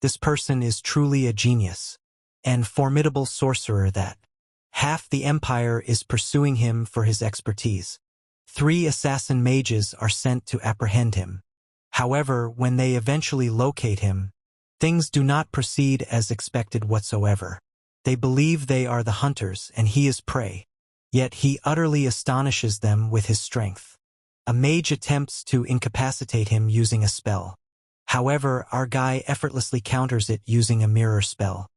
This person is truly a genius and formidable sorcerer that half the empire is pursuing him for his expertise. 3 assassin mages are sent to apprehend him. However, when they eventually locate him, things do not proceed as expected whatsoever. They believe they are the hunters and he is prey, yet he utterly astonishes them with his strength. A mage attempts to incapacitate him using a spell. However, our guy effortlessly counters it using a mirror spell.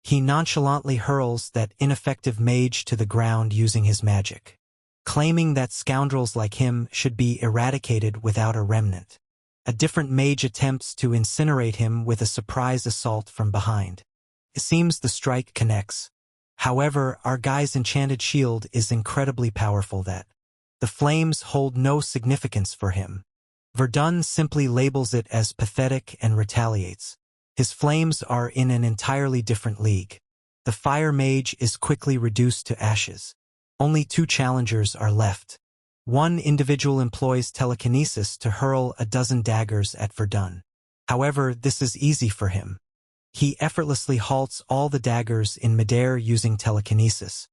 He nonchalantly hurls that ineffective mage to the ground using his magic, claiming that scoundrels like him should be eradicated without a remnant. A different mage attempts to incinerate him with a surprise assault from behind. It seems the strike connects. However, our guy's enchanted shield is incredibly powerful that the flames hold no significance for him. Verdon simply labels it as pathetic and retaliates. His flames are in an entirely different league. The fire mage is quickly reduced to ashes. Only 2 challengers are left. One individual employs telekinesis to hurl a dozen daggers at Verdon. However, this is easy for him. He effortlessly halts all the daggers in midair using telekinesis.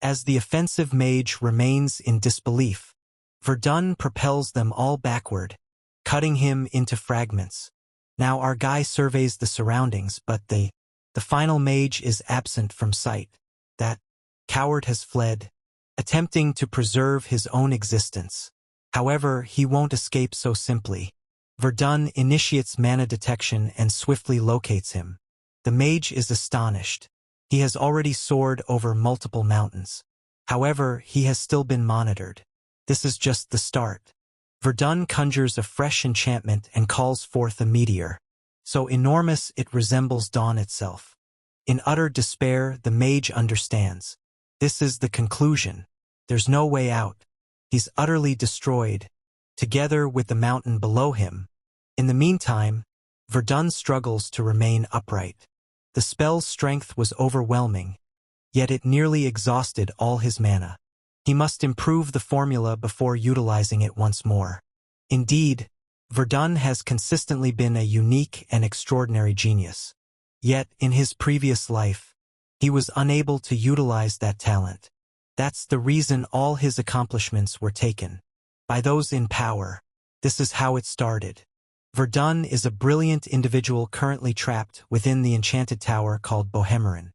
As the offensive mage remains in disbelief, Verdon propels them all backward, cutting him into fragments. Now our guy surveys the surroundings, but the final mage is absent from sight. That coward has fled, attempting to preserve his own existence. However, he won't escape so simply. Verdon initiates mana detection and swiftly locates him. The mage is astonished. He has already soared over multiple mountains. However, he has still been monitored. This is just the start. Verdon conjures a fresh enchantment and calls forth a meteor, so enormous it resembles dawn itself. In utter despair, the mage understands. This is the conclusion. There's no way out. He's utterly destroyed, together with the mountain below him. In the meantime, Verdon struggles to remain upright. The spell's strength was overwhelming, yet it nearly exhausted all his mana. He must improve the formula before utilizing it once more. Indeed, Verdon has consistently been a unique and extraordinary genius. Yet, in his previous life, he was unable to utilize that talent. That's the reason all his accomplishments were taken by those in power. This is how it started. Verdon is a brilliant individual currently trapped within the enchanted tower called Bohemran.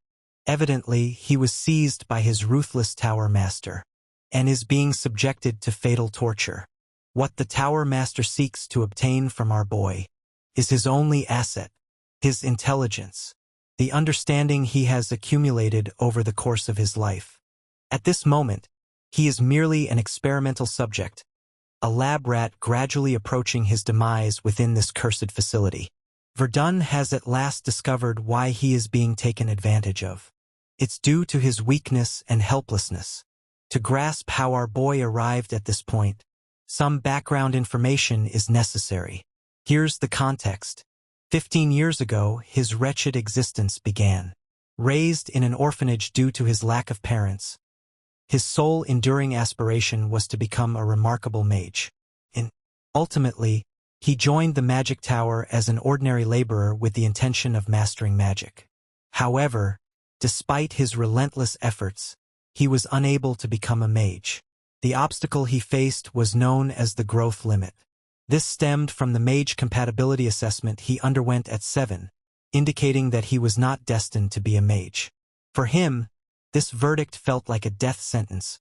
Evidently, he was seized by his ruthless tower master and is being subjected to fatal torture. What the tower master seeks to obtain from our boy is his only asset, his intelligence, the understanding he has accumulated over the course of his life. At this moment, he is merely an experimental subject, a lab rat gradually approaching his demise within this cursed facility. Verdon has at last discovered why he is being taken advantage of. It's due to his weakness and helplessness. To grasp how our boy arrived at this point, some background information is necessary. Here's the context. 15 years ago, his wretched existence began. Raised in an orphanage due to his lack of parents, his sole enduring aspiration was to become a remarkable mage. And ultimately, he joined the magic tower as an ordinary laborer with the intention of mastering magic. However, despite his relentless efforts, he was unable to become a mage. The obstacle he faced was known as the growth limit. This stemmed from the mage compatibility assessment he underwent at 7, indicating that he was not destined to be a mage. For him, this verdict felt like a death sentence,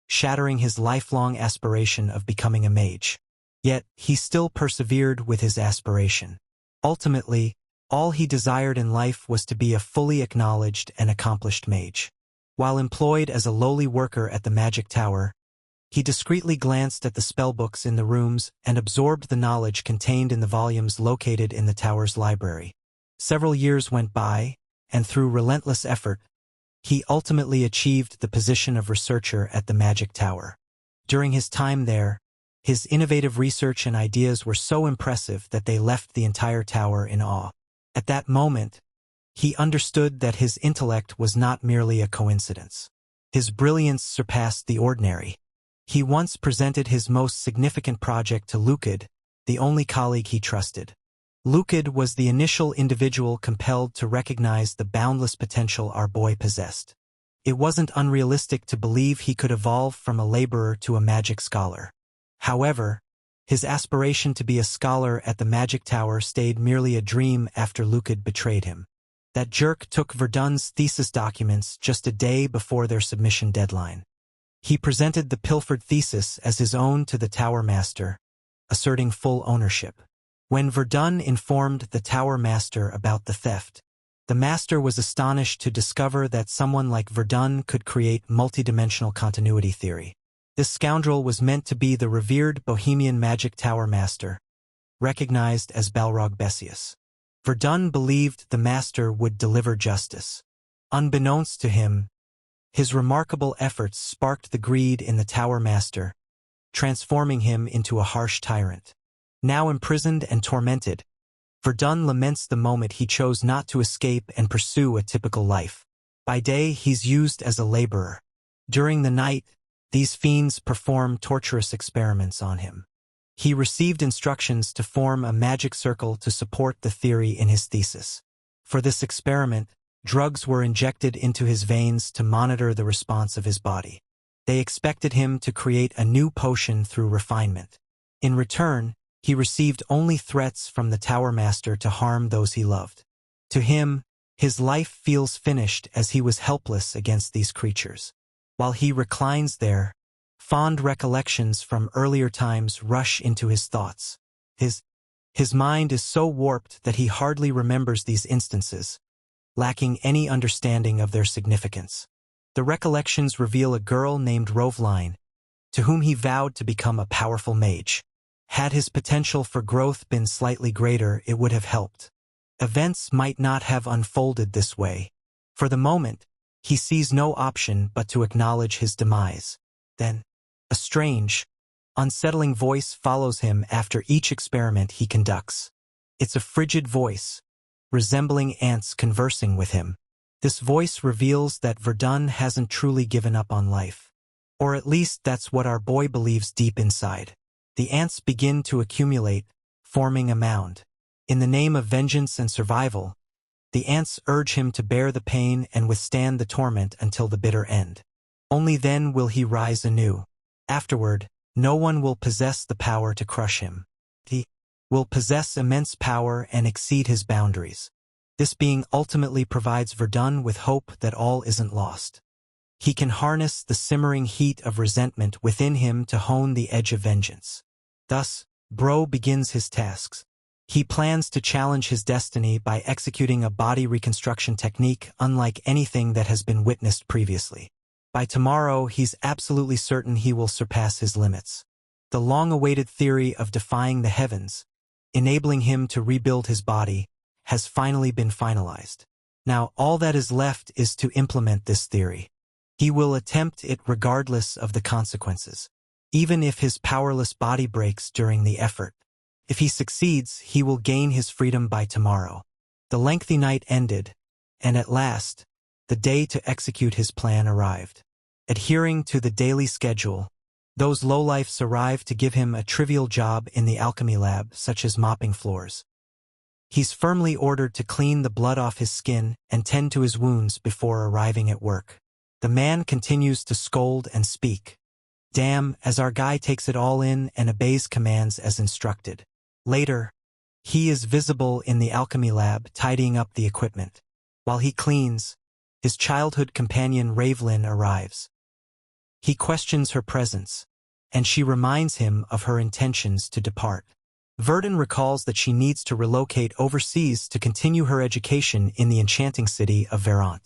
shattering his lifelong aspiration of becoming a mage. Yet, he still persevered with his aspiration. Ultimately, all he desired in life was to be a fully acknowledged and accomplished mage. While employed as a lowly worker at the magic tower, he discreetly glanced at the spellbooks in the rooms and absorbed the knowledge contained in the volumes located in the tower's library. Several years went by, and through relentless effort, he ultimately achieved the position of researcher at the magic tower. During his time there, his innovative research and ideas were so impressive that they left the entire tower in awe. At that moment, he understood that his intellect was not merely a coincidence. His brilliance surpassed the ordinary. He once presented his most significant project to Lukid, the only colleague he trusted. Lucid was the initial individual compelled to recognize the boundless potential our boy possessed. It wasn't unrealistic to believe he could evolve from a laborer to a magic scholar. However, his aspiration to be a scholar at the magic tower stayed merely a dream after Lucid betrayed him. That jerk took Verdon's thesis documents just a day before their submission deadline. He presented the pilfered thesis as his own to the tower master, asserting full ownership. When Verdon informed the tower master about the theft, the master was astonished to discover that someone like Verdon could create multidimensional continuity theory. This scoundrel was meant to be the revered Bohemian magic tower master, recognized as Balrog Bessius. Verdon believed the master would deliver justice. Unbeknownst to him, his remarkable efforts sparked the greed in the tower master, transforming him into a harsh tyrant. Now imprisoned and tormented, Verdon laments the moment he chose not to escape and pursue a typical life. By day, he's used as a laborer. During the night, these fiends perform torturous experiments on him. He received instructions to form a magic circle to support the theory in his thesis. For this experiment, drugs were injected into his veins to monitor the response of his body. They expected him to create a new potion through refinement. In return, he received only threats from the tower master to harm those he loved. To him, his life feels finished as he was helpless against these creatures. While he reclines there, fond recollections from earlier times rush into his thoughts. His mind is so warped that he hardly remembers these instances, lacking any understanding of their significance. The recollections reveal a girl named Roveline, to whom he vowed to become a powerful mage. Had his potential for growth been slightly greater, it would have helped. Events might not have unfolded this way. For the moment, he sees no option but to acknowledge his demise. Then, a strange, unsettling voice follows him after each experiment he conducts. It's a frigid voice, resembling ants conversing with him. This voice reveals that Verdon hasn't truly given up on life. Or at least that's what our boy believes deep inside. The ants begin to accumulate, forming a mound. In the name of vengeance and survival, the ants urge him to bear the pain and withstand the torment until the bitter end. Only then will he rise anew. Afterward, no one will possess the power to crush him. He will possess immense power and exceed his boundaries. This being ultimately provides Verdon with hope that all isn't lost. He can harness the simmering heat of resentment within him to hone the edge of vengeance. Thus, Bro begins his tasks. He plans to challenge his destiny by executing a body reconstruction technique unlike anything that has been witnessed previously. By tomorrow, he's absolutely certain he will surpass his limits. The long-awaited theory of defying the heavens, enabling him to rebuild his body, has finally been finalized. Now, all that is left is to implement this theory. He will attempt it regardless of the consequences, even if his powerless body breaks during the effort. If he succeeds, he will gain his freedom by tomorrow. The lengthy night ended, and at last, the day to execute his plan arrived. Adhering to the daily schedule, those lowlifes arrived to give him a trivial job in the alchemy lab, such as mopping floors. He's firmly ordered to clean the blood off his skin and tend to his wounds before arriving at work. The man continues to scold and speak. Damn, as our guy takes it all in and obeys commands as instructed. Later, he is visible in the alchemy lab tidying up the equipment. While he cleans, his childhood companion Ravelin arrives. He questions her presence, and she reminds him of her intentions to depart. Verdon recalls that she needs to relocate overseas to continue her education in the enchanting city of Verdon.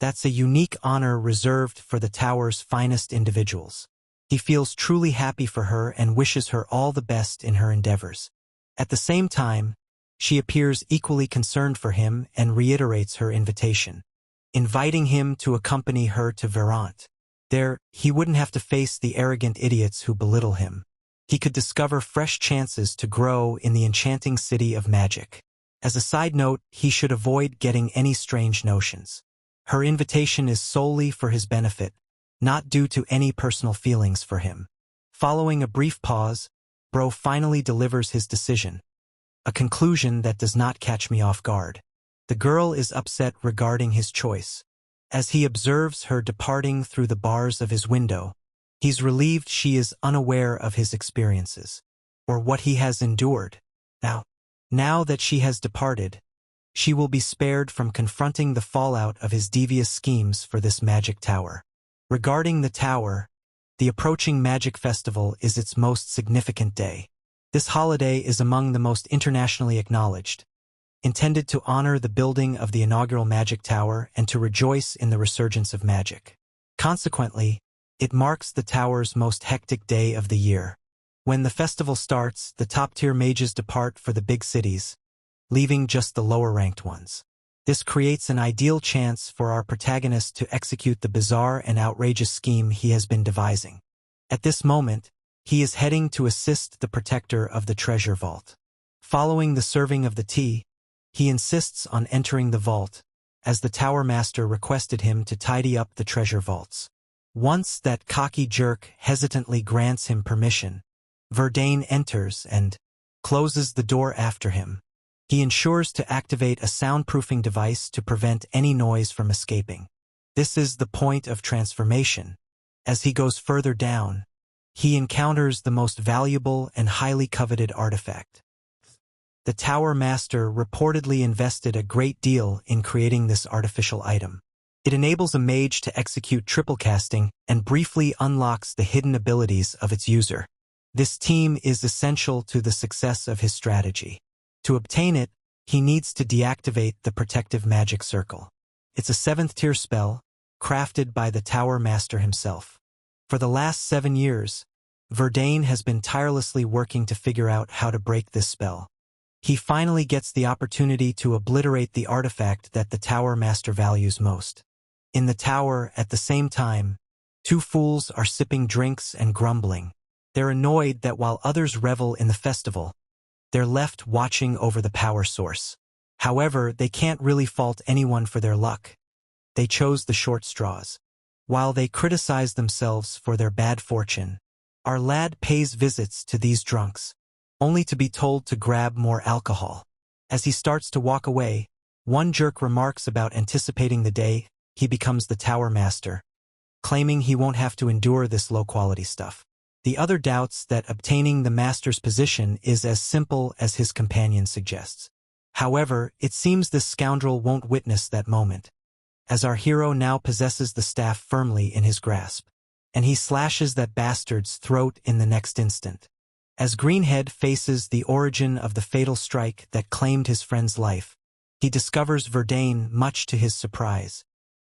That's a unique honor reserved for the tower's finest individuals. He feels truly happy for her and wishes her all the best in her endeavors. At the same time, she appears equally concerned for him and reiterates her invitation, inviting him to accompany her to Verdon. There, he wouldn't have to face the arrogant idiots who belittle him. He could discover fresh chances to grow in the enchanting city of magic. As a side note, he should avoid getting any strange notions. Her invitation is solely for his benefit, not due to any personal feelings for him. Following a brief pause, Bro finally delivers his decision. a conclusion that does not catch me off guard. The girl is upset regarding his choice. As he observes her departing through the bars of his window, he's relieved she is unaware of his experiences, or what he has endured. Now that she has departed, she will be spared from confronting the fallout of his devious schemes for this magic tower. Regarding the tower, the approaching magic festival is its most significant day. This holiday is among the most internationally acknowledged, intended to honor the building of the inaugural magic tower and to rejoice in the resurgence of magic. Consequently, it marks the tower's most hectic day of the year. When the festival starts, the top-tier mages depart for the big cities, leaving just the lower-ranked ones. This creates an ideal chance for our protagonist to execute the bizarre and outrageous scheme he has been devising. At this moment, he is heading to assist the protector of the treasure vault. Following the serving of the tea, he insists on entering the vault, as the tower master requested him to tidy up the treasure vaults. Once that cocky jerk hesitantly grants him permission, Verdon enters and closes the door after him. He ensures to activate a soundproofing device to prevent any noise from escaping. This is the point of transformation. As he goes further down, he encounters the most valuable and highly coveted artifact. The tower master reportedly invested a great deal in creating this artificial item. It enables a mage to execute triple casting and briefly unlocks the hidden abilities of its user. This team is essential to the success of his strategy. To obtain it, he needs to deactivate the protective magic circle. It's a 7th-tier spell, crafted by the tower master himself. For the last 7 years, Verdon has been tirelessly working to figure out how to break this spell. He finally gets the opportunity to obliterate the artifact that the tower master values most. In the tower, at the same time, 2 fools are sipping drinks and grumbling. They're annoyed that while others revel in the festival, they're left watching over the power source. However, they can't really fault anyone for their luck. They chose the short straws. While they criticize themselves for their bad fortune, our lad pays visits to these drunks, only to be told to grab more alcohol. As he starts to walk away, one jerk remarks about anticipating the day he becomes the tower master, claiming he won't have to endure this low-quality stuff. The other doubts that obtaining the master's position is as simple as his companion suggests. However, it seems this scoundrel won't witness that moment, as our hero now possesses the staff firmly in his grasp, and he slashes that bastard's throat in the next instant. As Greenhead faces the origin of the fatal strike that claimed his friend's life, he discovers Verdon much to his surprise.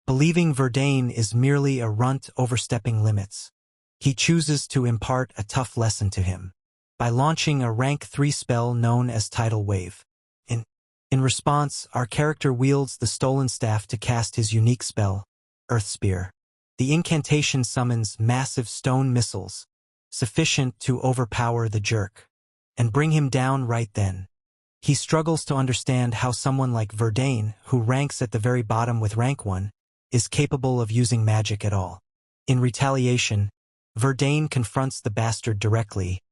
Believing Verdon is merely a runt overstepping limits, he chooses to impart a tough lesson to him by launching a rank 3 spell known as Tidal Wave. In response, our character wields the stolen staff to cast his unique spell, Earth Spear. The incantation summons massive stone missiles, sufficient to overpower the jerk, and bring him down right then. He struggles to understand how someone like Verdon, who ranks at the very bottom with rank 1, is capable of using magic at all. In retaliation, Verdon confronts the bastard directly,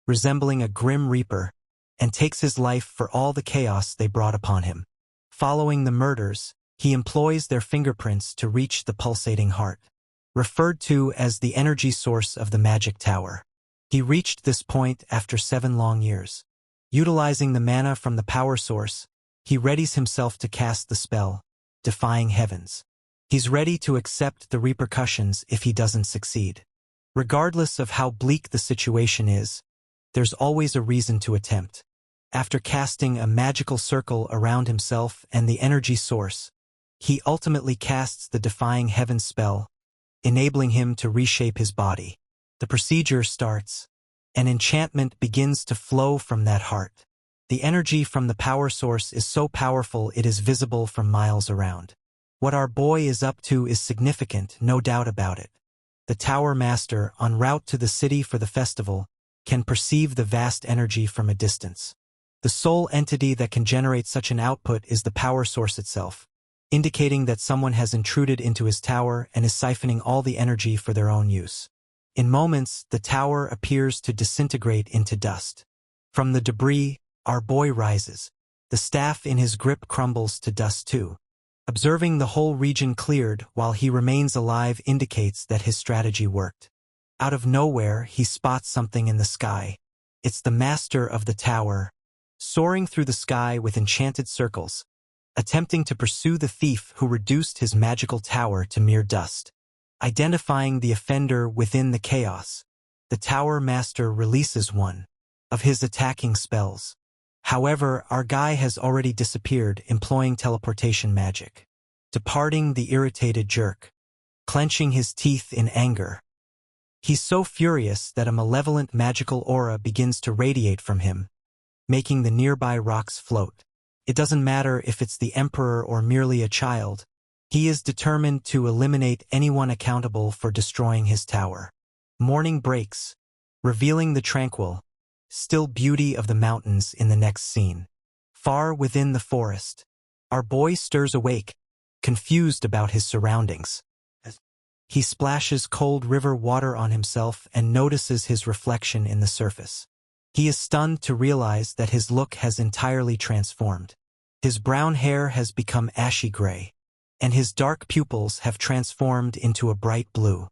resembling a grim reaper, and takes his life for all the chaos they brought upon him. Following the murders, he employs their fingerprints to reach the pulsating heart, referred to as the energy source of the magic tower. He reached this point after 7 long years. Utilizing the mana from the power source, he readies himself to cast the spell, Defying Heavens. He's ready to accept the repercussions if he doesn't succeed. Regardless of how bleak the situation is, there's always a reason to attempt. After casting a magical circle around himself and the energy source, he ultimately casts the Defying Heavens spell, enabling him to reshape his body. The procedure starts. An enchantment begins to flow from that heart. The energy from the power source is so powerful it is visible from miles around. What our boy is up to is significant, no doubt about it. The tower master, en route to the city for the festival, can perceive the vast energy from a distance. The sole entity that can generate such an output is the power source itself, indicating that someone has intruded into his tower and is siphoning all the energy for their own use. In moments, the tower appears to disintegrate into dust. From the debris, Our boy rises. The staff in his grip crumbles to dust too. Observing the whole region cleared while he remains alive indicates that his strategy worked. Out of nowhere, he spots something in the sky. It's the master of the tower, soaring through the sky with enchanted circles, attempting to pursue the thief who reduced his magical tower to mere dust. Identifying the offender within the chaos, the tower master releases one of his attacking spells. However, our guy has already disappeared, employing teleportation magic. Departing the irritated jerk, clenching his teeth in anger. He's so furious that a malevolent magical aura begins to radiate from him, making the nearby rocks float. It doesn't matter if it's the emperor or merely a child. He is determined to eliminate anyone accountable for destroying his tower. Morning breaks, revealing the tranquil, still beauty of the mountains in the next scene. Far within the forest, our boy stirs awake, confused about his surroundings. He splashes cold river water on himself and notices his reflection in the surface. He is stunned to realize that his look has entirely transformed. His brown hair has become ashy gray, and his dark pupils have transformed into a bright blue.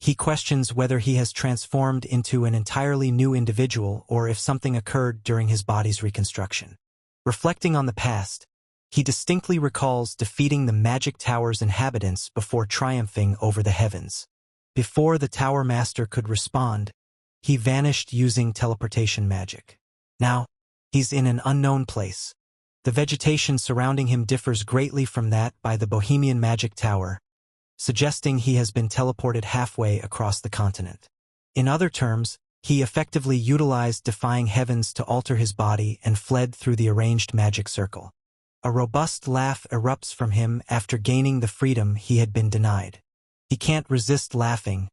He questions whether he has transformed into an entirely new individual or if something occurred during his body's reconstruction. Reflecting on the past, he distinctly recalls defeating the magic tower's inhabitants before triumphing over the heavens. Before the tower master could respond, he vanished using teleportation magic. Now, he's in an unknown place. The vegetation surrounding him differs greatly from that by the Bohemian magic tower, suggesting he has been teleported halfway across the continent. In other terms, he effectively utilized defying heavens to alter his body and fled through the arranged magic circle. A robust laugh erupts from him after gaining the freedom he had been denied. He can't resist laughing,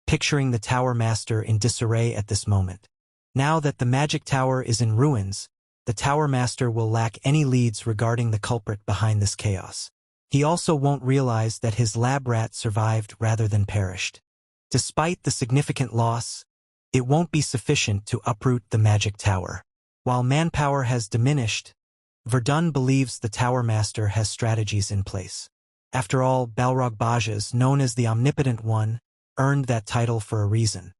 picturing the tower master in disarray at this moment. Now that the magic tower is in ruins, the tower master will lack any leads regarding the culprit behind this chaos. He also won't realize that his lab rat survived rather than perished. Despite the significant loss, it won't be sufficient to uproot the magic tower. While manpower has diminished, Verdon believes the tower master has strategies in place. After all, Balrog Bajas, known as the Omnipotent One, earned that title for a reason.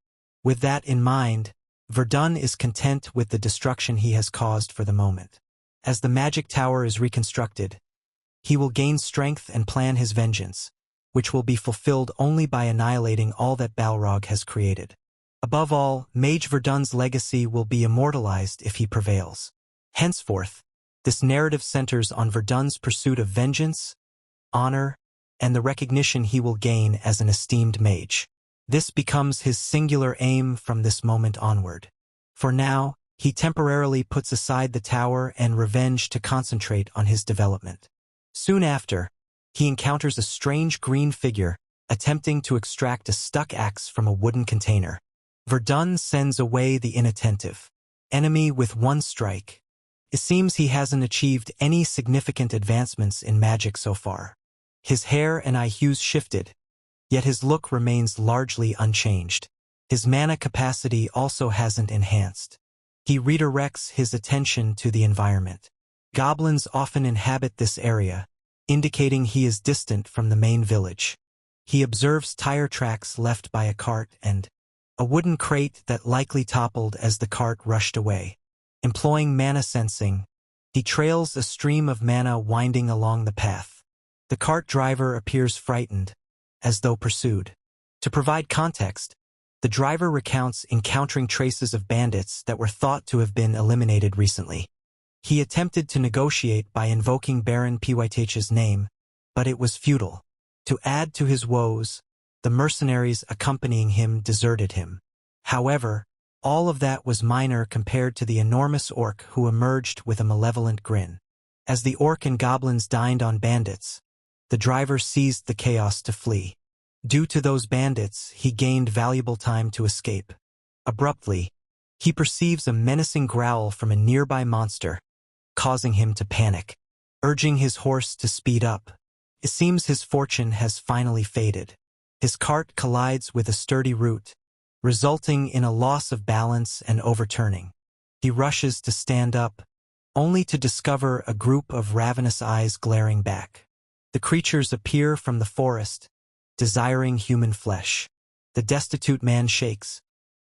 With that in mind, Verdon is content with the destruction he has caused for the moment. As the magic tower is reconstructed, he will gain strength and plan his vengeance, which will be fulfilled only by annihilating all that Balrog has created. Above all, Mage Verdon's legacy will be immortalized if he prevails. Henceforth, this narrative centers on Verdon's pursuit of vengeance, honor, and the recognition he will gain as an esteemed mage. This becomes his singular aim from this moment onward. For now, he temporarily puts aside the tower and revenge to concentrate on his development. Soon after, he encounters a strange green figure attempting to extract a stuck axe from a wooden container. Verdon sends away the inattentive enemy with one strike. It seems he hasn't achieved any significant advancements in magic so far. His hair and eye hues shifted, yet his look remains largely unchanged. His mana capacity also hasn't enhanced. He redirects his attention to the environment. Goblins often inhabit this area, indicating he is distant from the main village. He observes tire tracks left by a cart and a wooden crate that likely toppled as the cart rushed away. Employing mana sensing, he trails a stream of mana winding along the path. The cart driver appears frightened, as though pursued. To provide context, the driver recounts encountering traces of bandits that were thought to have been eliminated recently. He attempted to negotiate by invoking Baron Puit's name, but it was futile. To add to his woes, the mercenaries accompanying him deserted him. However, all of that was minor compared to the enormous orc who emerged with a malevolent grin. As the orc and goblins dined on bandits, the driver seized the chaos to flee. Due to those bandits, he gained valuable time to escape. Abruptly, he perceives a menacing growl from a nearby monster, causing him to panic. Urging his horse to speed up, it seems his fortune has finally faded. His cart collides with a sturdy root, resulting in a loss of balance and overturning. He rushes to stand up, only to discover a group of ravenous eyes glaring back. The creatures appear from the forest, desiring human flesh. The destitute man shakes,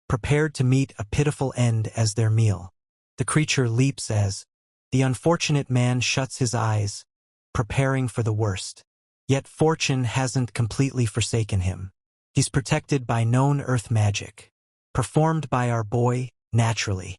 prepared to meet a pitiful end as their meal. The creature leaps as the unfortunate man shuts his eyes, preparing for the worst. Yet fortune hasn't completely forsaken him. He's protected by known earth magic, performed by our boy, naturally.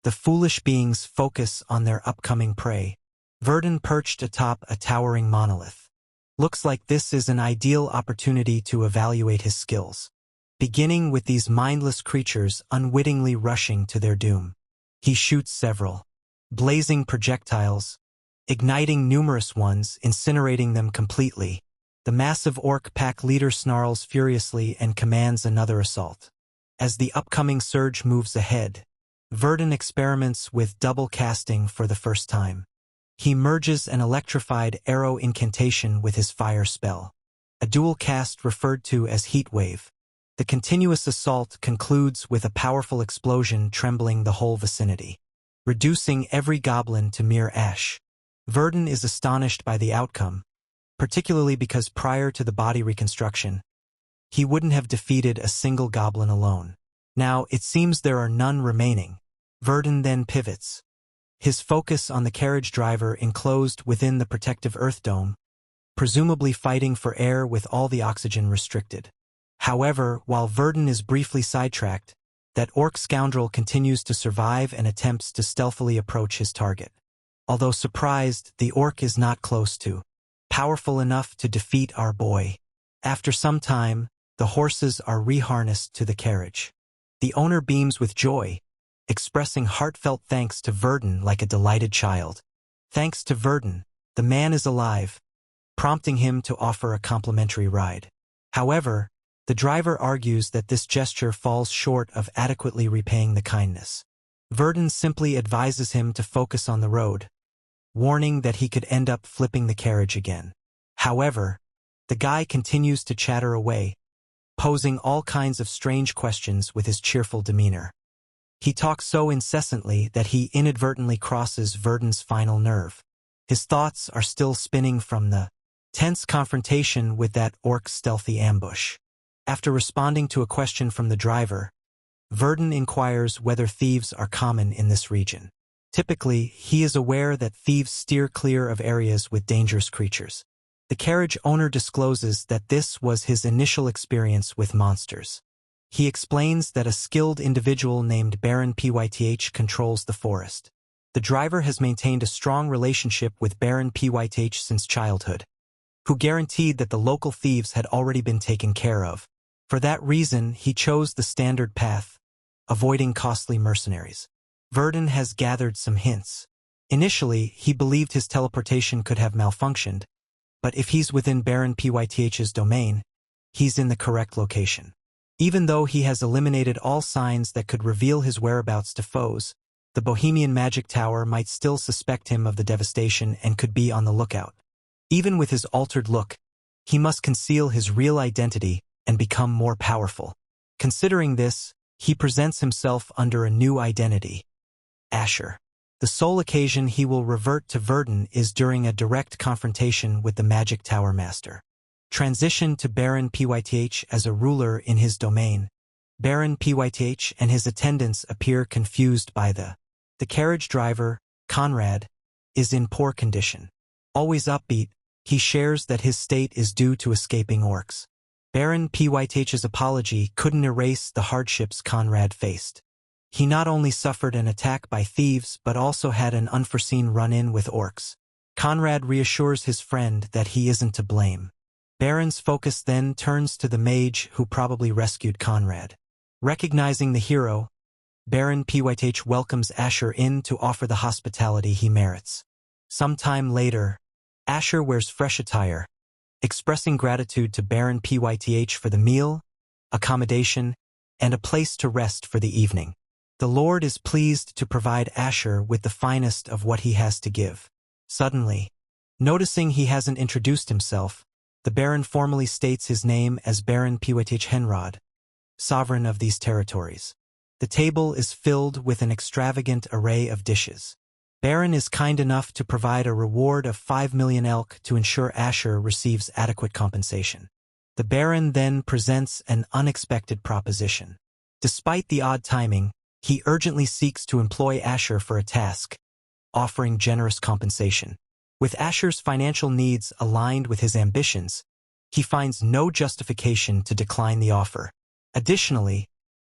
The foolish beings focus on their upcoming prey. Verdon perched atop a towering monolith. Looks like this is an ideal opportunity to evaluate his skills. Beginning with these mindless creatures unwittingly rushing to their doom. He shoots several blazing projectiles, igniting numerous ones, incinerating them completely. The massive orc pack leader snarls furiously and commands another assault. As the upcoming surge moves ahead, Verdon experiments with double casting for the first time. He merges an electrified arrow incantation with his fire spell, a dual cast referred to as heat wave. The continuous assault concludes with a powerful explosion trembling the whole vicinity, reducing every goblin to mere ash. Verdon is astonished by the outcome, particularly because prior to the body reconstruction, he wouldn't have defeated a single goblin alone. Now, it seems there are none remaining. Verdon then pivots, his focus on the carriage driver enclosed within the protective earth dome, presumably fighting for air with all the oxygen restricted. However, while Verdon is briefly sidetracked, that orc scoundrel continues to survive and attempts to stealthily approach his target. Although surprised, the orc is not close to powerful enough to defeat our boy. After some time, the horses are reharnessed to the carriage. The owner beams with joy, expressing heartfelt thanks to Verdon like a delighted child. Thanks to Verdon, the man is alive, prompting him to offer a complimentary ride. However, the driver argues that this gesture falls short of adequately repaying the kindness. Verdon simply advises him to focus on the road, warning that he could end up flipping the carriage again. However, the guy continues to chatter away, posing all kinds of strange questions with his cheerful demeanor. He talks so incessantly that he inadvertently crosses Verdon's final nerve. His thoughts are still spinning from the tense confrontation with that orc's stealthy ambush. After responding to a question from the driver, Verdon inquires whether thieves are common in this region. Typically, he is aware that thieves steer clear of areas with dangerous creatures. The carriage owner discloses that this was his initial experience with monsters. He explains that a skilled individual named Baron Puit controls the forest. The driver has maintained a strong relationship with Baron Puit since childhood, who guaranteed that the local thieves had already been taken care of. For that reason, he chose the standard path, avoiding costly mercenaries. Verdon has gathered some hints. Initially, he believed his teleportation could have malfunctioned, but if he's within Baron Puit's domain, he's in the correct location. Even though he has eliminated all signs that could reveal his whereabouts to foes, the Bohemian Magic Tower might still suspect him of the devastation and could be on the lookout. Even with his altered look, he must conceal his real identity and become more powerful. Considering this, he presents himself under a new identity, Asher. The sole occasion he will revert to Verdon is during a direct confrontation with the Magic Tower Master. Transition to Baron Puit as a ruler in his domain. Baron Puit and his attendants appear confused by the carriage driver, Conrad, is in poor condition. Always upbeat, he shares that his state is due to escaping orcs. Baron Puit's apology couldn't erase the hardships Conrad faced. He not only suffered an attack by thieves but also had an unforeseen run-in with orcs. Conrad reassures his friend that he isn't to blame. Baron's focus then turns to the mage who probably rescued Conrad. Recognizing the hero, Baron Puit welcomes Asher in to offer the hospitality he merits. Sometime later, Asher wears fresh attire, expressing gratitude to Baron Puit for the meal, accommodation, and a place to rest for the evening. The Lord is pleased to provide Asher with the finest of what he has to give. Suddenly, noticing he hasn't introduced himself, the Baron formally states his name as Baron Puit Henrod, sovereign of these territories. The table is filled with an extravagant array of dishes. Baron is kind enough to provide a reward of 5 million elk to ensure Asher receives adequate compensation. The Baron then presents an unexpected proposition. Despite the odd timing, he urgently seeks to employ Asher for a task, offering generous compensation. With Asher's financial needs aligned with his ambitions, he finds no justification to decline the offer. Additionally,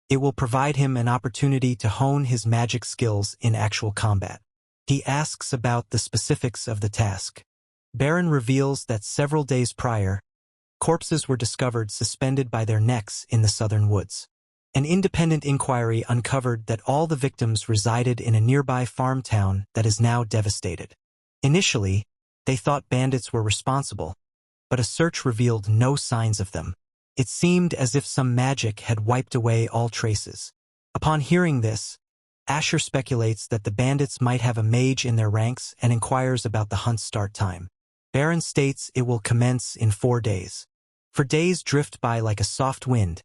it will provide him an opportunity to hone his magic skills in actual combat. He asks about the specifics of the task. Baron reveals that several days prior, corpses were discovered suspended by their necks in the southern woods. An independent inquiry uncovered that all the victims resided in a nearby farm town that is now devastated. Initially, they thought bandits were responsible, but a search revealed no signs of them. It seemed as if some magic had wiped away all traces. Upon hearing this, Asher speculates that the bandits might have a mage in their ranks and inquires about the hunt's start time. Baron states it will commence in 4 days. For days drift by like a soft wind,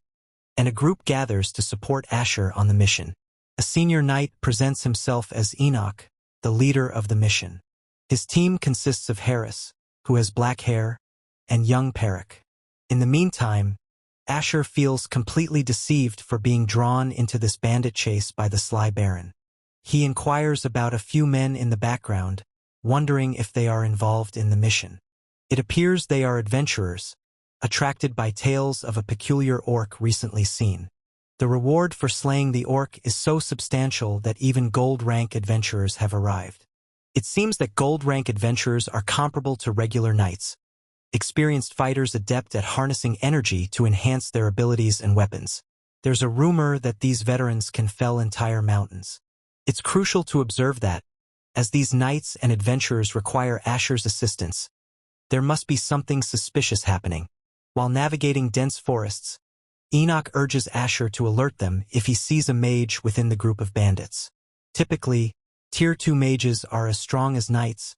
and a group gathers to support Asher on the mission. A senior knight presents himself as Enoch, the leader of the mission. His team consists of Harris, who has black hair, and young Perrick. In the meantime, Asher feels completely deceived for being drawn into this bandit chase by the sly Baron. He inquires about a few men in the background, wondering if they are involved in the mission. It appears they are adventurers, attracted by tales of a peculiar orc recently seen. The reward for slaying the orc is so substantial that even gold-rank adventurers have arrived. It seems that gold-rank adventurers are comparable to regular knights, experienced fighters adept at harnessing energy to enhance their abilities and weapons. There's a rumor that these veterans can fell entire mountains. It's crucial to observe that, as these knights and adventurers require Asher's assistance, there must be something suspicious happening. While navigating dense forests, Enoch urges Asher to alert them if he sees a mage within the group of bandits. Typically, Tier 2 mages are as strong as knights,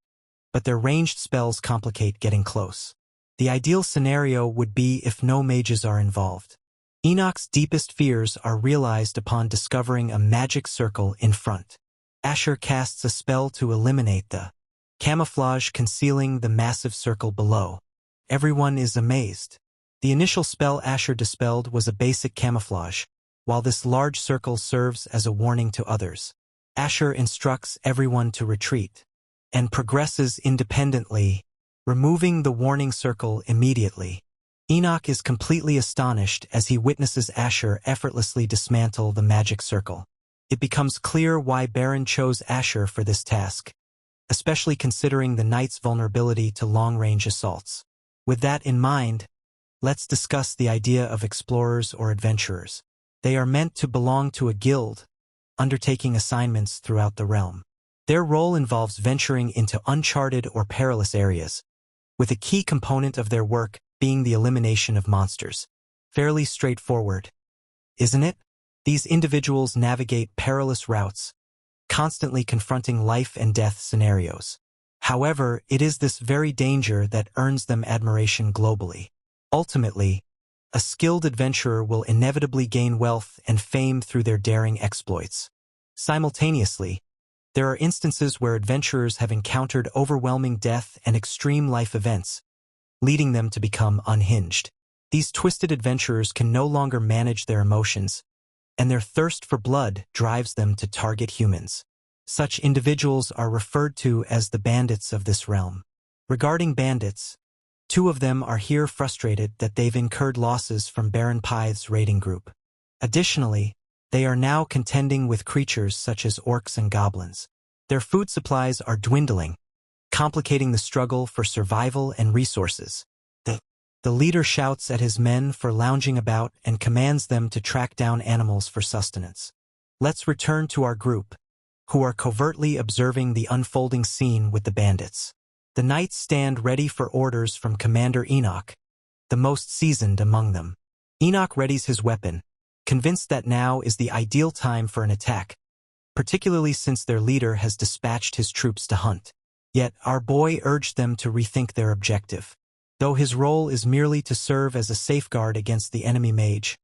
but their ranged spells complicate getting close. The ideal scenario would be if no mages are involved. Enoch's deepest fears are realized upon discovering a magic circle in front. Asher casts a spell to eliminate the camouflage concealing the massive circle below. Everyone is amazed. The initial spell Asher dispelled was a basic camouflage, while this large circle serves as a warning to others. Asher instructs everyone to retreat, and progresses independently, removing the warning circle immediately. Enoch is completely astonished as he witnesses Asher effortlessly dismantle the magic circle. It becomes clear why Baron chose Asher for this task, especially considering the knight's vulnerability to long-range assaults. With that in mind, let's discuss the idea of explorers or adventurers. They are meant to belong to a guild, undertaking assignments throughout the realm. Their role involves venturing into uncharted or perilous areas, with a key component of their work being the elimination of monsters. Fairly straightforward, isn't it? These individuals navigate perilous routes, constantly confronting life and death scenarios. However, it is this very danger that earns them admiration globally. Ultimately, a skilled adventurer will inevitably gain wealth and fame through their daring exploits. Simultaneously, there are instances where adventurers have encountered overwhelming death and extreme life events, leading them to become unhinged. These twisted adventurers can no longer manage their emotions, and their thirst for blood drives them to target humans. Such individuals are referred to as the bandits of this realm. Regarding bandits, 2 of them are here frustrated that they've incurred losses from Baron Puit's raiding group. Additionally, they are now contending with creatures such as orcs and goblins. Their food supplies are dwindling, complicating the struggle for survival and resources. The leader shouts at his men for lounging about and commands them to track down animals for sustenance. Let's return to our group, who are covertly observing the unfolding scene with the bandits. The knights stand ready for orders from Commander Enoch, the most seasoned among them. Enoch readies his weapon, convinced that now is the ideal time for an attack, particularly since their leader has dispatched his troops to hunt. Yet our boy urged them to rethink their objective. Though his role is merely to serve as a safeguard against the enemy mage,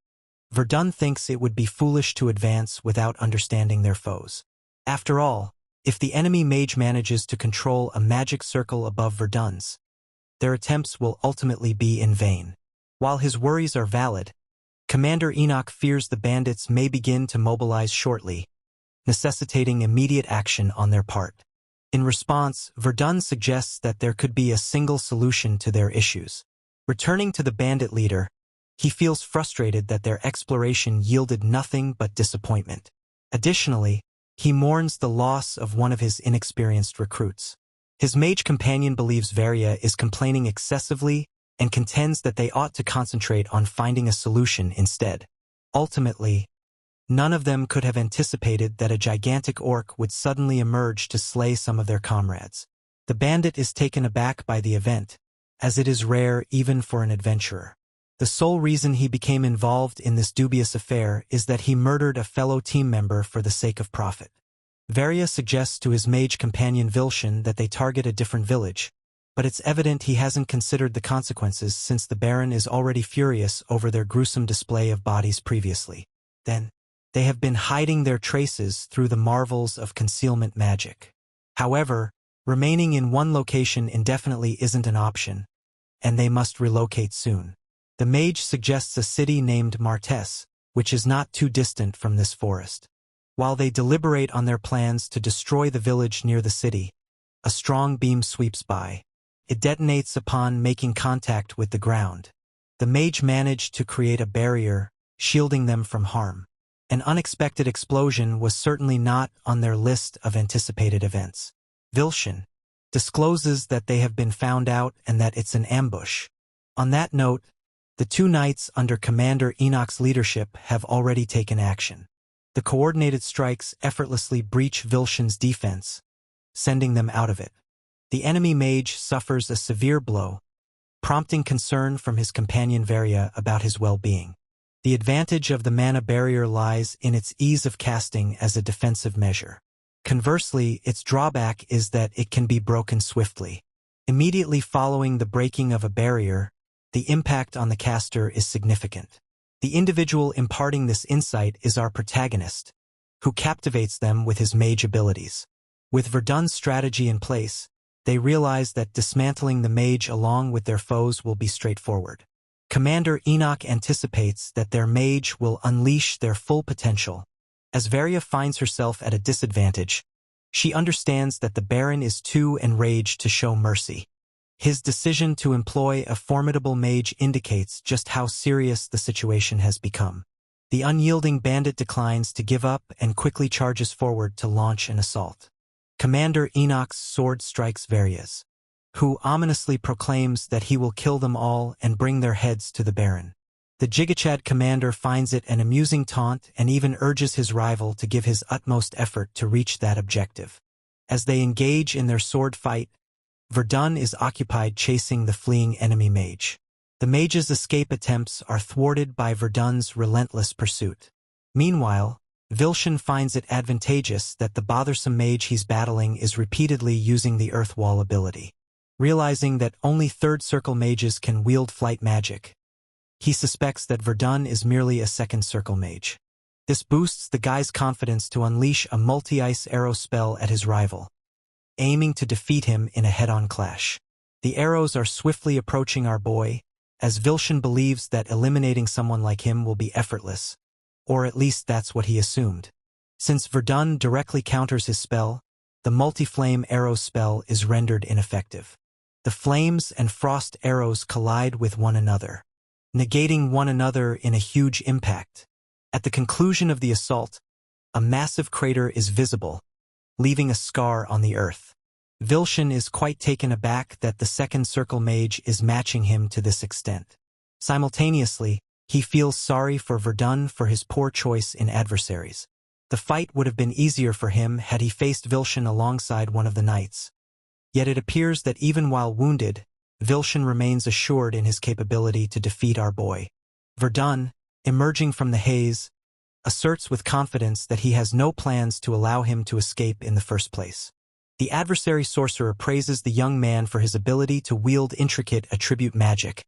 Verdon thinks it would be foolish to advance without understanding their foes. After all, If the enemy mage manages to control a magic circle above Verdon's, their attempts will ultimately be in vain. While his worries are valid, Commander Enoch fears the bandits may begin to mobilize shortly, necessitating immediate action on their part. In response, Verdon suggests that there could be a single solution to their issues. Returning to the bandit leader, he feels frustrated that their exploration yielded nothing but disappointment. Additionally, he mourns the loss of one of his inexperienced recruits. His mage companion believes Varia is complaining excessively and contends that they ought to concentrate on finding a solution instead. Ultimately, none of them could have anticipated that a gigantic orc would suddenly emerge to slay some of their comrades. The bandit is taken aback by the event, as it is rare even for an adventurer. The sole reason he became involved in this dubious affair is that he murdered a fellow team member for the sake of profit. Varia suggests to his mage companion Vilshin that they target a different village, but it's evident he hasn't considered the consequences since the Baron is already furious over their gruesome display of bodies previously. Then, they have been hiding their traces through the marvels of concealment magic. However, remaining in one location indefinitely isn't an option, and they must relocate soon. The mage suggests a city named Martes, which is not too distant from this forest. While they deliberate on their plans to destroy the village near the city, a strong beam sweeps by. It detonates upon making contact with the ground. The mage managed to create a barrier, shielding them from harm. An unexpected explosion was certainly not on their list of anticipated events. Vilshin discloses that they have been found out and that it's an ambush. On that note, the two knights under Commander Enoch's leadership have already taken action. The coordinated strikes effortlessly breach Vilshin's defense, sending them out of it. The enemy mage suffers a severe blow, prompting concern from his companion Varia about his well-being. The advantage of the mana barrier lies in its ease of casting as a defensive measure. Conversely, its drawback is that it can be broken swiftly. Immediately following the breaking of a barrier, the impact on the caster is significant. The individual imparting this insight is our protagonist, who captivates them with his mage abilities. With Verdon's strategy in place, they realize that dismantling the mage along with their foes will be straightforward. Commander Enoch anticipates that their mage will unleash their full potential. As Varia finds herself at a disadvantage, she understands that the Baron is too enraged to show mercy. His decision to employ a formidable mage indicates just how serious the situation has become. The unyielding bandit declines to give up and quickly charges forward to launch an assault. Commander Enoch's sword strikes Varia's, who ominously proclaims that he will kill them all and bring their heads to the Baron. The Jigachad commander finds it an amusing taunt and even urges his rival to give his utmost effort to reach that objective. As they engage in their sword fight, Verdon is occupied chasing the fleeing enemy mage. The mage's escape attempts are thwarted by Verdon's relentless pursuit. Meanwhile, Vilshin finds it advantageous that the bothersome mage he's battling is repeatedly using the Earth Wall ability. Realizing that only third circle mages can wield flight magic, he suspects that Verdon is merely a second circle mage. This boosts the guy's confidence to unleash a multi-ice arrow spell at his rival, aiming to defeat him in a head-on clash. The arrows are swiftly approaching our boy, as Vilshin believes that eliminating someone like him will be effortless, or at least that's what he assumed. Since Verdon directly counters his spell, the multi-flame arrow spell is rendered ineffective. The flames and frost arrows collide with one another, negating one another in a huge impact. At the conclusion of the assault, a massive crater is visible, leaving a scar on the earth. Vilshin is quite taken aback that the second circle mage is matching him to this extent. Simultaneously, he feels sorry for Verdon for his poor choice in adversaries. The fight would have been easier for him had he faced Vilshin alongside one of the knights. Yet it appears that even while wounded, Vilshin remains assured in his capability to defeat our boy. Verdon, emerging from the haze, asserts with confidence that he has no plans to allow him to escape in the first place. The adversary sorcerer praises the young man for his ability to wield intricate attribute magic,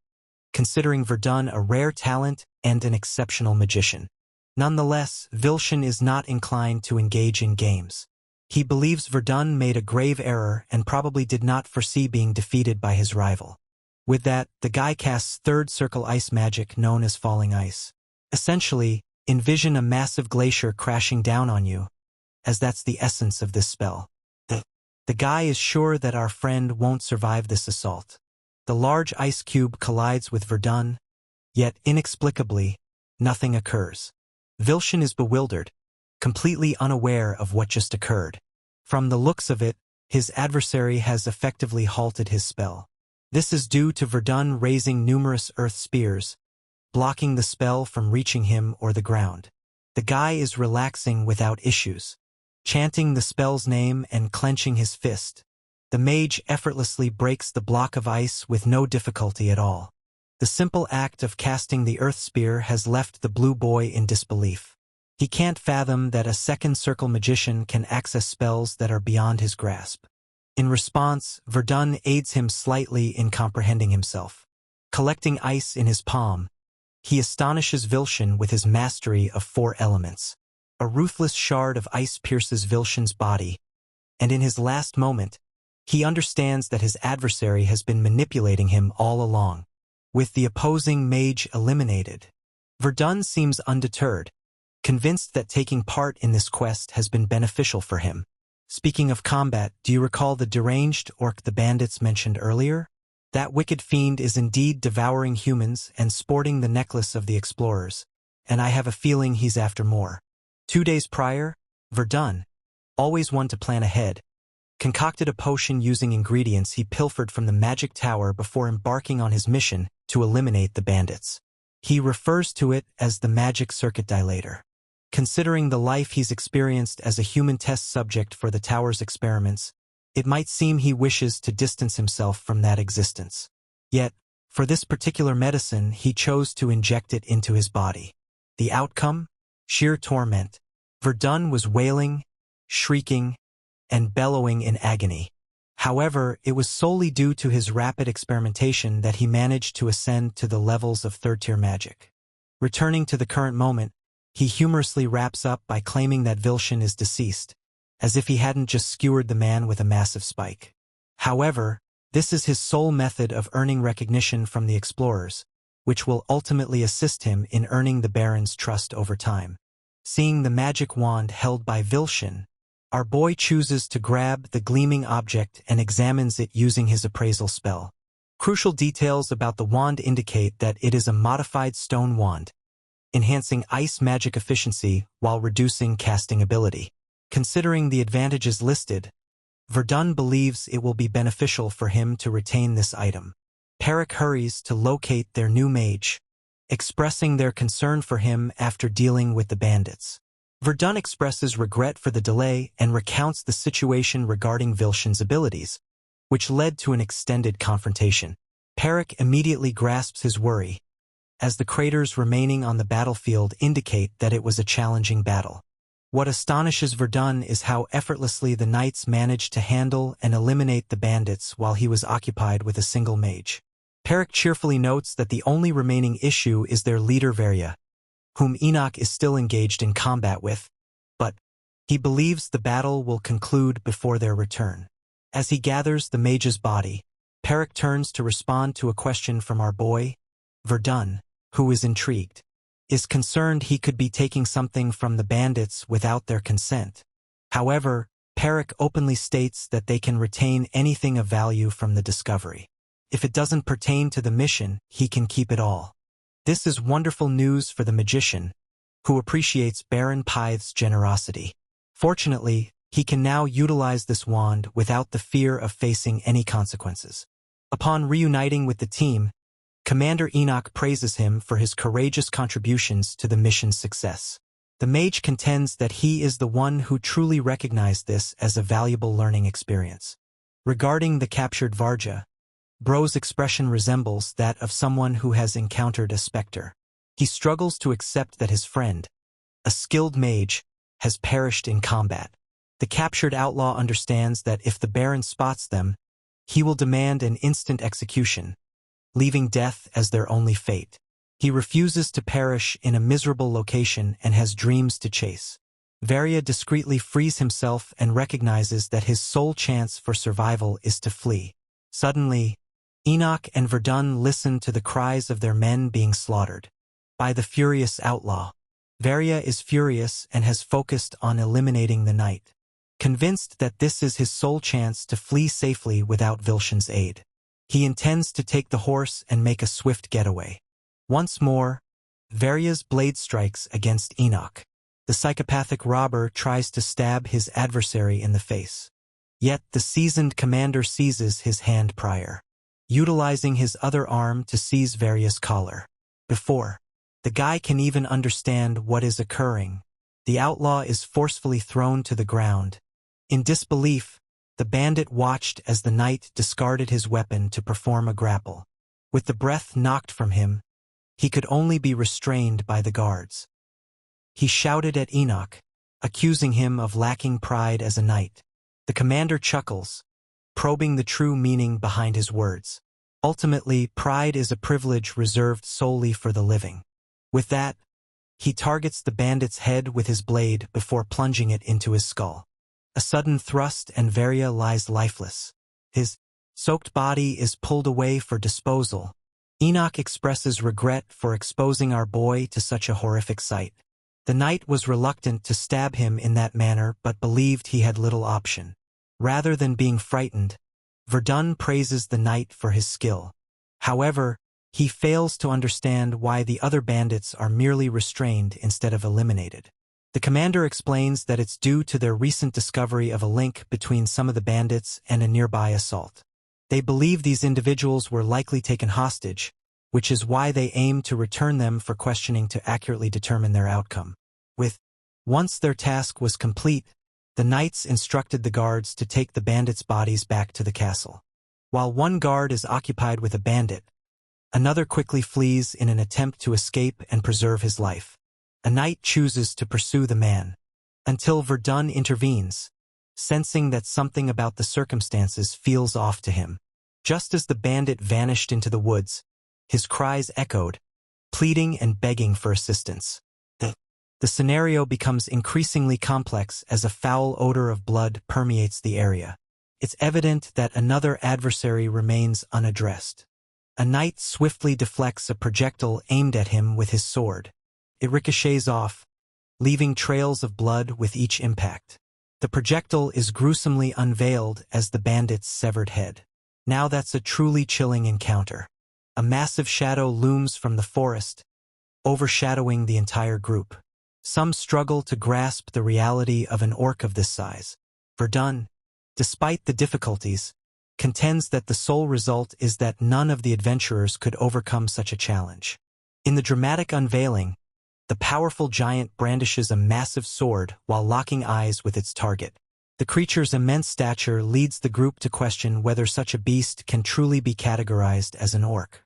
considering Verdon a rare talent and an exceptional magician. Nonetheless, Vilshin is not inclined to engage in games. He believes Verdon made a grave error and probably did not foresee being defeated by his rival. With that, the guy casts third circle ice magic known as falling ice. Essentially, envision a massive glacier crashing down on you, as that's the essence of this spell. The guy is sure that our friend won't survive this assault. The large ice cube collides with Verdon, yet inexplicably, nothing occurs. Vilshin is bewildered, completely unaware of what just occurred. From the looks of it, his adversary has effectively halted his spell. This is due to Verdon raising numerous earth spears, blocking the spell from reaching him or the ground. The guy is relaxing without issues, chanting the spell's name and clenching his fist. The mage effortlessly breaks the block of ice with no difficulty at all. The simple act of casting the earth spear has left the blue boy in disbelief. He can't fathom that a second circle magician can access spells that are beyond his grasp. In response, Verdon aids him slightly in comprehending himself. Collecting ice in his palm, he astonishes Vilshin with his mastery of 4 elements. A ruthless shard of ice pierces Vilshin's body, and in his last moment, he understands that his adversary has been manipulating him all along. With the opposing mage eliminated, Verdon seems undeterred, convinced that taking part in this quest has been beneficial for him. Speaking of combat, do you recall the deranged orc the bandits mentioned earlier? That wicked fiend is indeed devouring humans and sporting the necklace of the explorers, and I have a feeling he's after more. 2 days prior, Verdon, always one to plan ahead, concocted a potion using ingredients he pilfered from the magic tower before embarking on his mission to eliminate the bandits. He refers to it as the magic circuit dilator. Considering the life he's experienced as a human test subject for the tower's experiments, it might seem he wishes to distance himself from that existence. Yet, for this particular medicine, he chose to inject it into his body. The outcome? Sheer torment. Verdon was wailing, shrieking, and bellowing in agony. However, it was solely due to his rapid experimentation that he managed to ascend to the levels of third-tier magic. Returning to the current moment, he humorously wraps up by claiming that Vilshin is deceased, as if he hadn't just skewered the man with a massive spike. However, this is his sole method of earning recognition from the explorers, which will ultimately assist him in earning the Baron's trust over time. Seeing the magic wand held by Vilshin, our boy chooses to grab the gleaming object and examines it using his appraisal spell. Crucial details about the wand indicate that it is a modified stone wand, enhancing ice magic efficiency while reducing casting ability. Considering the advantages listed, Verdon believes it will be beneficial for him to retain this item. Perrick hurries to locate their new mage, expressing their concern for him after dealing with the bandits. Verdon expresses regret for the delay and recounts the situation regarding Vilshin's abilities, which led to an extended confrontation. Perrick immediately grasps his worry, as the craters remaining on the battlefield indicate that it was a challenging battle. What astonishes Verdon is how effortlessly the knights managed to handle and eliminate the bandits while he was occupied with a single mage. Perrick cheerfully notes that the only remaining issue is their leader Varia, whom Enoch is still engaged in combat with, but he believes the battle will conclude before their return. As he gathers the mage's body, Perrick turns to respond to a question from our boy, Verdon, who is intrigued, is concerned he could be taking something from the bandits without their consent. However, Perrick openly states that they can retain anything of value from the discovery. If it doesn't pertain to the mission, he can keep it all. This is wonderful news for the magician, who appreciates Baron Puit's generosity. Fortunately, he can now utilize this wand without the fear of facing any consequences. Upon reuniting with the team, Commander Enoch praises him for his courageous contributions to the mission's success. The mage contends that he is the one who truly recognized this as a valuable learning experience. Regarding the captured Varja, Bro's expression resembles that of someone who has encountered a specter. He struggles to accept that his friend, a skilled mage, has perished in combat. The captured outlaw understands that if the Baron spots them, he will demand an instant execution, leaving death as their only fate. He refuses to perish in a miserable location and has dreams to chase. Varya discreetly frees himself and recognizes that his sole chance for survival is to flee. Suddenly, Enoch and Verdon listen to the cries of their men being slaughtered by the furious outlaw. Varya is furious and has focused on eliminating the knight, convinced that this is his sole chance to flee safely without Vilshan's aid. He intends to take the horse and make a swift getaway. Once more, Varya's blade strikes against Enoch. The psychopathic robber tries to stab his adversary in the face. Yet the seasoned commander seizes his hand prior, utilizing his other arm to seize Varya's collar. Before the guy can even understand what is occurring, the outlaw is forcefully thrown to the ground. In disbelief, the bandit watched as the knight discarded his weapon to perform a grapple. With the breath knocked from him, he could only be restrained by the guards. He shouted at Enoch, accusing him of lacking pride as a knight. The commander chuckles, probing the true meaning behind his words. Ultimately, pride is a privilege reserved solely for the living. With that, he targets the bandit's head with his blade before plunging it into his skull. A sudden thrust and Varya lies lifeless. His soaked body is pulled away for disposal. Enoch expresses regret for exposing our boy to such a horrific sight. The knight was reluctant to stab him in that manner but believed he had little option. Rather than being frightened, Verdon praises the knight for his skill. However, he fails to understand why the other bandits are merely restrained instead of eliminated. The commander explains that it's due to their recent discovery of a link between some of the bandits and a nearby assault. They believe these individuals were likely taken hostage, which is why they aim to return them for questioning to accurately determine their outcome. Once their task was complete, the knights instructed the guards to take the bandits' bodies back to the castle. While one guard is occupied with a bandit, another quickly flees in an attempt to escape and preserve his life. A knight chooses to pursue the man, until Verdon intervenes, sensing that something about the circumstances feels off to him. Just as the bandit vanished into the woods, his cries echoed, pleading and begging for assistance. The scenario becomes increasingly complex as a foul odor of blood permeates the area. It's evident that another adversary remains unaddressed. A knight swiftly deflects a projectile aimed at him with his sword. It ricochets off, leaving trails of blood with each impact. The projectile is gruesomely unveiled as the bandit's severed head. Now that's a truly chilling encounter. A massive shadow looms from the forest, overshadowing the entire group. Some struggle to grasp the reality of an orc of this size. Verdon, despite the difficulties, contends that the sole result is that none of the adventurers could overcome such a challenge. In the dramatic unveiling, the powerful giant brandishes a massive sword while locking eyes with its target. The creature's immense stature leads the group to question whether such a beast can truly be categorized as an orc.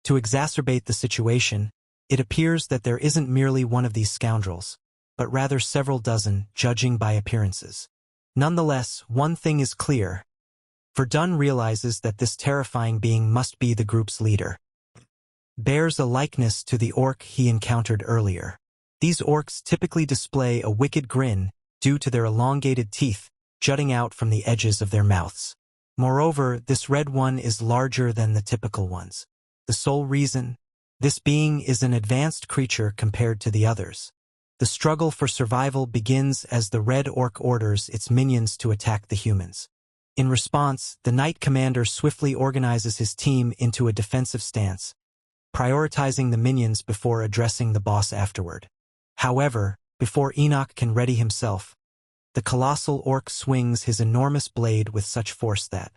To exacerbate the situation, it appears that there isn't merely one of these scoundrels, but rather several dozen, judging by appearances. Nonetheless, one thing is clear. Verdon realizes that this terrifying being must be the group's leader. Bears a likeness to the orc he encountered earlier. These orcs typically display a wicked grin due to their elongated teeth jutting out from the edges of their mouths. Moreover, this red one is larger than the typical ones. The sole reason? This being is an advanced creature compared to the others. The struggle for survival begins as the red orc orders its minions to attack the humans. In response, the knight commander swiftly organizes his team into a defensive stance, prioritizing the minions before addressing the boss afterward. However, before Enoch can ready himself, the colossal orc swings his enormous blade with such force that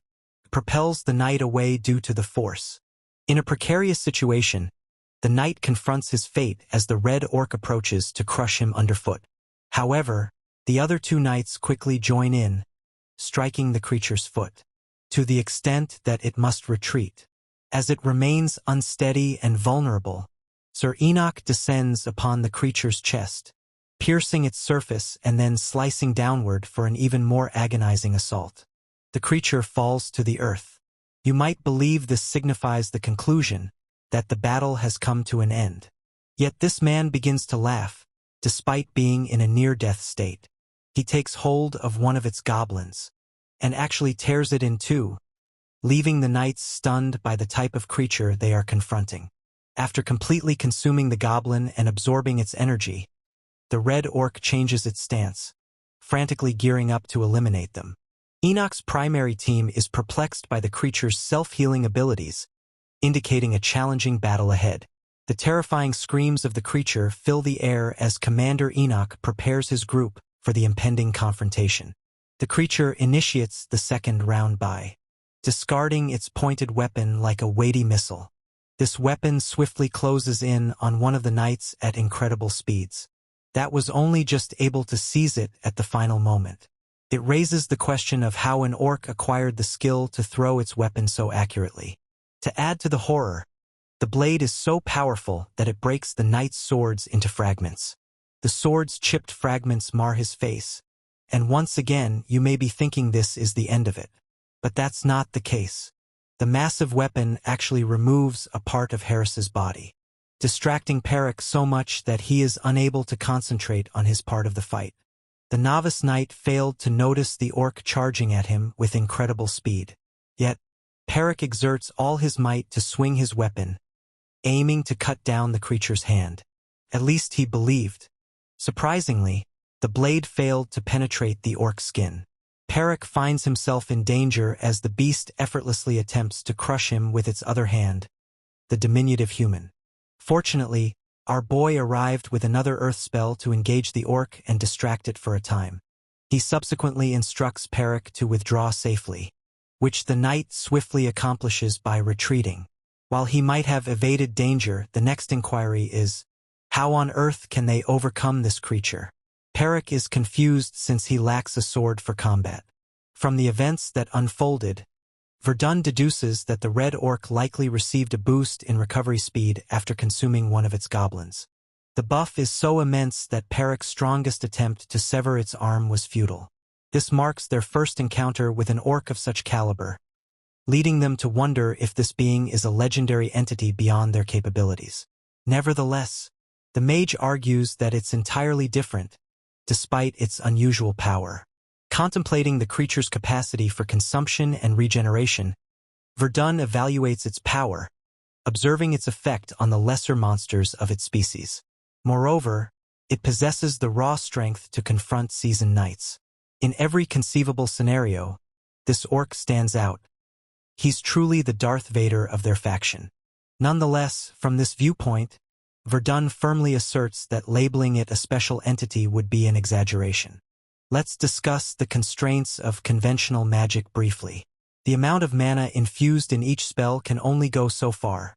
propels the knight away due to the force. In a precarious situation, the knight confronts his fate as the red orc approaches to crush him underfoot. However, the other two knights quickly join in, striking the creature's foot, to the extent that it must retreat. As it remains unsteady and vulnerable, Sir Enoch descends upon the creature's chest, piercing its surface and then slicing downward for an even more agonizing assault. The creature falls to the earth. You might believe this signifies the conclusion, that the battle has come to an end. Yet this man begins to laugh, despite being in a near-death state. He takes hold of one of its goblins, and actually tears it in two, leaving the knights stunned by the type of creature they are confronting. After completely consuming the goblin and absorbing its energy, the red orc changes its stance, frantically gearing up to eliminate them. Enoch's primary team is perplexed by the creature's self-healing abilities, indicating a challenging battle ahead. The terrifying screams of the creature fill the air as Commander Enoch prepares his group for the impending confrontation. The creature initiates the second round by discarding its pointed weapon like a weighty missile. This weapon swiftly closes in on one of the knights at incredible speeds. That was only just able to seize it at the final moment. It raises the question of how an orc acquired the skill to throw its weapon so accurately. To add to the horror, the blade is so powerful that it breaks the knight's swords into fragments. The sword's chipped fragments mar his face, and once again you may be thinking this is the end of it. But that's not the case. The massive weapon actually removes a part of Harris's body, distracting Perrick so much that he is unable to concentrate on his part of the fight. The novice knight failed to notice the orc charging at him with incredible speed. Yet, Perrick exerts all his might to swing his weapon, aiming to cut down the creature's hand. At least he believed. Surprisingly, the blade failed to penetrate the orc's skin. Perrick finds himself in danger as the beast effortlessly attempts to crush him with its other hand, the diminutive human. Fortunately, our boy arrived with another earth spell to engage the orc and distract it for a time. He subsequently instructs Perrick to withdraw safely, which the knight swiftly accomplishes by retreating. While he might have evaded danger, the next inquiry is, how on earth can they overcome this creature? Perrick is confused since he lacks a sword for combat. From the events that unfolded, Verdon deduces that the red orc likely received a boost in recovery speed after consuming one of its goblins. The buff is so immense that Perrick's strongest attempt to sever its arm was futile. This marks their first encounter with an orc of such caliber, leading them to wonder if this being is a legendary entity beyond their capabilities. Nevertheless, the mage argues that it's entirely different, despite its unusual power. Contemplating the creature's capacity for consumption and regeneration, Verdon evaluates its power, observing its effect on the lesser monsters of its species. Moreover, it possesses the raw strength to confront seasoned knights. In every conceivable scenario, this orc stands out. He's truly the Darth Vader of their faction. Nonetheless, from this viewpoint, Verdon firmly asserts that labeling it a special entity would be an exaggeration. Let's discuss the constraints of conventional magic briefly. The amount of mana infused in each spell can only go so far.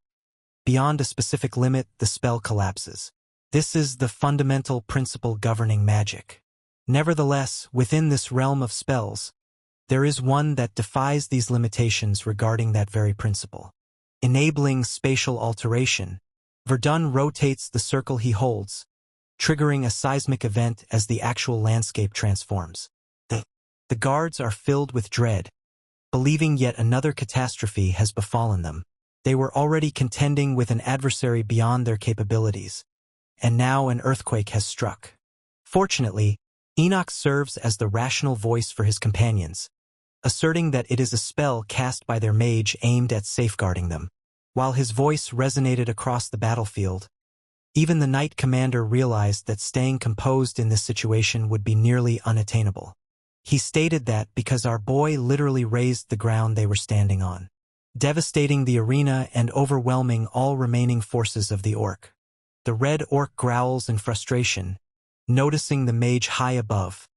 Beyond a specific limit, the spell collapses. This is the fundamental principle governing magic. Nevertheless, within this realm of spells, there is one that defies these limitations regarding that very principle. Enabling spatial alteration, Verdon rotates the circle he holds, triggering a seismic event as the actual landscape transforms. The guards are filled with dread, believing yet another catastrophe has befallen them. They were already contending with an adversary beyond their capabilities, and now an earthquake has struck. Fortunately, Enoch serves as the rational voice for his companions, asserting that it is a spell cast by their mage aimed at safeguarding them. While his voice resonated across the battlefield, even the knight commander realized that staying composed in this situation would be nearly unattainable. He stated that because our boy literally raised the ground they were standing on, devastating the arena and overwhelming all remaining forces of the orc. The red orc growls in frustration, noticing the mage high above,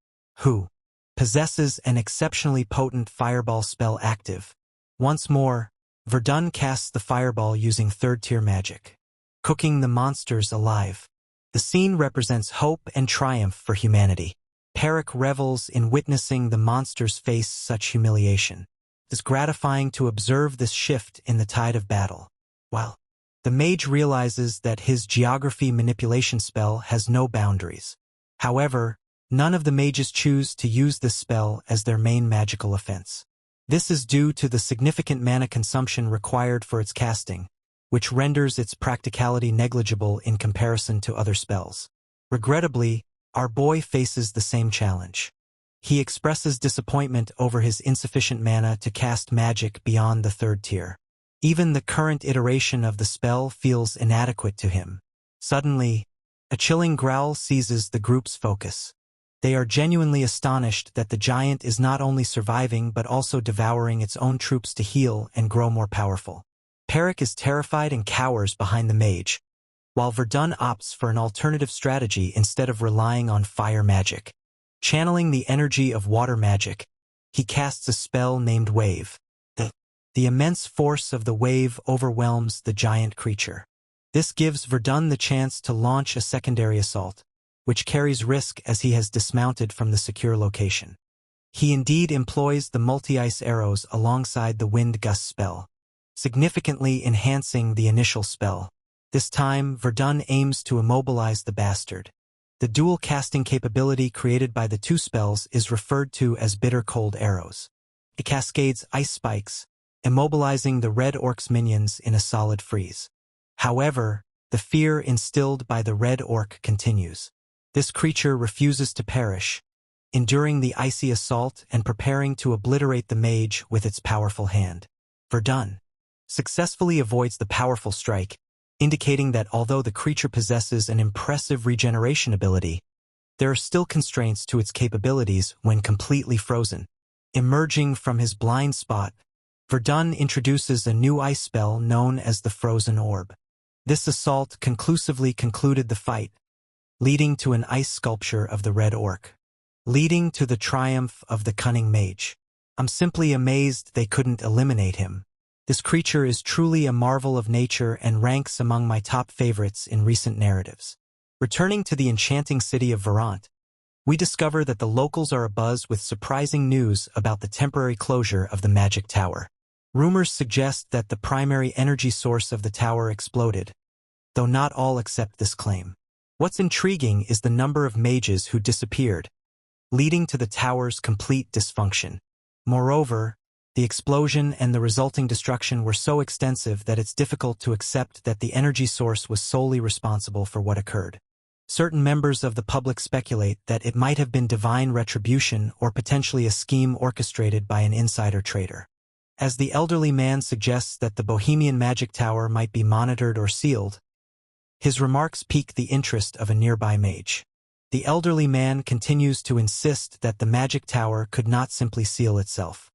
who possesses an exceptionally potent fireball spell active. Once more, Verdon casts the fireball using third-tier magic, cooking the monsters alive. The scene represents hope and triumph for humanity. Perrick revels in witnessing the monsters face such humiliation. It's gratifying to observe this shift in the tide of battle. While the mage realizes that his geography manipulation spell has no boundaries. However, none of the mages choose to use this spell as their main magical offense. This is due to the significant mana consumption required for its casting, which renders its practicality negligible in comparison to other spells. Regrettably, our boy faces the same challenge. He expresses disappointment over his insufficient mana to cast magic beyond the 3rd tier. Even the current iteration of the spell feels inadequate to him. Suddenly, a chilling growl seizes the group's focus. They are genuinely astonished that the giant is not only surviving but also devouring its own troops to heal and grow more powerful. Peric is terrified and cowers behind the mage, while Verdon opts for an alternative strategy instead of relying on fire magic. Channeling the energy of water magic, he casts a spell named Wave. The immense force of the wave overwhelms the giant creature. This gives Verdon the chance to launch a secondary assault, which carries risk as he has dismounted from the secure location. He indeed employs the multi-ice arrows alongside the wind gust spell, significantly enhancing the initial spell. This time, Verdon aims to immobilize the bastard. The dual casting capability created by the 2 spells is referred to as bitter cold arrows. It cascades ice spikes, immobilizing the red orc's minions in a solid freeze. However, the fear instilled by the red orc continues. This creature refuses to perish, enduring the icy assault and preparing to obliterate the mage with its powerful hand. Verdon successfully avoids the powerful strike, indicating that although the creature possesses an impressive regeneration ability, there are still constraints to its capabilities when completely frozen. Emerging from his blind spot, Verdon introduces a new ice spell known as the Frozen Orb. This assault conclusively concluded the fight, leading to an ice sculpture of the red orc, leading to the triumph of the cunning mage. I'm simply amazed they couldn't eliminate him. This creature is truly a marvel of nature and ranks among my top favorites in recent narratives. Returning to the enchanting city of Verdon, we discover that the locals are abuzz with surprising news about the temporary closure of the magic tower. Rumors suggest that the primary energy source of the tower exploded, though not all accept this claim. What's intriguing is the number of mages who disappeared, leading to the tower's complete dysfunction. Moreover, the explosion and the resulting destruction were so extensive that it's difficult to accept that the energy source was solely responsible for what occurred. Certain members of the public speculate that it might have been divine retribution or potentially a scheme orchestrated by an insider trader. As the elderly man suggests that the Bohemian magic tower might be monitored or sealed, his remarks pique the interest of a nearby mage. The elderly man continues to insist that the magic tower could not simply seal itself.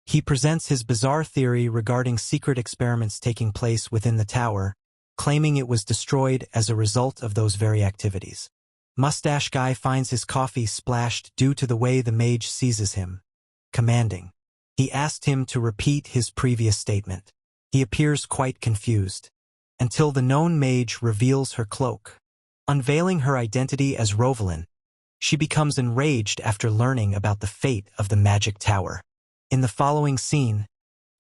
He presents his bizarre theory regarding secret experiments taking place within the tower, claiming it was destroyed as a result of those very activities. Mustache Guy finds his coffee splashed due to the way the mage seizes him, commanding. He asked him to repeat his previous statement. He appears quite confused, until the known mage reveals her cloak. Unveiling her identity as Rovalyn, she becomes enraged after learning about the fate of the magic tower. In the following scene,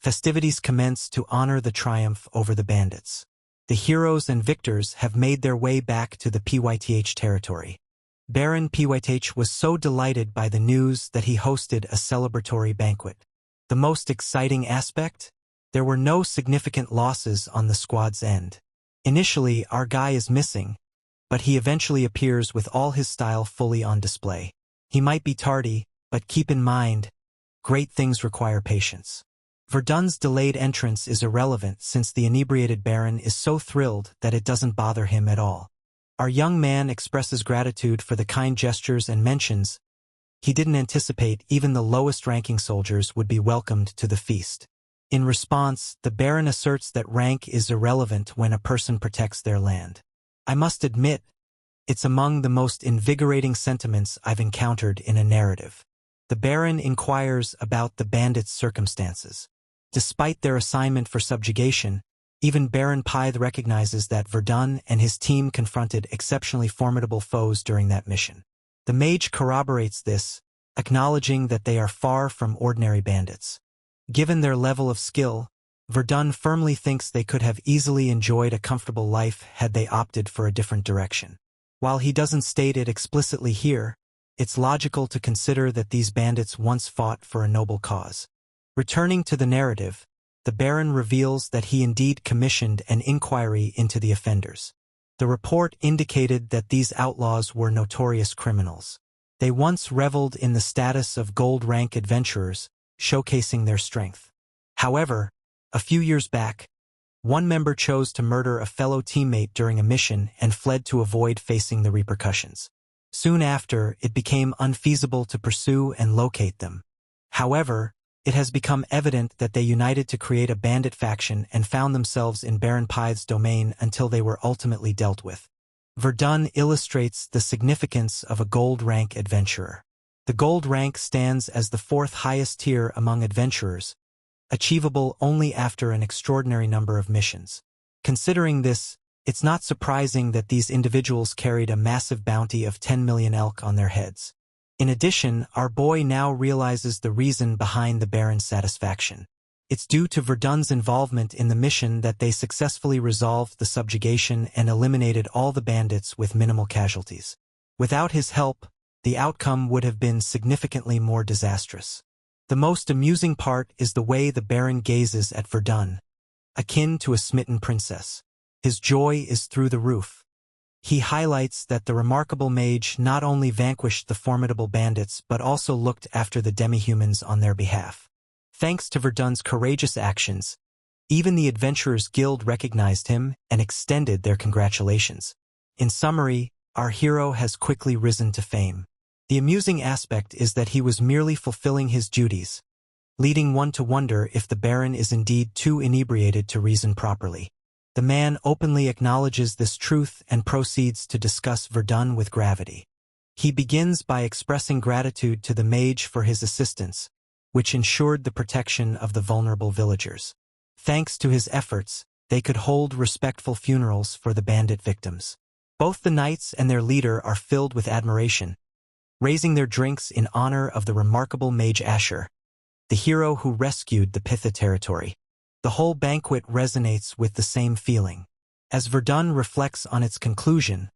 festivities commence to honor the triumph over the bandits. The heroes and victors have made their way back to the Pyth territory. Baron Puit was so delighted by the news that he hosted a celebratory banquet. The most exciting aspect? There were no significant losses on the squad's end. Initially, our guy is missing, but he eventually appears with all his style fully on display. He might be tardy, but keep in mind, great things require patience. Verdon's delayed entrance is irrelevant since the inebriated Baron is so thrilled that it doesn't bother him at all. Our young man expresses gratitude for the kind gestures and mentions he didn't anticipate even the lowest-ranking soldiers would be welcomed to the feast. In response, the Baron asserts that rank is irrelevant when a person protects their land. I must admit, it's among the most invigorating sentiments I've encountered in a narrative. The Baron inquires about the bandits' circumstances. Despite their assignment for subjugation, even Baron Puit recognizes that Verdon and his team confronted exceptionally formidable foes during that mission. The mage corroborates this, acknowledging that they are far from ordinary bandits. Given their level of skill, Verdon firmly thinks they could have easily enjoyed a comfortable life had they opted for a different direction. While he doesn't state it explicitly here, it's logical to consider that these bandits once fought for a noble cause. Returning to the narrative, the Baron reveals that he indeed commissioned an inquiry into the offenders. The report indicated that these outlaws were notorious criminals. They once reveled in the status of gold-rank adventurers, showcasing their strength. However, a few years back, one member chose to murder a fellow teammate during a mission and fled to avoid facing the repercussions. Soon after, it became unfeasible to pursue and locate them. However, it has become evident that they united to create a bandit faction and found themselves in Baron Puit's domain until they were ultimately dealt with. Verdon illustrates the significance of a gold-rank adventurer. The gold rank stands as the fourth highest tier among adventurers, achievable only after an extraordinary number of missions. Considering this, it's not surprising that these individuals carried a massive bounty of 10 million elk on their heads. In addition, our boy now realizes the reason behind the Baron's satisfaction. It's due to Verdon's involvement in the mission that they successfully resolved the subjugation and eliminated all the bandits with minimal casualties. Without his help, the outcome would have been significantly more disastrous. The most amusing part is the way the Baron gazes at Verdon, akin to a smitten princess. His joy is through the roof. He highlights that the remarkable mage not only vanquished the formidable bandits but also looked after the demi-humans on their behalf. Thanks to Verdon's courageous actions, even the Adventurers Guild recognized him and extended their congratulations. In summary, our hero has quickly risen to fame. The amusing aspect is that he was merely fulfilling his duties, leading one to wonder if the Baron is indeed too inebriated to reason properly. The man openly acknowledges this truth and proceeds to discuss Verdon with gravity. He begins by expressing gratitude to the mage for his assistance, which ensured the protection of the vulnerable villagers. Thanks to his efforts, they could hold respectful funerals for the bandit victims. Both the knights and their leader are filled with admiration, raising their drinks in honor of the remarkable mage Asura, the hero who rescued the Pitha territory. The whole banquet resonates with the same feeling. As Verdon reflects on its conclusion,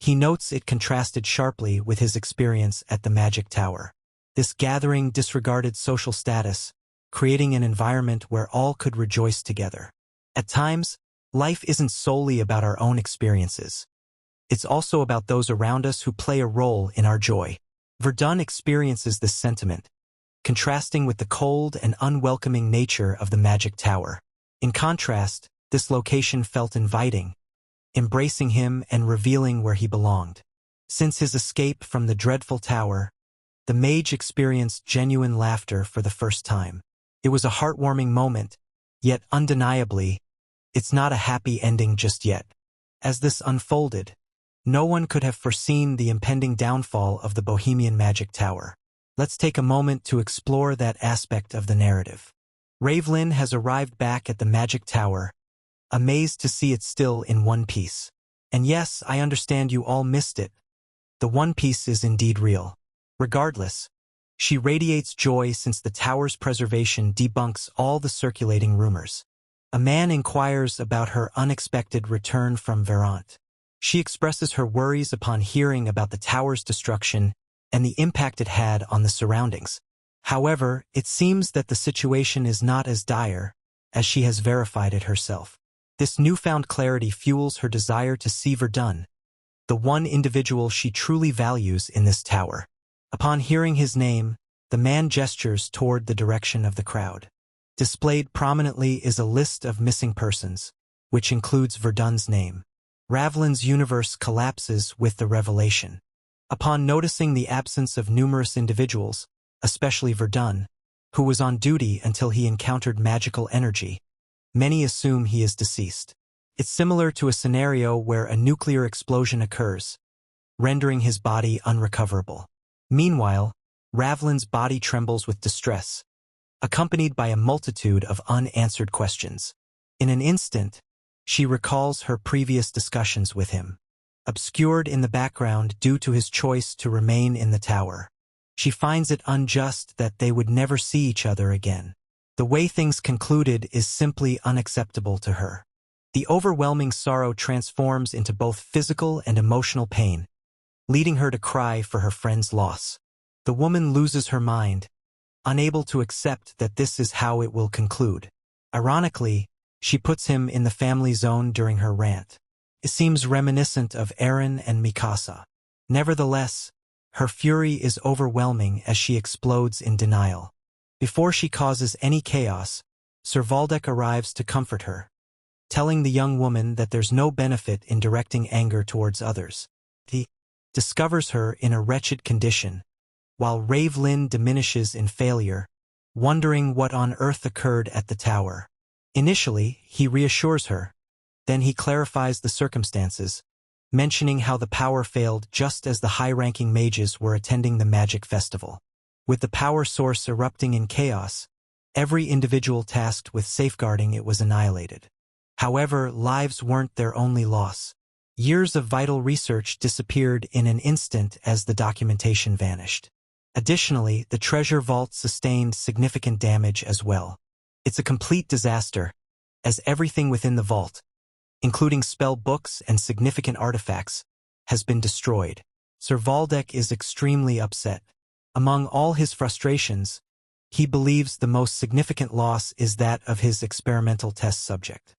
he notes it contrasted sharply with his experience at the Magic Tower. This gathering disregarded social status, creating an environment where all could rejoice together. At times, life isn't solely about our own experiences. It's also about those around us who play a role in our joy. Verdon experiences this sentiment, contrasting with the cold and unwelcoming nature of the Magic Tower. In contrast, this location felt inviting, embracing him and revealing where he belonged. Since his escape from the dreadful tower, the mage experienced genuine laughter for the first time. It was a heartwarming moment, yet undeniably, it's not a happy ending just yet. As this unfolded, no one could have foreseen the impending downfall of the Bohemian Magic Tower. Let's take a moment to explore that aspect of the narrative. Ravelin has arrived back at the Magic Tower, amazed to see it still in one piece. And yes, I understand you all missed it. The One Piece is indeed real. Regardless, she radiates joy since the tower's preservation debunks all the circulating rumors. A man inquires about her unexpected return from Verdon. She expresses her worries upon hearing about the tower's destruction and the impact it had on the surroundings. However, it seems that the situation is not as dire, as she has verified it herself. This newfound clarity fuels her desire to see Verdon, the one individual she truly values in this tower. Upon hearing his name, the man gestures toward the direction of the crowd. Displayed prominently is a list of missing persons, which includes Verdon's name. Ravelin's universe collapses with the revelation. Upon noticing the absence of numerous individuals, especially Verdon, who was on duty until he encountered magical energy, many assume he is deceased. It's similar to a scenario where a nuclear explosion occurs, rendering his body unrecoverable. Meanwhile, Ravelin's body trembles with distress, accompanied by a multitude of unanswered questions. In an instant, she recalls her previous discussions with him, obscured in the background due to his choice to remain in the tower. She finds it unjust that they would never see each other again. The way things concluded is simply unacceptable to her. The overwhelming sorrow transforms into both physical and emotional pain, leading her to cry for her friend's loss. The woman loses her mind, unable to accept that this is how it will conclude. Ironically, she puts him in the family zone during her rant. It seems reminiscent of Eren and Mikasa. Nevertheless, her fury is overwhelming as she explodes in denial. Before she causes any chaos, Sir Valdek arrives to comfort her, telling the young woman that there's no benefit in directing anger towards others. He discovers her in a wretched condition, while Ravelin diminishes in failure, wondering what on earth occurred at the tower. Initially, he reassures her. Then he clarifies the circumstances, mentioning how the power failed just as the high-ranking mages were attending the magic festival. With the power source erupting in chaos, every individual tasked with safeguarding it was annihilated. However, lives weren't their only loss. Years of vital research disappeared in an instant as the documentation vanished. Additionally, the treasure vault sustained significant damage as well. It's a complete disaster, as everything within the vault, including spell books and significant artifacts, has been destroyed. Sir Valdek is extremely upset. Among all his frustrations, he believes the most significant loss is that of his experimental test subject.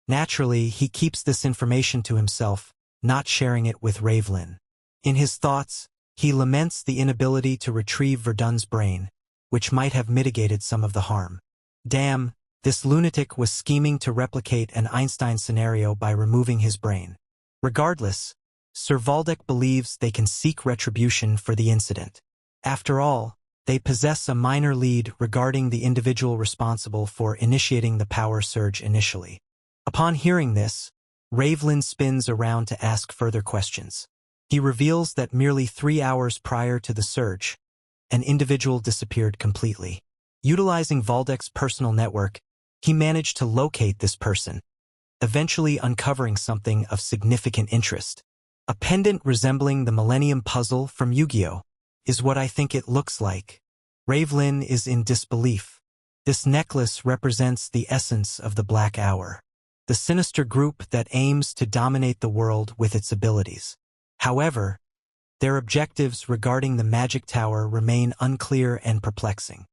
Naturally, he keeps this information to himself, not sharing it with Ravelin. In his thoughts, he laments the inability to retrieve Verdon's brain, which might have mitigated some of the harm. Damn, this lunatic was scheming to replicate an Einstein scenario by removing his brain. Regardless, Sir Valdek believes they can seek retribution for the incident. After all, they possess a minor lead regarding the individual responsible for initiating the power surge initially. Upon hearing this, Ravelin spins around to ask further questions. He reveals that merely 3 hours prior to the surge, an individual disappeared completely. Utilizing Valdek's personal network, he managed to locate this person, eventually uncovering something of significant interest. A pendant resembling the Millennium Puzzle from Yu-Gi-Oh! Is what I think it looks like. Ravelin is in disbelief. This necklace represents the essence of the Black Hour, the sinister group that aims to dominate the world with its abilities. However, their objectives regarding the Magic Tower remain unclear and perplexing.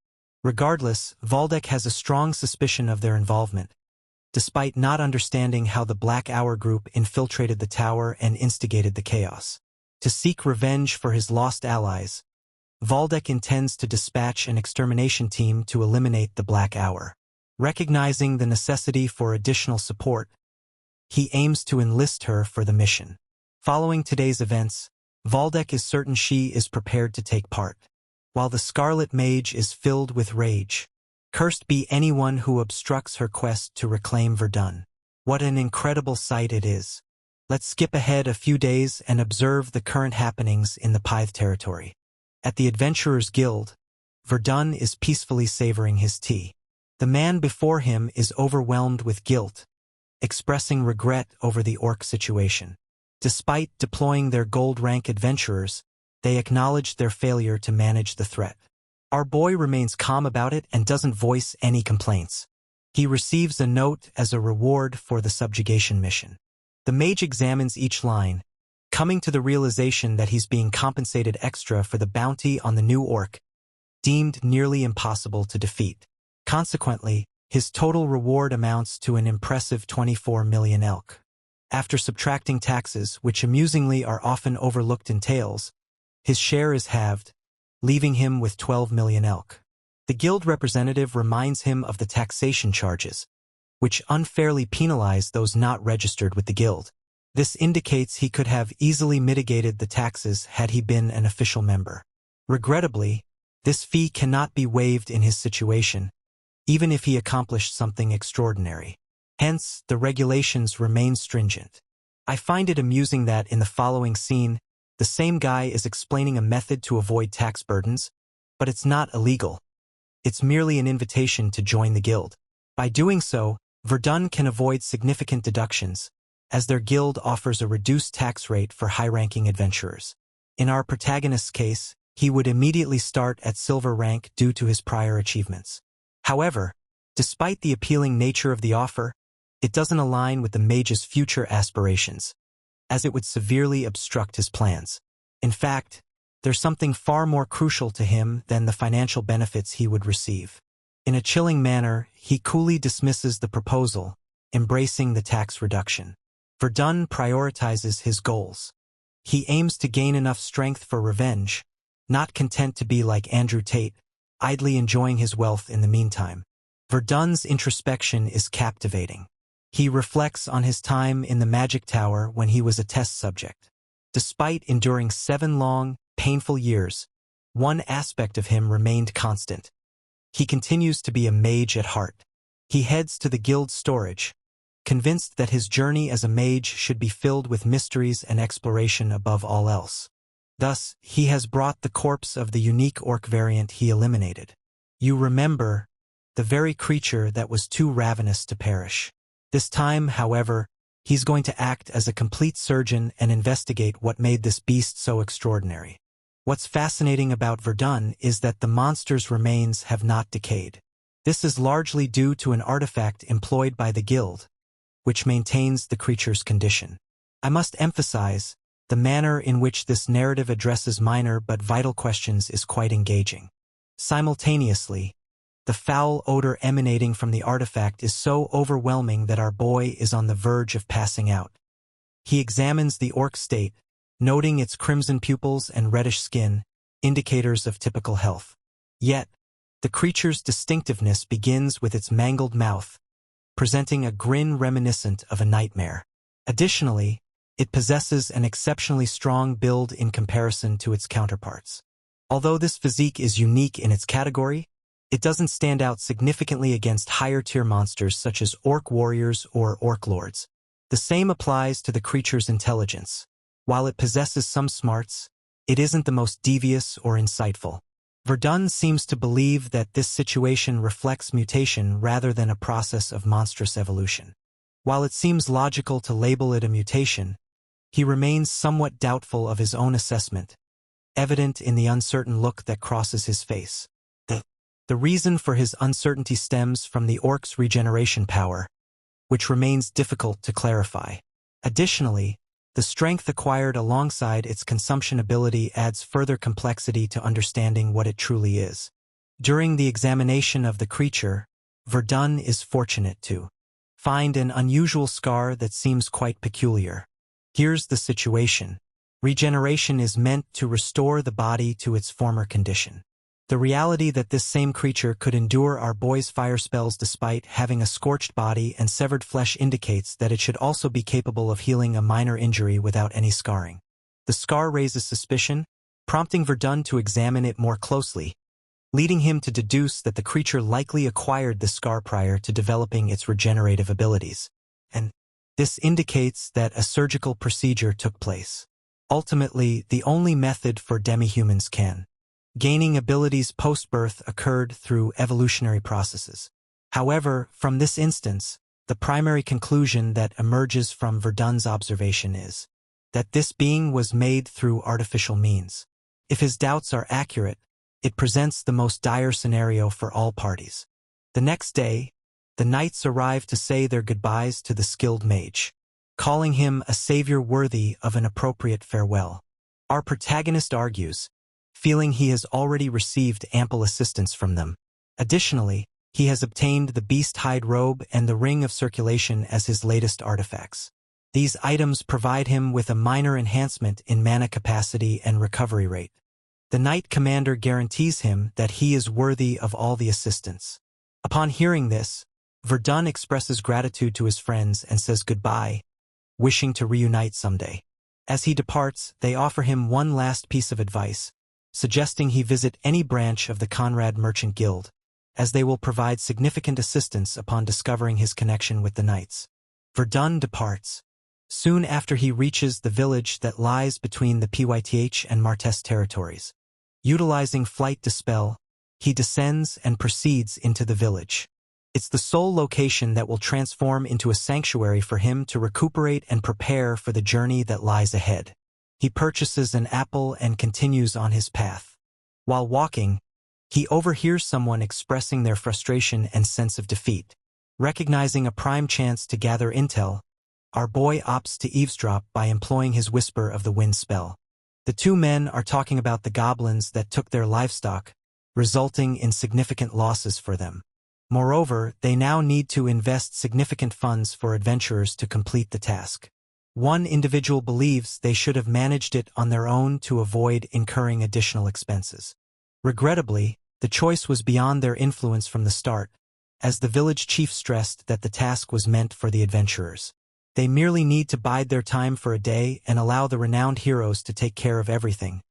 Regardless, Valdek has a strong suspicion of their involvement, despite not understanding how the Black Hour group infiltrated the tower and instigated the chaos. To seek revenge for his lost allies, Valdek intends to dispatch an extermination team to eliminate the Black Hour. Recognizing the necessity for additional support, he aims to enlist her for the mission. Following today's events, Valdek is certain she is prepared to take part. While the Scarlet Mage is filled with rage. Cursed be anyone who obstructs her quest to reclaim Verdon. What an incredible sight it is. Let's skip ahead a few days and observe the current happenings in the Pyth territory. At the Adventurers Guild, Verdon is peacefully savoring his tea. The man before him is overwhelmed with guilt, expressing regret over the orc situation. Despite deploying their gold-rank adventurers, they acknowledge their failure to manage the threat. Our boy remains calm about it and doesn't voice any complaints. He receives a note as a reward for the subjugation mission. The mage examines each line, coming to the realization that he's being compensated extra for the bounty on the new orc, deemed nearly impossible to defeat. Consequently, his total reward amounts to an impressive 24 million elk. After subtracting taxes, which amusingly are often overlooked in tales, his share is halved, leaving him with 12 million elk. The guild representative reminds him of the taxation charges, which unfairly penalize those not registered with the guild. This indicates he could have easily mitigated the taxes had he been an official member. Regrettably, this fee cannot be waived in his situation, even if he accomplished something extraordinary. Hence, the regulations remain stringent. I find it amusing that in the following scene, the same guy is explaining a method to avoid tax burdens, but it's not illegal. It's merely an invitation to join the guild. By doing so, Verdon can avoid significant deductions, as their guild offers a reduced tax rate for high-ranking adventurers. In our protagonist's case, he would immediately start at silver rank due to his prior achievements. However, despite the appealing nature of the offer, it doesn't align with the mage's future aspirations, as it would severely obstruct his plans. In fact, there's something far more crucial to him than the financial benefits he would receive. In a chilling manner, he coolly dismisses the proposal, embracing the tax reduction. Verdon prioritizes his goals. He aims to gain enough strength for revenge, not content to be like Andrew Tate, idly enjoying his wealth in the meantime. Verdon's introspection is captivating. He reflects on his time in the Magic Tower when he was a test subject. Despite enduring 7 long, painful years, one aspect of him remained constant. He continues to be a mage at heart. He heads to the guild storage, convinced that his journey as a mage should be filled with mysteries and exploration above all else. Thus, he has brought the corpse of the unique orc variant he eliminated. You remember, the very creature that was too ravenous to perish. This time, however, he's going to act as a complete surgeon and investigate what made this beast so extraordinary. What's fascinating about Verdon is that the monster's remains have not decayed. This is largely due to an artifact employed by the guild, which maintains the creature's condition. I must emphasize, the manner in which this narrative addresses minor but vital questions is quite engaging. Simultaneously, the foul odor emanating from the artifact is so overwhelming that our boy is on the verge of passing out. He examines the orc state, noting its crimson pupils and reddish skin, indicators of typical health. Yet, the creature's distinctiveness begins with its mangled mouth, presenting a grin reminiscent of a nightmare. Additionally, it possesses an exceptionally strong build in comparison to its counterparts. Although this physique is unique in its category, it doesn't stand out significantly against higher-tier monsters such as orc warriors or orc lords. The same applies to the creature's intelligence. While it possesses some smarts, it isn't the most devious or insightful. Verdon seems to believe that this situation reflects mutation rather than a process of monstrous evolution. While it seems logical to label it a mutation, he remains somewhat doubtful of his own assessment, evident in the uncertain look that crosses his face. The reason for his uncertainty stems from the orc's regeneration power, which remains difficult to clarify. Additionally, the strength acquired alongside its consumption ability adds further complexity to understanding what it truly is. During the examination of the creature, Verdon is fortunate to find an unusual scar that seems quite peculiar. Here's the situation. Regeneration is meant to restore the body to its former condition. The reality that this same creature could endure our boy's fire spells despite having a scorched body and severed flesh indicates that it should also be capable of healing a minor injury without any scarring. The scar raises suspicion, prompting Verdon to examine it more closely, leading him to deduce that the creature likely acquired the scar prior to developing its regenerative abilities. And this indicates that a surgical procedure took place. Ultimately, the only method for demi-humans gaining abilities post-birth occurred through evolutionary processes. However, from this instance, the primary conclusion that emerges from Verdon's observation is that this being was made through artificial means. If his doubts are accurate, it presents the most dire scenario for all parties. The next day, the knights arrive to say their goodbyes to the skilled mage, calling him a savior worthy of an appropriate farewell. Our protagonist argues, feeling he has already received ample assistance from them. Additionally, he has obtained the beast hide robe and the ring of circulation as his latest artifacts. These items provide him with a minor enhancement in mana capacity and recovery rate. The knight commander guarantees him that he is worthy of all the assistance. Upon hearing this, Verdon expresses gratitude to his friends and says goodbye, wishing to reunite someday. As he departs, they offer him one last piece of advice, suggesting he visit any branch of the Conrad Merchant Guild, as they will provide significant assistance upon discovering his connection with the knights. Verdon departs. Soon after he reaches the village that lies between the Pyth and Martes territories. Utilizing flight dispel, he descends and proceeds into the village. It's the sole location that will transform into a sanctuary for him to recuperate and prepare for the journey that lies ahead. He purchases an apple and continues on his path. While walking, he overhears someone expressing their frustration and sense of defeat. Recognizing a prime chance to gather intel, our boy opts to eavesdrop by employing his Whisper of the Wind spell. The two men are talking about the goblins that took their livestock, resulting in significant losses for them. Moreover, they now need to invest significant funds for adventurers to complete the task. One individual believes they should have managed it on their own to avoid incurring additional expenses. Regrettably, the choice was beyond their influence from the start, as the village chief stressed that the task was meant for the adventurers. They merely need to bide their time for a day and allow the renowned heroes to take care of everything,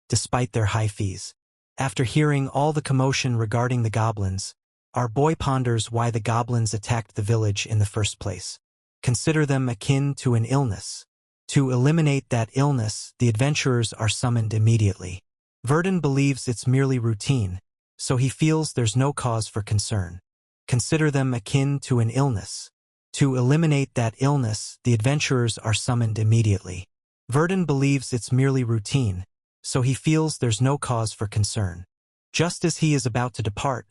despite their high fees. After hearing all the commotion regarding the goblins, our boy ponders why the goblins attacked the village in the first place. Consider them akin to an illness. To eliminate that illness, the adventurers are summoned immediately. Verdon believes it's merely routine, so he feels there's no cause for concern. Consider them akin to an illness. To eliminate that illness, the adventurers are summoned immediately. Verdon believes it's merely routine, so he feels there's no cause for concern. Just as he is about to depart,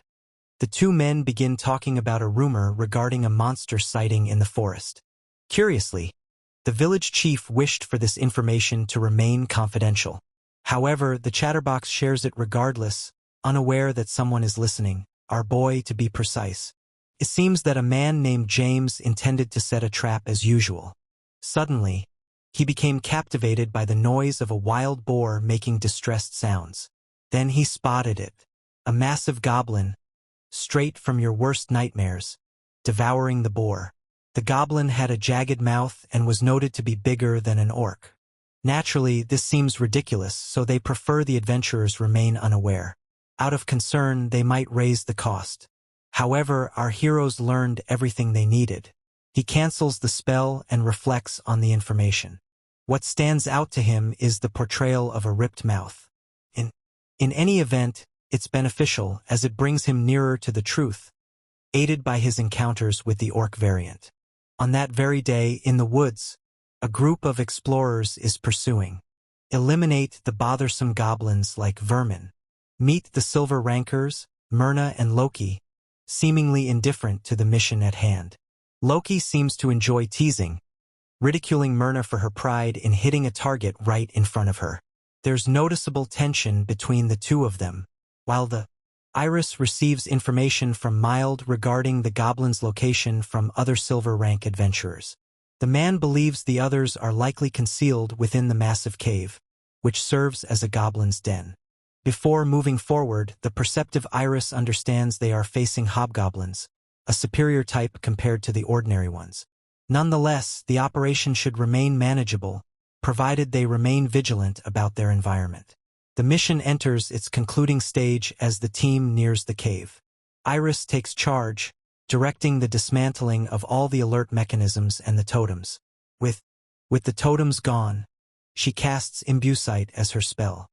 the two men begin talking about a rumor regarding a monster sighting in the forest. Curiously, the village chief wished for this information to remain confidential. However, the chatterbox shares it regardless, unaware that someone is listening, our boy to be precise. It seems that a man named James intended to set a trap as usual. Suddenly, he became captivated by the noise of a wild boar making distressed sounds. Then he spotted it, a massive goblin, straight from your worst nightmares, devouring the boar. The goblin had a jagged mouth and was noted to be bigger than an orc. Naturally, this seems ridiculous, so they prefer the adventurers remain unaware. Out of concern, they might raise the cost. However, our heroes learned everything they needed. He cancels the spell and reflects on the information. What stands out to him is the portrayal of a ripped mouth. In any event, it's beneficial as it brings him nearer to the truth, aided by his encounters with the orc variant. On that very day, in the woods, a group of explorers is pursuing. Eliminate the bothersome goblins like vermin. Meet the silver rankers, Myrna and Loki, seemingly indifferent to the mission at hand. Loki seems to enjoy teasing, ridiculing Myrna for her pride in hitting a target right in front of her. There's noticeable tension between the two of them, while the Iris receives information from Mild regarding the goblin's location from other silver rank adventurers. The man believes the others are likely concealed within the massive cave, which serves as a goblin's den. Before moving forward, the perceptive Iris understands they are facing hobgoblins, a superior type compared to the ordinary ones. Nonetheless, the operation should remain manageable, provided they remain vigilant about their environment. The mission enters its concluding stage as the team nears the cave. Iris takes charge, directing the dismantling of all the alert mechanisms and the totems. With the totems gone, she casts Imbusight as her spell,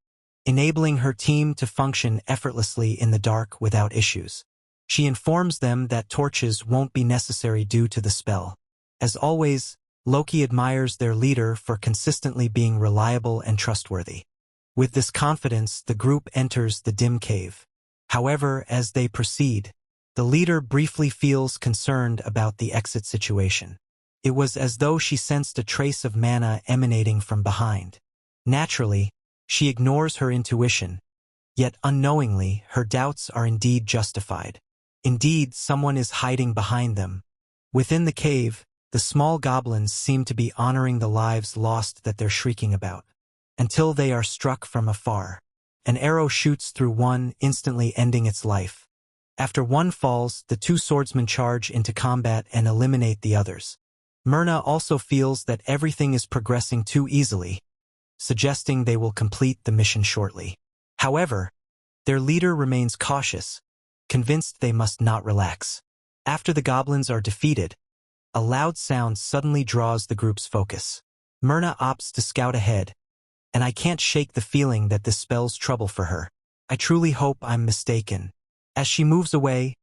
enabling her team to function effortlessly in the dark without issues. She informs them that torches won't be necessary due to the spell. As always, Loki admires their leader for consistently being reliable and trustworthy. With this confidence, the group enters the dim cave. However, as they proceed, the leader briefly feels concerned about the exit situation. It was as though she sensed a trace of mana emanating from behind. Naturally, she ignores her intuition, yet unknowingly, her doubts are indeed justified. Indeed, someone is hiding behind them. Within the cave, the small goblins seem to be honoring the lives lost that they're shrieking about. Until they are struck from afar. An arrow shoots through one, instantly ending its life. After one falls, the two swordsmen charge into combat and eliminate the others. Myrna also feels that everything is progressing too easily, suggesting they will complete the mission shortly. However, their leader remains cautious, convinced they must not relax. After the goblins are defeated, a loud sound suddenly draws the group's focus. Myrna opts to scout ahead, and I can't shake the feeling that this spells trouble for her. I truly hope I'm mistaken. As she moves away,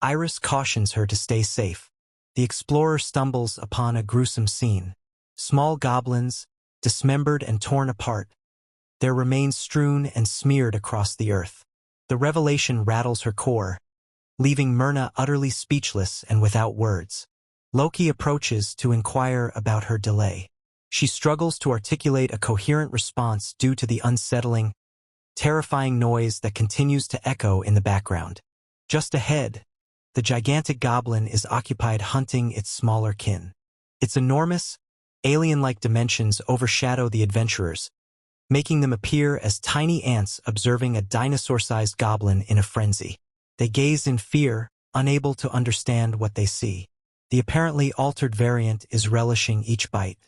Iris cautions her to stay safe. The explorer stumbles upon a gruesome scene. Small goblins, dismembered and torn apart, their remains strewn and smeared across the earth. The revelation rattles her core, leaving Myrna utterly speechless and without words. Loki approaches to inquire about her delay. She struggles to articulate a coherent response due to the unsettling, terrifying noise that continues to echo in the background. Just ahead, the gigantic goblin is occupied hunting its smaller kin. It's enormous, Alien-like dimensions overshadow the adventurers, making them appear as tiny ants observing a dinosaur-sized goblin in a frenzy. They gaze in fear, unable to understand what they see. The apparently altered variant is relishing each bite.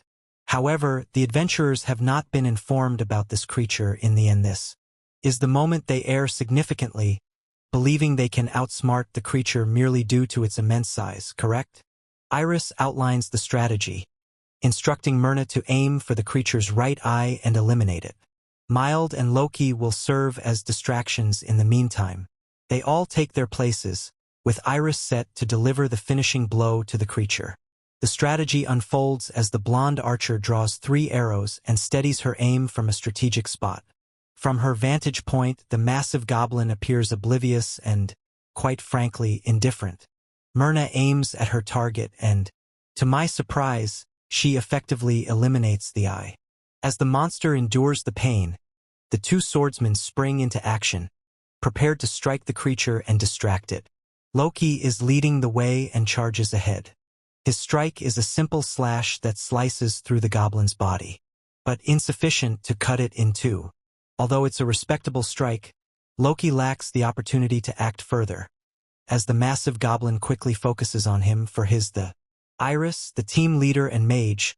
However, the adventurers have not been informed about this creature in the end. This is the moment they err significantly, believing they can outsmart the creature merely due to its immense size, correct? Iris outlines the strategy, instructing Myrna to aim for the creature's right eye and eliminate it. Mild and Loki will serve as distractions in the meantime. They all take their places, with Iris set to deliver the finishing blow to the creature. The strategy unfolds as the blonde archer draws 3 arrows and steadies her aim from a strategic spot. From her vantage point, the massive goblin appears oblivious and, quite frankly, indifferent. Myrna aims at her target and, to my surprise, she effectively eliminates the eye. As the monster endures the pain, the 2 swordsmen spring into action, prepared to strike the creature and distract it. Loki is leading the way and charges ahead. His strike is a simple slash that slices through the goblin's body, but insufficient to cut it in 2. Although it's a respectable strike, Loki lacks the opportunity to act further, as the massive goblin quickly focuses on him for his the. Iris, the team leader and mage,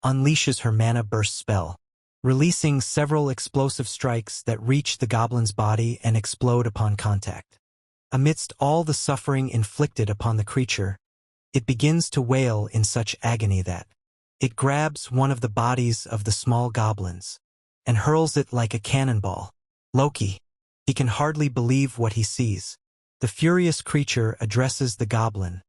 unleashes her mana burst spell, releasing several explosive strikes that reach the goblin's body and explode upon contact. Amidst all the suffering inflicted upon the creature, it begins to wail in such agony that it grabs one of the bodies of the small goblins and hurls it like a cannonball. Loki, he can hardly believe what he sees. The furious creature addresses the goblin,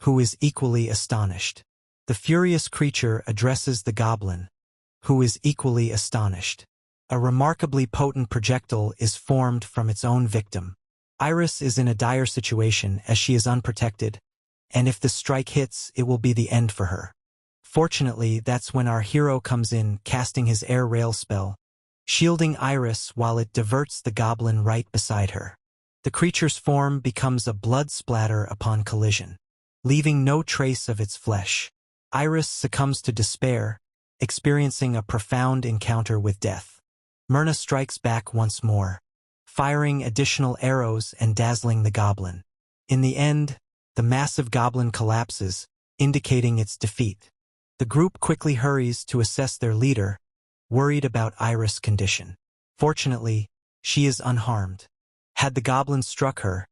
who is equally astonished. The furious creature addresses the goblin, who is equally astonished. A remarkably potent projectile is formed from its own victim. Iris is in a dire situation as she is unprotected, and if the strike hits, it will be the end for her. Fortunately, that's when our hero comes in, casting his air rail spell, shielding Iris while it diverts the goblin right beside her. The creature's form becomes a blood splatter upon collision, leaving no trace of its flesh. Iris succumbs to despair, experiencing a profound encounter with death. Myrna strikes back once more, firing additional arrows and dazzling the goblin. In the end, the massive goblin collapses, indicating its defeat. The group quickly hurries to assess their leader, worried about Iris' condition. Fortunately, she is unharmed. Had the goblin struck her,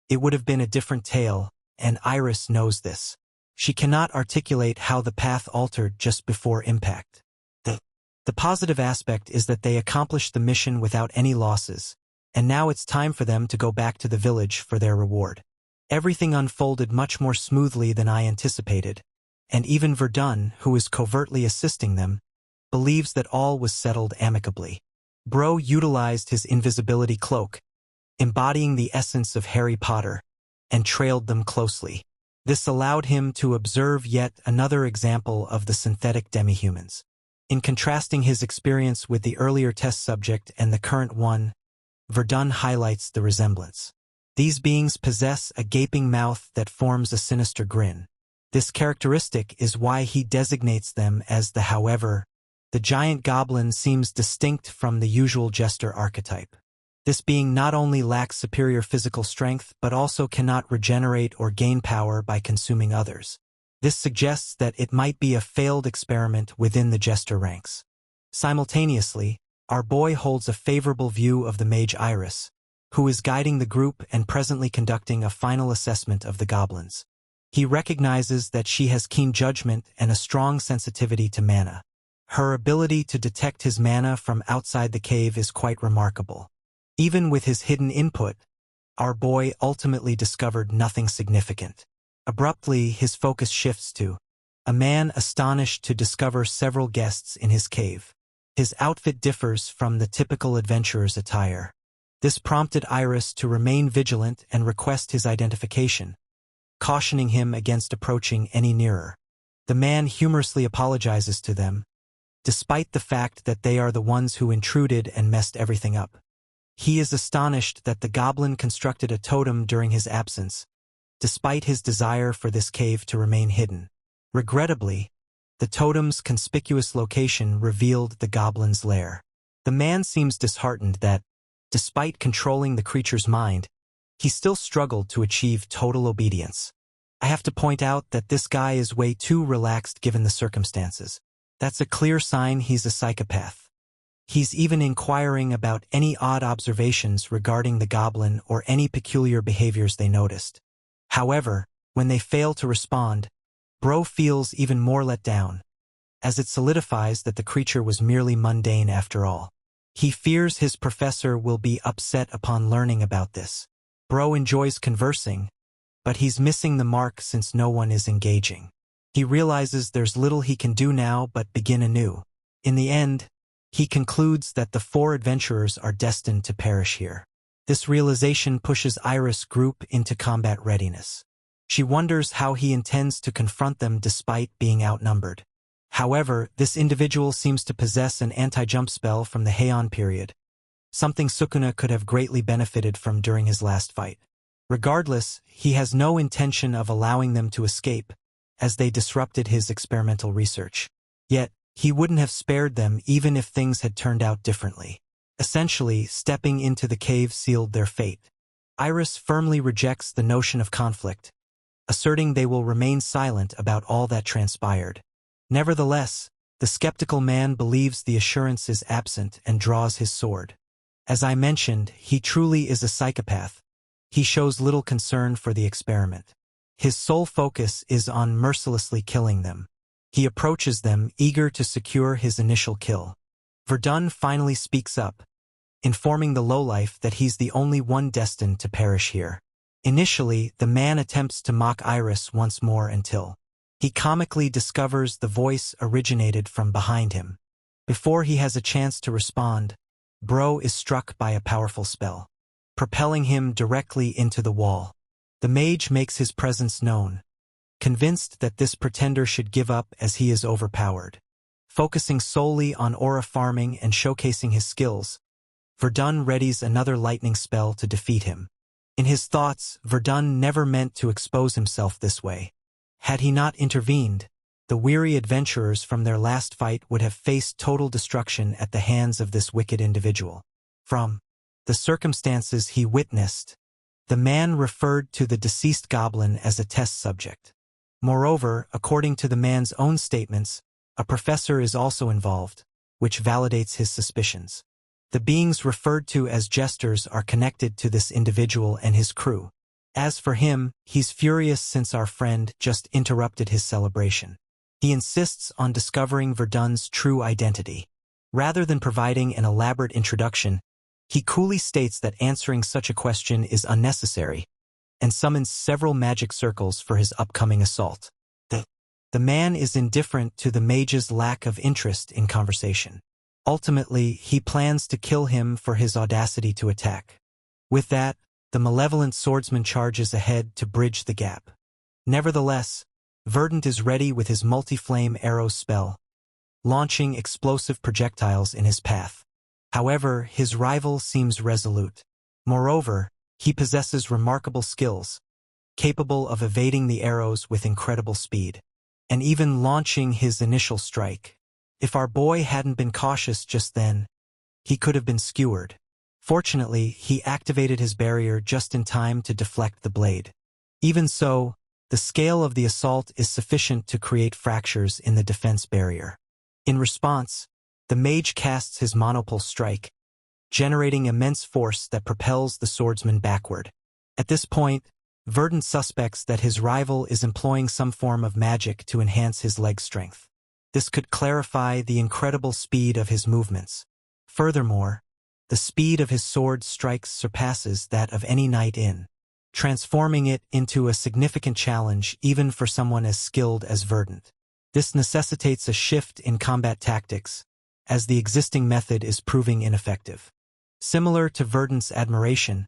it would have been a different tale, and Iris knows this. She cannot articulate how the path altered just before impact. The positive aspect is that they accomplished the mission without any losses, and now it's time for them to go back to the village for their reward. Everything unfolded much more smoothly than I anticipated, and even Verdon, who is covertly assisting them, believes that all was settled amicably. Bro utilized his invisibility cloak, embodying the essence of Harry Potter, and trailed them closely. This allowed him to observe yet another example of the synthetic demihumans. In contrasting his experience with the earlier test subject and the current one, Verdon highlights the resemblance. These beings possess a gaping mouth that forms a sinister grin. This characteristic is why he designates them as the however. The giant goblin seems distinct from the usual jester archetype. This being not only lacks superior physical strength but also cannot regenerate or gain power by consuming others. This suggests that it might be a failed experiment within the jester ranks. Simultaneously, our boy holds a favorable view of the mage Iris, who is guiding the group and presently conducting a final assessment of the goblins. He recognizes that she has keen judgment and a strong sensitivity to mana. Her ability to detect his mana from outside the cave is quite remarkable. Even with his hidden input, our boy ultimately discovered nothing significant. Abruptly, his focus shifts to a man astonished to discover several guests in his cave. His outfit differs from the typical adventurer's attire. This prompted Iris to remain vigilant and request his identification, cautioning him against approaching any nearer. The man humorously apologizes to them, despite the fact that they are the ones who intruded and messed everything up. He is astonished that the goblin constructed a totem during his absence, despite his desire for this cave to remain hidden. Regrettably, the The totem's conspicuous location revealed the goblin's lair. The man seems disheartened that, despite controlling the creature's mind, he still struggled to achieve total obedience. I have to point out that this guy is way too relaxed given the circumstances. That's a clear sign he's a psychopath. He's even inquiring about any odd observations regarding the goblin or any peculiar behaviors they noticed. However, when they fail to respond, Bro feels even more let down, as it solidifies that the creature was merely mundane after all. He fears his professor will be upset upon learning about this. Bro enjoys conversing, but he's missing the mark since no one is engaging. He realizes there's little he can do now but begin anew. In the end, he concludes that the 4 adventurers are destined to perish here. This realization pushes Iris' group into combat readiness. She wonders how he intends to confront them despite being outnumbered. However, this individual seems to possess an anti-jump spell from the Heian period, something Sukuna could have greatly benefited from during his last fight. Regardless, he has no intention of allowing them to escape, as they disrupted his experimental research. Yet, he wouldn't have spared them even if things had turned out differently. Essentially, stepping into the cave sealed their fate. Iris firmly rejects the notion of conflict, asserting they will remain silent about all that transpired. Nevertheless, the skeptical man believes the assurance is absent and draws his sword. As I mentioned, he truly is a psychopath. He shows little concern for the experiment. His sole focus is on mercilessly killing them. He approaches them, eager to secure his initial kill. Verdon finally speaks up, informing the lowlife that he's the only one destined to perish here. Initially, the man attempts to mock Iris once more until he comically discovers the voice originated from behind him. Before he has a chance to respond, Bro is struck by a powerful spell, propelling him directly into the wall. The mage makes his presence known, convinced that this pretender should give up as he is overpowered. Focusing solely on aura farming and showcasing his skills, Verdon readies another lightning spell to defeat him. In his thoughts, Verdon never meant to expose himself this way. Had he not intervened, the weary adventurers from their last fight would have faced total destruction at the hands of this wicked individual. From the circumstances he witnessed, the man referred to the deceased goblin as a test subject. Moreover, according to the man's own statements, a professor is also involved, which validates his suspicions. The beings referred to as jesters are connected to this individual and his crew. As for him, he's furious since our friend just interrupted his celebration. He insists on discovering Verdon's true identity. Rather than providing an elaborate introduction, he coolly states that answering such a question is unnecessary, and summons several magic circles for his upcoming assault. The man is indifferent to the mage's lack of interest in conversation. Ultimately, he plans to kill him for his audacity to attack. With that, the malevolent swordsman charges ahead to bridge the gap. Nevertheless, Verdon is ready with his multi-flame arrow spell, launching explosive projectiles in his path. However, his rival seems resolute. Moreover, he possesses remarkable skills, capable of evading the arrows with incredible speed, and even launching his initial strike. If our boy hadn't been cautious just then, he could have been skewered. Fortunately, he activated his barrier just in time to deflect the blade. Even so, the scale of the assault is sufficient to create fractures in the defense barrier. In response, the mage casts his monopole strike, generating immense force that propels the swordsman backward. At this point, Verdon suspects that his rival is employing some form of magic to enhance his leg strength. This could clarify the incredible speed of his movements. Furthermore, the speed of his sword strikes surpasses that of any knight in, transforming it into a significant challenge even for someone as skilled as Verdon. This necessitates a shift in combat tactics, as the existing method is proving ineffective. Similar to Verdon's admiration,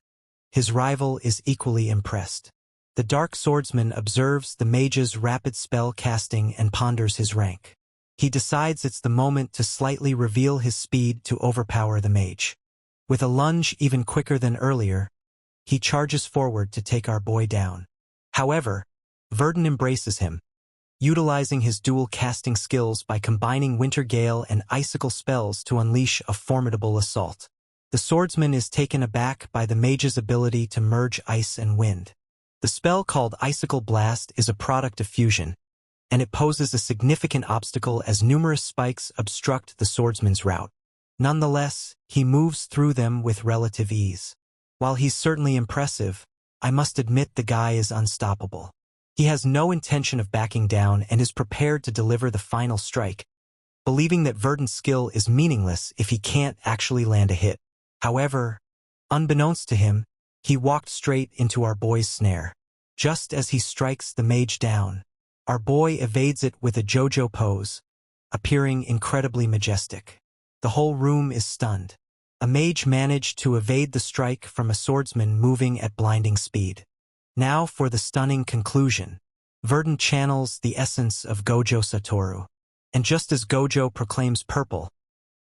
his rival is equally impressed. The dark swordsman observes the mage's rapid spell casting and ponders his rank. He decides it's the moment to slightly reveal his speed to overpower the mage. With a lunge even quicker than earlier, he charges forward to take our boy down. However, Verdon embraces him, utilizing his dual casting skills by combining Winter Gale and Icicle spells to unleash a formidable assault. The swordsman is taken aback by the mage's ability to merge ice and wind. The spell called Icicle Blast is a product of fusion, and it poses a significant obstacle as numerous spikes obstruct the swordsman's route. Nonetheless, he moves through them with relative ease. While he's certainly impressive, I must admit the guy is unstoppable. He has no intention of backing down and is prepared to deliver the final strike, believing that Verdon's skill is meaningless if he can't actually land a hit. However, unbeknownst to him, he walked straight into our boy's snare. Just as he strikes the mage down, our boy evades it with a JoJo pose, appearing incredibly majestic. The whole room is stunned. A mage managed to evade the strike from a swordsman moving at blinding speed. Now for the stunning conclusion. Verdon channels the essence of Gojo Satoru. And just as Gojo proclaims purple,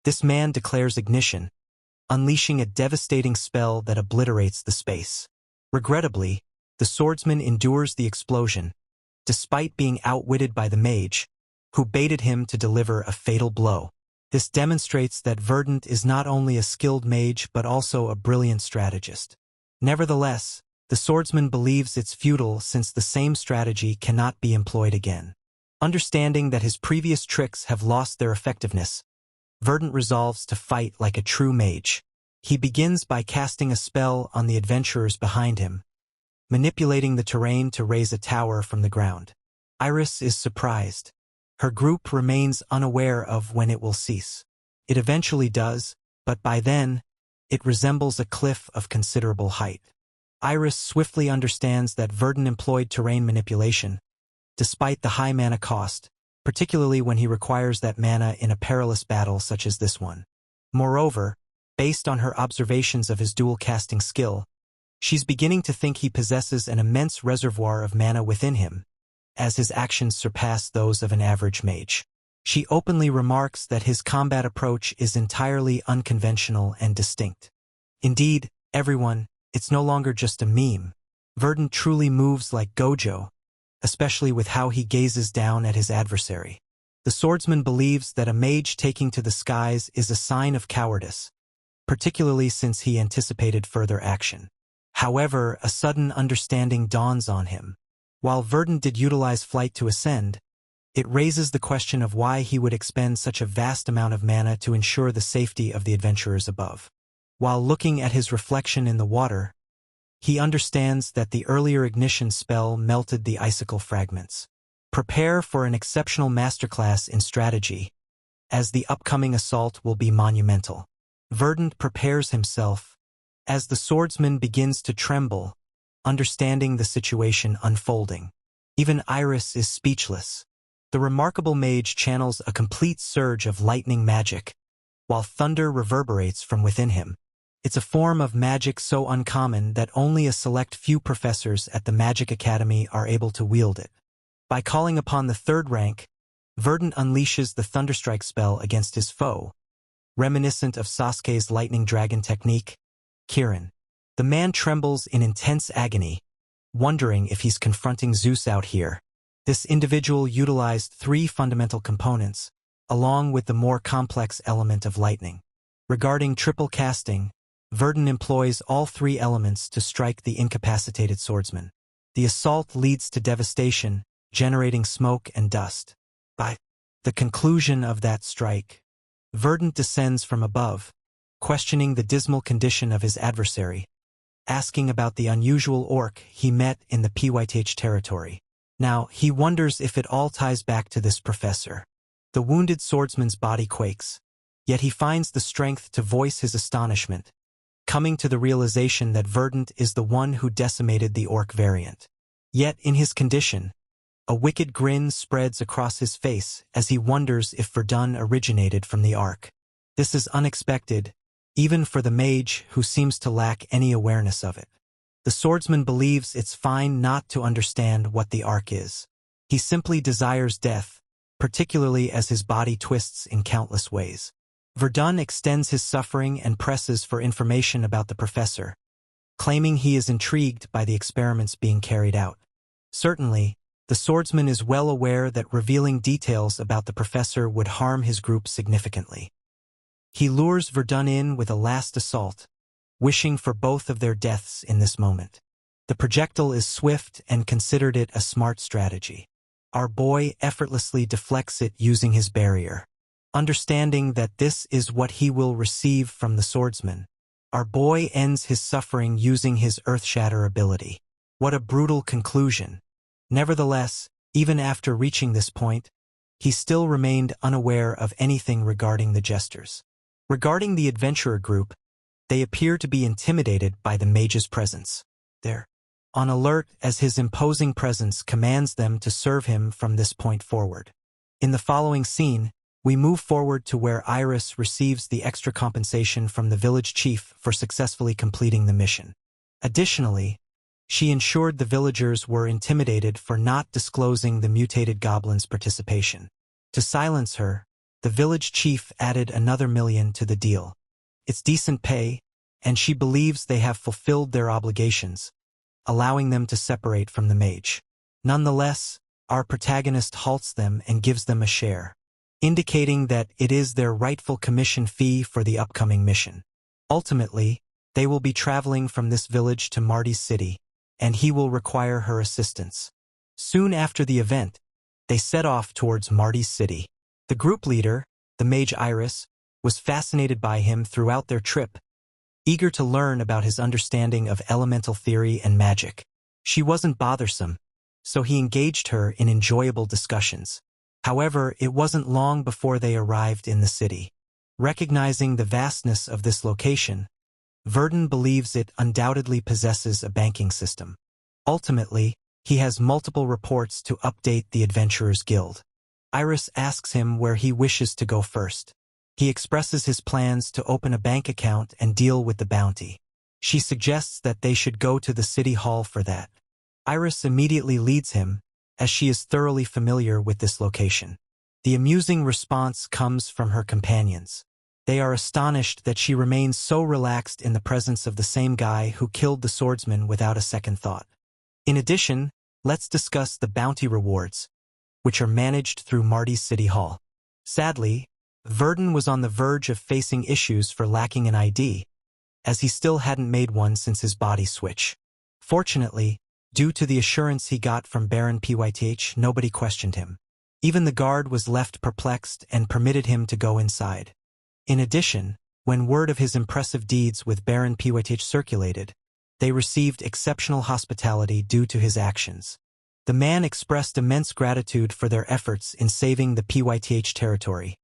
this man declares ignition, unleashing a devastating spell that obliterates the space. Regrettably, the swordsman endures the explosion, despite being outwitted by the mage, who baited him to deliver a fatal blow. This demonstrates that Verdon is not only a skilled mage but also a brilliant strategist. Nevertheless, the swordsman believes it's futile since the same strategy cannot be employed again. Understanding that his previous tricks have lost their effectiveness, Verdon resolves to fight like a true mage. He begins by casting a spell on the adventurers behind him, manipulating the terrain to raise a tower from the ground. Iris is surprised. Her group remains unaware of when it will cease. It eventually does, but by then, it resembles a cliff of considerable height. Iris swiftly understands that Verdon employed terrain manipulation, despite the high mana cost, particularly when he requires that mana in a perilous battle such as this one. Moreover, based on her observations of his dual casting skill, she's beginning to think he possesses an immense reservoir of mana within him, as his actions surpass those of an average mage. She openly remarks that his combat approach is entirely unconventional and distinct. Indeed, everyone, it's no longer just a meme. Verdon truly moves like Gojo, especially with how he gazes down at his adversary. The swordsman believes that a mage taking to the skies is a sign of cowardice, particularly since he anticipated further action. However, a sudden understanding dawns on him. While Verdon did utilize flight to ascend, it raises the question of why he would expend such a vast amount of mana to ensure the safety of the adventurers above. While looking at his reflection in the water, he understands that the earlier ignition spell melted the icicle fragments. Prepare for an exceptional masterclass in strategy, as the upcoming assault will be monumental. Verdon prepares himself, as the swordsman begins to tremble, understanding the situation unfolding. Even Iris is speechless. The remarkable mage channels a complete surge of lightning magic, while thunder reverberates from within him. It's a form of magic so uncommon that only a select few professors at the Magic Academy are able to wield it. By calling upon the third rank, Verdon unleashes the Thunderstrike spell against his foe, reminiscent of Sasuke's Lightning Dragon technique, Kirin. The man trembles in intense agony, wondering if he's confronting Zeus out here. This individual utilized 3 fundamental components, along with the more complex element of lightning. Regarding triple casting, Verdon employs all 3 elements to strike the incapacitated swordsman. The assault leads to devastation, generating smoke and dust. By the conclusion of that strike, Verdon descends from above, questioning the dismal condition of his adversary, asking about the unusual orc he met in the Pyth territory. Now, he wonders if it all ties back to this professor. The wounded swordsman's body quakes, yet he finds the strength to voice his astonishment, coming to the realization that Verdon is the one who decimated the orc variant. Yet, in his condition, a wicked grin spreads across his face as he wonders if Verdon originated from the arc. This is unexpected, even for the mage who seems to lack any awareness of it. The swordsman believes it's fine not to understand what the arc is. He simply desires death, particularly as his body twists in countless ways. Verdon extends his suffering and presses for information about the professor, claiming he is intrigued by the experiments being carried out. Certainly, The swordsman is well aware that revealing details about the professor would harm his group significantly. He lures Verdon in with a last assault, wishing for both of their deaths in this moment. The projectile is swift and considered it a smart strategy. Our boy effortlessly deflects it using his barrier. Understanding that this is what he will receive from the swordsman, our boy ends his suffering using his Earthshatter ability. What a brutal conclusion. Nevertheless, even after reaching this point, he still remained unaware of anything regarding the jesters. Regarding the adventurer group, they appear to be intimidated by the mage's presence. They're on alert as his imposing presence commands them to serve him from this point forward. In the following scene, we move forward to where Iris receives the extra compensation from the village chief for successfully completing the mission. Additionally, she ensured the villagers were intimidated for not disclosing the mutated goblin's participation. To silence her, the village chief added another $1 million to the deal. It's decent pay, and she believes they have fulfilled their obligations, allowing them to separate from the mage. Nonetheless, our protagonist halts them and gives them a share, indicating that it is their rightful commission fee for the upcoming mission. Ultimately, they will be traveling from this village to Marty's city, and he will require her assistance. Soon after the event, they set off towards Marty's city. The group leader, the mage Iris, was fascinated by him throughout their trip, eager to learn about his understanding of elemental theory and magic. She wasn't bothersome, so he engaged her in enjoyable discussions. However, it wasn't long before they arrived in the city. Recognizing the vastness of this location, Verdon believes it undoubtedly possesses a banking system. Ultimately, he has multiple reports to update the Adventurers Guild. Iris asks him where he wishes to go first. He expresses his plans to open a bank account and deal with the bounty. She suggests that they should go to the city hall for that. Iris immediately leads him, as she is thoroughly familiar with this location. The amusing response comes from her companions. They are astonished that she remains so relaxed in the presence of the same guy who killed the swordsman without a second thought. In addition, let's discuss the bounty rewards, which are managed through Marty's City Hall. Sadly, Verdon was on the verge of facing issues for lacking an ID, as he still hadn't made one since his body switch. Fortunately, due to the assurance he got from Baron Puit, nobody questioned him. Even the guard was left perplexed and permitted him to go inside. In addition, when word of his impressive deeds with Baron Puit circulated, they received exceptional hospitality due to his actions. The man expressed immense gratitude for their efforts in saving the Puit territory,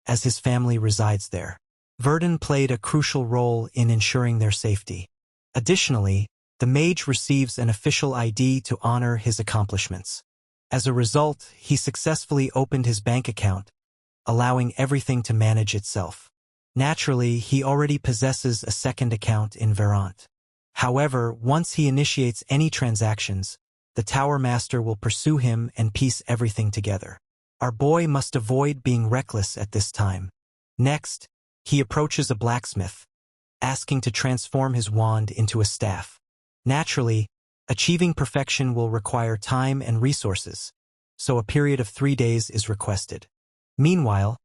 as his family resides there. Verdon played a crucial role in ensuring their safety. Additionally, the mage receives an official ID to honor his accomplishments. As a result, he successfully opened his bank account, allowing everything to manage itself. Naturally, he already possesses a second account in Verdon. However, once he initiates any transactions, the Tower Master will pursue him and piece everything together. Our boy must avoid being reckless at this time. Next, he approaches a blacksmith, asking to transform his wand into a staff. Naturally, achieving perfection will require time and resources, so a period of 3 days is requested. Meanwhile,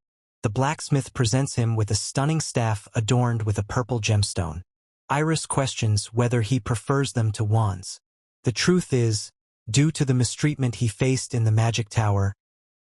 the blacksmith presents him with a stunning staff adorned with a purple gemstone. Iris questions whether he prefers them to wands. The truth is, due to the mistreatment he faced in the magic tower,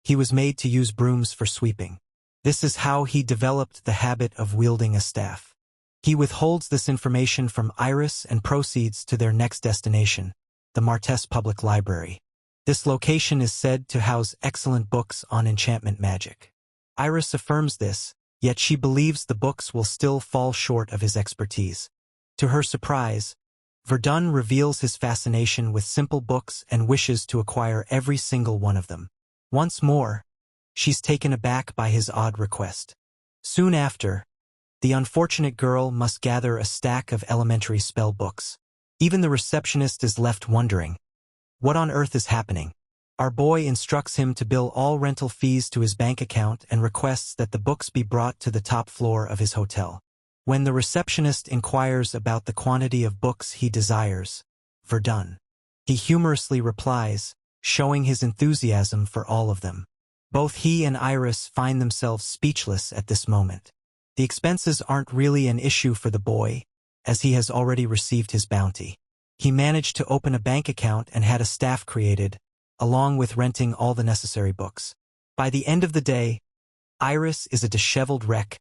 he was made to use brooms for sweeping. This is how he developed the habit of wielding a staff. He withholds this information from Iris and proceeds to their next destination, the Martes Public Library. This location is said to house excellent books on enchantment magic. Iris affirms this, yet she believes the books will still fall short of his expertise. To her surprise, Verdon reveals his fascination with simple books and wishes to acquire every single one of them. Once more, she's taken aback by his odd request. Soon after, the unfortunate girl must gather a stack of elementary spell books. Even the receptionist is left wondering, what on earth is happening? Our boy instructs him to bill all rental fees to his bank account and requests that the books be brought to the top floor of his hotel. When the receptionist inquires about the quantity of books he desires, Verdon, he humorously replies, showing his enthusiasm for all of them. Both he and Iris find themselves speechless at this moment. The expenses aren't really an issue for the boy, as he has already received his bounty. He managed to open a bank account and had a staff created, along with renting all the necessary books. By the end of the day, Iris is a disheveled wreck,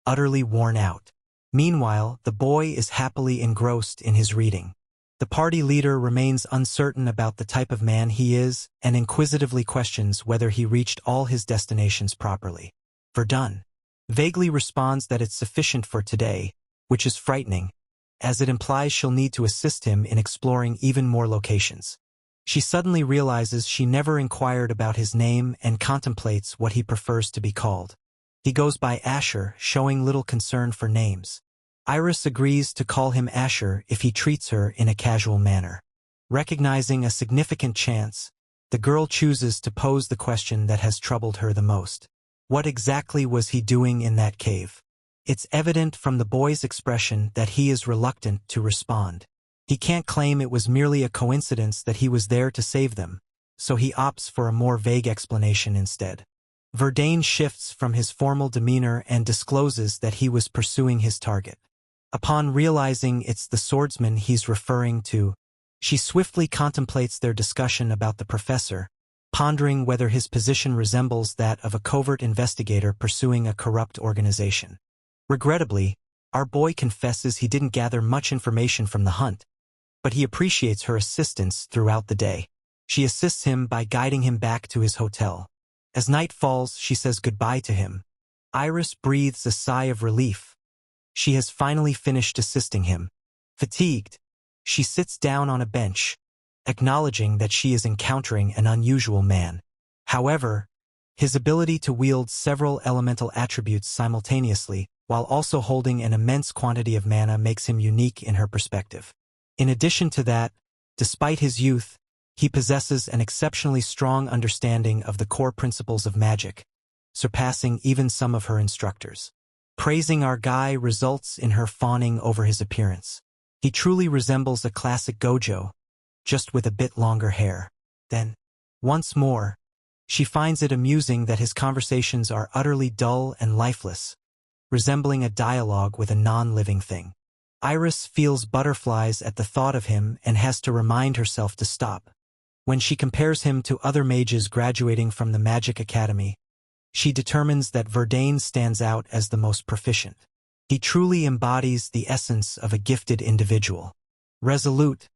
utterly worn out. Meanwhile, the boy is happily engrossed in his reading. The party leader remains uncertain about the type of man he is and inquisitively questions whether he reached all his destinations properly. Verdon vaguely responds that it's sufficient for today, which is frightening, as it implies she'll need to assist him in exploring even more locations. She suddenly realizes she never inquired about his name and contemplates what he prefers to be called. He goes by Asher, showing little concern for names. Iris agrees to call him Asher if he treats her in a casual manner. Recognizing a significant chance, the girl chooses to pose the question that has troubled her the most. What exactly was he doing in that cave? It's evident from the boy's expression that he is reluctant to respond. He can't claim it was merely a coincidence that he was there to save them, so he opts for a more vague explanation instead. Verdon shifts from his formal demeanor and discloses that he was pursuing his target. Upon realizing it's the swordsman he's referring to, she swiftly contemplates their discussion about the professor, pondering whether his position resembles that of a covert investigator pursuing a corrupt organization. Regrettably, our boy confesses he didn't gather much information from the hunt, but he appreciates her assistance throughout the day. She assists him by guiding him back to his hotel. As night falls, she says goodbye to him. Iris breathes a sigh of relief. She has finally finished assisting him. Fatigued, she sits down on a bench, acknowledging that she is encountering an unusual man. However, his ability to wield several elemental attributes simultaneously while also holding an immense quantity of mana makes him unique in her perspective. In addition to that, despite his youth, he possesses an exceptionally strong understanding of the core principles of magic, surpassing even some of her instructors. Praising our guy results in her fawning over his appearance. He truly resembles a classic Gojo, just with a bit longer hair. Then, once more, she finds it amusing that his conversations are utterly dull and lifeless, resembling a dialogue with a non-living thing. Iris feels butterflies at the thought of him and has to remind herself to stop. When she compares him to other mages graduating from the Magic Academy, she determines that Verdon stands out as the most proficient. He truly embodies the essence of a gifted individual. Resolute,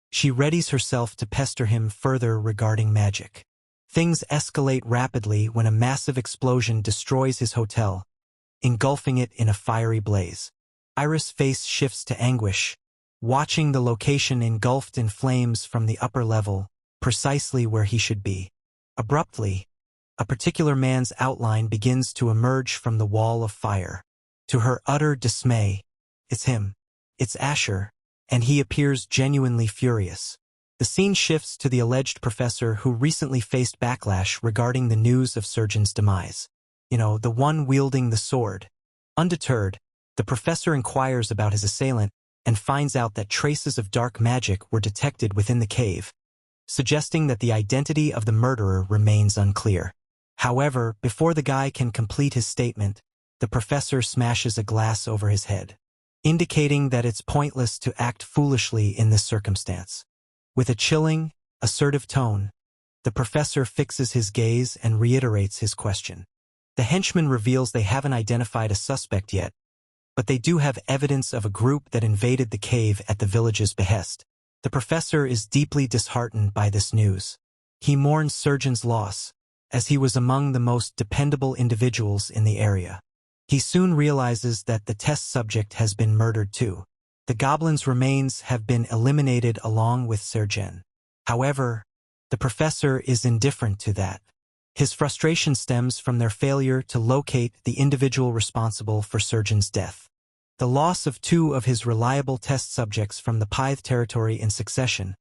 she readies herself to pester him further regarding magic. Things escalate rapidly when a massive explosion destroys his hotel, engulfing it in a fiery blaze. Iris' face shifts to anguish, watching the location engulfed in flames from the upper level, precisely where he should be. Abruptly, a particular man's outline begins to emerge from the wall of fire. To her utter dismay, it's him. It's Asher, and he appears genuinely furious. The scene shifts to the alleged professor who recently faced backlash regarding the news of Surgeon's demise. The one wielding the sword. Undeterred, the professor inquires about his assailant and finds out that traces of dark magic were detected within the cave, suggesting that the identity of the murderer remains unclear. However, before the guy can complete his statement, the professor smashes a glass over his head, indicating that it's pointless to act foolishly in this circumstance. With a chilling, assertive tone, the professor fixes his gaze and reiterates his question. The henchman reveals they haven't identified a suspect yet, but they do have evidence of a group that invaded the cave at the village's behest. The professor is deeply disheartened by this news. He mourns Surgeon's loss, as he was among the most dependable individuals in the area. He soon realizes that the test subject has been murdered too. The goblin's remains have been eliminated along with Surgeon. However, the professor is indifferent to that. His frustration stems from their failure to locate the individual responsible for Surgeon's death. The loss of 2 of his reliable test subjects from the Pyth territory in succession,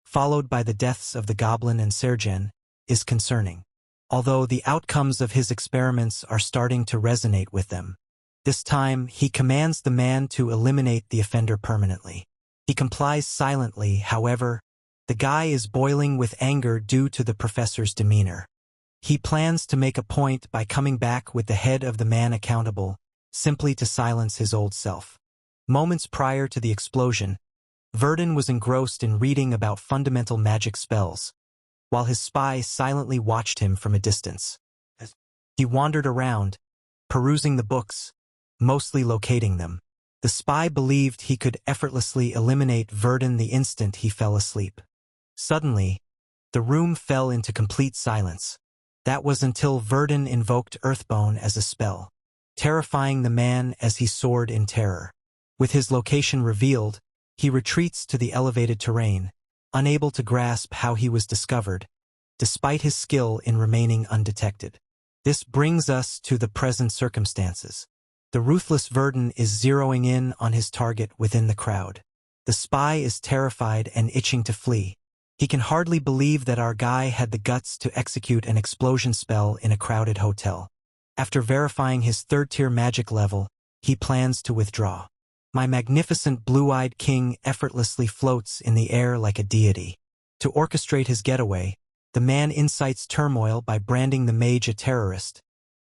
followed by the deaths of the goblin and Surgeon, is concerning. Although the outcomes of his experiments are starting to resonate with them. This time, he commands the man to eliminate the offender permanently. He complies silently, however, the The guy is boiling with anger due to the professor's demeanor. He plans to make a point by coming back with the head of the man accountable, simply to silence his old self. Moments prior to the explosion, Verdon was engrossed in reading about fundamental magic spells, while his spy silently watched him from a distance. He wandered around, perusing the books, mostly locating them. The spy believed he could effortlessly eliminate Verdon the instant he fell asleep. Suddenly, the room fell into complete silence. That was until Verdon invoked Earthbone as a spell, terrifying the man as he soared in terror. With his location revealed, he retreats to the elevated terrain, unable to grasp how he was discovered, despite his skill in remaining undetected. This brings us to the present circumstances. The ruthless Verdon is zeroing in on his target within the crowd. The spy is terrified and itching to flee. He can hardly believe that our guy had the guts to execute an explosion spell in a crowded hotel. After verifying his third-tier magic level, he plans to withdraw. My magnificent blue-eyed king effortlessly floats in the air like a deity. To orchestrate his getaway, the man incites turmoil by branding the mage a terrorist,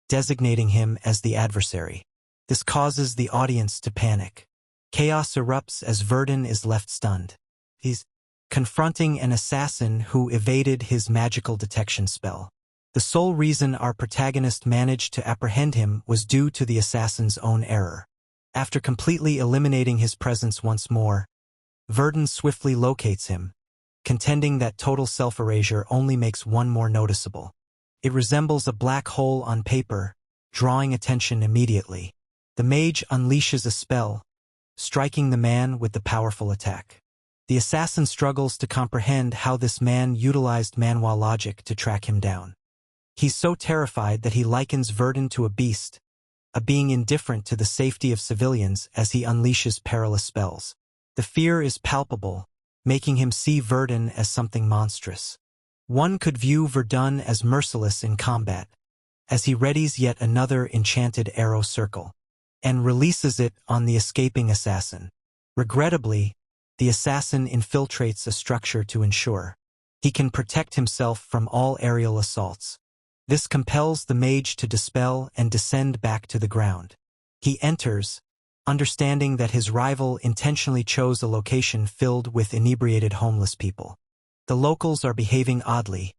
designating him as the adversary. This causes the audience to panic. Chaos erupts as Verdon is left stunned. He's confronting an assassin who evaded his magical detection spell. The sole reason our protagonist managed to apprehend him was due to the assassin's own error. After completely eliminating his presence once more, Verdon swiftly locates him, contending that total self-erasure only makes one more noticeable. It resembles a black hole on paper, drawing attention immediately. The mage unleashes a spell, striking the man with the powerful attack. The assassin struggles to comprehend how this man utilized manhwa logic to track him down. He's so terrified that he likens Verdon to a beast, a being indifferent to the safety of civilians as he unleashes perilous spells. The fear is palpable, making him see Verdon as something monstrous. One could view Verdon as merciless in combat, as he readies yet another enchanted arrow circle, and releases it on the escaping assassin. Regrettably, the assassin infiltrates a structure to ensure he can protect himself from all aerial assaults. This compels the mage to dispel and descend back to the ground. He enters, understanding that his rival intentionally chose a location filled with inebriated homeless people. The locals are behaving oddly,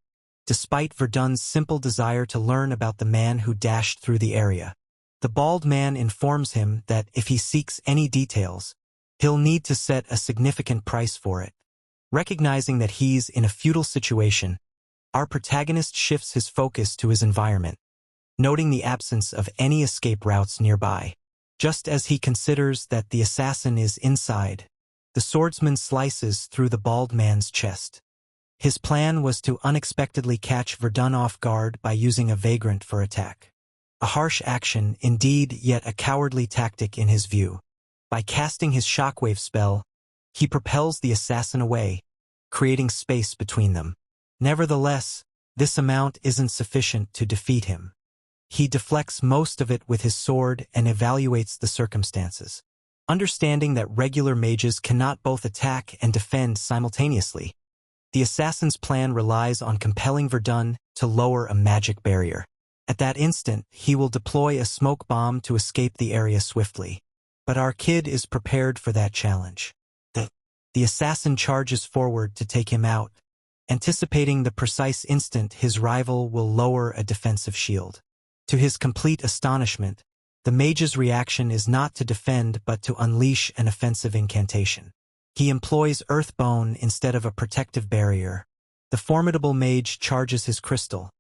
despite Verdon's simple desire to learn about the man who dashed through the area. The bald man informs him that if he seeks any details, he'll need to set a significant price for it. Recognizing that he's in a futile situation, our protagonist shifts his focus to his environment, noting the absence of any escape routes nearby. Just as he considers that the assassin is inside, the swordsman slices through the bald man's chest. His plan was to unexpectedly catch Verdon off guard by using a vagrant for attack. A harsh action, indeed, yet a cowardly tactic in his view. By casting his shockwave spell, he propels the assassin away, creating space between them. Nevertheless, this amount isn't sufficient to defeat him. He deflects most of it with his sword and evaluates the circumstances. Understanding that regular mages cannot both attack and defend simultaneously, the assassin's plan relies on compelling Verdon to lower a magic barrier. At that instant, he will deploy a smoke bomb to escape the area swiftly. But our kid is prepared for that challenge. The assassin charges forward to take him out, anticipating the precise instant his rival will lower a defensive shield. To his complete astonishment, the mage's reaction is not to defend but to unleash an offensive incantation. He employs Earthbone instead of a protective barrier. The formidable mage charges his crystal,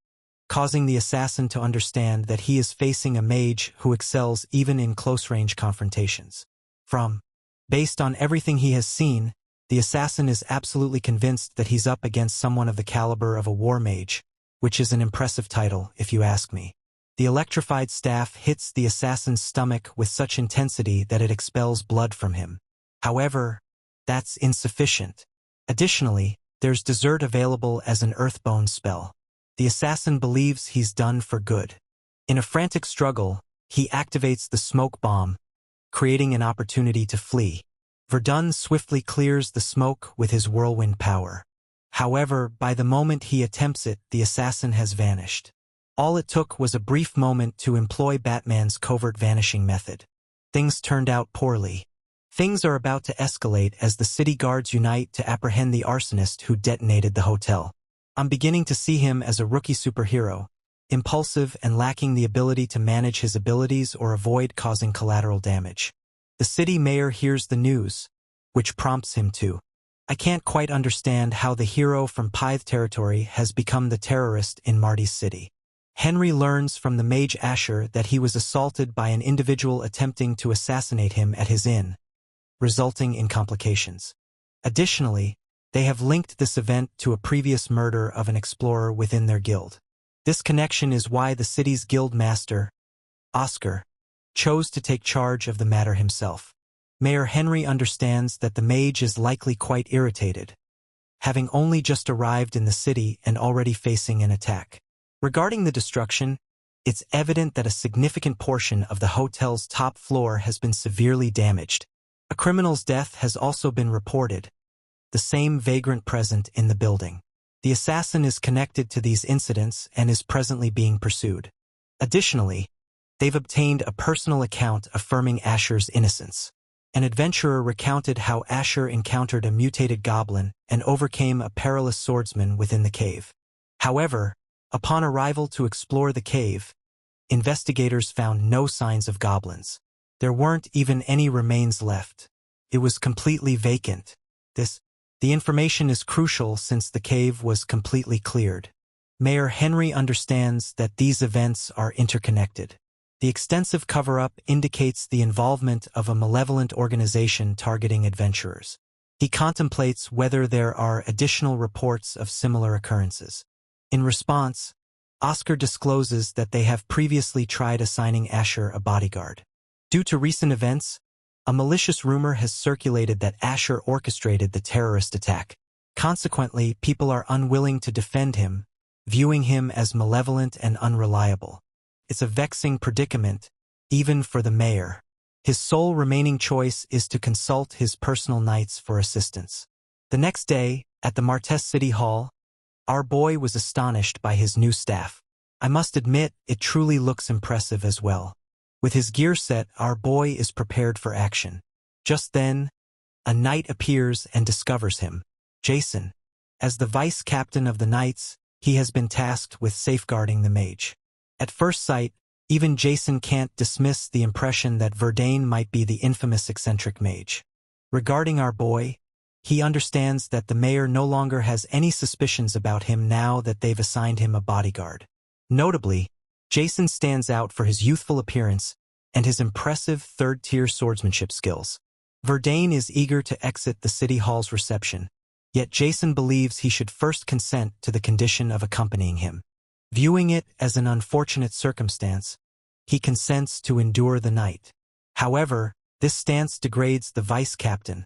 causing the assassin to understand that he is facing a mage who excels even in close-range confrontations. Based on everything he has seen, the assassin is absolutely convinced that he's up against someone of the caliber of a war mage, which is an impressive title, if you ask me. The electrified staff hits the assassin's stomach with such intensity that it expels blood from him. However, that's insufficient. Additionally, there's dessert available as an Earthbone spell. The assassin believes he's done for good. In a frantic struggle, he activates the smoke bomb, creating an opportunity to flee. Verdon swiftly clears the smoke with his whirlwind power. However, by the moment he attempts it, the assassin has vanished. All it took was a brief moment to employ Batman's covert vanishing method. Things turned out poorly. Things are about to escalate as the city guards unite to apprehend the arsonist who detonated the hotel. I'm beginning to see him as a rookie superhero, impulsive and lacking the ability to manage his abilities or avoid causing collateral damage. The city mayor hears the news, which prompts him to. I can't quite understand how the hero from Pythe territory has become the terrorist in Marty's city. Henry learns from the mage Asher that he was assaulted by an individual attempting to assassinate him at his inn, resulting in complications. Additionally, they have linked this event to a previous murder of an explorer within their guild. This connection is why the city's guild master, Oscar, chose to take charge of the matter himself. Mayor Henry understands that the mage is likely quite irritated, having only just arrived in the city and already facing an attack. Regarding the destruction, it's evident that a significant portion of the hotel's top floor has been severely damaged. A criminal's death has also been reported, the same vagrant present in the building. The assassin is connected to these incidents and is presently being pursued. Additionally, they've obtained a personal account affirming Asher's innocence. An adventurer recounted how Asher encountered a mutated goblin and overcame a perilous swordsman within the cave. However, upon arrival to explore the cave, investigators found no signs of goblins. There weren't even any remains left. It was completely vacant. The information is crucial since the cave was completely cleared. Mayor Henry understands that these events are interconnected. The extensive cover-up indicates the involvement of a malevolent organization targeting adventurers. He contemplates whether there are additional reports of similar occurrences. In response, Oscar discloses that they have previously tried assigning Asher a bodyguard. Due to recent events, a malicious rumor has circulated that Asher orchestrated the terrorist attack. Consequently, people are unwilling to defend him, viewing him as malevolent and unreliable. It's a vexing predicament, even for the mayor. His sole remaining choice is to consult his personal knights for assistance. The next day, at the Martes City Hall, our boy was astonished by his new staff. I must admit, it truly looks impressive as well. With his gear set, our boy is prepared for action. Just then, a knight appears and discovers him, Jason. As the vice captain of the knights, he has been tasked with safeguarding the mage. At first sight, even Jason can't dismiss the impression that Verdon might be the infamous eccentric mage. Regarding our boy, he understands that the mayor no longer has any suspicions about him now that they've assigned him a bodyguard. Notably, Jason stands out for his youthful appearance and his impressive third-tier swordsmanship skills. Verdon is eager to exit the city hall's reception, yet Jason believes he should first consent to the condition of accompanying him. Viewing it as an unfortunate circumstance, he consents to endure the night. However, this stance degrades the vice-captain,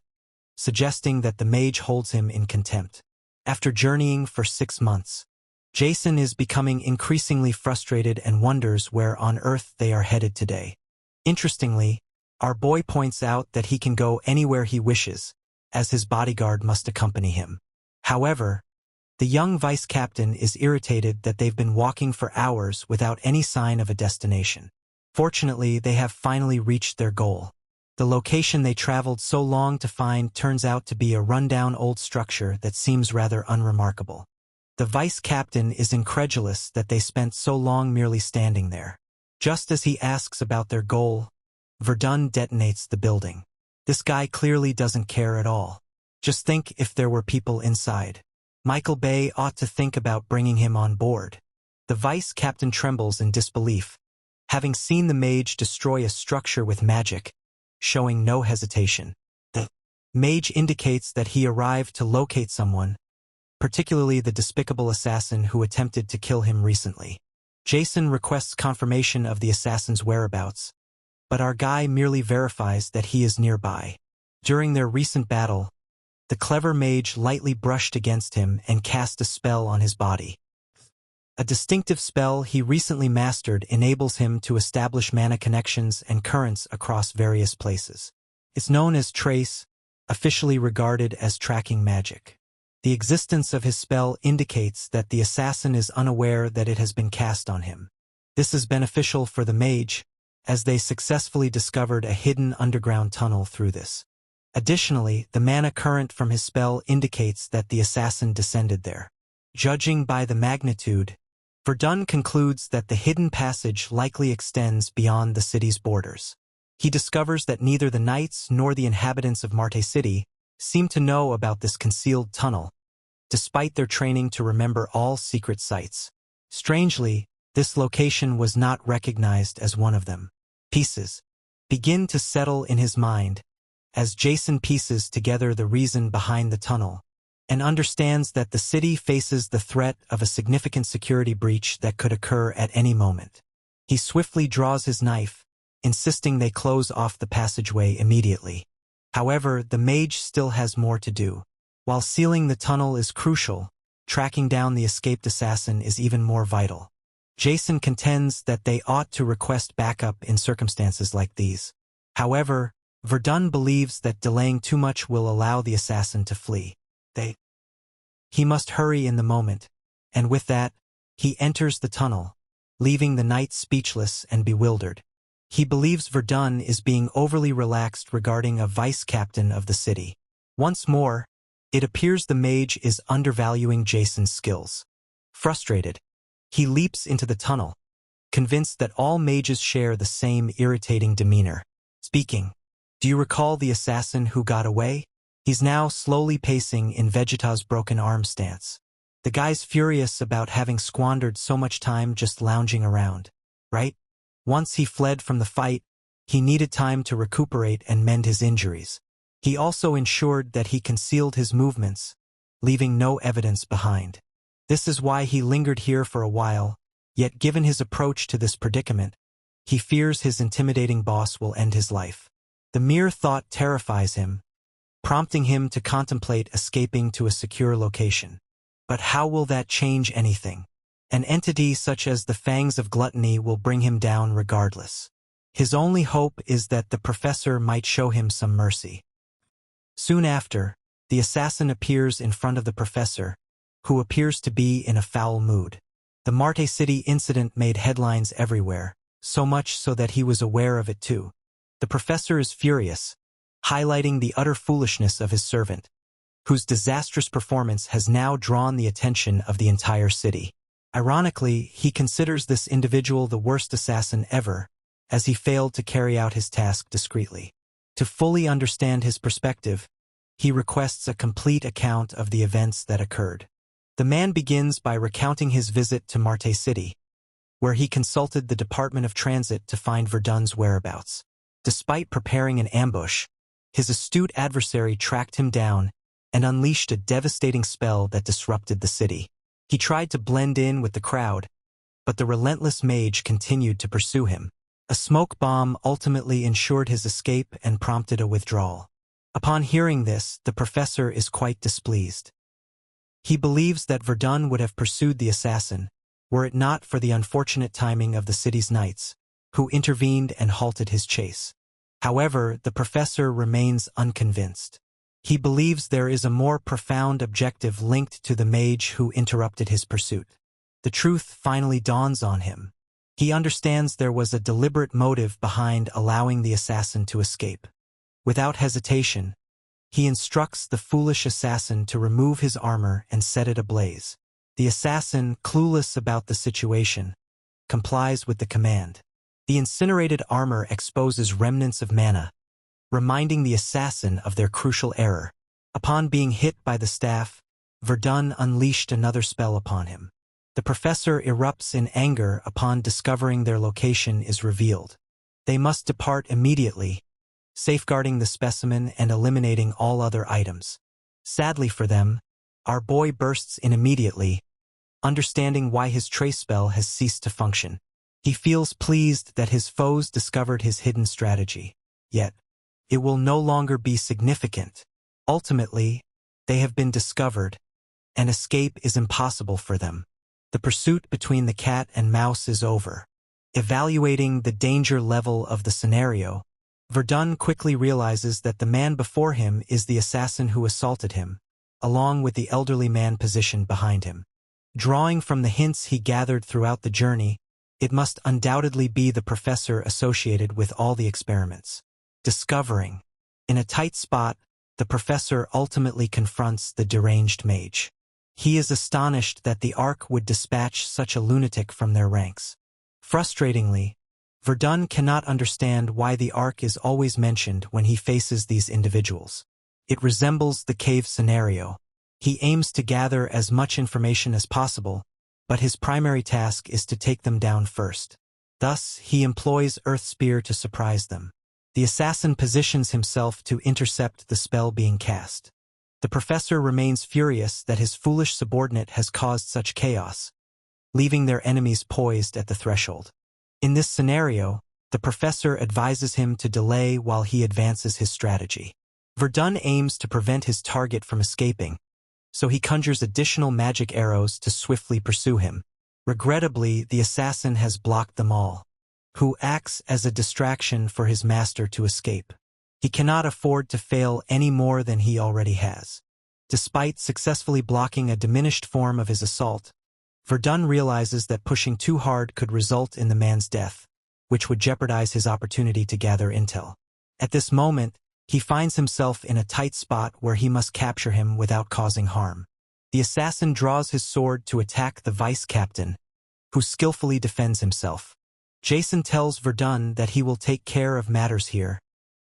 suggesting that the mage holds him in contempt. After journeying for 6 months, Jason is becoming increasingly frustrated and wonders where on earth they are headed today. Interestingly, our boy points out that he can go anywhere he wishes, as his bodyguard must accompany him. However, the young vice-captain is irritated that they've been walking for hours without any sign of a destination. Fortunately, they have finally reached their goal. The location they traveled so long to find turns out to be a rundown old structure that seems rather unremarkable. The vice-captain is incredulous that they spent so long merely standing there. Just as he asks about their goal, Verdon detonates the building. This guy clearly doesn't care at all. Just think if there were people inside. Michael Bay ought to think about bringing him on board. The vice-captain trembles in disbelief, having seen the mage destroy a structure with magic, showing no hesitation. The mage indicates that he arrived to locate someone, particularly the despicable assassin who attempted to kill him recently. Jason requests confirmation of the assassin's whereabouts, but our guy merely verifies that he is nearby. During their recent battle, the clever mage lightly brushed against him and cast a spell on his body. A distinctive spell he recently mastered enables him to establish mana connections and currents across various places. It's known as Trace, officially regarded as tracking magic. The existence of his spell indicates that the assassin is unaware that it has been cast on him. This is beneficial for the mage, as they successfully discovered a hidden underground tunnel through this. Additionally, the mana current from his spell indicates that the assassin descended there. Judging by the magnitude, Verdon concludes that the hidden passage likely extends beyond the city's borders. He discovers that neither the knights nor the inhabitants of Marte City seem to know about this concealed tunnel, despite their training to remember all secret sites. Strangely, this location was not recognized as one of them. Pieces begin to settle in his mind as Jason pieces together the reason behind the tunnel and understands that the city faces the threat of a significant security breach that could occur at any moment. He swiftly draws his knife, insisting they close off the passageway immediately. However, the mage still has more to do. While sealing the tunnel is crucial, tracking down the escaped assassin is even more vital. Jason contends that they ought to request backup in circumstances like these. However, Verdon believes that delaying too much will allow the assassin to flee. He must hurry in the moment, and with that, he enters the tunnel, leaving the knight speechless and bewildered. He believes Verdon is being overly relaxed regarding a vice-captain of the city. Once more, it appears the mage is undervaluing Jason's skills. Frustrated, he leaps into the tunnel, convinced that all mages share the same irritating demeanor. Speaking, "Do you recall the assassin who got away?" He's now slowly pacing in Vegeta's broken arm stance. The guy's furious about having squandered so much time just lounging around, right? Once he fled from the fight, he needed time to recuperate and mend his injuries. He also ensured that he concealed his movements, leaving no evidence behind. This is why he lingered here for a while, yet given his approach to this predicament, he fears his intimidating boss will end his life. The mere thought terrifies him, prompting him to contemplate escaping to a secure location. But how will that change anything? An entity such as the Fangs of Gluttony will bring him down regardless. His only hope is that the professor might show him some mercy. Soon after, the assassin appears in front of the professor, who appears to be in a foul mood. The Marte City incident made headlines everywhere, so much so that he was aware of it too. The professor is furious, highlighting the utter foolishness of his servant, whose disastrous performance has now drawn the attention of the entire city. Ironically, he considers this individual the worst assassin ever, as he failed to carry out his task discreetly. To fully understand his perspective, he requests a complete account of the events that occurred. The man begins by recounting his visit to Marte City, where he consulted the Department of Transit to find Verdon's whereabouts. Despite preparing an ambush, his astute adversary tracked him down and unleashed a devastating spell that disrupted the city. He tried to blend in with the crowd, but the relentless mage continued to pursue him. A smoke bomb ultimately ensured his escape and prompted a withdrawal. Upon hearing this, the professor is quite displeased. He believes that Verdon would have pursued the assassin, were it not for the unfortunate timing of the city's knights, who intervened and halted his chase. However, the professor remains unconvinced. He believes there is a more profound objective linked to the mage who interrupted his pursuit. The truth finally dawns on him. He understands there was a deliberate motive behind allowing the assassin to escape. Without hesitation, he instructs the foolish assassin to remove his armor and set it ablaze. The assassin, clueless about the situation, complies with the command. The incinerated armor exposes remnants of mana, reminding the assassin of their crucial error. Upon being hit by the staff, Verdon unleashed another spell upon him. The professor erupts in anger upon discovering their location is revealed. They must depart immediately, safeguarding the specimen and eliminating all other items. Sadly for them, our boy bursts in immediately, understanding why his trace spell has ceased to function. He feels pleased that his foes discovered his hidden strategy. Yet, it will no longer be significant. Ultimately, they have been discovered, and escape is impossible for them. The pursuit between the cat and mouse is over. Evaluating the danger level of the scenario, Verdon quickly realizes that the man before him is the assassin who assaulted him, along with the elderly man positioned behind him. Drawing from the hints he gathered throughout the journey, it must undoubtedly be the professor associated with all the experiments. Discovering, in a tight spot, the professor ultimately confronts the deranged mage. He is astonished that the Ark would dispatch such a lunatic from their ranks. Frustratingly, Verdon cannot understand why the Ark is always mentioned when he faces these individuals. It resembles the cave scenario. He aims to gather as much information as possible, but his primary task is to take them down first. Thus, he employs Earth Spear to surprise them. The assassin positions himself to intercept the spell being cast. The professor remains furious that his foolish subordinate has caused such chaos, leaving their enemies poised at the threshold. In this scenario, the professor advises him to delay while he advances his strategy. Verdon aims to prevent his target from escaping, so he conjures additional magic arrows to swiftly pursue him. Regrettably, the assassin has blocked them all, who acts as a distraction for his master to escape. He cannot afford to fail any more than he already has. Despite successfully blocking a diminished form of his assault, Verdon realizes that pushing too hard could result in the man's death, which would jeopardize his opportunity to gather intel. At this moment, he finds himself in a tight spot where he must capture him without causing harm. The assassin draws his sword to attack the vice-captain, who skillfully defends himself. Jason tells Verdon that he will take care of matters here,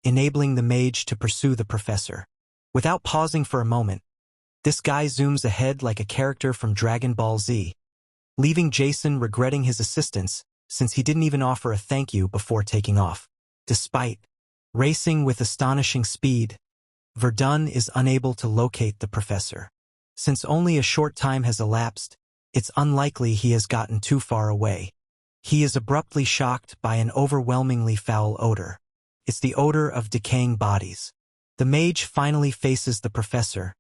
enabling the mage to pursue the professor. Without pausing for a moment, this guy zooms ahead like a character from Dragon Ball Z, leaving Jason regretting his assistance since he didn't even offer a thank you before taking off. Despite racing with astonishing speed, Verdon is unable to locate the professor. Since only a short time has elapsed, it's unlikely he has gotten too far away. He is abruptly shocked by an overwhelmingly foul odor. It's the odor of decaying bodies. The mage finally faces the professor,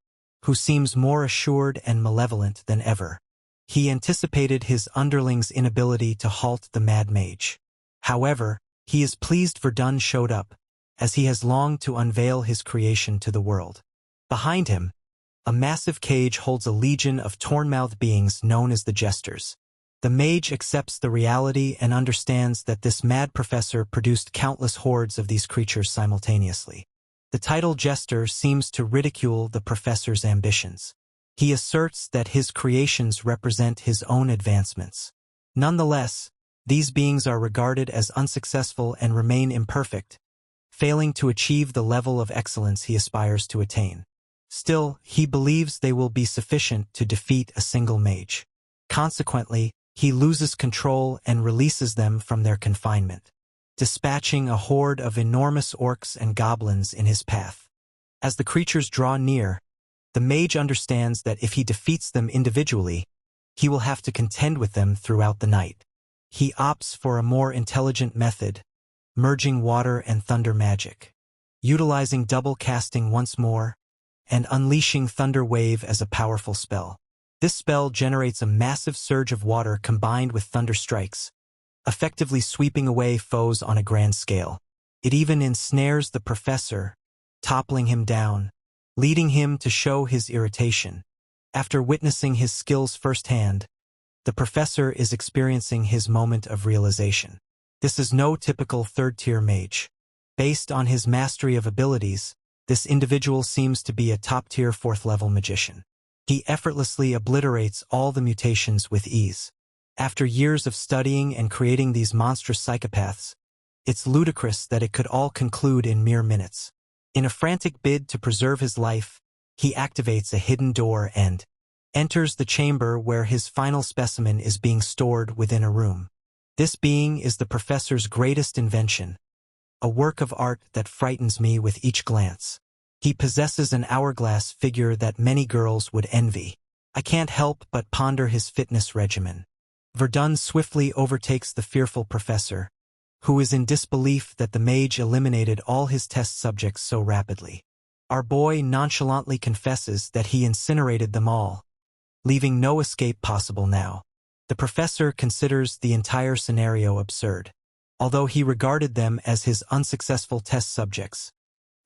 who seems more assured and malevolent than ever. He anticipated his underling's inability to halt the mad mage. However, he is pleased Verdon showed up, as he has longed to unveil his creation to the world. Behind him, a massive cage holds a legion of torn-mouthed beings known as the Jesters. The mage accepts the reality and understands that this mad professor produced countless hordes of these creatures simultaneously. The title Jester seems to ridicule the professor's ambitions. He asserts that his creations represent his own advancements. Nonetheless, these beings are regarded as unsuccessful and remain imperfect, failing to achieve the level of excellence he aspires to attain. Still, he believes they will be sufficient to defeat a single mage. Consequently, he loses control and releases them from their confinement, dispatching a horde of enormous orcs and goblins in his path. As the creatures draw near, the mage understands that if he defeats them individually, he will have to contend with them throughout the night. He opts for a more intelligent method, merging water and thunder magic, utilizing double casting once more, and unleashing Thunder Wave as a powerful spell. This spell generates a massive surge of water combined with thunder strikes, effectively sweeping away foes on a grand scale. It even ensnares the professor, toppling him down, leading him to show his irritation. After witnessing his skills firsthand, the professor is experiencing his moment of realization. This is no typical third-tier mage. Based on his mastery of abilities, this individual seems to be a top-tier fourth-level magician. He effortlessly obliterates all the mutations with ease. After years of studying and creating these monstrous psychopaths, it's ludicrous that it could all conclude in mere minutes. In a frantic bid to preserve his life, he activates a hidden door and enters the chamber where his final specimen is being stored within a room. This being is the professor's greatest invention, a work of art that frightens me with each glance. He possesses an hourglass figure that many girls would envy. I can't help but ponder his fitness regimen. Verdon swiftly overtakes the fearful professor, who is in disbelief that the mage eliminated all his test subjects so rapidly. Our boy nonchalantly confesses that he incinerated them all, leaving no escape possible now. The professor considers the entire scenario absurd. Although he regarded them as his unsuccessful test subjects,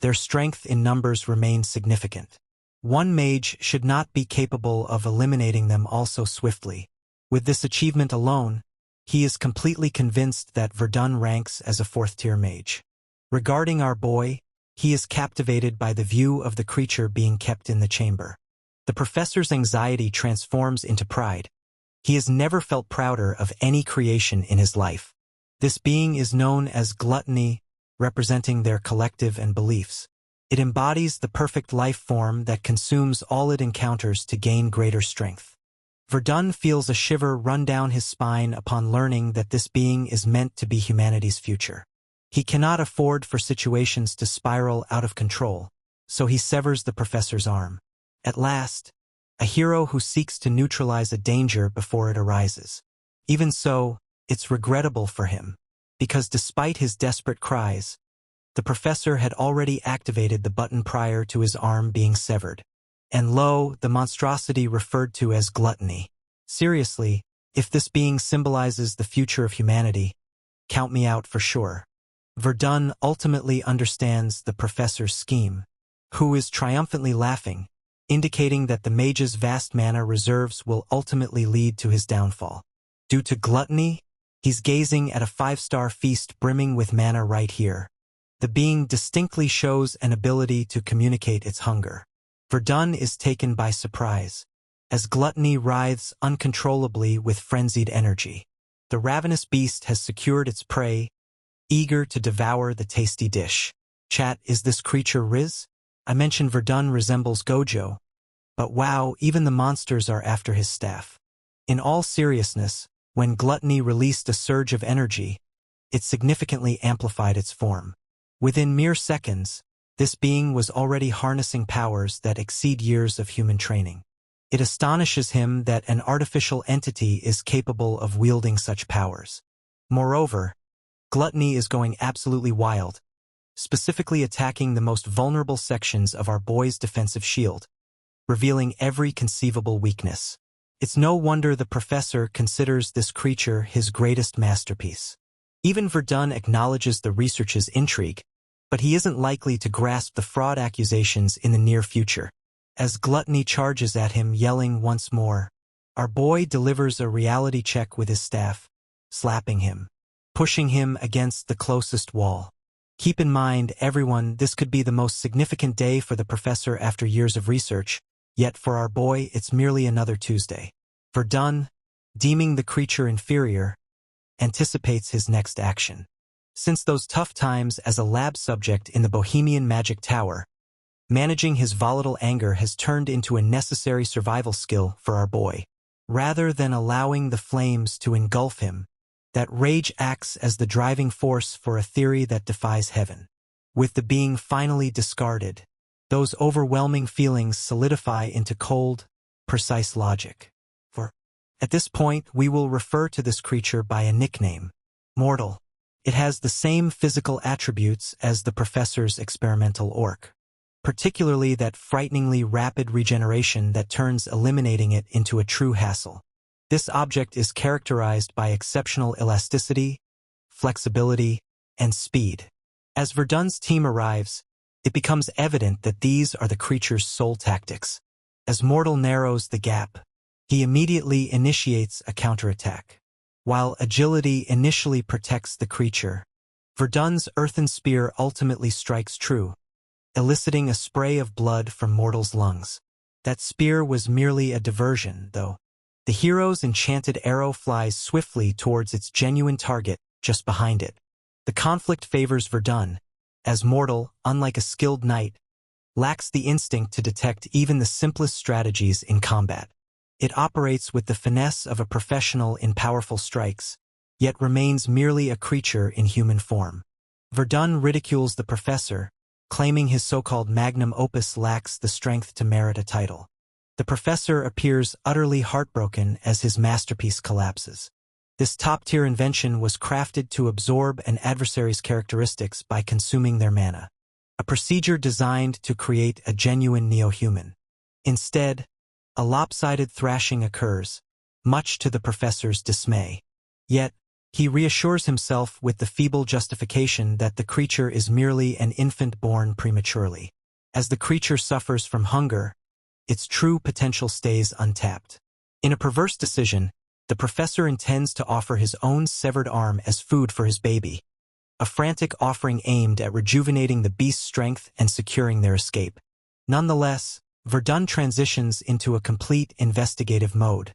their strength in numbers remained significant. One mage should not be capable of eliminating them all so swiftly. With this achievement alone, he is completely convinced that Verdon ranks as a fourth-tier mage. Regarding our boy, he is captivated by the view of the creature being kept in the chamber. The professor's anxiety transforms into pride. He has never felt prouder of any creation in his life. This being is known as gluttony, representing their collective and beliefs. It embodies the perfect life form that consumes all it encounters to gain greater strength. Verdon feels a shiver run down his spine upon learning that this being is meant to be humanity's future. He cannot afford for situations to spiral out of control, so he severs the professor's arm. At last, a hero who seeks to neutralize a danger before it arises. Even so, it's regrettable for him, because despite his desperate cries, the professor had already activated the button prior to his arm being severed. And lo, the monstrosity referred to as gluttony. Seriously, if this being symbolizes the future of humanity, count me out for sure. Verdon ultimately understands the professor's scheme, who is triumphantly laughing, indicating that the mage's vast mana reserves will ultimately lead to his downfall. Due to gluttony, he's gazing at a 5-star feast brimming with mana right here. The being distinctly shows an ability to communicate its hunger. Verdon is taken by surprise, as gluttony writhes uncontrollably with frenzied energy. The ravenous beast has secured its prey, eager to devour the tasty dish. Chat, is this creature Riz? I mentioned Verdon resembles Gojo, but wow, even the monsters are after his staff. In all seriousness, when gluttony released a surge of energy, it significantly amplified its form. Within mere seconds, this being was already harnessing powers that exceed years of human training. It astonishes him that an artificial entity is capable of wielding such powers. Moreover, gluttony is going absolutely wild, specifically attacking the most vulnerable sections of our boy's defensive shield, revealing every conceivable weakness. It's no wonder the professor considers this creature his greatest masterpiece. Even Verdon acknowledges the research's intrigue, but he isn't likely to grasp the fraud accusations in the near future. As gluttony charges at him yelling once more, our boy delivers a reality check with his staff, slapping him, pushing him against the closest wall. Keep in mind, everyone, this could be the most significant day for the professor after years of research, yet for our boy it's merely another Tuesday. Verdon, deeming the creature inferior, anticipates his next action. Since those tough times as a lab subject in the Bohemian Magic Tower, managing his volatile anger has turned into a necessary survival skill for our boy. Rather than allowing the flames to engulf him, that rage acts as the driving force for a theory that defies heaven. With the being finally discarded, those overwhelming feelings solidify into cold, precise logic. At this point, we will refer to this creature by a nickname, Mortal. It has the same physical attributes as the professor's experimental orc, particularly that frighteningly rapid regeneration that turns eliminating it into a true hassle. This object is characterized by exceptional elasticity, flexibility, and speed. As Verdon's team arrives, it becomes evident that these are the creature's sole tactics. As Mortal narrows the gap, he immediately initiates a counterattack. While agility initially protects the creature, Verdon's earthen spear ultimately strikes true, eliciting a spray of blood from Mortal's lungs. That spear was merely a diversion, though. The hero's enchanted arrow flies swiftly towards its genuine target just behind it. The conflict favors Verdon, as Mortal, unlike a skilled knight, lacks the instinct to detect even the simplest strategies in combat. It operates with the finesse of a professional in powerful strikes, yet remains merely a creature in human form. Verdon ridicules the professor, claiming his so-called magnum opus lacks the strength to merit a title. The professor appears utterly heartbroken as his masterpiece collapses. This top-tier invention was crafted to absorb an adversary's characteristics by consuming their mana, a procedure designed to create a genuine neo-human. Instead, a lopsided thrashing occurs, much to the professor's dismay. Yet, he reassures himself with the feeble justification that the creature is merely an infant born prematurely. As the creature suffers from hunger, its true potential stays untapped. In a perverse decision, the professor intends to offer his own severed arm as food for his baby, a frantic offering aimed at rejuvenating the beast's strength and securing their escape. Nonetheless, Verdon transitions into a complete investigative mode,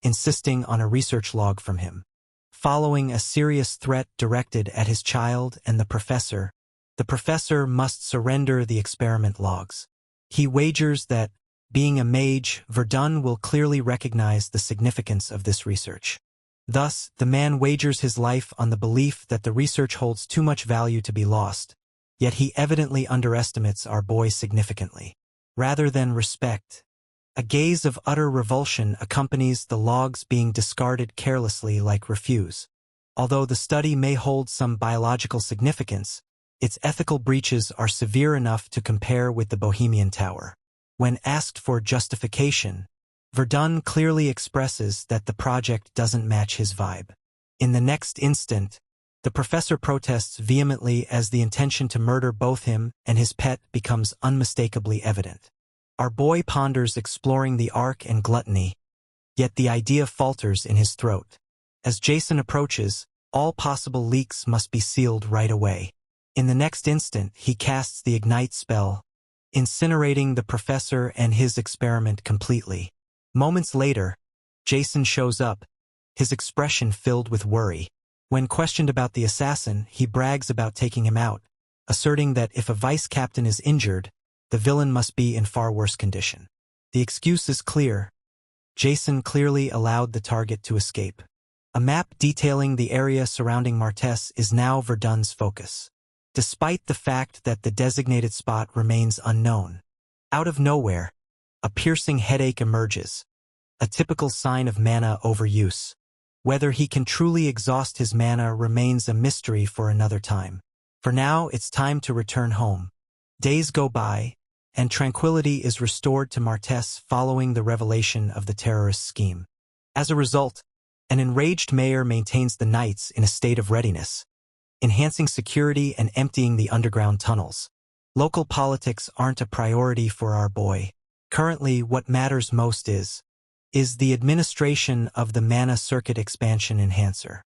insisting on a research log from him. Following a serious threat directed at his child and the professor must surrender the experiment logs. He wagers that, being a mage, Verdon will clearly recognize the significance of this research. Thus, the man wagers his life on the belief that the research holds too much value to be lost, yet he evidently underestimates our boy significantly. Rather than respect, a gaze of utter revulsion accompanies the logs being discarded carelessly like refuse. Although the study may hold some biological significance, its ethical breaches are severe enough to compare with the Bohemian Tower. When asked for justification, Verdon clearly expresses that the project doesn't match his vibe. In the next instant, the professor protests vehemently as the intention to murder both him and his pet becomes unmistakably evident. Our boy ponders exploring the ark and gluttony, yet the idea falters in his throat. As Jason approaches, all possible leaks must be sealed right away. In the next instant, he casts the ignite spell, incinerating the professor and his experiment completely. Moments later, Jason shows up, his expression filled with worry. When questioned about the assassin, he brags about taking him out, asserting that if a vice captain is injured, the villain must be in far worse condition. The excuse is clear. Jason clearly allowed the target to escape. A map detailing the area surrounding Martess is now Verdon's focus, despite the fact that the designated spot remains unknown. Out of nowhere, a piercing headache emerges, a typical sign of mana overuse. Whether he can truly exhaust his mana remains a mystery for another time. For now, it's time to return home. Days go by, and tranquility is restored to Martess following the revelation of the terrorist scheme. As a result, an enraged mayor maintains the knights in a state of readiness, enhancing security and emptying the underground tunnels. Local politics aren't a priority for our boy. Currently, what matters most is the administration of the Mana Circuit Expansion Enhancer.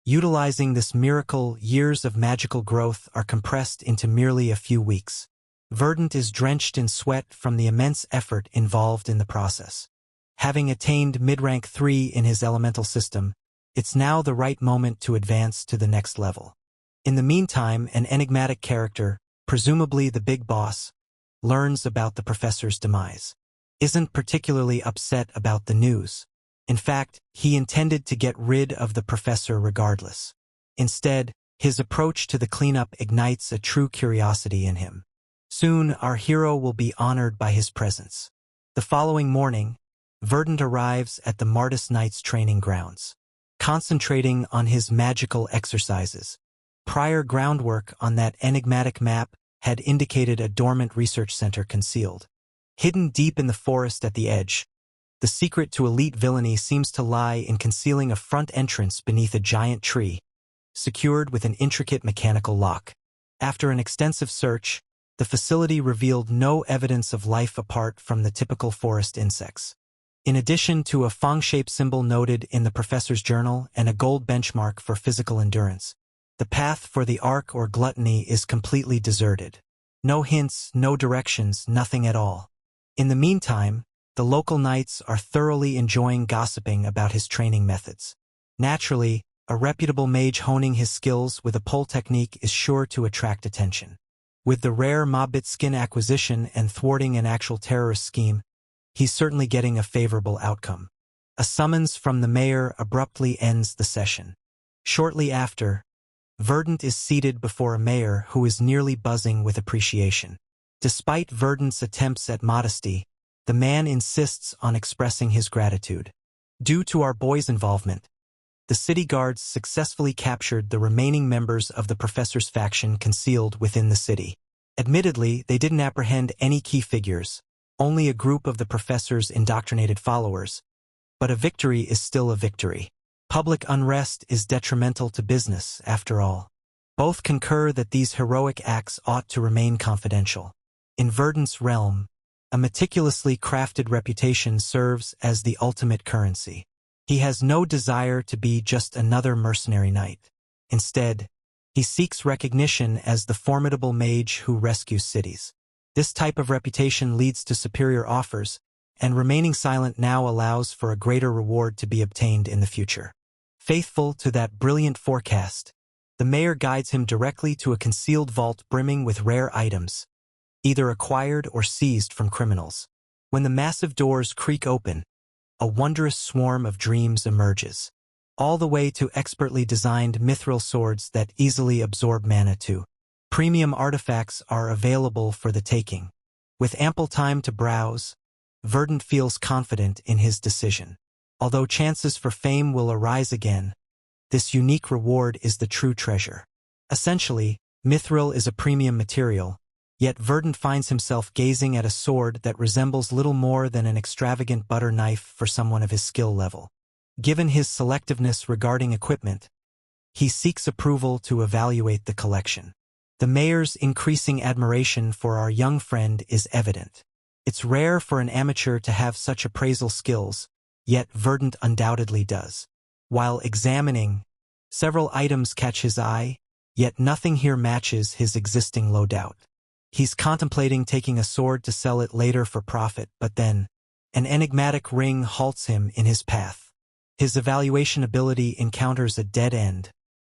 Utilizing this miracle, years of magical growth are compressed into merely a few weeks. Verdon is drenched in sweat from the immense effort involved in the process. Having attained mid-rank 3 in his elemental system, it's now the right moment to advance to the next level. In the meantime, an enigmatic character, presumably the big boss, learns about the professor's demise. Isn't particularly upset about the news. In fact, he intended to get rid of the professor regardless. Instead, his approach to the cleanup ignites a true curiosity in him. Soon, our hero will be honored by his presence. The following morning, Verdon arrives at the Martis Knight's training grounds, concentrating on his magical exercises. Prior groundwork on that enigmatic map had indicated a dormant research center concealed. Hidden deep in the forest at the edge, the secret to elite villainy seems to lie in concealing a front entrance beneath a giant tree, secured with an intricate mechanical lock. After an extensive search, the facility revealed no evidence of life apart from the typical forest insects. In addition to a fang-shaped symbol noted in the professor's journal and a gold benchmark for physical endurance, the path for the ark or gluttony is completely deserted. No hints, no directions, nothing at all. In the meantime, the local knights are thoroughly enjoying gossiping about his training methods. Naturally, a reputable mage honing his skills with a pole technique is sure to attract attention. With the rare Mobbit skin acquisition and thwarting an actual terrorist scheme, he's certainly getting a favorable outcome. A summons from the mayor abruptly ends the session. Shortly after, Verdon is seated before a mayor who is nearly buzzing with appreciation. Despite Verdon's attempts at modesty, the man insists on expressing his gratitude. Due to our boy's involvement, the city guards successfully captured the remaining members of the professor's faction concealed within the city. Admittedly, they didn't apprehend any key figures, only a group of the professor's indoctrinated followers, but a victory is still a victory. Public unrest is detrimental to business, after all. Both concur that these heroic acts ought to remain confidential. In Verdon's realm, A meticulously crafted reputation serves as the ultimate currency. He has no desire to be just another mercenary knight. Instead, he seeks recognition as the formidable mage who rescues cities. This type of reputation leads to superior offers, and remaining silent now allows for a greater reward to be obtained in the future. Faithful to that brilliant forecast, the mayor guides him directly to a concealed vault brimming with rare items, either acquired or seized from criminals. When the massive doors creak open, a wondrous swarm of dreams emerges, all the way to expertly designed mithril swords that easily absorb mana too. Premium artifacts are available for the taking. With ample time to browse, Verdon feels confident in his decision. Although chances for fame will arise again, this unique reward is the true treasure. Essentially, mithril is a premium material, yet Verdon finds himself gazing at a sword that resembles little more than an extravagant butter knife for someone of his skill level. Given his selectiveness regarding equipment, he seeks approval to evaluate the collection. The mayor's increasing admiration for our young friend is evident. It's rare for an amateur to have such appraisal skills, yet Verdon undoubtedly does. While examining, several items catch his eye, yet nothing here matches his existing loadout. He's contemplating taking a sword to sell it later for profit, but then, an enigmatic ring halts him in his path. His evaluation ability encounters a dead end,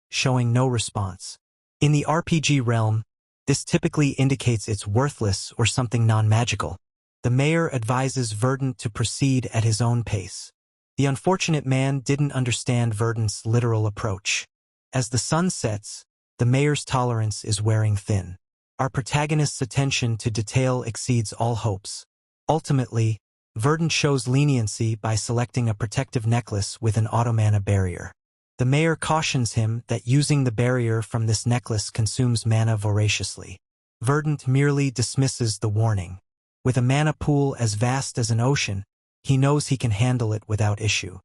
showing no response. In the RPG realm, this typically indicates it's worthless or something non-magical. The mayor advises Verdon to proceed at his own pace. The unfortunate man didn't understand Verdon's literal approach. As the sun sets, the mayor's tolerance is wearing thin. Our protagonist's attention to detail exceeds all hopes. Ultimately, Verdon shows leniency by selecting a protective necklace with an auto-mana barrier. The mayor cautions him that using the barrier from this necklace consumes mana voraciously. Verdon merely dismisses the warning. With a mana pool as vast as an ocean, he knows he can handle it without issue.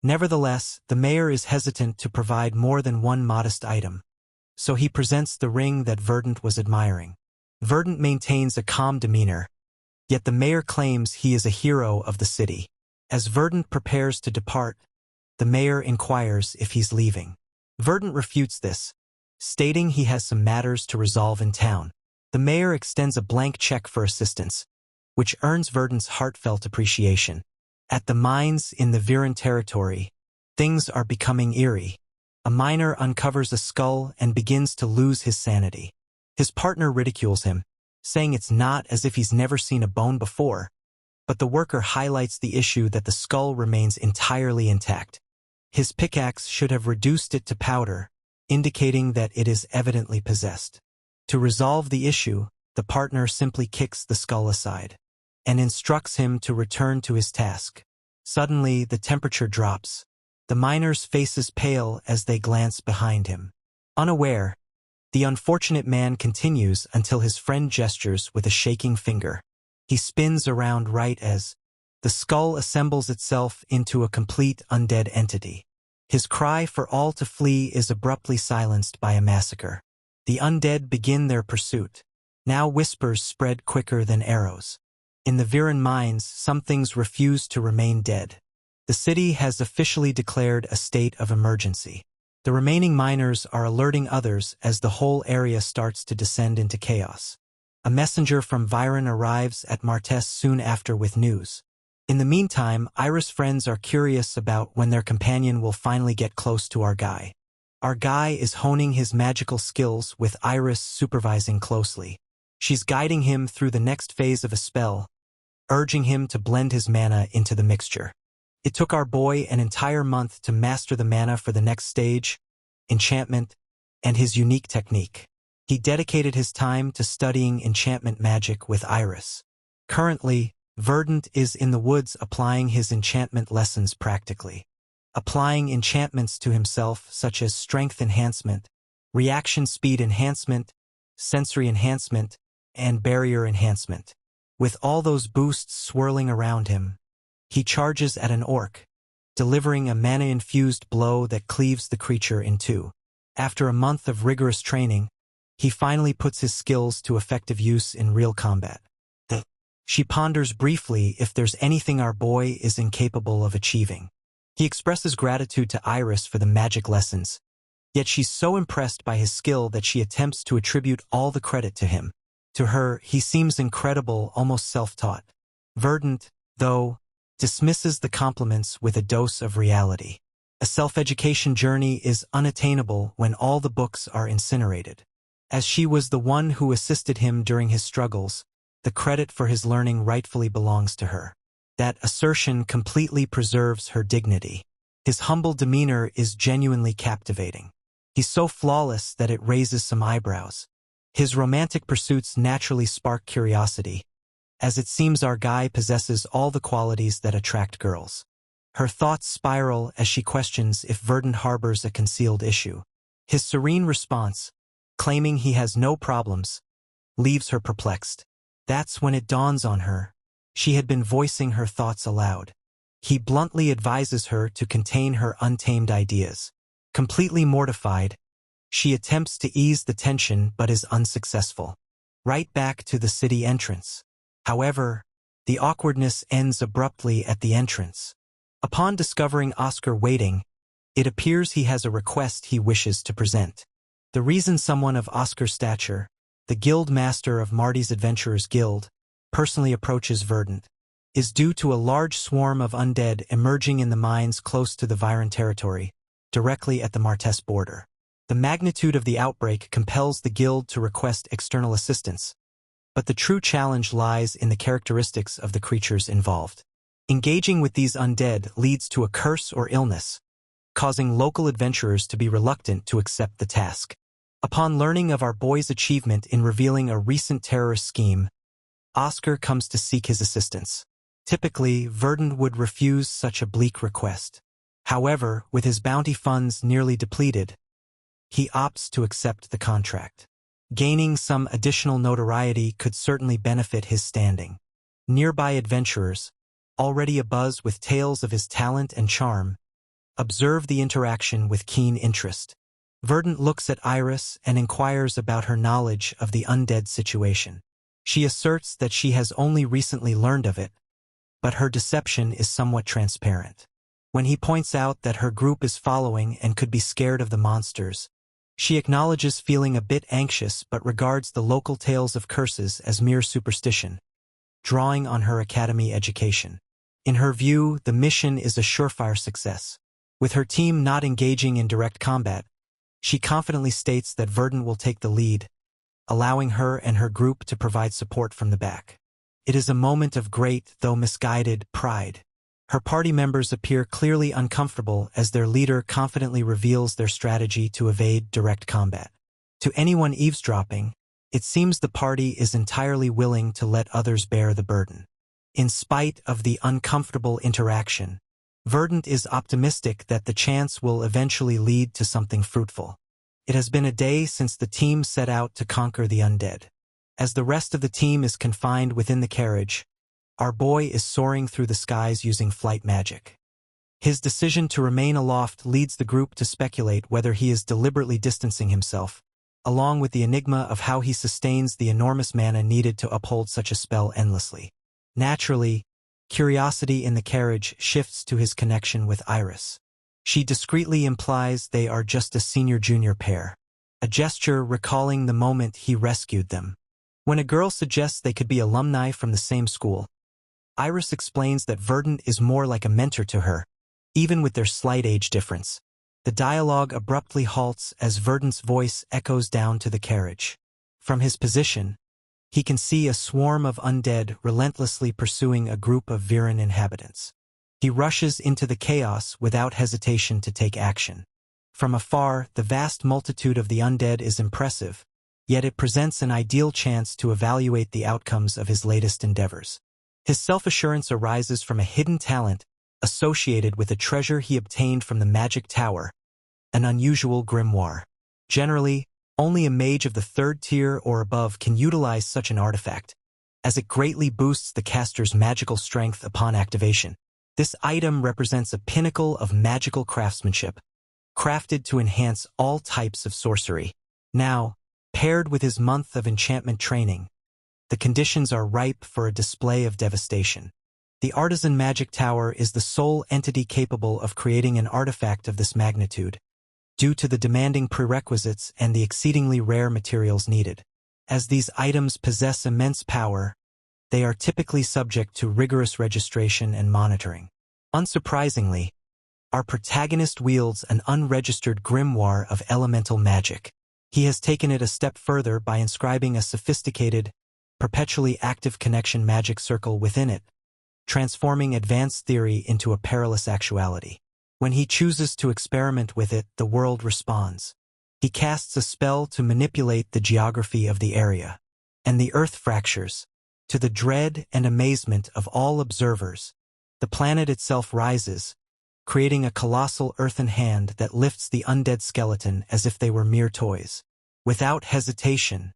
Nevertheless, the mayor is hesitant to provide more than one modest item, so he presents the ring that Verdon was admiring. Verdon maintains a calm demeanor, yet the mayor claims he is a hero of the city. As Verdon prepares to depart, the mayor inquires if he's leaving. Verdon refutes this, stating he has some matters to resolve in town. The mayor extends a blank check for assistance, which earns Verdon's heartfelt appreciation. At the mines in the Verdon territory, things are becoming eerie. A miner uncovers a skull and begins to lose his sanity. His partner ridicules him, saying it's not as if he's never seen a bone before, but the worker highlights the issue that the skull remains entirely intact. His pickaxe should have reduced it to powder, indicating that it is evidently possessed. To resolve the issue, the partner simply kicks the skull aside and instructs him to return to his task. Suddenly, the temperature drops. The miner's faces pale as they glance behind him. Unaware, the unfortunate man continues until his friend gestures with a shaking finger. He spins around right as the skull assembles itself into a complete undead entity. His cry for all to flee is abruptly silenced by a massacre. The undead begin their pursuit. Now whispers spread quicker than arrows. In the Verdon mines, some things refuse to remain dead. The city has officially declared a state of emergency. The remaining miners are alerting others as the whole area starts to descend into chaos. A messenger from Verdon arrives at Martes soon after with news. In the meantime, Iris' friends are curious about when their companion will finally get close to our guy. Our guy is honing his magical skills with Iris supervising closely. She's guiding him through the next phase of a spell, urging him to blend his mana into the mixture. It took our boy an entire month to master the mana for the next stage, enchantment, and his unique technique. He dedicated his time to studying enchantment magic with Iris. Currently, Verdon is in the woods applying his enchantment lessons practically. Applying enchantments to himself such as strength enhancement, reaction speed enhancement, sensory enhancement, and barrier enhancement. With all those boosts swirling around him, he charges at an orc, delivering a mana-infused blow that cleaves the creature in two. After a month of rigorous training, he finally puts his skills to effective use in real combat. The She ponders briefly if there's anything our boy is incapable of achieving. He expresses gratitude to Iris for the magic lessons, yet she's so impressed by his skill that she attempts to attribute all the credit to him. To her, he seems incredible, almost self-taught. Verdon, though, dismisses the compliments with a dose of reality. A self-education journey is unattainable when all the books are incinerated. As she was the one who assisted him during his struggles, the credit for his learning rightfully belongs to her. That assertion completely preserves her dignity. His humble demeanor is genuinely captivating. He's so flawless that it raises some eyebrows. His romantic pursuits naturally spark curiosity, as it seems our guy possesses all the qualities that attract girls. Her thoughts spiral as she questions if Verdon harbors a concealed issue. His serene response, claiming he has no problems, leaves her perplexed. That's when it dawns on her. She had been voicing her thoughts aloud. He bluntly advises her to contain her untamed ideas. Completely mortified, she attempts to ease the tension but is unsuccessful. Right back to the city entrance. However, the awkwardness ends abruptly at the entrance. Upon discovering Oscar waiting, it appears he has a request he wishes to present. The reason someone of Oscar's stature, the guild master of Marty's Adventurers Guild, personally approaches Verdon, is due to a large swarm of undead emerging in the mines close to the Viren territory, directly at the Martes border. The magnitude of the outbreak compels the guild to request external assistance, but the true challenge lies in the characteristics of the creatures involved. Engaging with these undead leads to a curse or illness, causing local adventurers to be reluctant to accept the task. Upon learning of our boy's achievement in revealing a recent terrorist scheme, Oscar comes to seek his assistance. Typically, Verdon would refuse such a bleak request. However, with his bounty funds nearly depleted, he opts to accept the contract. Gaining some additional notoriety could certainly benefit his standing. Nearby adventurers, already abuzz with tales of his talent and charm, observe the interaction with keen interest. Verdon looks at Iris and inquires about her knowledge of the undead situation. She asserts that she has only recently learned of it, but her deception is somewhat transparent. When he points out that her group is following and could be scared of the monsters, she acknowledges feeling a bit anxious but regards the local tales of curses as mere superstition, drawing on her academy education. In her view, the mission is a surefire success. With her team not engaging in direct combat, she confidently states that Verdon will take the lead, allowing her and her group to provide support from the back. It is a moment of great, though misguided, pride. Her party members appear clearly uncomfortable as their leader confidently reveals their strategy to evade direct combat. To anyone eavesdropping, it seems the party is entirely willing to let others bear the burden. In spite of the uncomfortable interaction, Verdon is optimistic that the chance will eventually lead to something fruitful. It has been a day since the team set out to conquer the undead. As the rest of the team is confined within the carriage, our boy is soaring through the skies using flight magic. His decision to remain aloft leads the group to speculate whether he is deliberately distancing himself, along with the enigma of how he sustains the enormous mana needed to uphold such a spell endlessly. Naturally, curiosity in the carriage shifts to his connection with Iris. She discreetly implies they are just a senior-junior pair, a gesture recalling the moment he rescued them. When a girl suggests they could be alumni from the same school, Iris explains that Verdon is more like a mentor to her, even with their slight age difference. The dialogue abruptly halts as Verdon's voice echoes down to the carriage. From his position, he can see a swarm of undead relentlessly pursuing a group of Viren inhabitants. He rushes into the chaos without hesitation to take action. From afar, the vast multitude of the undead is impressive, yet it presents an ideal chance to evaluate the outcomes of his latest endeavors. His self-assurance arises from a hidden talent associated with a treasure he obtained from the Magic Tower, an unusual grimoire. Generally, only a mage of the 3rd tier or above can utilize such an artifact, as it greatly boosts the caster's magical strength upon activation. This item represents a pinnacle of magical craftsmanship, crafted to enhance all types of sorcery. Now, paired with his month of enchantment training, the conditions are ripe for a display of devastation. The Artisan Magic Tower is the sole entity capable of creating an artifact of this magnitude, due to the demanding prerequisites and the exceedingly rare materials needed. As these items possess immense power, they are typically subject to rigorous registration and monitoring. Unsurprisingly, our protagonist wields an unregistered grimoire of elemental magic. He has taken it a step further by inscribing a sophisticated, perpetually active connection magic circle within it, transforming advanced theory into a perilous actuality. When he chooses to experiment with it, the world responds. He casts a spell to manipulate the geography of the area, and the earth fractures. To the dread and amazement of all observers, the planet itself rises, creating a colossal earthen hand that lifts the undead skeleton as if they were mere toys. Without hesitation,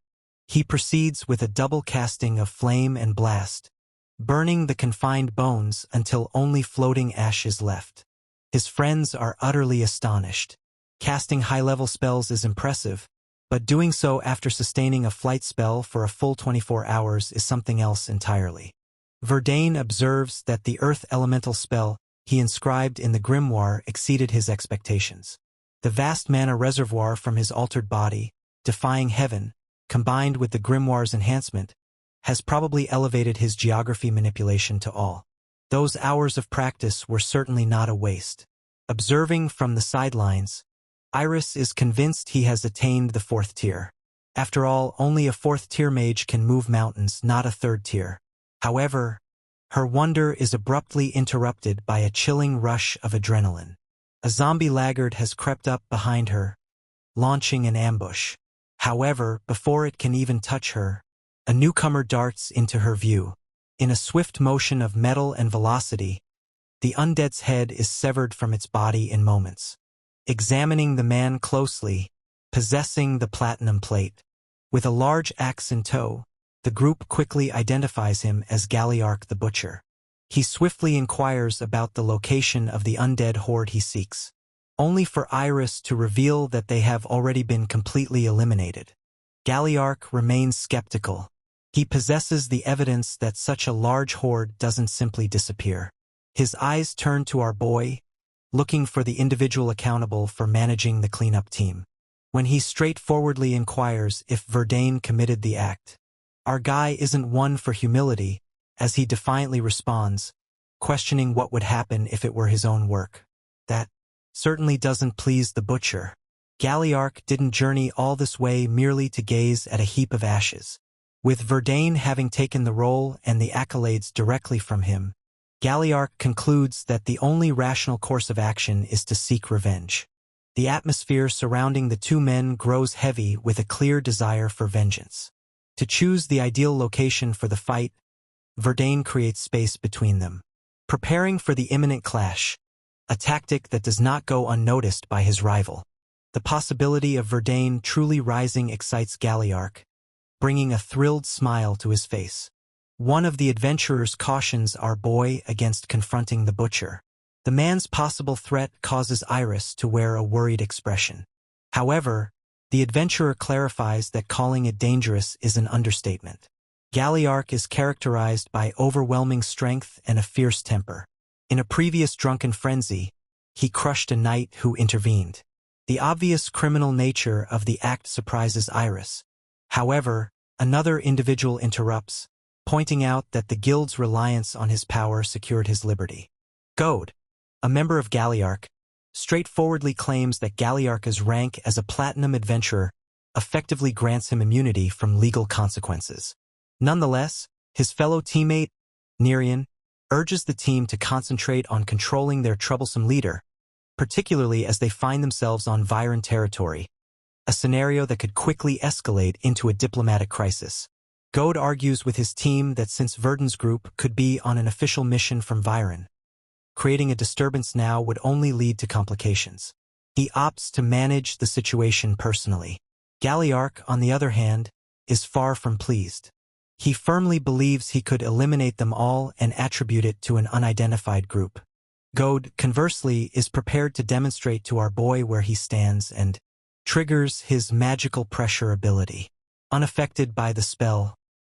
he proceeds with a double casting of flame and blast, burning the confined bones until only floating ash is left. His friends are utterly astonished. Casting high-level spells is impressive, but doing so after sustaining a flight spell for a full 24 hours is something else entirely. Verdon observes that the earth elemental spell he inscribed in the grimoire exceeded his expectations. The vast mana reservoir from his altered body, defying heaven, combined with the grimoire's enhancement, has probably elevated his geography manipulation to all. Those hours of practice were certainly not a waste. Observing from the sidelines, Iris is convinced he has attained the 4th tier. After all, only a 4th tier mage can move mountains, not a 3rd tier. However, her wonder is abruptly interrupted by a chilling rush of adrenaline. A zombie laggard has crept up behind her, launching an ambush. However, before it can even touch her, a newcomer darts into her view. In a swift motion of metal and velocity, the undead's head is severed from its body in moments. Examining the man closely, possessing the platinum plate, with a large axe in tow, the group quickly identifies him as Galliarch the Butcher. He swiftly inquires about the location of the undead horde he seeks, only for Iris to reveal that they have already been completely eliminated. Galliarch remains skeptical. He possesses the evidence that such a large horde doesn't simply disappear. His eyes turn to our boy, looking for the individual accountable for managing the cleanup team. When he straightforwardly inquires if Verdon committed the act, our guy isn't one for humility, as he defiantly responds, questioning what would happen if it were his own work. That certainly doesn't please the butcher. Galliarch didn't journey all this way merely to gaze at a heap of ashes. With Verdon having taken the role and the accolades directly from him, Galliarch concludes that the only rational course of action is to seek revenge. The atmosphere surrounding the two men grows heavy with a clear desire for vengeance. To choose the ideal location for the fight, Verdon creates space between them, preparing for the imminent clash, a tactic that does not go unnoticed by his rival. The possibility of Verdon truly rising excites Galliarch, bringing a thrilled smile to his face. One of the adventurers cautions our boy against confronting the butcher. The man's possible threat causes Iris to wear a worried expression. However, the adventurer clarifies that calling it dangerous is an understatement. Galliarch is characterized by overwhelming strength and a fierce temper. In a previous drunken frenzy, he crushed a knight who intervened. The obvious criminal nature of the act surprises Iris. However, another individual interrupts, pointing out that the guild's reliance on his power secured his liberty. Goad, a member of Galliarch, straightforwardly claims that Galliarch's rank as a platinum adventurer effectively grants him immunity from legal consequences. Nonetheless, his fellow teammate, Nerian, urges the team to concentrate on controlling their troublesome leader, particularly as they find themselves on Viren territory, a scenario that could quickly escalate into a diplomatic crisis. Goad argues with his team that since Verdon's group could be on an official mission from Viren, creating a disturbance now would only lead to complications. He opts to manage the situation personally. Galliarch, on the other hand, is far from pleased. He firmly believes he could eliminate them all and attribute it to an unidentified group. Goad, conversely, is prepared to demonstrate to our boy where he stands and triggers his magical pressure ability. Unaffected by the spell,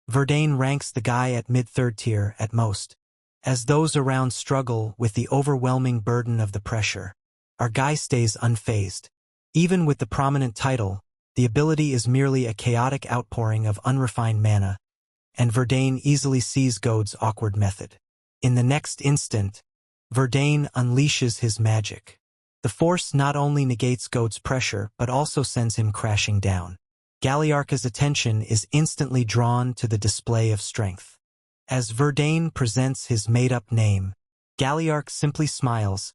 Verdon ranks the guy at mid-third tier at most. As those around struggle with the overwhelming burden of the pressure, our guy stays unfazed. Even with the prominent title, the ability is merely a chaotic outpouring of unrefined mana, and Verdon easily sees Goad's awkward method. In the next instant, Verdon unleashes his magic. The force not only negates Goad's pressure but also sends him crashing down. Galliarka's attention is instantly drawn to the display of strength. As Verdon presents his made-up name, Galliark simply smiles,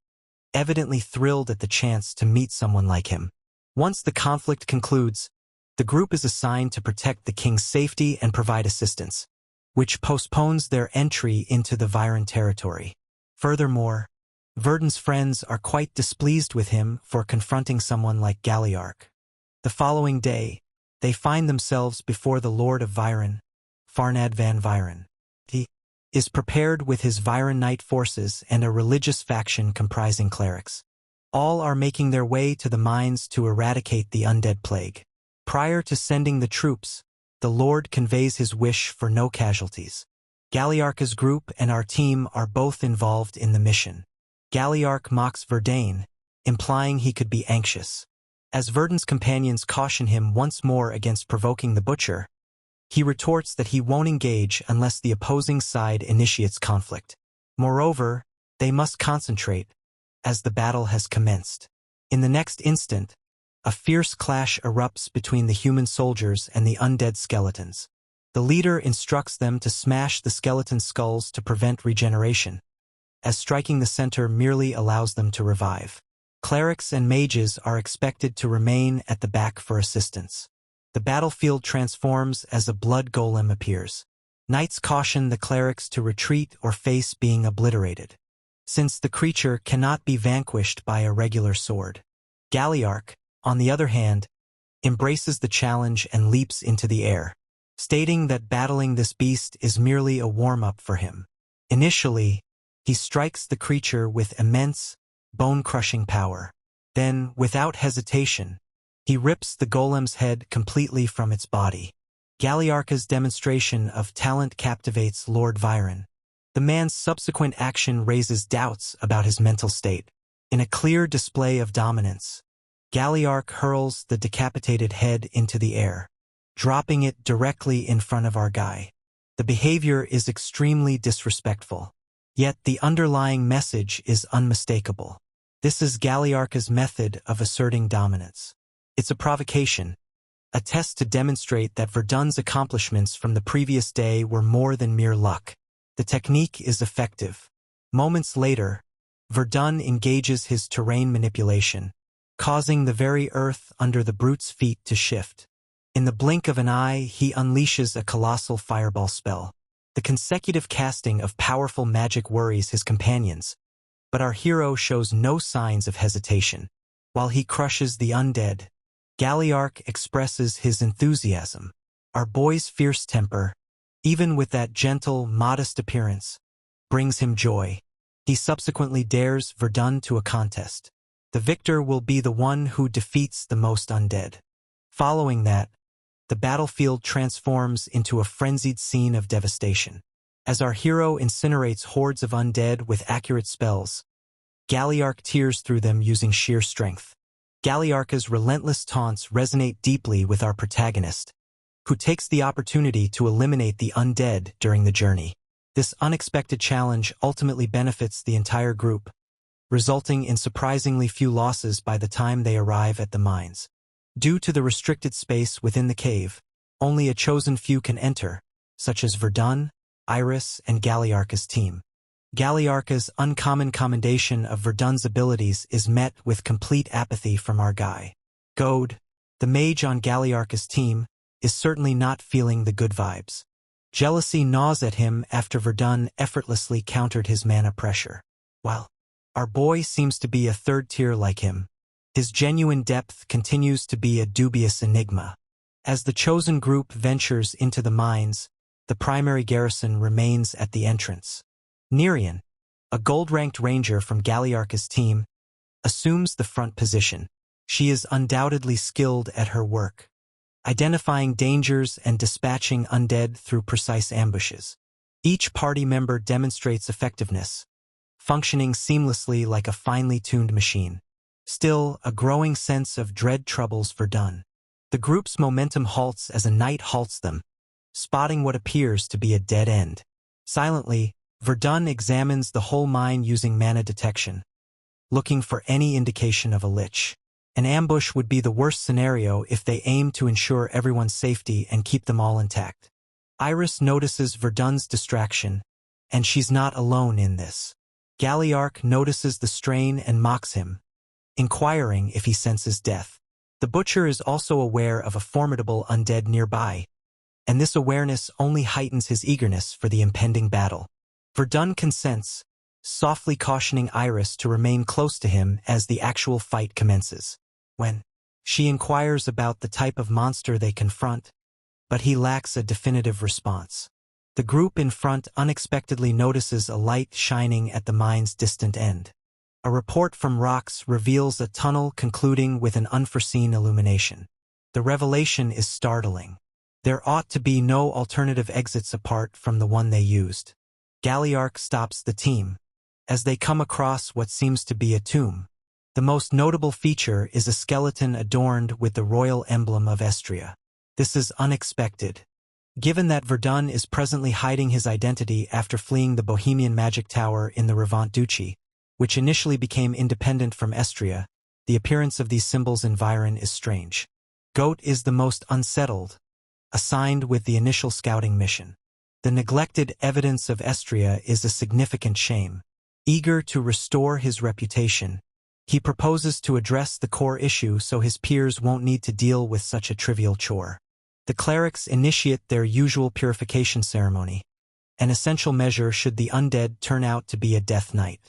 evidently thrilled at the chance to meet someone like him. Once the conflict concludes, the group is assigned to protect the king's safety and provide assistance, which postpones their entry into the Viren territory. Furthermore, Verdon's friends are quite displeased with him for confronting someone like Galliark. The following day, they find themselves before the Lord of Viren, Farnad van Viren. He is prepared with his Viren Knight forces and a religious faction comprising clerics. All are making their way to the mines to eradicate the undead plague. Prior to sending the troops, the Lord conveys his wish for no casualties. Galliarka's group and our team are both involved in the mission. Galliark mocks Verdon, implying he could be anxious. As Verdon's companions caution him once more against provoking the butcher, he retorts that he won't engage unless the opposing side initiates conflict. Moreover, they must concentrate, as the battle has commenced. In the next instant, a fierce clash erupts between the human soldiers and the undead skeletons. The leader instructs them to smash the skeleton skulls to prevent regeneration, as striking the center merely allows them to revive. Clerics and mages are expected to remain at the back for assistance. The battlefield transforms as a blood golem appears. Knights caution the clerics to retreat or face being obliterated, since the creature cannot be vanquished by a regular sword. Galliark, on the other hand, embraces the challenge and leaps into the air, stating that battling this beast is merely a warm-up for him. Initially, he strikes the creature with immense, bone-crushing power. Then, without hesitation, he rips the golem's head completely from its body. Galliarka's demonstration of talent captivates Lord Viren. The man's subsequent action raises doubts about his mental state. In a clear display of dominance, Galliark hurls the decapitated head into the air, dropping it directly in front of our guy. The behavior is extremely disrespectful, yet the underlying message is unmistakable. This is Galliarka's method of asserting dominance. It's a provocation, a test to demonstrate that Verdon's accomplishments from the previous day were more than mere luck. The technique is effective. Moments later, Verdon engages his terrain manipulation, causing the very earth under the brute's feet to shift. In the blink of an eye, he unleashes a colossal fireball spell. The consecutive casting of powerful magic worries his companions, but our hero shows no signs of hesitation. While he crushes the undead, Galliark expresses his enthusiasm. Our boy's fierce temper, even with that gentle, modest appearance, brings him joy. He subsequently dares Verdon to a contest. The victor will be the one who defeats the most undead. Following that, the battlefield transforms into a frenzied scene of devastation. As our hero incinerates hordes of undead with accurate spells, Galliark tears through them using sheer strength. Galliarka's relentless taunts resonate deeply with our protagonist, who takes the opportunity to eliminate the undead during the journey. This unexpected challenge ultimately benefits the entire group, resulting in surprisingly few losses by the time they arrive at the mines. Due to the restricted space within the cave, only a chosen few can enter, such as Verdon, Iris, and Galliarka's team. Galliarka's uncommon commendation of Verdon's abilities is met with complete apathy from our guy. Goad, the mage on Galliarka's team, is certainly not feeling the good vibes. Jealousy gnaws at him after Verdon effortlessly countered his mana pressure. While our boy seems to be a third tier like him, his genuine depth continues to be a dubious enigma. As the chosen group ventures into the mines, the primary garrison remains at the entrance. Nerian, a gold-ranked ranger from Galliarka's team, assumes the front position. She is undoubtedly skilled at her work, identifying dangers and dispatching undead through precise ambushes. Each party member demonstrates effectiveness, functioning seamlessly like a finely tuned machine. Still, a growing sense of dread troubles Verdon. The group's momentum halts as a knight halts them, spotting what appears to be a dead end. Silently, Verdon examines the whole mine using mana detection, looking for any indication of a lich. An ambush would be the worst scenario if they aim to ensure everyone's safety and keep them all intact. Iris notices Verdon's distraction, and she's not alone in this. Galliarch notices the strain and mocks him, inquiring if he senses death. The butcher is also aware of a formidable undead nearby, and this awareness only heightens his eagerness for the impending battle. Verdon consents, softly cautioning Iris to remain close to him as the actual fight commences. When she inquires about the type of monster they confront, but he lacks a definitive response. The group in front unexpectedly notices a light shining at the mine's distant end. A report from rocks reveals a tunnel concluding with an unforeseen illumination. The revelation is startling. There ought to be no alternative exits apart from the one they used. Galliarch stops the team, as they come across what seems to be a tomb. The most notable feature is a skeleton adorned with the royal emblem of Estria. This is unexpected, given that Verdon is presently hiding his identity after fleeing the Bohemian magic tower in the Revant Duchy, which initially became independent from Estria. The appearance of these symbols in Viren is strange. Goat is the most unsettled, assigned with the initial scouting mission. The neglected evidence of Estria is a significant shame. Eager to restore his reputation, he proposes to address the core issue so his peers won't need to deal with such a trivial chore. The clerics initiate their usual purification ceremony, an essential measure should the undead turn out to be a death knight.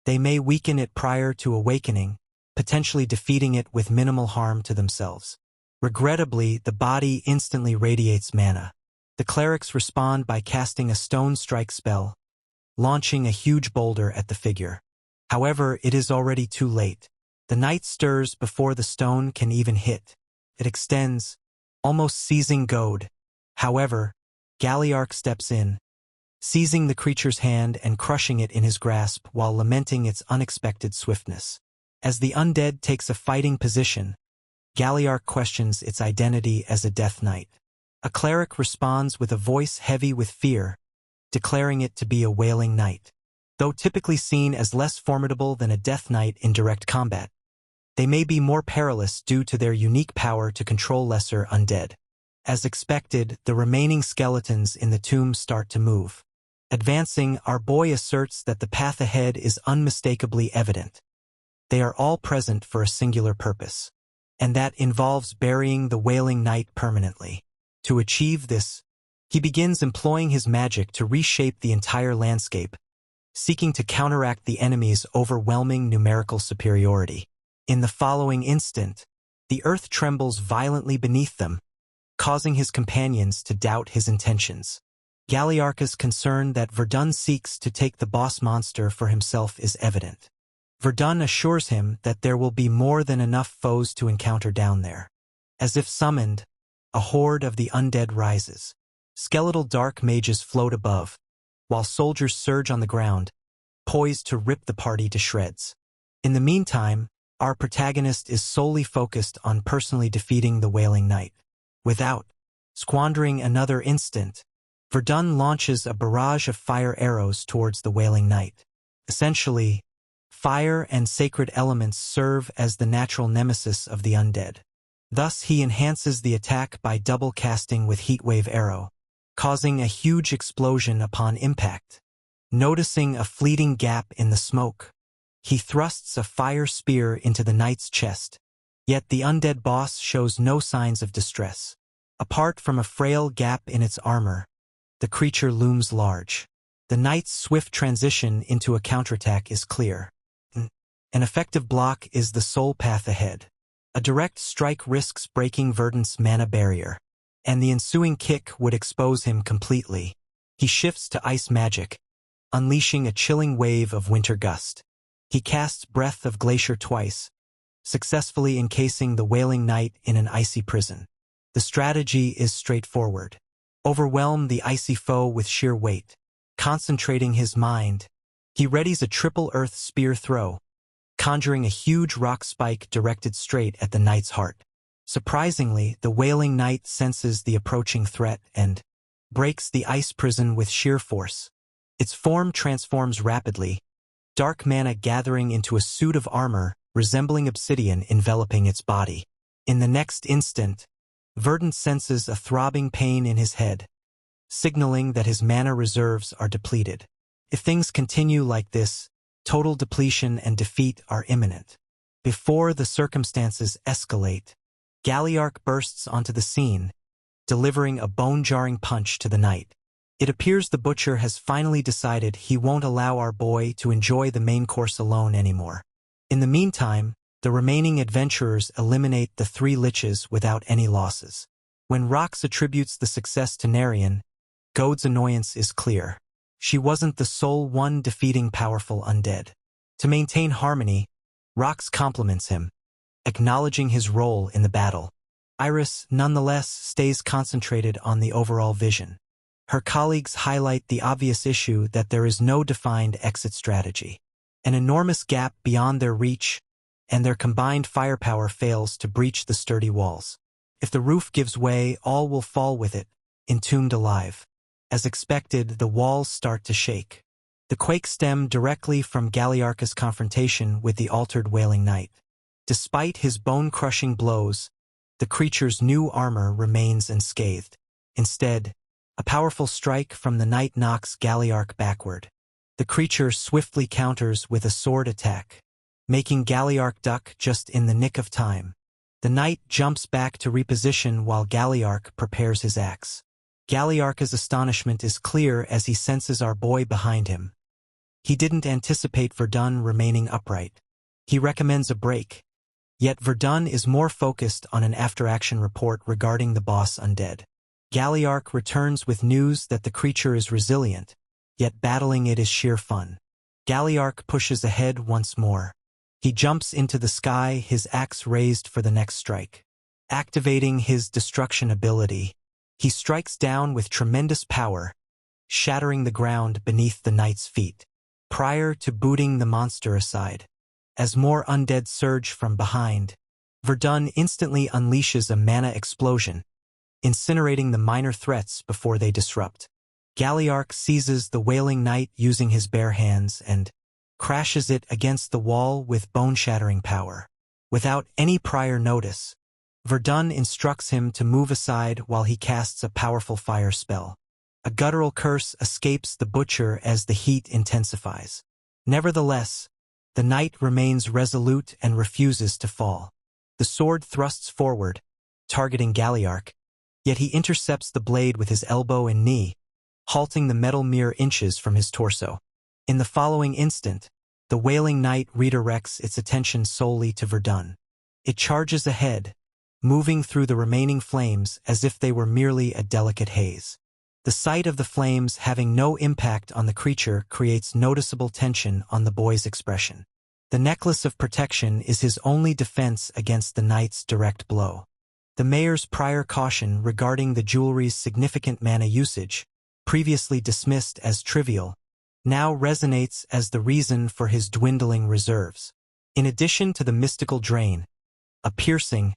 They may weaken it prior to awakening, potentially defeating it with minimal harm to themselves. Regrettably, the body instantly radiates mana. The clerics respond by casting a stone strike spell, launching a huge boulder at the figure. However, it is already too late. The knight stirs before the stone can even hit. It extends, almost seizing Goad. However, Galliarch steps in, seizing the creature's hand and crushing it in his grasp while lamenting its unexpected swiftness. As the undead takes a fighting position, Galliarch questions its identity as a death knight. A cleric responds with a voice heavy with fear, declaring it to be a Wailing Knight. Though typically seen as less formidable than a death knight in direct combat, they may be more perilous due to their unique power to control lesser undead. As expected, the remaining skeletons in the tomb start to move. Advancing, our boy asserts that the path ahead is unmistakably evident. They are all present for a singular purpose, and that involves burying the Wailing Knight permanently. To achieve this, he begins employing his magic to reshape the entire landscape, seeking to counteract the enemy's overwhelming numerical superiority. In the following instant, the earth trembles violently beneath them, causing his companions to doubt his intentions. Galliarch's concern that Verdon seeks to take the boss monster for himself is evident. Verdon assures him that there will be more than enough foes to encounter down there. As if summoned, a horde of the undead rises. Skeletal dark mages float above, while soldiers surge on the ground, poised to rip the party to shreds. In the meantime, our protagonist is solely focused on personally defeating the Wailing Knight. Without squandering another instant, Verdon launches a barrage of fire arrows towards the Wailing Knight. Essentially, fire and sacred elements serve as the natural nemesis of the undead. Thus, he enhances the attack by double casting with Heatwave Arrow, causing a huge explosion upon impact. Noticing a fleeting gap in the smoke, he thrusts a fire spear into the knight's chest. Yet the undead boss shows no signs of distress. Apart from a frail gap in its armor, the creature looms large. The knight's swift transition into a counterattack is clear. An effective block is the sole path ahead. A direct strike risks breaking Verdon's mana barrier, and the ensuing kick would expose him completely. He shifts to ice magic, unleashing a chilling wave of winter gust. He casts Breath of Glacier twice, successfully encasing the Wailing Knight in an icy prison. The strategy is straightforward. Overwhelm the icy foe with sheer weight. Concentrating his mind, he readies a triple earth spear throw, conjuring a huge rock spike directed straight at the knight's heart. Surprisingly, the Wailing Knight senses the approaching threat and breaks the ice prison with sheer force. Its form transforms rapidly, dark mana gathering into a suit of armor resembling obsidian enveloping its body. In the next instant, Verdon senses a throbbing pain in his head, signaling that his mana reserves are depleted. If things continue like this, total depletion and defeat are imminent. Before the circumstances escalate, Galliarch bursts onto the scene, delivering a bone-jarring punch to the knight. It appears the butcher has finally decided he won't allow our boy to enjoy the main course alone anymore. In the meantime, the remaining adventurers eliminate the 3 liches without any losses. When Rox attributes the success to Narian, Gode's annoyance is clear. She wasn't the sole one defeating powerful undead. To maintain harmony, Rox compliments him, acknowledging his role in the battle. Iris, nonetheless, stays concentrated on the overall vision. Her colleagues highlight the obvious issue that there is no defined exit strategy. An enormous gap beyond their reach, and their combined firepower fails to breach the sturdy walls. If the roof gives way, all will fall with it, entombed alive. As expected, the walls start to shake. The quake stem directly from Galliarch's confrontation with the altered Wailing Knight. Despite his bone-crushing blows, the creature's new armor remains unscathed. Instead, a powerful strike from the knight knocks Galliarch backward. The creature swiftly counters with a sword attack, making Galliarch duck just in the nick of time. The knight jumps back to reposition while Galliarch prepares his axe. Galliarch's astonishment is clear as he senses our boy behind him. He didn't anticipate Verdon remaining upright. He recommends a break, yet Verdon is more focused on an after-action report regarding the boss undead. Galliarch returns with news that the creature is resilient, yet battling it is sheer fun. Galliarch pushes ahead once more. He jumps into the sky, his axe raised for the next strike. Activating his destruction ability, he strikes down with tremendous power, shattering the ground beneath the knight's feet. Prior to booting the monster aside, as more undead surge from behind, Verdon instantly unleashes a mana explosion, incinerating the minor threats before they disrupt. Galliarch seizes the Wailing Knight using his bare hands and crashes it against the wall with bone-shattering power. Without any prior notice, Verdon instructs him to move aside while he casts a powerful fire spell. A guttural curse escapes the butcher as the heat intensifies. Nevertheless, the knight remains resolute and refuses to fall. The sword thrusts forward, targeting Galliarch, yet he intercepts the blade with his elbow and knee, halting the metal mere inches from his torso. In the following instant, the Wailing Knight redirects its attention solely to Verdon. It charges ahead, moving through the remaining flames as if they were merely a delicate haze. The sight of the flames having no impact on the creature creates noticeable tension on the boy's expression. The necklace of protection is his only defense against the knight's direct blow. The mayor's prior caution regarding the jewelry's significant mana usage, previously dismissed as trivial, now resonates as the reason for his dwindling reserves. In addition to the mystical drain, a piercing,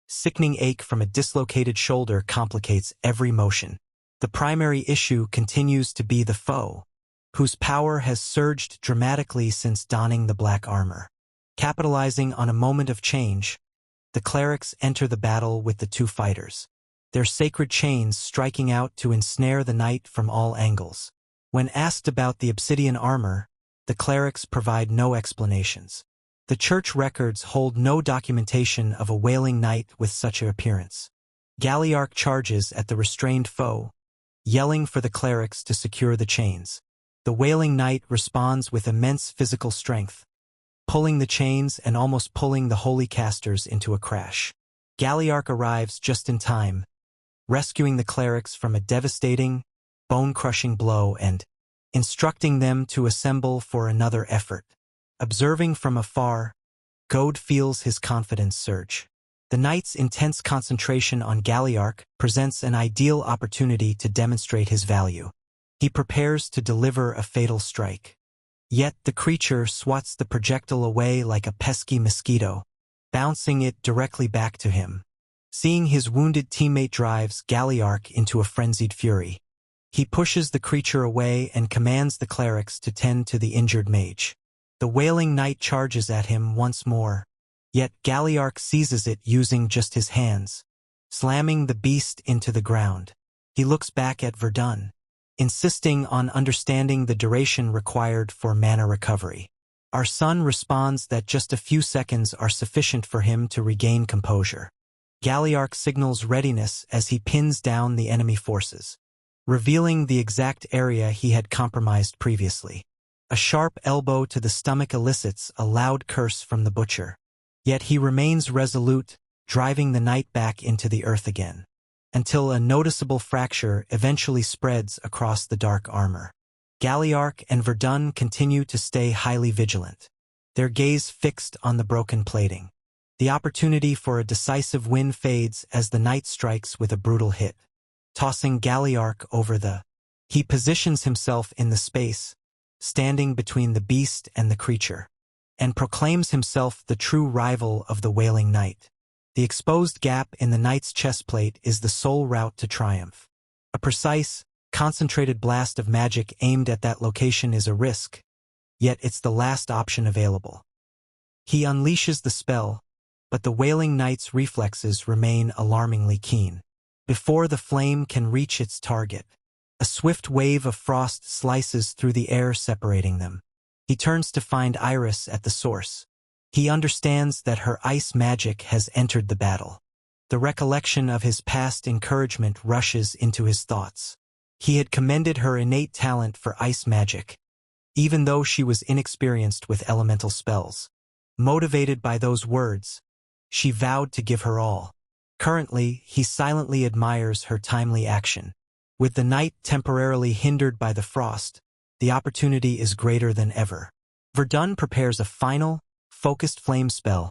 sickening ache from a dislocated shoulder complicates every motion. The primary issue continues to be the foe, whose power has surged dramatically since donning the black armor. Capitalizing on a moment of change, the clerics enter the battle with the 2 fighters, their sacred chains striking out to ensnare the knight from all angles. When asked about the obsidian armor, the clerics provide no explanations. The church records hold no documentation of a Wailing Knight with such an appearance. Galliarch charges at the restrained foe, yelling for the clerics to secure the chains. The Wailing Knight responds with immense physical strength, pulling the chains and almost pulling the holy casters into a crash. Galliarch arrives just in time, rescuing the clerics from a devastating, bone-crushing blow and instructing them to assemble for another effort. Observing from afar, Gode feels his confidence surge. The knight's intense concentration on Galliarch presents an ideal opportunity to demonstrate his value. He prepares to deliver a fatal strike. Yet the creature swats the projectile away like a pesky mosquito, bouncing it directly back to him. Seeing his wounded teammate drives Galliarch into a frenzied fury. He pushes the creature away and commands the clerics to tend to the injured mage. The Wailing Knight charges at him once more, yet Galliarch seizes it using just his hands, slamming the beast into the ground. He looks back at Verdon, insisting on understanding the duration required for mana recovery. Our son responds that just a few seconds are sufficient for him to regain composure. Galliarch signals readiness as he pins down the enemy forces, revealing the exact area he had compromised previously. A sharp elbow to the stomach elicits a loud curse from the butcher. Yet he remains resolute, driving the knight back into the earth again, until a noticeable fracture eventually spreads across the dark armor. Galliarch and Verdon continue to stay highly vigilant, their gaze fixed on the broken plating. The opportunity for a decisive win fades as the knight strikes with a brutal hit, tossing Galliarch over the. He positions himself in the space, standing between the beast and the creature, and proclaims himself the true rival of the Wailing Knight. The exposed gap in the knight's chestplate is the sole route to triumph. A precise, concentrated blast of magic aimed at that location is a risk, yet it's the last option available. He unleashes the spell, but the Wailing Knight's reflexes remain alarmingly keen. Before the flame can reach its target, a swift wave of frost slices through the air, separating them. He turns to find Iris at the source. He understands that her ice magic has entered the battle. The recollection of his past encouragement rushes into his thoughts. He had commended her innate talent for ice magic, even though she was inexperienced with elemental spells. Motivated by those words, she vowed to give her all. Currently, he silently admires her timely action. With the knight temporarily hindered by the frost, the opportunity is greater than ever. Verdon prepares a final, focused flame spell,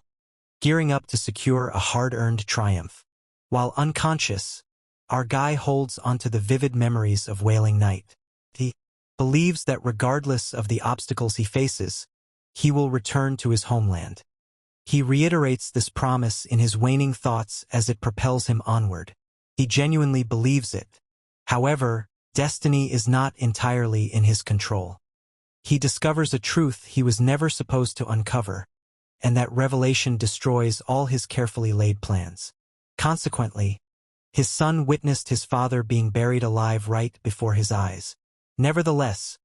gearing up to secure a hard-earned triumph. While unconscious, our guy holds onto the vivid memories of Wailing Knight. He believes that regardless of the obstacles he faces, he will return to his homeland. He reiterates this promise in his waning thoughts as it propels him onward. He genuinely believes it. However, destiny is not entirely in his control. He discovers a truth he was never supposed to uncover, and that revelation destroys all his carefully laid plans. Consequently, his son witnessed his father being buried alive right before his eyes. Nevertheless,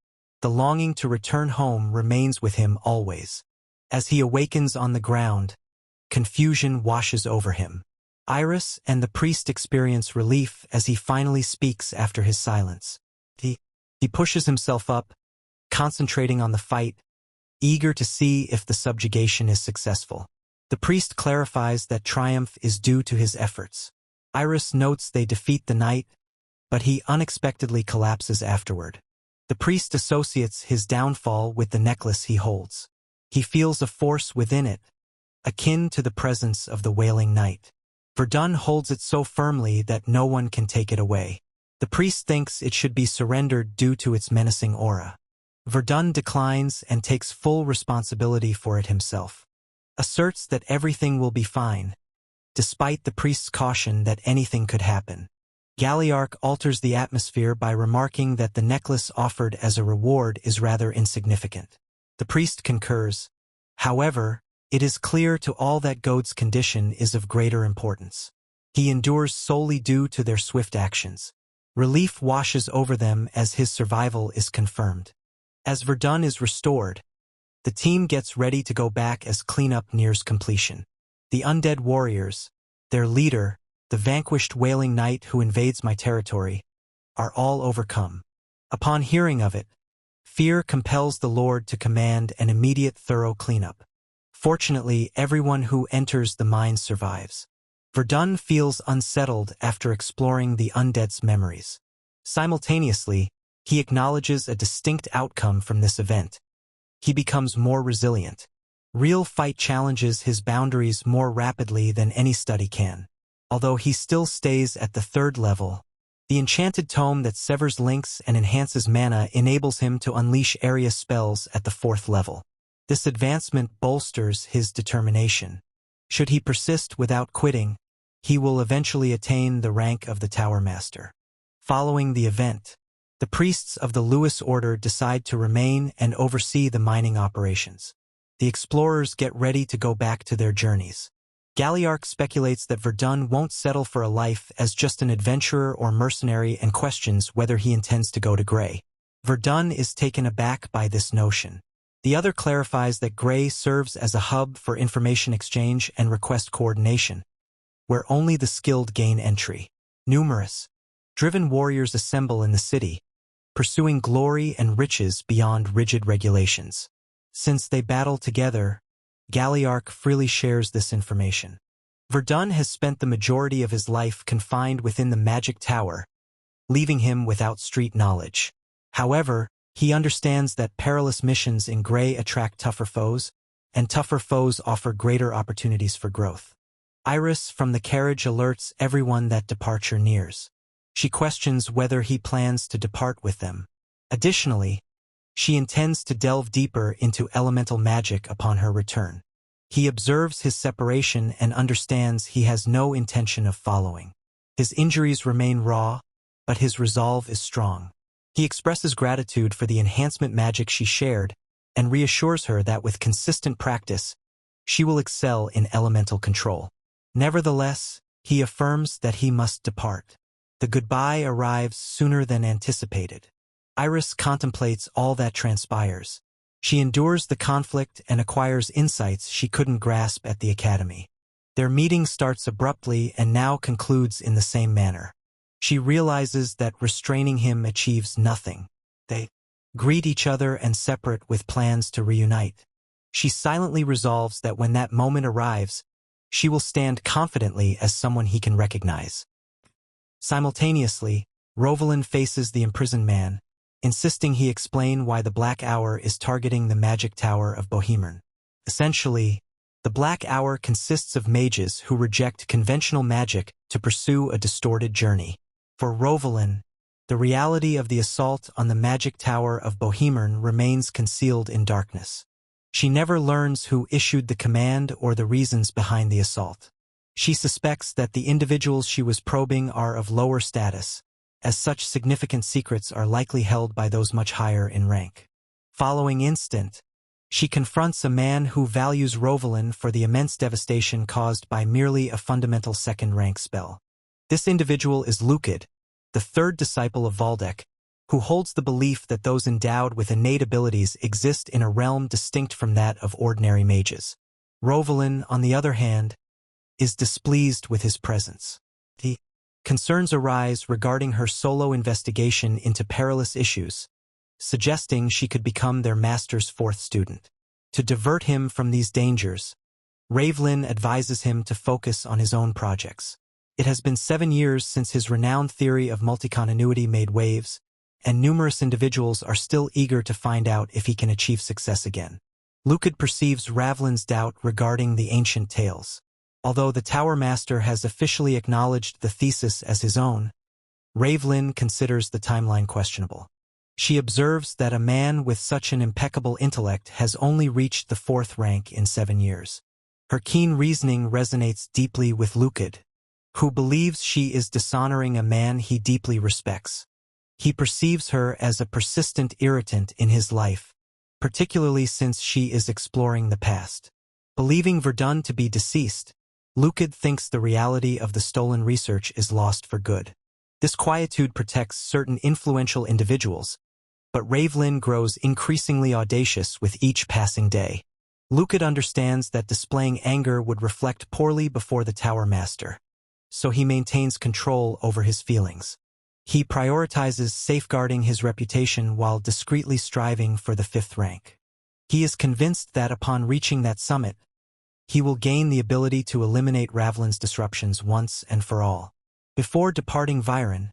the longing to return home remains with him always. As he awakens on the ground, confusion washes over him. Iris and the priest experience relief as he finally speaks after his silence. He pushes himself up, concentrating on the fight, eager to see if the subjugation is successful. The priest clarifies that triumph is due to his efforts. Iris notes they defeat the knight, but he unexpectedly collapses afterward. The priest associates his downfall with the necklace he holds. He feels a force within it, akin to the presence of the Wailing Knight. Verdon holds it so firmly that no one can take it away. The priest thinks it should be surrendered due to its menacing aura. Verdon declines and takes full responsibility for it himself. Asserts that everything will be fine, despite the priest's caution that anything could happen. Galliarch alters the atmosphere by remarking that the necklace offered as a reward is rather insignificant. The priest concurs. However, it is clear to all that Gode's condition is of greater importance. He endures solely due to their swift actions. Relief washes over them as his survival is confirmed. As Verdon is restored, the team gets ready to go back as cleanup nears completion. The undead warriors, their leader, the vanquished Wailing Knight who invades my territory, are all overcome. Upon hearing of it, fear compels the Lord to command an immediate thorough cleanup. Fortunately, everyone who enters the mines survives. Verdon feels unsettled after exploring the undead's memories. Simultaneously, he acknowledges a distinct outcome from this event. He becomes more resilient. Real fight challenges his boundaries more rapidly than any study can. Although he still stays at the 3rd level, the enchanted tome that severs links and enhances mana enables him to unleash area spells at the 4th level. This advancement bolsters his determination. Should he persist without quitting, he will eventually attain the rank of the Tower Master. Following the event, the priests of the Lewis Order decide to remain and oversee the mining operations. The explorers get ready to go back to their journeys. Galliarch speculates that Verdon won't settle for a life as just an adventurer or mercenary and questions whether he intends to go to Grey. Verdon is taken aback by this notion. The other clarifies that Grey serves as a hub for information exchange and request coordination, where only the skilled gain entry. Numerous, driven warriors assemble in the city, pursuing glory and riches beyond rigid regulations. Since they battle together, Galliarch freely shares this information. Verdon has spent the majority of his life confined within the magic tower, leaving him without street knowledge. However, he understands that perilous missions in Grey attract tougher foes, and tougher foes offer greater opportunities for growth. Iris from the carriage alerts everyone that departure nears. She questions whether he plans to depart with them. Additionally, she intends to delve deeper into elemental magic upon her return. He observes his separation and understands he has no intention of following. His injuries remain raw, but his resolve is strong. He expresses gratitude for the enhancement magic she shared and reassures her that with consistent practice, she will excel in elemental control. Nevertheless, he affirms that he must depart. The goodbye arrives sooner than anticipated. Iris contemplates all that transpires. She endures the conflict and acquires insights she couldn't grasp at the academy. Their meeting starts abruptly and now concludes in the same manner. She realizes that restraining him achieves nothing. They greet each other and separate with plans to reunite. She silently resolves that when that moment arrives, she will stand confidently as someone he can recognize. Simultaneously, Rovalin faces the imprisoned man, insisting he explain why the Black Hour is targeting the magic tower of Bohemran. Essentially, the Black Hour consists of mages who reject conventional magic to pursue a distorted journey. For Rovalin, the reality of the assault on the magic tower of Bohemran remains concealed in darkness. She never learns who issued the command or the reasons behind the assault. She suspects that the individuals she was probing are of lower status, as such significant secrets are likely held by those much higher in rank. Following instant, she confronts a man who values Rovalin for the immense devastation caused by merely a fundamental second-rank spell. This individual is Lucid, the 3rd disciple of Valdek, who holds the belief that those endowed with innate abilities exist in a realm distinct from that of ordinary mages. Rovalin, on the other hand, is displeased with his presence. The concerns arise regarding her solo investigation into perilous issues, suggesting she could become their master's 4th student. To divert him from these dangers, Ravelin advises him to focus on his own projects. It has been 7 years since his renowned theory of multi-continuity made waves, and numerous individuals are still eager to find out if he can achieve success again. Lucid perceives Ravelin's doubt regarding the ancient tales. Although the Tower Master has officially acknowledged the thesis as his own, Ravelin considers the timeline questionable. She observes that a man with such an impeccable intellect has only reached the 4th rank in 7 years. Her keen reasoning resonates deeply with Lucid, who believes she is dishonoring a man he deeply respects. He perceives her as a persistent irritant in his life, particularly since she is exploring the past. Believing Verdon to be deceased, Lucid thinks the reality of the stolen research is lost for good. This quietude protects certain influential individuals, but Ravelin grows increasingly audacious with each passing day. Lucid understands that displaying anger would reflect poorly before the Tower Master, so he maintains control over his feelings. He prioritizes safeguarding his reputation while discreetly striving for the 5th rank. He is convinced that upon reaching that summit, he will gain the ability to eliminate Ravelin's disruptions once and for all. Before departing Viren,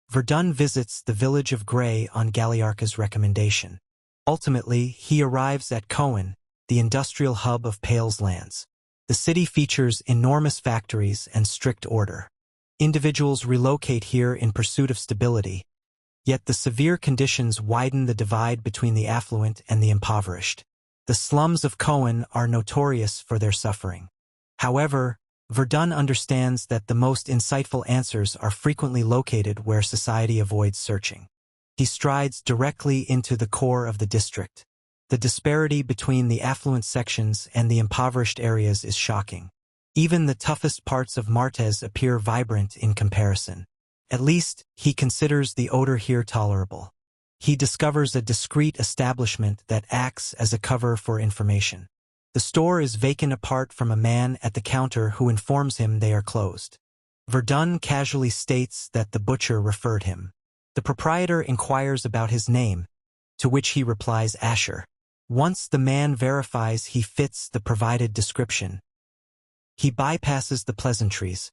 Verdon visits the village of Grey on Galliarch's recommendation. Ultimately, he arrives at Cohen, the industrial hub of Pale's lands. The city features enormous factories and strict order. Individuals relocate here in pursuit of stability, yet the severe conditions widen the divide between the affluent and the impoverished. The slums of Cohen are notorious for their suffering. However, Verdon understands that the most insightful answers are frequently located where society avoids searching. He strides directly into the core of the district. The disparity between the affluent sections and the impoverished areas is shocking. Even the toughest parts of Martez appear vibrant in comparison. At least, he considers the odor here tolerable. He discovers a discreet establishment that acts as a cover for information. The store is vacant apart from a man at the counter who informs him they are closed. Verdon casually states that the butcher referred him. The proprietor inquires about his name, to which he replies Asher. Once the man verifies he fits the provided description, he bypasses the pleasantries,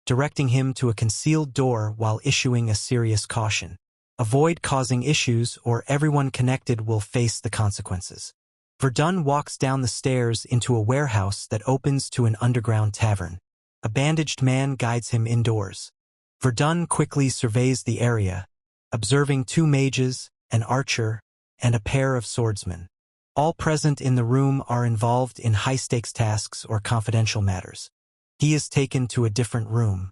directing him to a concealed door while issuing a serious caution. Avoid causing issues or everyone connected will face the consequences. Verdon walks down the stairs into a warehouse that opens to an underground tavern. A bandaged man guides him indoors. Verdon quickly surveys the area, observing 2 mages, an archer, and a pair of swordsmen. All present in the room are involved in high-stakes tasks or confidential matters. He is taken to a different room.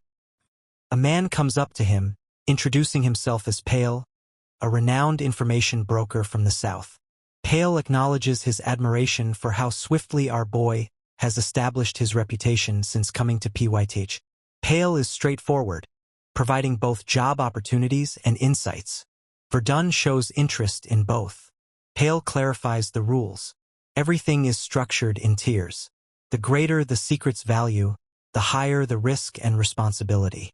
A man comes up to him, introducing himself as Pale, a renowned information broker from the south. Pale acknowledges his admiration for how swiftly our boy has established his reputation since coming to PYTH. Pale is straightforward, providing both job opportunities and insights. Verdon shows interest in both. Pale clarifies the rules. Everything is structured in tiers. The greater the secret's value, the higher the risk and responsibility.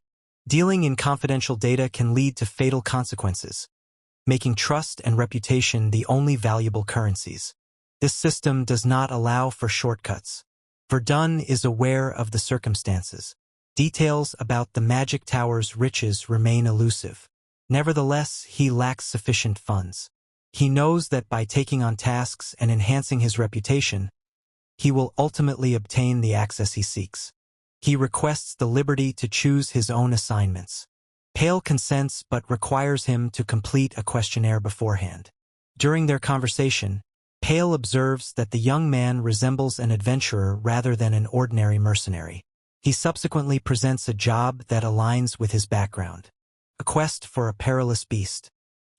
Dealing in confidential data can lead to fatal consequences, making trust and reputation the only valuable currencies. This system does not allow for shortcuts. Verdon is aware of the circumstances. Details about the magic tower's riches remain elusive. Nevertheless, he lacks sufficient funds. He knows that by taking on tasks and enhancing his reputation, he will ultimately obtain the access he seeks. He requests the liberty to choose his own assignments. Pale consents but requires him to complete a questionnaire beforehand. During their conversation, Pale observes that the young man resembles an adventurer rather than an ordinary mercenary. He subsequently presents a job that aligns with his background. A quest for a perilous beast.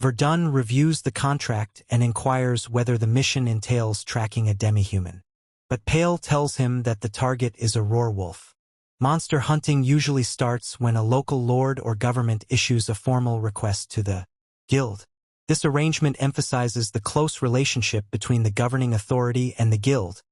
Verdon reviews the contract and inquires whether the mission entails tracking a demi-human. But Pale tells him that the target is a roarwolf. Monster hunting usually starts when a local lord or government issues a formal request to the guild. This arrangement emphasizes the close relationship between the governing authority and the guild,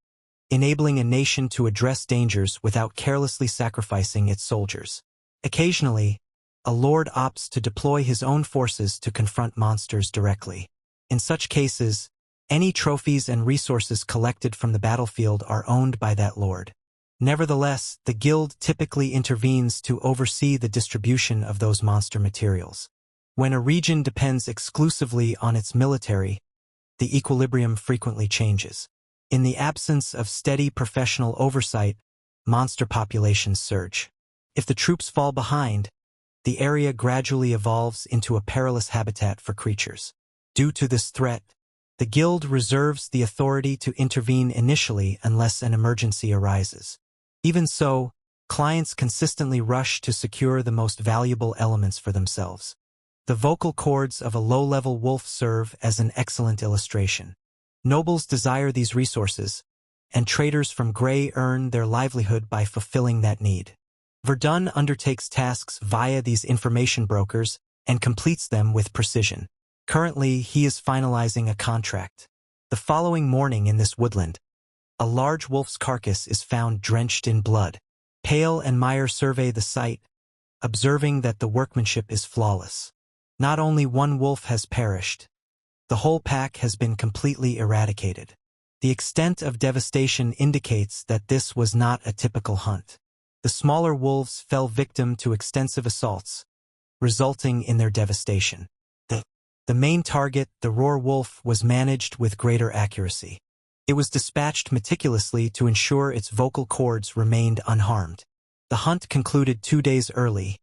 enabling a nation to address dangers without carelessly sacrificing its soldiers. Occasionally, a lord opts to deploy his own forces to confront monsters directly. In such cases, any trophies and resources collected from the battlefield are owned by that lord. Nevertheless, the guild typically intervenes to oversee the distribution of those monster materials. When a region depends exclusively on its military, the equilibrium frequently changes. In the absence of steady professional oversight, monster populations surge. If the troops fall behind, the area gradually evolves into a perilous habitat for creatures. Due to this threat, the guild reserves the authority to intervene initially unless an emergency arises. Even so, clients consistently rush to secure the most valuable elements for themselves. The vocal cords of a low-level wolf serve as an excellent illustration. Nobles desire these resources, and traders from Grey earn their livelihood by fulfilling that need. Verdon undertakes tasks via these information brokers and completes them with precision. Currently, he is finalizing a contract. The following morning in this woodland, a large wolf's carcass is found drenched in blood. Pale and Meyer survey the site, observing that the workmanship is flawless. Not only one wolf has perished, the whole pack has been completely eradicated. The extent of devastation indicates that this was not a typical hunt. The smaller wolves fell victim to extensive assaults, resulting in their devastation. The main target, the roar wolf, was managed with greater accuracy. It was dispatched meticulously to ensure its vocal cords remained unharmed. The hunt concluded 2 days early,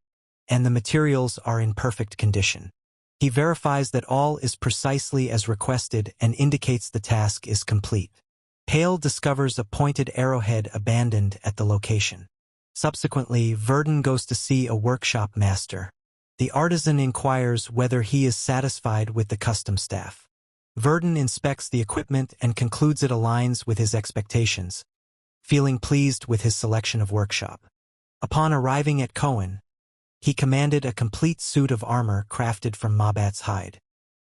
and the materials are in perfect condition. He verifies that all is precisely as requested and indicates the task is complete. Pale discovers a pointed arrowhead abandoned at the location. Subsequently, Verdon goes to see a workshop master. The artisan inquires whether he is satisfied with the custom staff. Verdon inspects the equipment and concludes it aligns with his expectations, feeling pleased with his selection of workshop. Upon arriving at Cohen, he commanded a complete suit of armor crafted from Mabat's hide,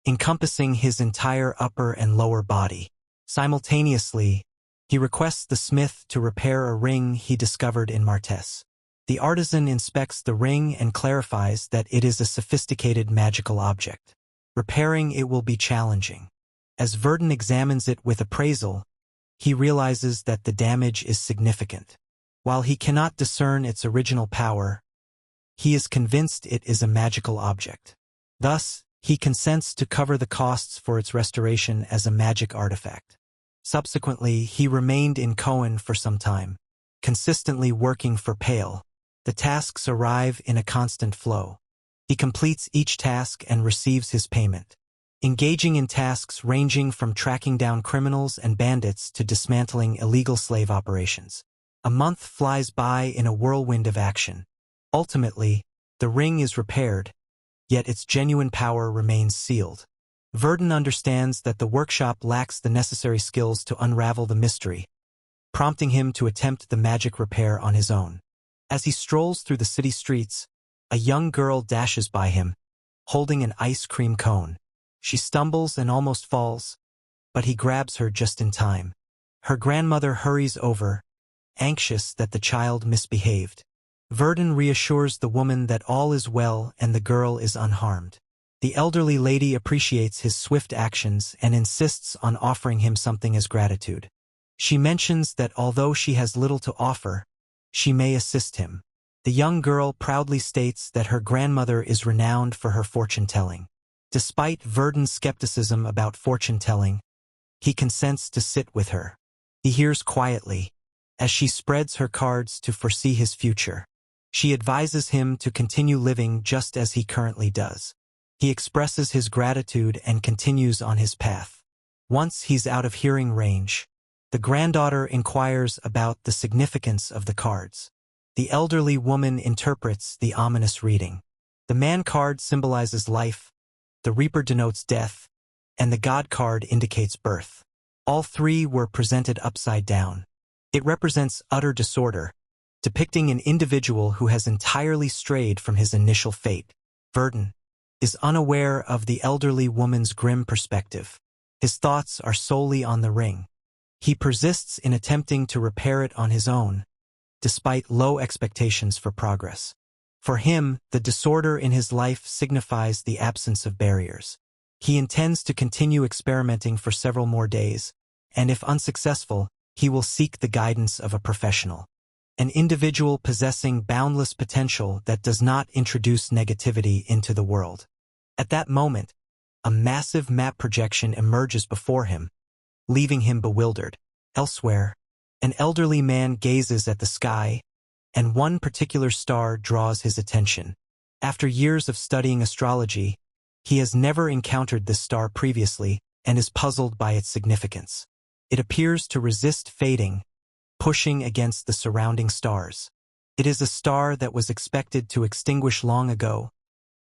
encompassing his entire upper and lower body. Simultaneously, he requests the smith to repair a ring he discovered in Martes. The artisan inspects the ring and clarifies that it is a sophisticated magical object. Repairing it will be challenging. As Verdon examines it with appraisal, he realizes that the damage is significant. While he cannot discern its original power, he is convinced it is a magical object. Thus, he consents to cover the costs for its restoration as a magic artifact. Subsequently, he remained in Cohen for some time, consistently working for Pale. The tasks arrive in a constant flow. He completes each task and receives his payment, engaging in tasks ranging from tracking down criminals and bandits to dismantling illegal slave operations. A month flies by in a whirlwind of action. Ultimately, the ring is repaired, yet its genuine power remains sealed. Verdon understands that the workshop lacks the necessary skills to unravel the mystery, prompting him to attempt the magic repair on his own. As he strolls through the city streets, a young girl dashes by him, holding an ice cream cone. She stumbles and almost falls, but he grabs her just in time. Her grandmother hurries over, anxious that the child misbehaved. Verdon reassures the woman that all is well and the girl is unharmed. The elderly lady appreciates his swift actions and insists on offering him something as gratitude. She mentions that although she has little to offer, she may assist him. The young girl proudly states that her grandmother is renowned for her fortune-telling. Despite Verdon's skepticism about fortune-telling, he consents to sit with her. He hears quietly, as she spreads her cards to foresee his future. She advises him to continue living just as he currently does. He expresses his gratitude and continues on his path. Once he's out of hearing range, the granddaughter inquires about the significance of the cards. The elderly woman interprets the ominous reading. The man card symbolizes life, the reaper denotes death, and the god card indicates birth. All three were presented upside down. It represents utter disorder, depicting an individual who has entirely strayed from his initial fate. Verdon is unaware of the elderly woman's grim perspective. His thoughts are solely on the ring. He persists in attempting to repair it on his own, despite low expectations for progress. For him, the disorder in his life signifies the absence of barriers. He intends to continue experimenting for several more days, and if unsuccessful, he will seek the guidance of a professional. An individual possessing boundless potential that does not introduce negativity into the world. At that moment, a massive map projection emerges before him, leaving him bewildered. Elsewhere, an elderly man gazes at the sky, and one particular star draws his attention. After years of studying astrology, he has never encountered this star previously and is puzzled by its significance. It appears to resist fading, pushing against the surrounding stars. It is a star that was expected to extinguish long ago,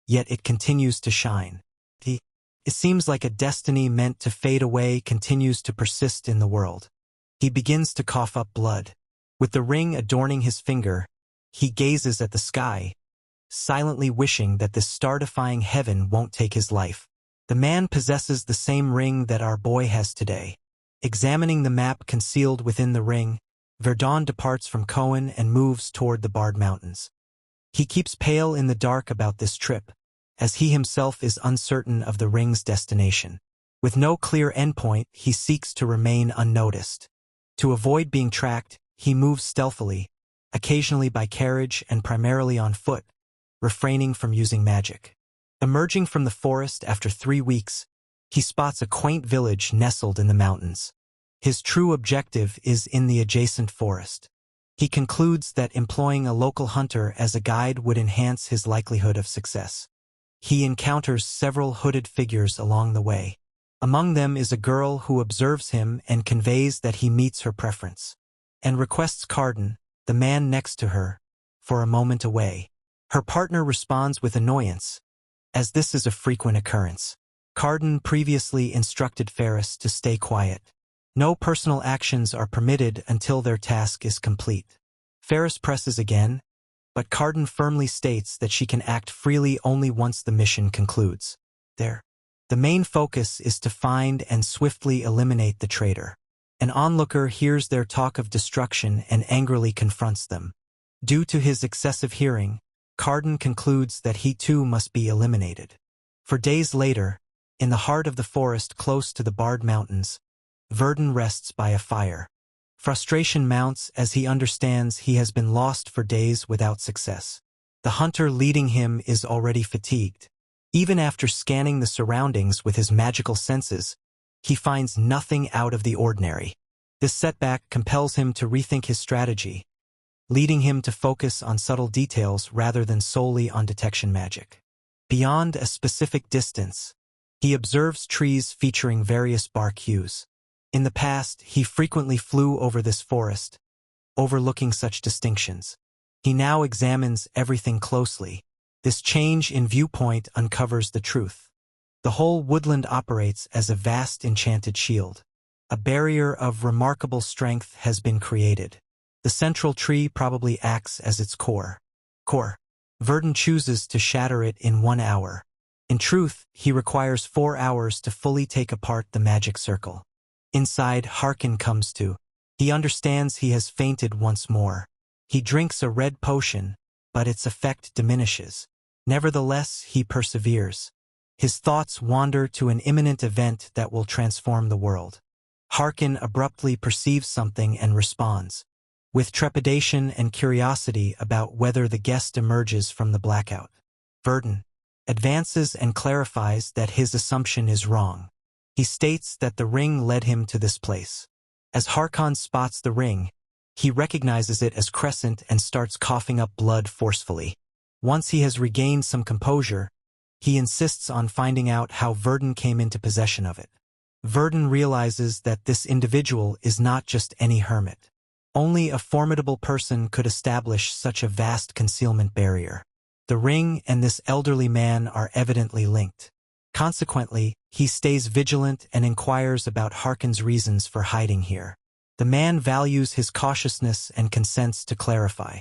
yet it continues to shine. It seems like a destiny meant to fade away continues to persist in the world. He begins to cough up blood. With the ring adorning his finger, he gazes at the sky, silently wishing that this star-defying heaven won't take his life. The man possesses the same ring that our boy has today. Examining the map concealed within the ring, Verdon departs from Cohen and moves toward the Bard Mountains. He keeps Pale in the dark about this trip, as he himself is uncertain of the ring's destination. With no clear endpoint, he seeks to remain unnoticed. To avoid being tracked, he moves stealthily, occasionally by carriage and primarily on foot, refraining from using magic. Emerging from the forest after 3 weeks, he spots a quaint village nestled in the mountains. His true objective is in the adjacent forest. He concludes that employing a local hunter as a guide would enhance his likelihood of success. He encounters several hooded figures along the way. Among them is a girl who observes him and conveys that he meets her preference, and requests Carden, the man next to her, for a moment away. Her partner responds with annoyance, as this is a frequent occurrence. Carden previously instructed Ferris to stay quiet. No personal actions are permitted until their task is complete. Ferris presses again, but Carden firmly states that she can act freely only once the mission concludes. The main focus is to find and swiftly eliminate the traitor. An onlooker hears their talk of destruction and angrily confronts them. Due to his excessive hearing, Carden concludes that he too must be eliminated. For days later, in the heart of the forest close to the Bard Mountains, Verdon rests by a fire. Frustration mounts as he understands he has been lost for days without success. The hunter leading him is already fatigued. Even after scanning the surroundings with his magical senses, he finds nothing out of the ordinary. This setback compels him to rethink his strategy, leading him to focus on subtle details rather than solely on detection magic. Beyond a specific distance, he observes trees featuring various bark hues. In the past, he frequently flew over this forest, overlooking such distinctions. He now examines everything closely. This change in viewpoint uncovers the truth. The whole woodland operates as a vast enchanted shield. A barrier of remarkable strength has been created. The central tree probably acts as its core. Verdon chooses to shatter it in 1 hour. In truth, he requires 4 hours to fully take apart the magic circle. Inside, Harkin comes to. He understands he has fainted once more. He drinks a red potion, but its effect diminishes. Nevertheless, he perseveres. His thoughts wander to an imminent event that will transform the world. Harkin abruptly perceives something and responds, with trepidation and curiosity about whether the guest emerges from the blackout. Verdon advances and clarifies that his assumption is wrong. He states that the ring led him to this place. As Harkon spots the ring, he recognizes it as Crescent and starts coughing up blood forcefully. Once he has regained some composure, he insists on finding out how Verdon came into possession of it. Verdon realizes that this individual is not just any hermit. Only a formidable person could establish such a vast concealment barrier. The ring and this elderly man are evidently linked. Consequently, he stays vigilant and inquires about Harkin's reasons for hiding here. The man values his cautiousness and consents to clarify.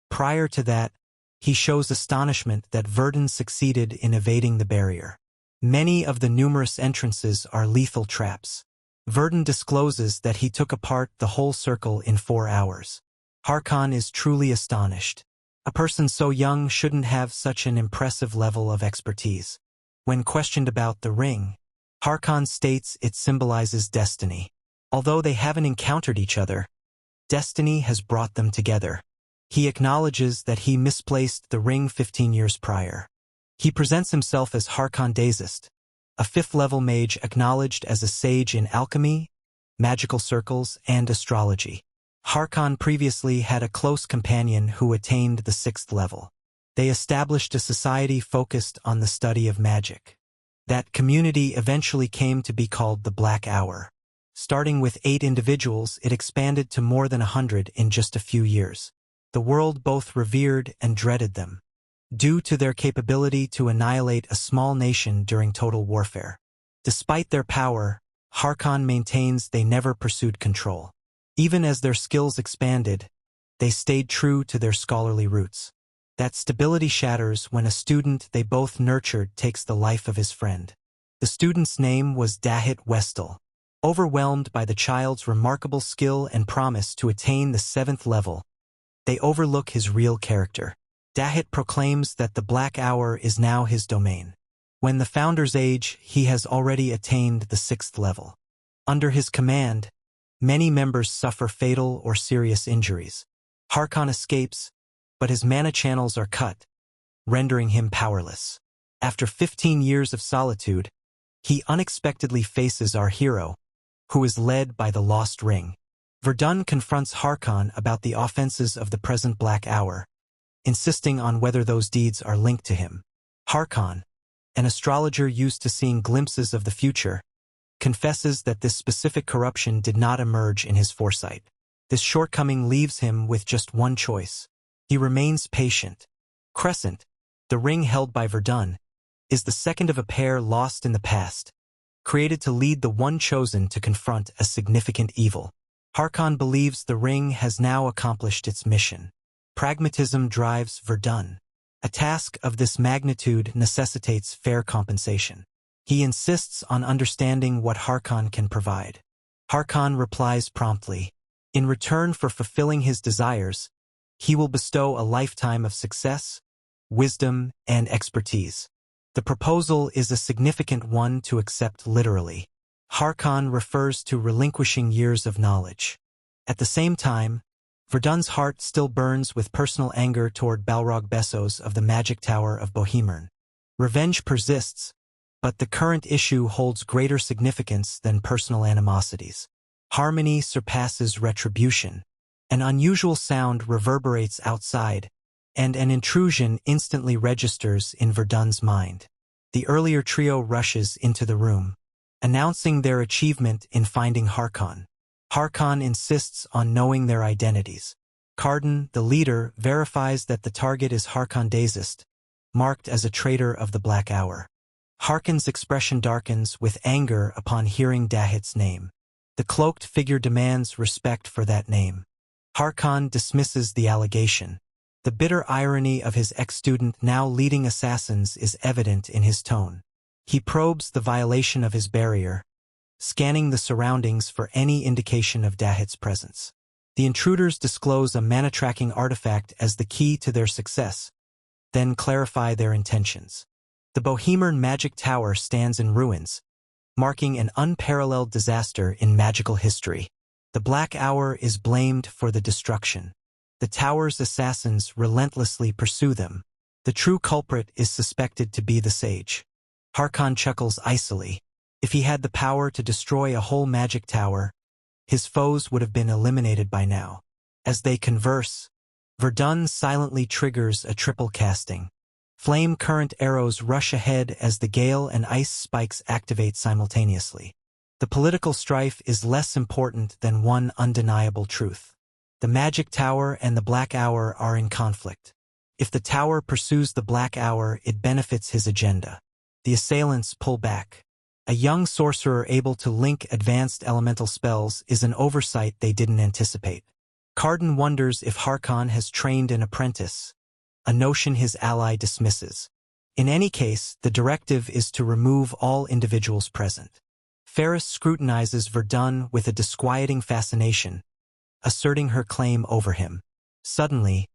Prior to that, he shows astonishment that Verdon succeeded in evading the barrier. Many of the numerous entrances are lethal traps. Verdon discloses that he took apart the whole circle in 4 hours. Harkon is truly astonished. A person so young shouldn't have such an impressive level of expertise. When questioned about the ring, Harkon states it symbolizes destiny. Although they haven't encountered each other, destiny has brought them together. He acknowledges that he misplaced the ring 15 years prior. He presents himself as Harkon Dazist, a 5th-level mage acknowledged as a sage in alchemy, magical circles, and astrology. Harkon previously had a close companion who attained the 6th level. They established a society focused on the study of magic. That community eventually came to be called the Black Hour. Starting with 8 individuals, it expanded to more than 100 in just a few years. The world both revered and dreaded them, due to their capability to annihilate a small nation during total warfare. Despite their power, Harkon maintains they never pursued control. Even as their skills expanded, they stayed true to their scholarly roots. That stability shatters when a student they both nurtured takes the life of his friend. The student's name was Dahit Westel. Overwhelmed by the child's remarkable skill and promise to attain the 7th level, they overlook his real character. Dahit proclaims that the Black Hour is now his domain. When the founder's age, he has already attained the 6th level. Under his command, many members suffer fatal or serious injuries. Harkon escapes, but his mana channels are cut, rendering him powerless. After 15 years of solitude, he unexpectedly faces our hero, who is led by the Lost Ring. Verdon confronts Harkon about the offenses of the present Black Hour, insisting on whether those deeds are linked to him. Harkon, an astrologer used to seeing glimpses of the future, confesses that this specific corruption did not emerge in his foresight. This shortcoming leaves him with just one choice. He remains patient. Crescent, the ring held by Verdon, is the second of a pair lost in the past, created to lead the one chosen to confront a significant evil. Harkon believes the ring has now accomplished its mission. Pragmatism drives Verdon. A task of this magnitude necessitates fair compensation. He insists on understanding what Harkon can provide. Harkon replies promptly. In return for fulfilling his desires, he will bestow a lifetime of success, wisdom, and expertise. The proposal is a significant one to accept literally. Harkon refers to relinquishing years of knowledge. At the same time, Verdon's heart still burns with personal anger toward Balrog Bessos of the Magic Tower of Bohemran. Revenge persists, but the current issue holds greater significance than personal animosities. Harmony surpasses retribution. An unusual sound reverberates outside, and an intrusion instantly registers in Verdon's mind. The earlier trio rushes into the room, announcing their achievement in finding Harkon. Harkon insists on knowing their identities. Carden, the leader, verifies that the target is Harkon Dazist, marked as a traitor of the Black Hour. Harkon's expression darkens with anger upon hearing Dahit's name. The cloaked figure demands respect for that name. Harkon dismisses the allegation. The bitter irony of his ex-student now leading assassins is evident in his tone. He probes the violation of his barrier, scanning the surroundings for any indication of Dahit's presence. The intruders disclose a mana-tracking artifact as the key to their success, then clarify their intentions. The Bohemran Magic Tower stands in ruins, marking an unparalleled disaster in magical history. The Black Hour is blamed for the destruction. The tower's assassins relentlessly pursue them. The true culprit is suspected to be the sage. Harkon chuckles icily. If he had the power to destroy a whole magic tower, his foes would have been eliminated by now. As they converse, Verdon silently triggers a triple casting. Flame current arrows rush ahead as the gale and ice spikes activate simultaneously. The political strife is less important than one undeniable truth. The magic tower and the Black Hour are in conflict. If the tower pursues the Black Hour, it benefits his agenda. The assailants pull back. A young sorcerer able to link advanced elemental spells is an oversight they didn't anticipate. Carden wonders if Harkon has trained an apprentice, a notion his ally dismisses. In any case, the directive is to remove all individuals present. Ferris scrutinizes Verdon with a disquieting fascination, asserting her claim over him. Suddenly,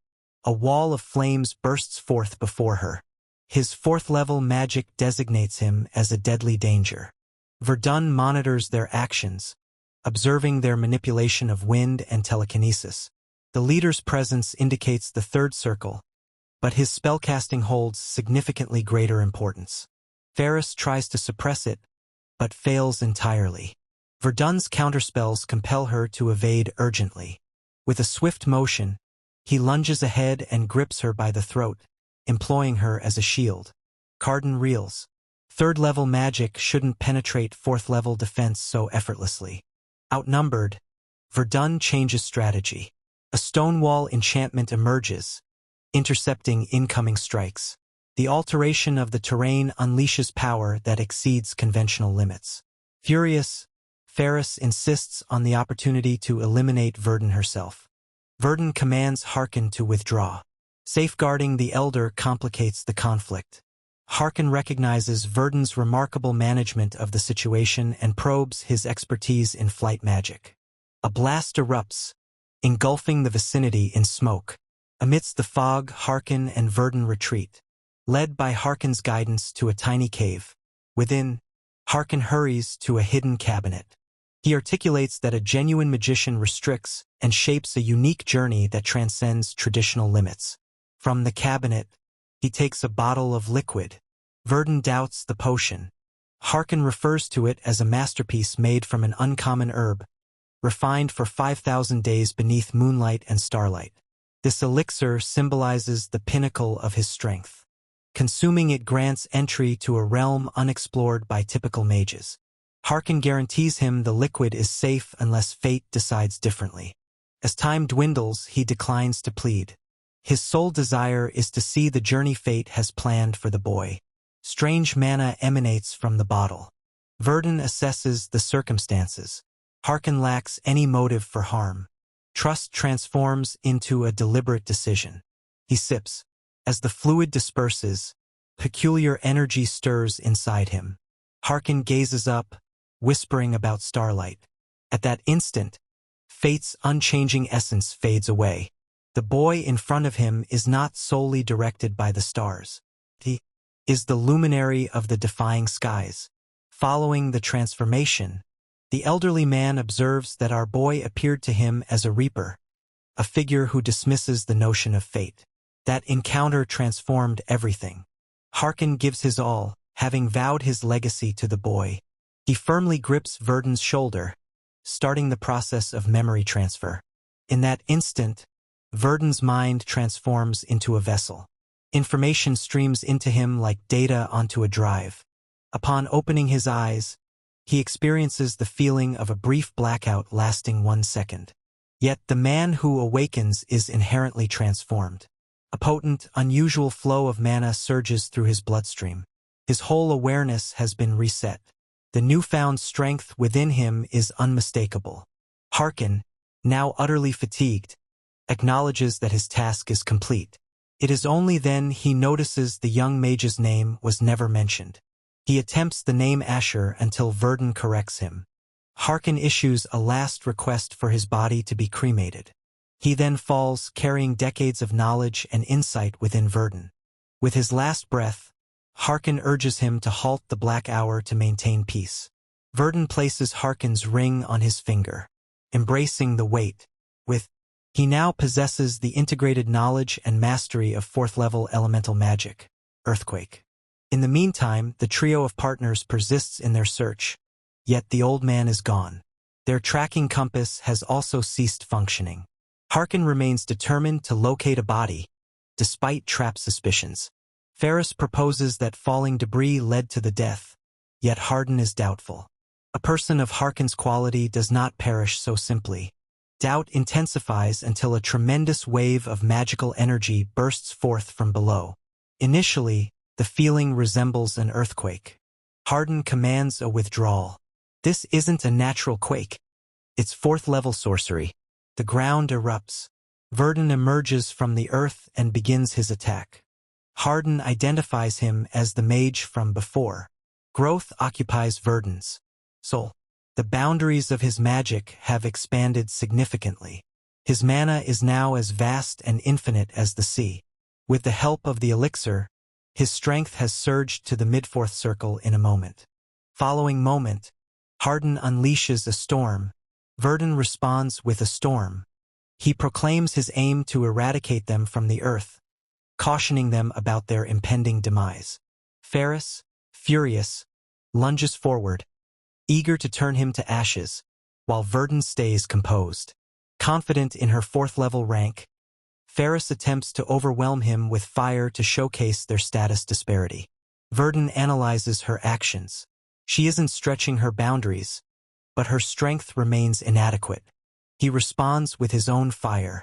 a wall of flames bursts forth before her. His fourth-level magic designates him as a deadly danger. Verdon monitors their actions, observing their manipulation of wind and telekinesis. The leader's presence indicates the third circle, but his spellcasting holds significantly greater importance. Ferris tries to suppress it, but fails entirely. Verdon's counterspells compel her to evade urgently. With a swift motion, he lunges ahead and grips her by the throat, employing her as a shield. Carden reels. Third-level magic shouldn't penetrate fourth-level defense so effortlessly. Outnumbered, Verdon changes strategy. A stonewall enchantment emerges, intercepting incoming strikes. The alteration of the terrain unleashes power that exceeds conventional limits. Furious, Ferris insists on the opportunity to eliminate Verdon herself. Verdon commands Harkon to withdraw. Safeguarding the Elder complicates the conflict. Harkon recognizes Verdon's remarkable management of the situation and probes his expertise in flight magic. A blast erupts, engulfing the vicinity in smoke. Amidst the fog, Harkon and Verdon retreat, led by Harkon's guidance to a tiny cave. Within, Harkon hurries to a hidden cabinet. He articulates that a genuine magician restricts and shapes a unique journey that transcends traditional limits. From the cabinet, he takes a bottle of liquid. Verdon doubts the potion, Harken refers to it as a masterpiece made from an uncommon herb, refined for 5,000 days beneath moonlight and starlight. This elixir symbolizes the pinnacle of his strength. Consuming it grants entry to a realm unexplored by typical mages. Harken guarantees him the liquid is safe unless fate decides differently. As time dwindles, he declines to plead. His sole desire is to see the journey fate has planned for the boy. Strange mana emanates from the bottle. Verdon assesses the circumstances. Harken lacks any motive for harm. Trust transforms into a deliberate decision. He sips. As the fluid disperses, peculiar energy stirs inside him. Harken gazes up, whispering about starlight. At that instant, fate's unchanging essence fades away. The boy in front of him is not solely directed by the stars. He is the luminary of the defying skies. Following the transformation, the elderly man observes that our boy appeared to him as a reaper, a figure who dismisses the notion of fate. That encounter transformed everything. Harken gives his all, having vowed his legacy to the boy. He firmly grips Verdon's shoulder, starting the process of memory transfer. In that instant, Verdon's mind transforms into a vessel. Information streams into him like data onto a drive. Upon opening his eyes, he experiences the feeling of a brief blackout lasting 1 second. Yet the man who awakens is inherently transformed. A potent, unusual flow of mana surges through his bloodstream. His whole awareness has been reset. The newfound strength within him is unmistakable. Harken, now utterly fatigued, acknowledges that his task is complete. It is only then he notices the young mage's name was never mentioned. He attempts the name Asher until Verdon corrects him. Harken issues a last request for his body to be cremated. He then falls, carrying decades of knowledge and insight within Verdon. With his last breath, Harken urges him to halt the black hour to maintain peace. Verdon places Harken's ring on his finger, embracing the weight. He now possesses the integrated knowledge and mastery of 4th-level elemental magic, Earthquake. In the meantime, the trio of partners persists in their search, yet the old man is gone. Their tracking compass has also ceased functioning. Harken remains determined to locate a body, despite trapped suspicions. Ferris proposes that falling debris led to the death, yet Harden is doubtful. A person of Harken's quality does not perish so simply. Doubt intensifies until a tremendous wave of magical energy bursts forth from below. Initially, the feeling resembles an earthquake. Harden commands a withdrawal. This isn't a natural quake. It's 4th-level sorcery. The ground erupts. Verdon emerges from the earth and begins his attack. Harden identifies him as the mage from before. Growth occupies Verdon's soul. The boundaries of his magic have expanded significantly. His mana is now as vast and infinite as the sea. With the help of the elixir, his strength has surged to the mid-4th circle in a moment. Following moment, Harden unleashes a storm. Verdon responds with a storm. He proclaims his aim to eradicate them from the earth, cautioning them about their impending demise. Ferris, furious, lunges forward, eager to turn him to ashes, while Verdon stays composed. Confident in her 4th-level rank, Ferris attempts to overwhelm him with fire to showcase their status disparity. Verdon analyzes her actions. She isn't stretching her boundaries, but her strength remains inadequate. He responds with his own fire.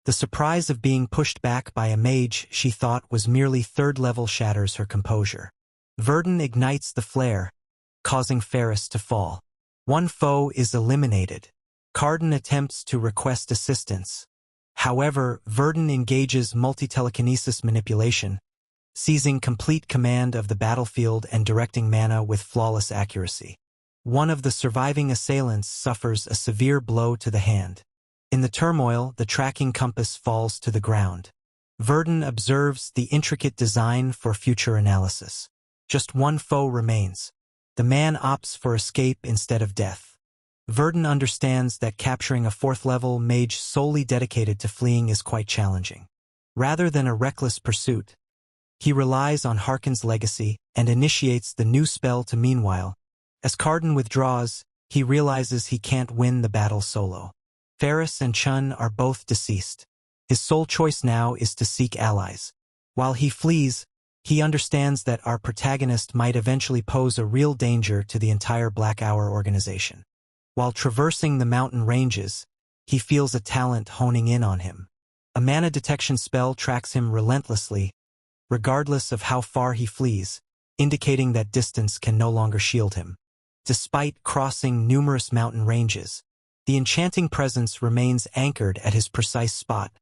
The surprise of being pushed back by a mage she thought was merely 3rd-level shatters her composure. Verdon ignites the flare, causing Ferris to fall. One foe is eliminated. Carden attempts to request assistance. However, Verdon engages multi-telekinesis manipulation, seizing complete command of the battlefield and directing mana with flawless accuracy. One of the surviving assailants suffers a severe blow to the hand. In the turmoil, the tracking compass falls to the ground. Verdon observes the intricate design for future analysis. Just one foe remains. The man opts for escape instead of death. Verdon understands that capturing a 4th-level mage solely dedicated to fleeing is quite challenging. Rather than a reckless pursuit, He relies on Harkon's legacy and initiates the new spell to meanwhile. As Cardin withdraws, he realizes he can't win the battle solo. Ferris and Chun are both deceased. His sole choice now is to seek allies. While he flees, he understands that our protagonist might eventually pose a real danger to the entire Black Hour organization. While traversing the mountain ranges, he feels a talent honing in on him. A mana detection spell tracks him relentlessly, regardless of how far he flees, indicating that distance can no longer shield him. Despite crossing numerous mountain ranges, the enchanting presence remains anchored at his precise spot,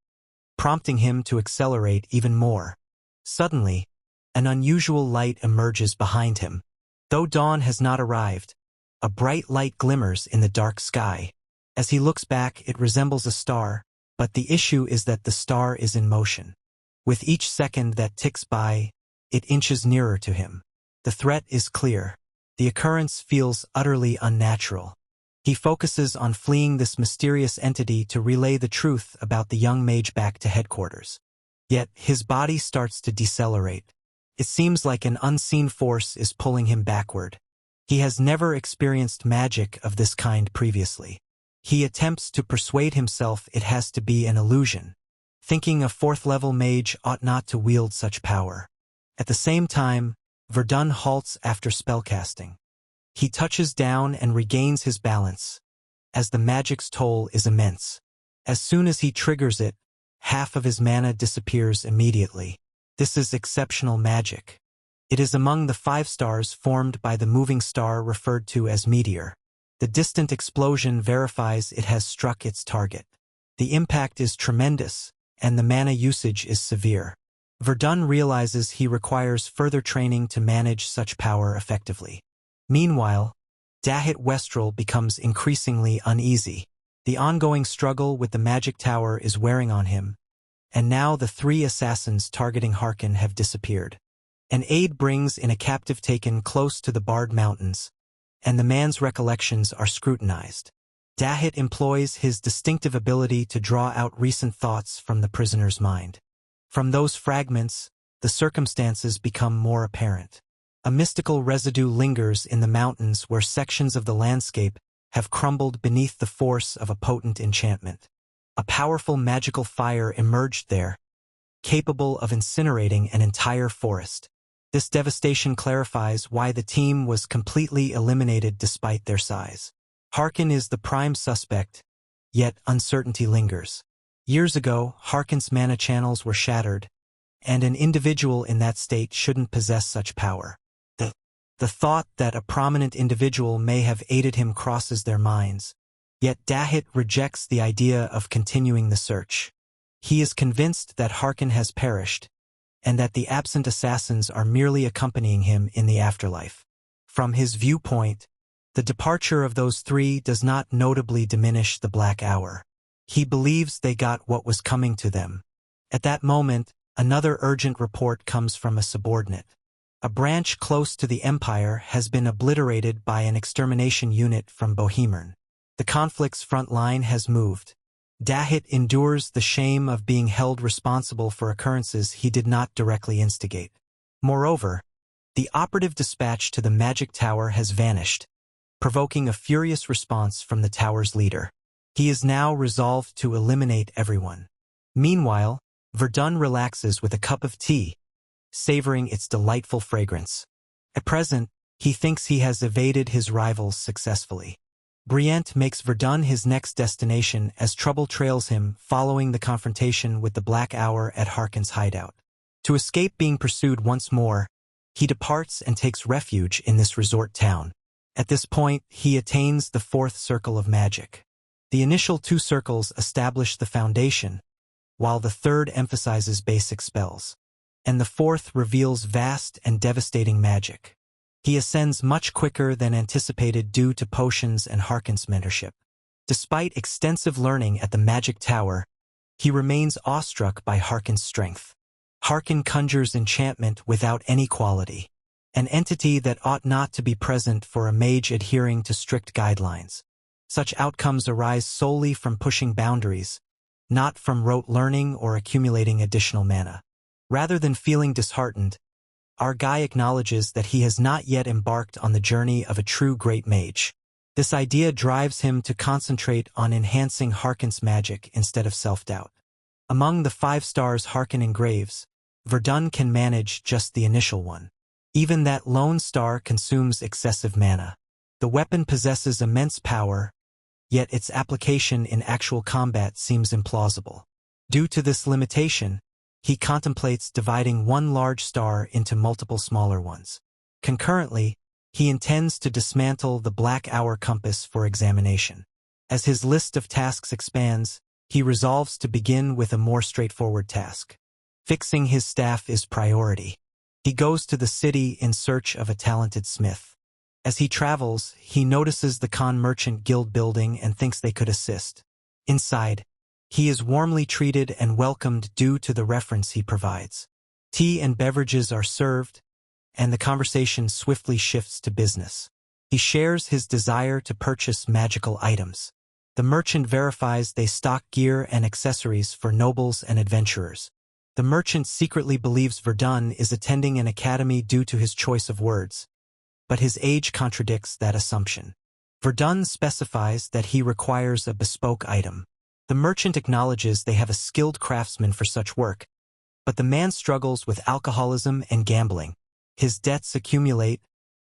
prompting him to accelerate even more. Suddenly, an unusual light emerges behind him. Though dawn has not arrived, a bright light glimmers in the dark sky. As he looks back, it resembles a star, but the issue is that the star is in motion. With each second that ticks by, it inches nearer to him. The threat is clear. The occurrence feels utterly unnatural. He focuses on fleeing this mysterious entity to relay the truth about the young mage back to headquarters. Yet, his body starts to decelerate. It seems like an unseen force is pulling him backward. He has never experienced magic of this kind previously. He attempts to persuade himself it has to be an illusion, thinking a fourth-level mage ought not to wield such power. At the same time, Verdon halts after spellcasting. He touches down and regains his balance, as the magic's toll is immense. As soon as he triggers it, half of his mana disappears immediately. This is exceptional magic. It is among the 5 stars formed by the moving star referred to as meteor. The distant explosion verifies it has struck its target. The impact is tremendous, and the mana usage is severe. Verdon realizes he requires further training to manage such power effectively. Meanwhile, Dahit Westrel becomes increasingly uneasy. The ongoing struggle with the magic tower is wearing on him, and now the 3 assassins targeting Harkon have disappeared. An aide brings in a captive taken close to the Barred Mountains, and the man's recollections are scrutinized. Dahit employs his distinctive ability to draw out recent thoughts from the prisoner's mind. From those fragments, the circumstances become more apparent. A mystical residue lingers in the mountains where sections of the landscape have crumbled beneath the force of a potent enchantment. A powerful magical fire emerged there, capable of incinerating an entire forest. This devastation clarifies why the team was completely eliminated despite their size. Harkon is the prime suspect, yet uncertainty lingers. Years ago, Harkon's mana channels were shattered, and an individual in that state shouldn't possess such power. The thought that a prominent individual may have aided him crosses their minds, yet Dahit rejects the idea of continuing the search. He is convinced that Harkon has perished, and that the absent assassins are merely accompanying him in the afterlife. From his viewpoint, the departure of those 3 does not notably diminish the Black Hour. He believes they got what was coming to them. At that moment, another urgent report comes from a subordinate. A branch close to the Empire has been obliterated by an extermination unit from Bohemran. The conflict's front line has moved. Dahit endures the shame of being held responsible for occurrences he did not directly instigate. Moreover, the operative dispatch to the magic tower has vanished, provoking a furious response from the tower's leader. He is now resolved to eliminate everyone. Meanwhile, Verdon relaxes with a cup of tea, savoring its delightful fragrance. At present, he thinks he has evaded his rivals successfully. Brient makes Verdon his next destination as trouble trails him following the confrontation with the Black Hour at Harkon's hideout. To escape being pursued once more, he departs and takes refuge in this resort town. At this point, he attains the 4th circle of magic. The initial 2 circles establish the foundation, while the 3rd emphasizes basic spells, and the 4th reveals vast and devastating magic. He ascends much quicker than anticipated due to potions and Harkon's mentorship. Despite extensive learning at the magic tower, he remains awestruck by Harkon's strength. Harkon conjures enchantment without any quality, an entity that ought not to be present for a mage adhering to strict guidelines. Such outcomes arise solely from pushing boundaries, not from rote learning or accumulating additional mana. Rather than feeling disheartened, our guy acknowledges that he has not yet embarked on the journey of a true great mage. This idea drives him to concentrate on enhancing Harkon's magic instead of self-doubt. Among the 5 stars Harkon engraves, Verdon can manage just the initial one. Even that lone star consumes excessive mana. The weapon possesses immense power, yet its application in actual combat seems implausible. Due to this limitation, he contemplates dividing one large star into multiple smaller ones. Concurrently, he intends to dismantle the Black Hour Compass for examination. As his list of tasks expands, he resolves to begin with a more straightforward task. Fixing his staff is priority. He goes to the city in search of a talented smith. As he travels, he notices the Khan Merchant Guild building and thinks they could assist. Inside, he is warmly treated and welcomed due to the reference he provides. Tea and beverages are served, and the conversation swiftly shifts to business. He shares his desire to purchase magical items. The merchant verifies they stock gear and accessories for nobles and adventurers. The merchant secretly believes Verdon is attending an academy due to his choice of words, but his age contradicts that assumption. Verdon specifies that he requires a bespoke item. The merchant acknowledges they have a skilled craftsman for such work, but the man struggles with alcoholism and gambling. His debts accumulate,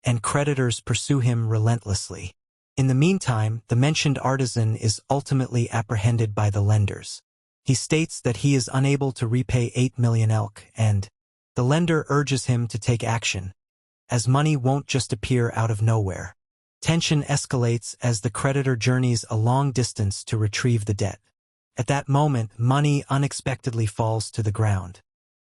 and creditors pursue him relentlessly. In the meantime, the mentioned artisan is ultimately apprehended by the lenders. He states that he is unable to repay 8 million elk, and the lender urges him to take action, as money won't just appear out of nowhere. Tension escalates as the creditor journeys a long distance to retrieve the debt. At that moment, money unexpectedly falls to the ground.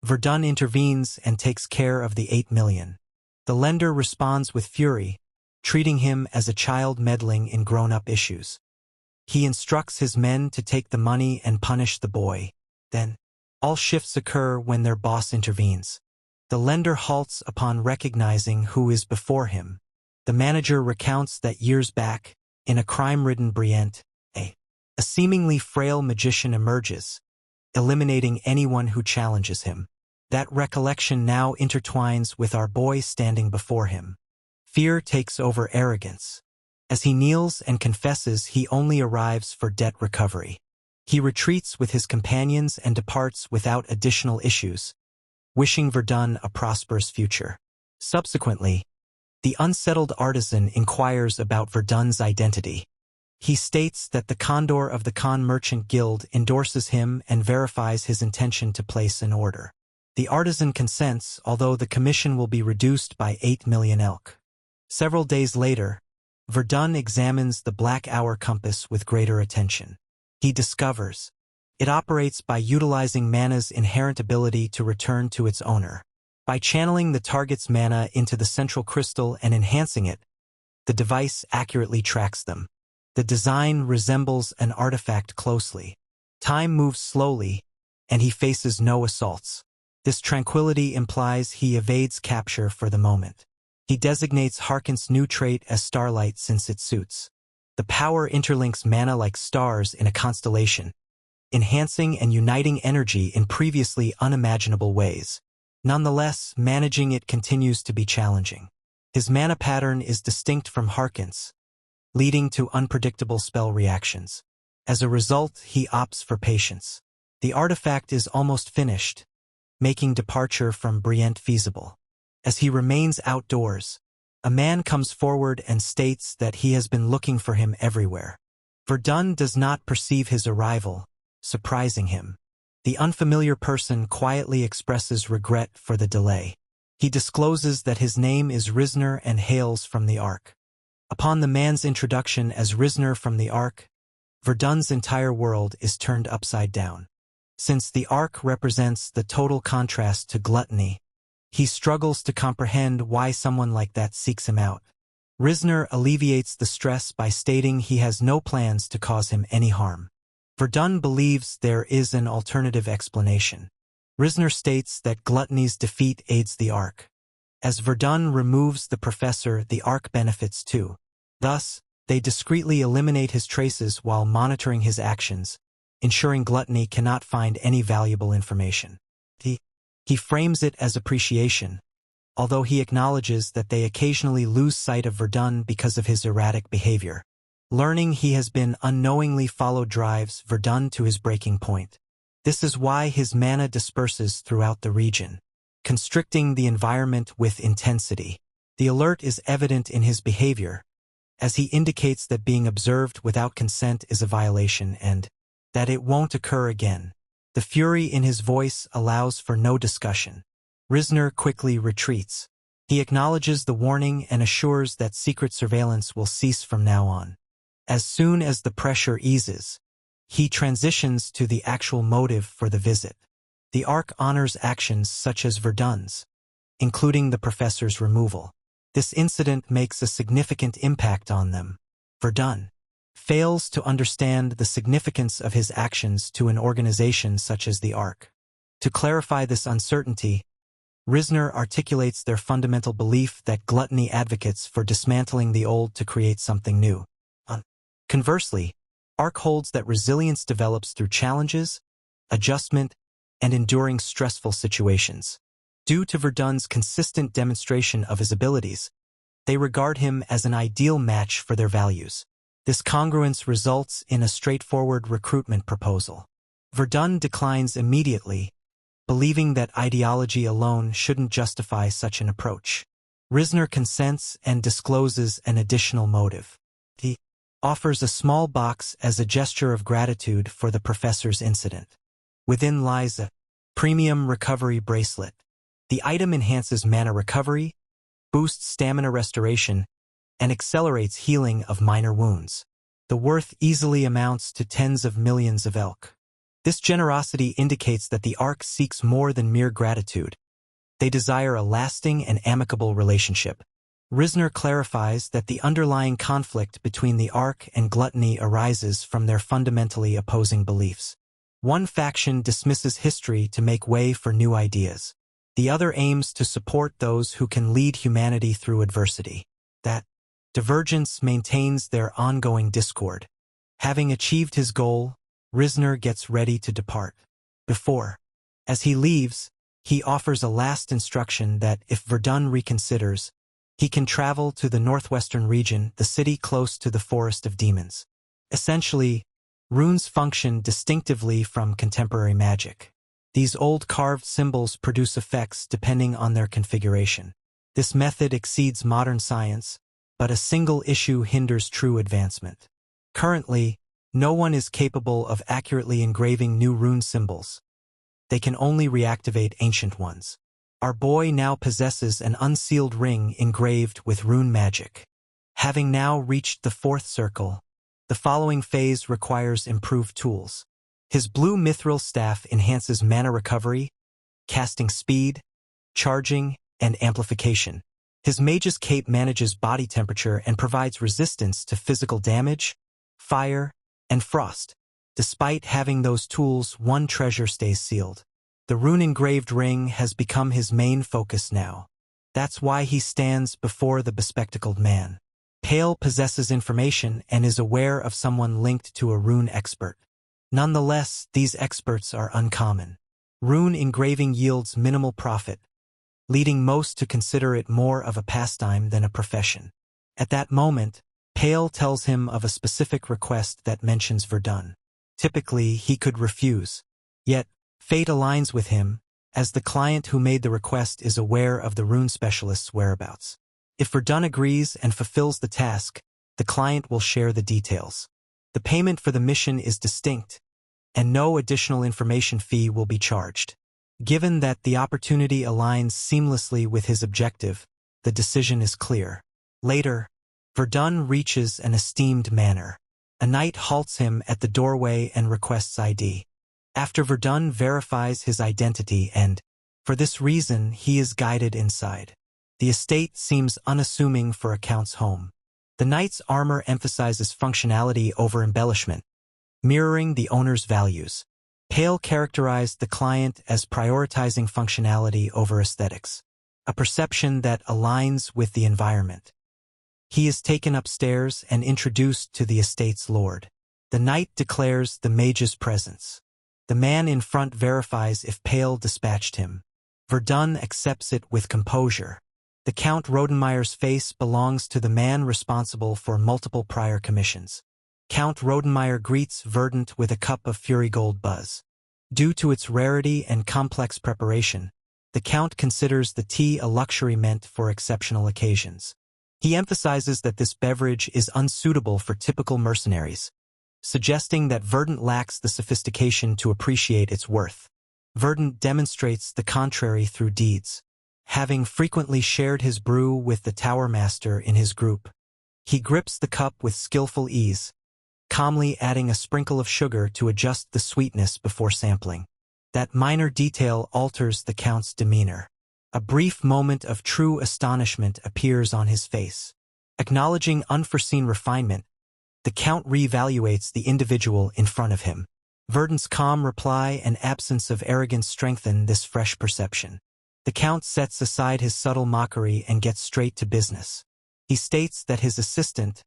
Verdon intervenes and takes care of the 8 million. The lender responds with fury, treating him as a child meddling in grown-up issues. He instructs his men to take the money and punish the boy. Then, all shifts occur when their boss intervenes. The lender halts upon recognizing who is before him. The manager recounts that years back, in a crime-ridden Brient, a seemingly frail magician emerges, eliminating anyone who challenges him. That recollection now intertwines with our boy standing before him. Fear takes over arrogance. As he kneels and confesses, he only arrives for debt recovery. He retreats with his companions and departs without additional issues, wishing Verdon a prosperous future. Subsequently, the unsettled artisan inquires about Verdon's identity. He states that the Condor of the Khan Merchant Guild endorses him and verifies his intention to place an order. The artisan consents, although the commission will be reduced by 8 million elk. Several days later, Verdon examines the Black Hour Compass with greater attention. He discovers it operates by utilizing mana's inherent ability to return to its owner. By channeling the target's mana into the central crystal and enhancing it, the device accurately tracks them. The design resembles an artifact closely. Time moves slowly, and he faces no assaults. This tranquility implies he evades capture for the moment. He designates Harkon's new trait as Starlight since it suits. The power interlinks mana like stars in a constellation, enhancing and uniting energy in previously unimaginable ways. Nonetheless, managing it continues to be challenging. His mana pattern is distinct from Harkon's, leading to unpredictable spell reactions. As a result, he opts for patience. The artifact is almost finished, making departure from Brient feasible. As he remains outdoors, a man comes forward and states that he has been looking for him everywhere. Verdon does not perceive his arrival, surprising him. The unfamiliar person quietly expresses regret for the delay. He discloses that his name is Risner and hails from the Ark. Upon the man's introduction as Risner from the Ark, Verdon's entire world is turned upside down. Since the Ark represents the total contrast to gluttony, he struggles to comprehend why someone like that seeks him out. Risner alleviates the stress by stating he has no plans to cause him any harm. Verdon believes there is an alternative explanation. Risner states that gluttony's defeat aids the Ark. As Verdon removes the professor, the Ark benefits too. Thus, they discreetly eliminate his traces while monitoring his actions, ensuring gluttony cannot find any valuable information. The He frames it as appreciation, although he acknowledges that they occasionally lose sight of Verdon because of his erratic behavior. Learning he has been unknowingly followed drives Verdon to his breaking point. This is why his mana disperses throughout the region, constricting the environment with intensity. The alert is evident in his behavior, as he indicates that being observed without consent is a violation and that it won't occur again. The fury in his voice allows for no discussion. Risner quickly retreats. He acknowledges the warning and assures that secret surveillance will cease from now on. As soon as the pressure eases, he transitions to the actual motive for the visit. The arc honors actions such as Verdon's, including the professor's removal. This incident makes a significant impact on them. Verdon fails to understand the significance of his actions to an organization such as the Ark. To clarify this uncertainty, Risner articulates their fundamental belief that gluttony advocates for dismantling the old to create something new. Conversely, Ark holds that resilience develops through challenges, adjustment, and enduring stressful situations. Due to Verdon's consistent demonstration of his abilities, they regard him as an ideal match for their values. This congruence results in a straightforward recruitment proposal. Verdon declines immediately, believing that ideology alone shouldn't justify such an approach. Risner consents and discloses an additional motive. He offers a small box as a gesture of gratitude for the professor's incident. Within lies a premium recovery bracelet. The item enhances mana recovery, boosts stamina restoration, and accelerates healing of minor wounds. The worth easily amounts to tens of millions of elk. This generosity indicates that the Ark seeks more than mere gratitude. They desire a lasting and amicable relationship. Risner clarifies that the underlying conflict between the Ark and gluttony arises from their fundamentally opposing beliefs. One faction dismisses history to make way for new ideas. The other aims to support those who can lead humanity through adversity. That divergence maintains their ongoing discord. Having achieved his goal, Risner gets ready to depart. As he leaves, he offers a last instruction that if Verdon reconsiders, he can travel to the northwestern region, the city close to the Forest of Demons. Essentially, runes function distinctively from contemporary magic. These old carved symbols produce effects depending on their configuration. This method exceeds modern science, but a single issue hinders true advancement. Currently, no one is capable of accurately engraving new rune symbols. They can only reactivate ancient ones. Our boy now possesses an unsealed ring engraved with rune magic. Having now reached the fourth circle, the following phase requires improved tools. His blue mithril staff enhances mana recovery, casting speed, charging, and amplification. His mage's cape manages body temperature and provides resistance to physical damage, fire, and frost. Despite having those tools, one treasure stays sealed. The rune-engraved ring has become his main focus now. That's why he stands before the bespectacled man. Pale possesses information and is aware of someone linked to a rune expert. Nonetheless, these experts are uncommon. Rune engraving yields minimal profit, leading most to consider it more of a pastime than a profession. At that moment, Pale tells him of a specific request that mentions Verdon. Typically, he could refuse. Yet, fate aligns with him, as the client who made the request is aware of the rune specialist's whereabouts. If Verdon agrees and fulfills the task, the client will share the details. The payment for the mission is distinct, and no additional information fee will be charged. Given that the opportunity aligns seamlessly with his objective, the decision is clear. Later, Verdon reaches an esteemed manor. A knight halts him at the doorway and requests ID. After Verdon verifies his identity and, for this reason, he is guided inside. The estate seems unassuming for a count's home. The knight's armor emphasizes functionality over embellishment, mirroring the owner's values. Pale characterized the client as prioritizing functionality over aesthetics, a perception that aligns with the environment. He is taken upstairs and introduced to the estate's lord. The knight declares the mage's presence. The man in front verifies if Pale dispatched him. Verdon accepts it with composure. The Count Rodenmeyer's face belongs to the man responsible for multiple prior commissions. Count Rodenmeyer greets Verdant with a cup of Furygold buzz. Due to its rarity and complex preparation, the Count considers the tea a luxury meant for exceptional occasions. He emphasizes that this beverage is unsuitable for typical mercenaries, suggesting that Verdant lacks the sophistication to appreciate its worth. Verdant demonstrates the contrary through deeds. Having frequently shared his brew with the Tower Master in his group, he grips the cup with skillful ease, calmly adding a sprinkle of sugar to adjust the sweetness before sampling. That minor detail alters the Count's demeanor. A brief moment of true astonishment appears on his face. Acknowledging unforeseen refinement, the Count reevaluates the individual in front of him. Verdant's calm reply and absence of arrogance strengthen this fresh perception. The Count sets aside his subtle mockery and gets straight to business. He states that his assistant,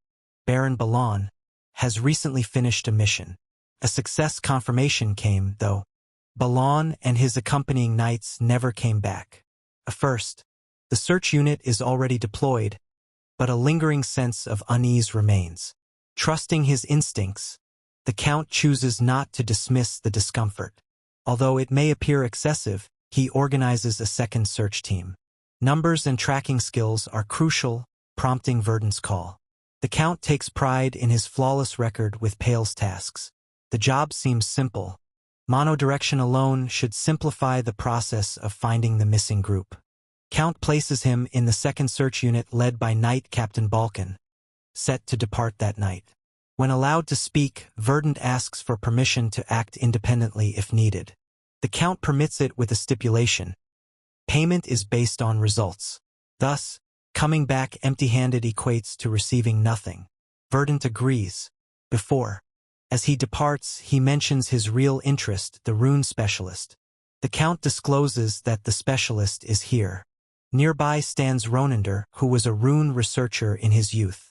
Baron Puit, has recently finished a mission. A success confirmation came, though. Puit and his accompanying knights never came back. First, the search unit is already deployed, but a lingering sense of unease remains. Trusting his instincts, the Count chooses not to dismiss the discomfort. Although it may appear excessive, he organizes a second search team. Numbers and tracking skills are crucial, prompting Verdon's call. The Count takes pride in his flawless record with Pale's tasks. The job seems simple. Monodirection alone should simplify the process of finding the missing group. Count places him in the second search unit led by Knight Captain Balkan, set to depart that night. When allowed to speak, Verdant asks for permission to act independently if needed. The Count permits it with a stipulation. Payment is based on results. Thus, coming back empty-handed equates to receiving nothing. Verdant agrees. As he departs, he mentions his real interest, the rune specialist. The Count discloses that the specialist is here. Nearby stands Ronander, who was a rune researcher in his youth.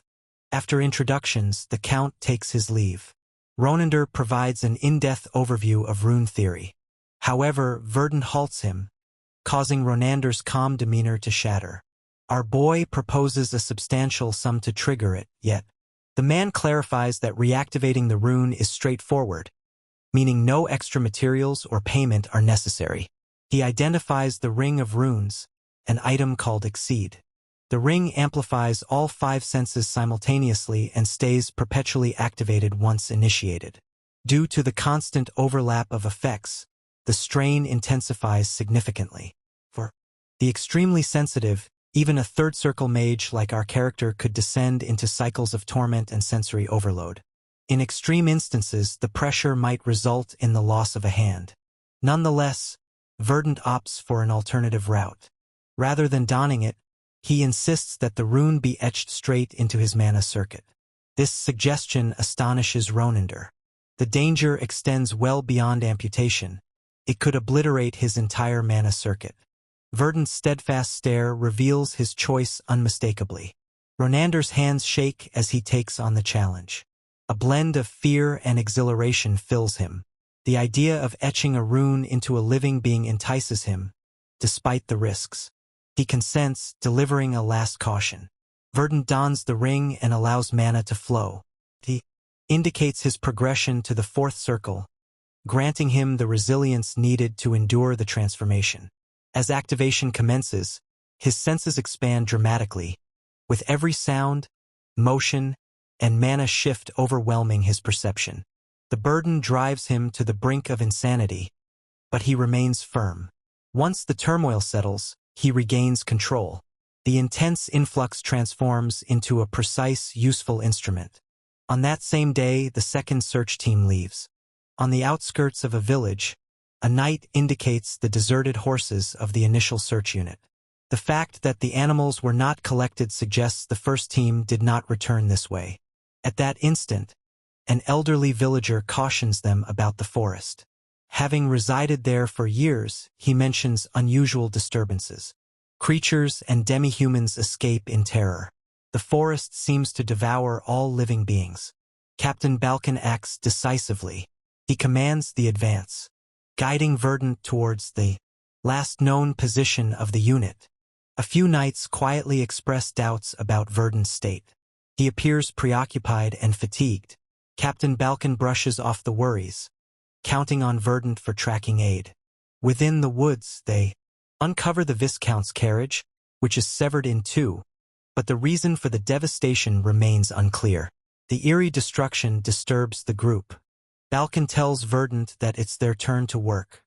After introductions, the Count takes his leave. Ronander provides an in-depth overview of rune theory. However, Verdant halts him, causing Ronander's calm demeanor to shatter. Our boy proposes a substantial sum to trigger it, yet the man clarifies that reactivating the rune is straightforward, meaning no extra materials or payment are necessary. He identifies the Ring of Runes, an item called Exceed. The ring amplifies all 5 senses simultaneously and stays perpetually activated once initiated. Due to the constant overlap of effects, the strain intensifies significantly. For the extremely sensitive, even a third circle mage like our character could descend into cycles of torment and sensory overload. In extreme instances, the pressure might result in the loss of a hand. Nonetheless, Verdant opts for an alternative route. Rather than donning it, he insists that the rune be etched straight into his mana circuit. This suggestion astonishes Ronander. The danger extends well beyond amputation. It could obliterate his entire mana circuit. Verdant's steadfast stare reveals his choice unmistakably. Ronander's hands shake as he takes on the challenge. A blend of fear and exhilaration fills him. The idea of etching a rune into a living being entices him, despite the risks. He consents, delivering a last caution. Verdant dons the ring and allows mana to flow. He indicates his progression to the 4th circle, granting him the resilience needed to endure the transformation. As activation commences, his senses expand dramatically, with every sound, motion, and mana shift overwhelming his perception. The burden drives him to the brink of insanity, but he remains firm. Once the turmoil settles, he regains control. The intense influx transforms into a precise, useful instrument. On that same day, the second search team leaves. On the outskirts of a village, a knight indicates the deserted horses of the initial search unit. The fact that the animals were not collected suggests the first team did not return this way. At that instant, an elderly villager cautions them about the forest. Having resided there for years, he mentions unusual disturbances. Creatures and demi-humans escape in terror. The forest seems to devour all living beings. Captain Balkan acts decisively. He commands the advance, guiding Verdon towards the last known position of the unit. A few knights quietly express doubts about Verdon's state. He appears preoccupied and fatigued. Captain Balkan brushes off the worries, counting on Verdon for tracking aid. Within the woods, they uncover the Viscount's carriage, which is severed in two, but the reason for the devastation remains unclear. The eerie destruction disturbs the group. Balkan tells Verdon that it's their turn to work.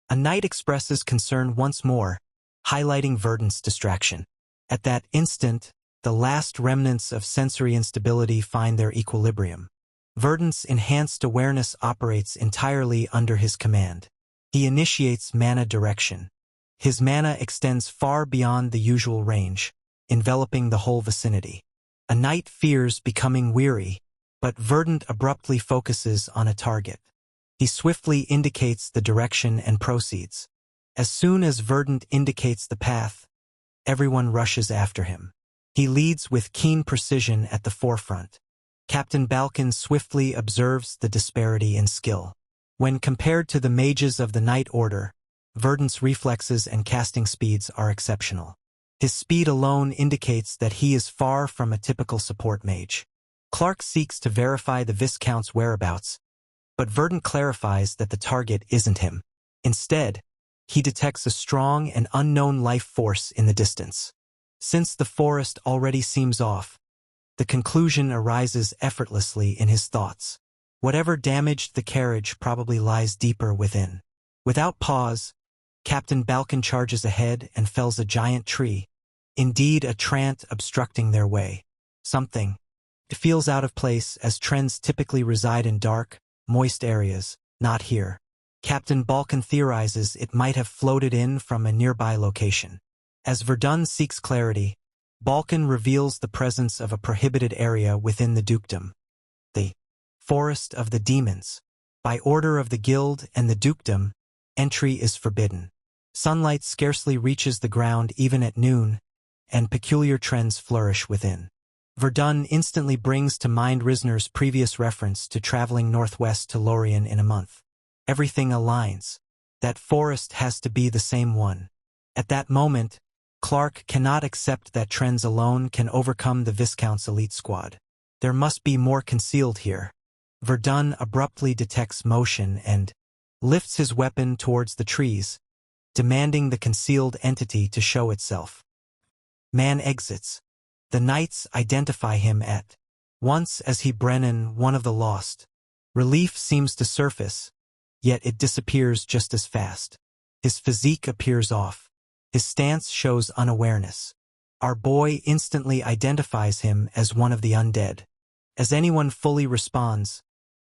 A knight expresses concern once more, highlighting Verdon's distraction. At that instant, the last remnants of sensory instability find their equilibrium. Verdon's enhanced awareness operates entirely under his command. He initiates mana direction. His mana extends far beyond the usual range, enveloping the whole vicinity. A knight fears becoming weary, but Verdon abruptly focuses on a target. He swiftly indicates the direction and proceeds. As soon as Verdon indicates the path, everyone rushes after him. He leads with keen precision at the forefront. Captain Balkan swiftly observes the disparity in skill. When compared to the mages of the Knight Order, Verdon's reflexes and casting speeds are exceptional. His speed alone indicates that he is far from a typical support mage. Clark seeks to verify the Viscount's whereabouts, but Verdon clarifies that the target isn't him. Instead, he detects a strong and unknown life force in the distance. Since the forest already seems off, the conclusion arises effortlessly in his thoughts. Whatever damaged the carriage probably lies deeper within. Without pause, Captain Balkan charges ahead and fells a giant tree, indeed a trant obstructing their way. Something. It feels out of place as trends typically reside in dark, moist areas, not here. Captain Balkan theorizes it might have floated in from a nearby location. As Verdon seeks clarity, Balkan reveals the presence of a prohibited area within the dukedom. The Forest of the Demons. By order of the guild and the dukedom, entry is forbidden. Sunlight scarcely reaches the ground even at noon, and peculiar trends flourish within. Verdon instantly brings to mind Risner's previous reference to traveling northwest to Lorien in a month. Everything aligns. That forest has to be the same one. At that moment, Clark cannot accept that trends alone can overcome the Viscount's elite squad. There must be more concealed here. Verdon abruptly detects motion and lifts his weapon towards the trees, demanding the concealed entity to show itself. Man exits. The knights identify him at once as Brennan, one of the lost. Relief seems to surface, yet it disappears just as fast. His physique appears off. His stance shows unawareness. Our boy instantly identifies him as one of the undead. As anyone fully responds,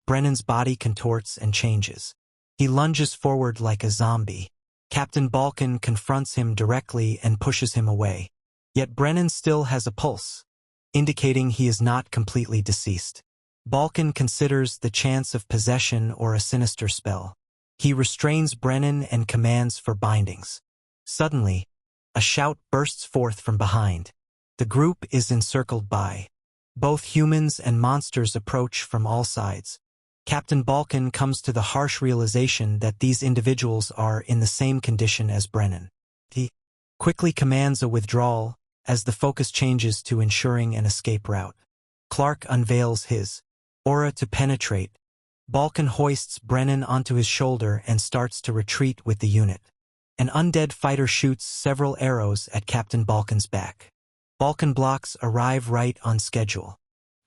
Brennan's body contorts and changes. He lunges forward like a zombie. Captain Balkan confronts him directly and pushes him away. Yet Brennan still has a pulse, indicating he is not completely deceased. Balkan considers the chance of possession or a sinister spell. He restrains Brennan and commands for bindings. Suddenly, a shout bursts forth from behind. The group is encircled by. Both humans and monsters approach from all sides. Captain Balkan comes to the harsh realization that these individuals are in the same condition as Brennan. He quickly commands a withdrawal as the focus changes to ensuring an escape route. Clark unveils his aura to penetrate. Balkan hoists Brennan onto his shoulder and starts to retreat with the unit. An undead fighter shoots several arrows at Captain Balkan's back. Balkan blocks arrive right on schedule.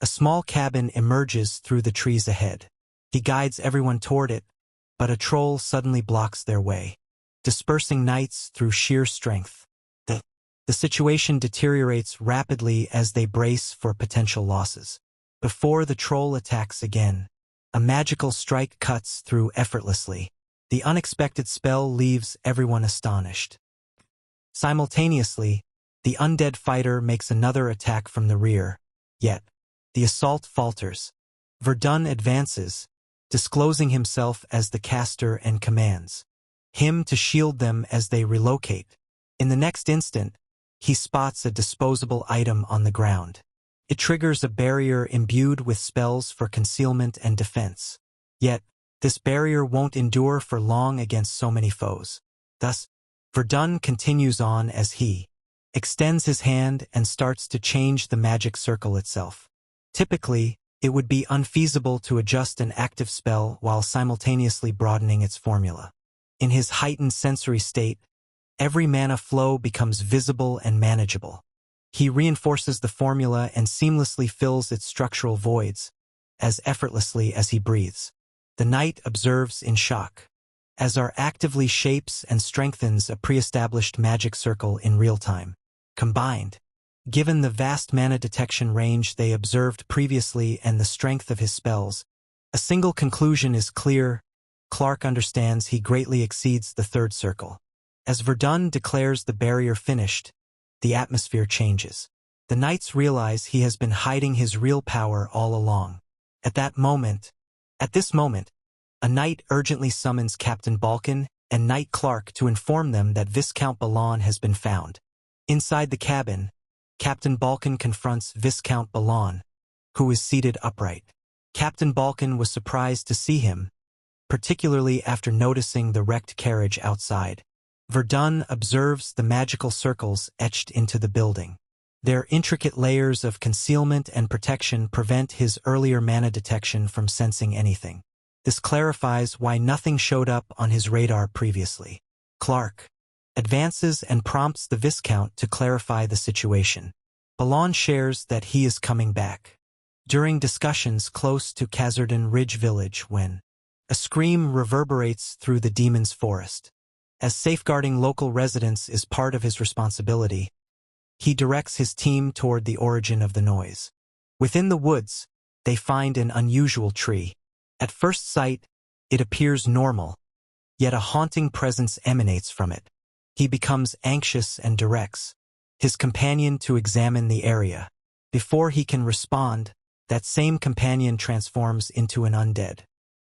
A small cabin emerges through the trees ahead. He guides everyone toward it, but a troll suddenly blocks their way, dispersing knights through sheer strength. The situation deteriorates rapidly as they brace for potential losses. Before the troll attacks again, a magical strike cuts through effortlessly. The unexpected spell leaves everyone astonished. Simultaneously, the undead fighter makes another attack from the rear, yet the assault falters. Verdon advances, disclosing himself as the caster and commands him to shield them as they relocate. In the next instant, he spots a disposable item on the ground. It triggers a barrier imbued with spells for concealment and defense. Yet, this barrier won't endure for long against so many foes. Thus, Verdon continues on as he extends his hand and starts to change the magic circle itself. Typically, it would be unfeasible to adjust an active spell while simultaneously broadening its formula. In his heightened sensory state, every mana flow becomes visible and manageable. He reinforces the formula and seamlessly fills its structural voids, as effortlessly as he breathes. The knight observes in shock. Azar actively shapes and strengthens a pre-established magic circle in real time. Combined, given the vast mana detection range they observed previously and the strength of his spells, a single conclusion is clear: Clark understands he greatly exceeds the third circle. As Verdon declares the barrier finished, the atmosphere changes. The knights realize he has been hiding his real power all along. At this moment, a knight urgently summons Captain Balkan and Knight Clark to inform them that Viscount Balan has been found. Inside the cabin, Captain Balkan confronts Viscount Balan, who is seated upright. Captain Balkan was surprised to see him, particularly after noticing the wrecked carriage outside. Verdon observes the magical circles etched into the building. Their intricate layers of concealment and protection prevent his earlier mana detection from sensing anything. This clarifies why nothing showed up on his radar previously. Clark advances and prompts the Viscount to clarify the situation. Balan shares that he is coming back. During discussions close to Khazardan Ridge village when a scream reverberates through the demon's forest. As safeguarding local residents is part of his responsibility, he directs his team toward the origin of the noise. Within the woods, they find an unusual tree. At first sight, it appears normal, yet a haunting presence emanates from it. He becomes anxious and directs his companion to examine the area. Before he can respond, that same companion transforms into an undead.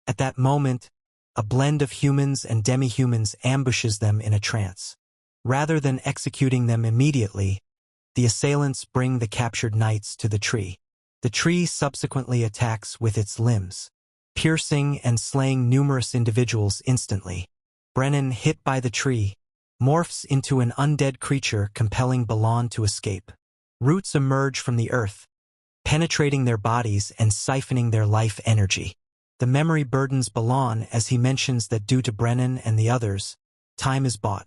At that moment, a blend of humans and demi-humans ambushes them in a trance. Rather than executing them immediately, the assailants bring the captured knights to the tree. The tree subsequently attacks with its limbs, piercing and slaying numerous individuals instantly. Brennan, hit by the tree, morphs into an undead creature, compelling Balan to escape. Roots emerge from the earth, penetrating their bodies and siphoning their life energy. The memory burdens Balan as he mentions that due to Brennan and the others, time is bought.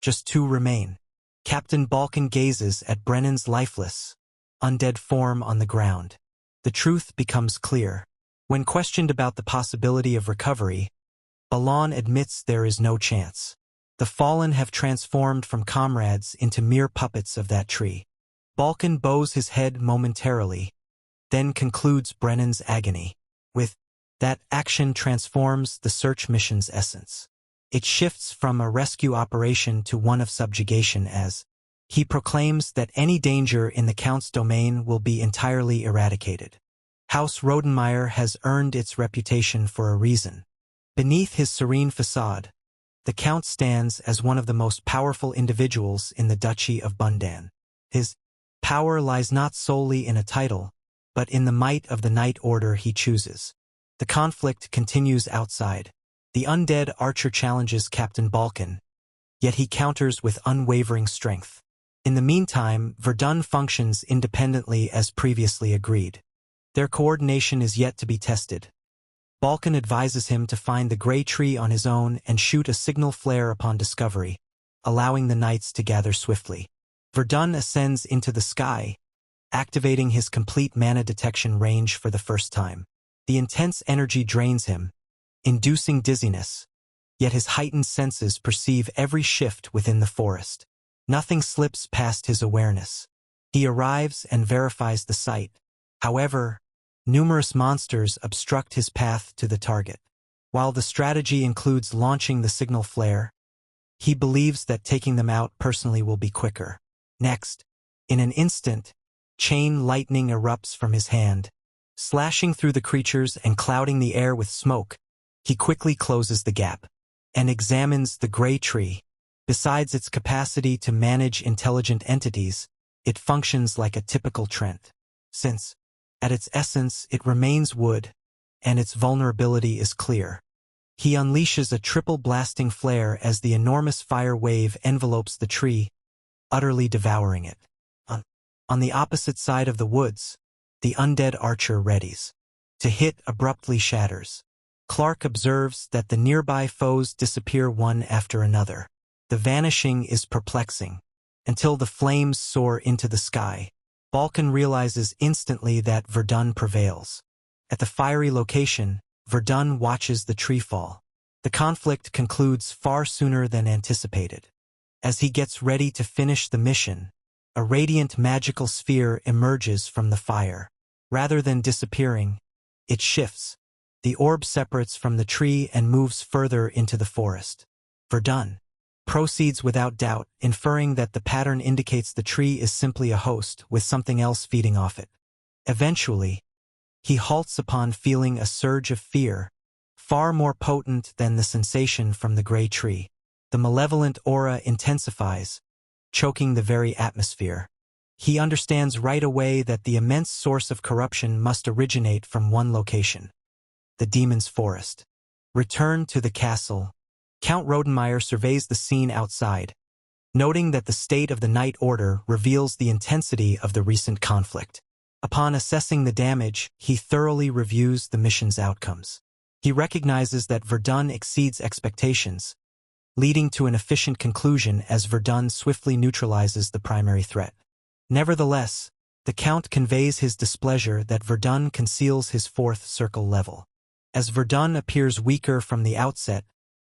Just two remain. Captain Balkan gazes at Brennan's lifeless, undead form on the ground. The truth becomes clear. When questioned about the possibility of recovery, Balan admits there is no chance. The fallen have transformed from comrades into mere puppets of that tree. Balkan bows his head momentarily, then concludes Brennan's agony. With that action transforms the search mission's essence. It shifts from a rescue operation to one of subjugation as he proclaims that any danger in the Count's domain will be entirely eradicated. House Rodenmeyer has earned its reputation for a reason. Beneath his serene facade, the Count stands as one of the most powerful individuals in the Duchy of Bundan. His power lies not solely in a title, but in the might of the knight order he chooses. The conflict continues outside. The undead archer challenges Captain Balkan, yet he counters with unwavering strength. In the meantime, Verdon functions independently as previously agreed. Their coordination is yet to be tested. Balkan advises him to find the gray tree on his own and shoot a signal flare upon discovery, allowing the knights to gather swiftly. Verdon ascends into the sky, activating his complete mana detection range for the first time. The intense energy drains him, inducing dizziness, yet his heightened senses perceive every shift within the forest. Nothing slips past his awareness. He arrives and verifies the sight. However, numerous monsters obstruct his path to the target. While the strategy includes launching the signal flare, he believes that taking them out personally will be quicker. Next, in an instant, chain lightning erupts from his hand, slashing through the creatures and clouding the air with smoke. He quickly closes the gap and examines the gray tree. Besides its capacity to manage intelligent entities, it functions like a typical Trent. Since, at its essence, it remains wood, and its vulnerability is clear. He unleashes a triple blasting flare as the enormous fire wave envelopes the tree, utterly devouring it. On the opposite side of the woods, the undead archer readies. To hit abruptly shatters. Clark observes that the nearby foes disappear one after another. The vanishing is perplexing. Until the flames soar into the sky, Balkan realizes instantly that Verdon prevails. At the fiery location, Verdon watches the tree fall. The conflict concludes far sooner than anticipated. As he gets ready to finish the mission, a radiant magical sphere emerges from the fire. Rather than disappearing, it shifts. The orb separates from the tree and moves further into the forest. Verdon proceeds without doubt, inferring that the pattern indicates the tree is simply a host with something else feeding off it. Eventually, he halts upon feeling a surge of fear, far more potent than the sensation from the gray tree. The malevolent aura intensifies, choking the very atmosphere. He understands right away that the immense source of corruption must originate from one location. The demon's forest. Return to the castle. Count Rodenmeyer surveys the scene outside, noting that the state of the night order reveals the intensity of the recent conflict. Upon assessing the damage, he thoroughly reviews the mission's outcomes. He recognizes that Verdon exceeds expectations, leading to an efficient conclusion as Verdon swiftly neutralizes the primary threat. Nevertheless, the Count conveys his displeasure that Verdon conceals his fourth circle level. As Verdon appears weaker from the outset,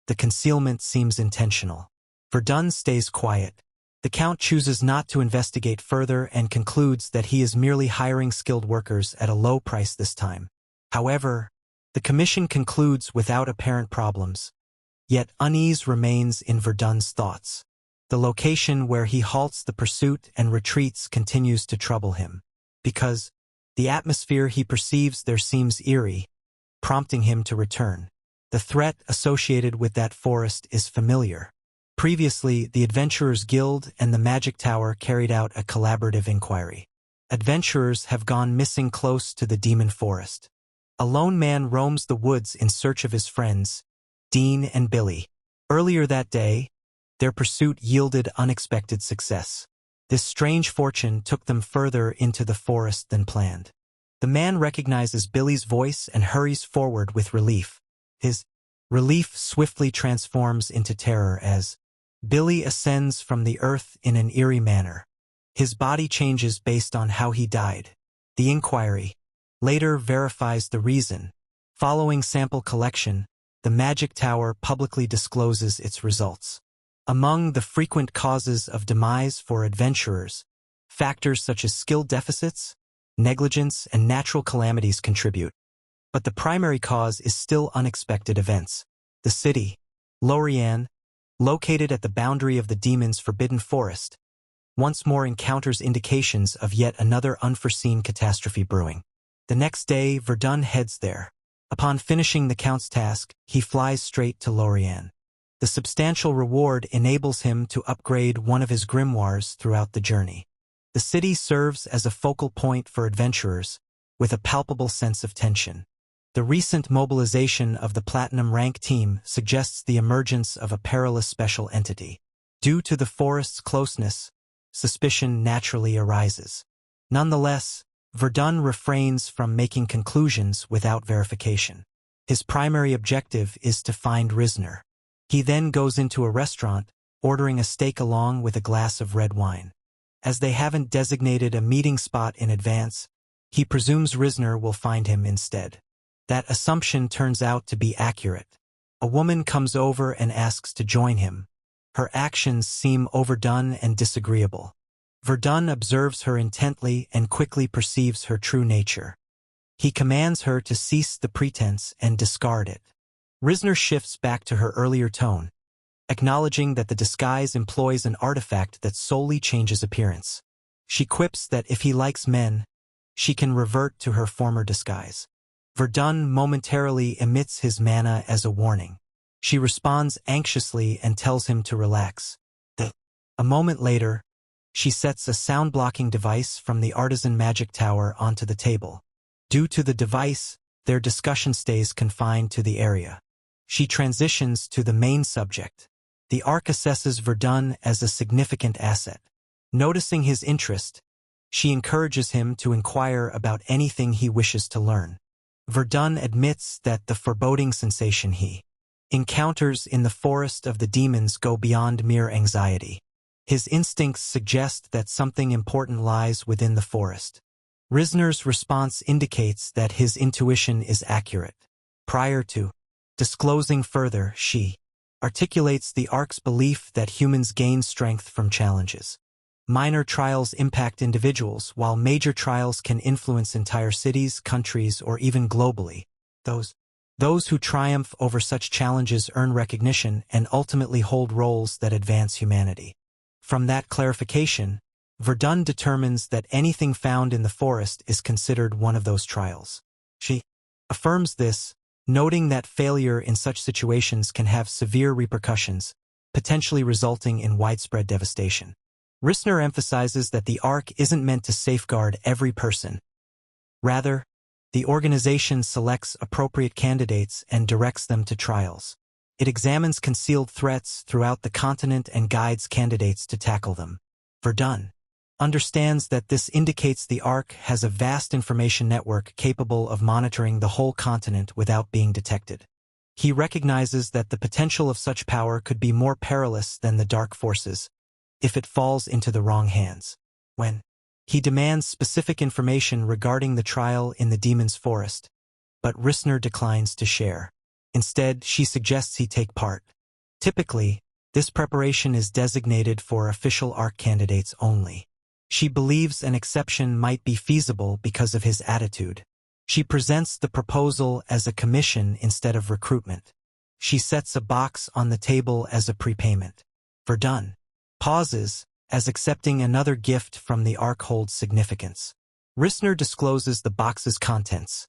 the concealment seems intentional. Verdon stays quiet. The Count chooses not to investigate further and concludes that he is merely hiring skilled workers at a low price this time. However, the commission concludes without apparent problems. Yet unease remains in Verdon's thoughts. The location where he halts the pursuit and retreats continues to trouble him, because the atmosphere he perceives there seems eerie, prompting him to return. The threat associated with that forest is familiar. Previously, the Adventurers Guild and the Magic Tower carried out a collaborative inquiry. Adventurers have gone missing close to the demon forest. A lone man roams the woods in search of his friends, Dean and Billy. Earlier that day, their pursuit yielded unexpected success. This strange fortune took them further into the forest than planned. The man recognizes Billy's voice and hurries forward with relief. His relief swiftly transforms into terror as Billy ascends from the earth in an eerie manner. His body changes based on how he died. The inquiry later verifies the reason. Following sample collection, the Magic Tower publicly discloses its results. Among the frequent causes of demise for adventurers, factors such as skill deficits, negligence, and natural calamities contribute. But the primary cause is still unexpected events. The city, Lorien, located at the boundary of the demon's forbidden forest, once more encounters indications of yet another unforeseen catastrophe brewing. The next day, Verdon heads there. Upon finishing the Count's task, he flies straight to Lorien. The substantial reward enables him to upgrade one of his grimoires throughout the journey. The city serves as a focal point for adventurers, with a palpable sense of tension. The recent mobilization of the Platinum Rank team suggests the emergence of a perilous special entity. Due to the forest's closeness, suspicion naturally arises. Nonetheless, Verdon refrains from making conclusions without verification. His primary objective is to find Risner. He then goes into a restaurant, ordering a steak along with a glass of red wine. As they haven't designated a meeting spot in advance, he presumes Risner will find him instead. That assumption turns out to be accurate. A woman comes over and asks to join him. Her actions seem overdone and disagreeable. Verdon observes her intently and quickly perceives her true nature. He commands her to cease the pretense and discard it. Risner shifts back to her earlier tone, acknowledging that the disguise employs an artifact that solely changes appearance. She quips that if he likes men, she can revert to her former disguise. Verdon momentarily emits his mana as a warning. She responds anxiously and tells him to relax. A moment later, she sets a sound-blocking device from the Artisan Magic Tower onto the table. Due to the device, their discussion stays confined to the area. she transitions to the main subject. The arc assesses Verdon as a significant asset. Noticing his interest, she encourages him to inquire about anything he wishes to learn. Verdon admits that the foreboding sensation he encounters in the forest of the demons go beyond mere anxiety. His instincts suggest that something important lies within the forest. Risner's response indicates that his intuition is accurate. Prior to disclosing further, she articulates the arc's belief that humans gain strength from challenges. Minor trials impact individuals, while major trials can influence entire cities, countries, or even globally. Those who triumph over such challenges earn recognition and ultimately hold roles that advance humanity. From that clarification, Verdon determines that anything found in the forest is considered one of those trials. She affirms this, noting that failure in such situations can have severe repercussions, potentially resulting in widespread devastation. Risner emphasizes that the arc isn't meant to safeguard every person. Rather, the organization selects appropriate candidates and directs them to trials. It examines concealed threats throughout the continent and guides candidates to tackle them. Verdon understands that this indicates the arc has a vast information network capable of monitoring the whole continent without being detected. He recognizes that the potential of such power could be more perilous than the dark forces if it falls into the wrong hands. When he demands specific information regarding the trial in the demon's forest, but Risner declines to share. Instead, she suggests he take part. Typically, this preparation is designated for official arc candidates only. She believes an exception might be feasible because of his attitude. She presents the proposal as a commission instead of recruitment. She sets a box on the table as a prepayment. Verdon pauses, as accepting another gift from the arc holds significance. Risner discloses the box's contents: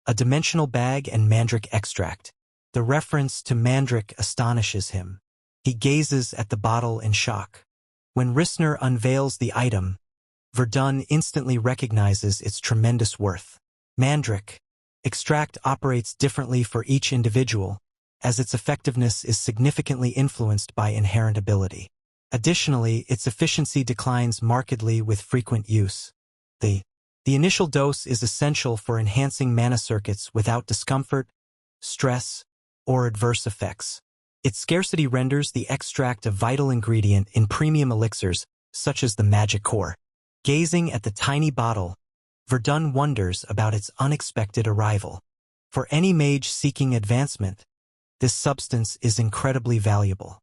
a dimensional bag and mandrake extract. The reference to mandrake astonishes him. He gazes at the bottle in shock. When Risner unveils the item, Verdon instantly recognizes its tremendous worth. Mandrake extract operates differently for each individual, as its effectiveness is significantly influenced by inherent ability. Additionally, its efficiency declines markedly with frequent use. The initial dose is essential for enhancing mana circuits without discomfort, stress, or adverse effects. Its scarcity renders the extract a vital ingredient in premium elixirs, such as the magic core. Gazing at the tiny bottle, Verdon wonders about its unexpected arrival. For any mage seeking advancement, this substance is incredibly valuable.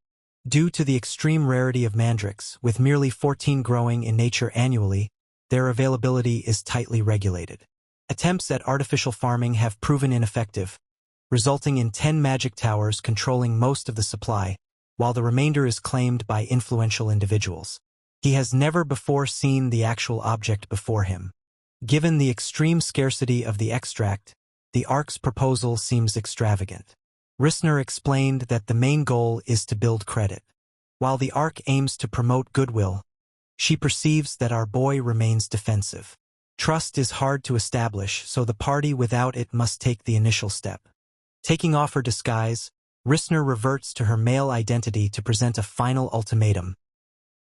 Due to the extreme rarity of mandrakes, with merely 14 growing in nature annually, their availability is tightly regulated. Attempts at artificial farming have proven ineffective, resulting in 10 magic towers controlling most of the supply, while the remainder is claimed by influential individuals. He has never before seen the actual object before him. Given the extreme scarcity of the extract, the arc's proposal seems extravagant. Risner explained that the main goal is to build credit. While the arc aims to promote goodwill, she perceives that our boy remains defensive. Trust is hard to establish, so the party without it must take the initial step. Taking off her disguise, Risner reverts to her male identity to present a final ultimatum.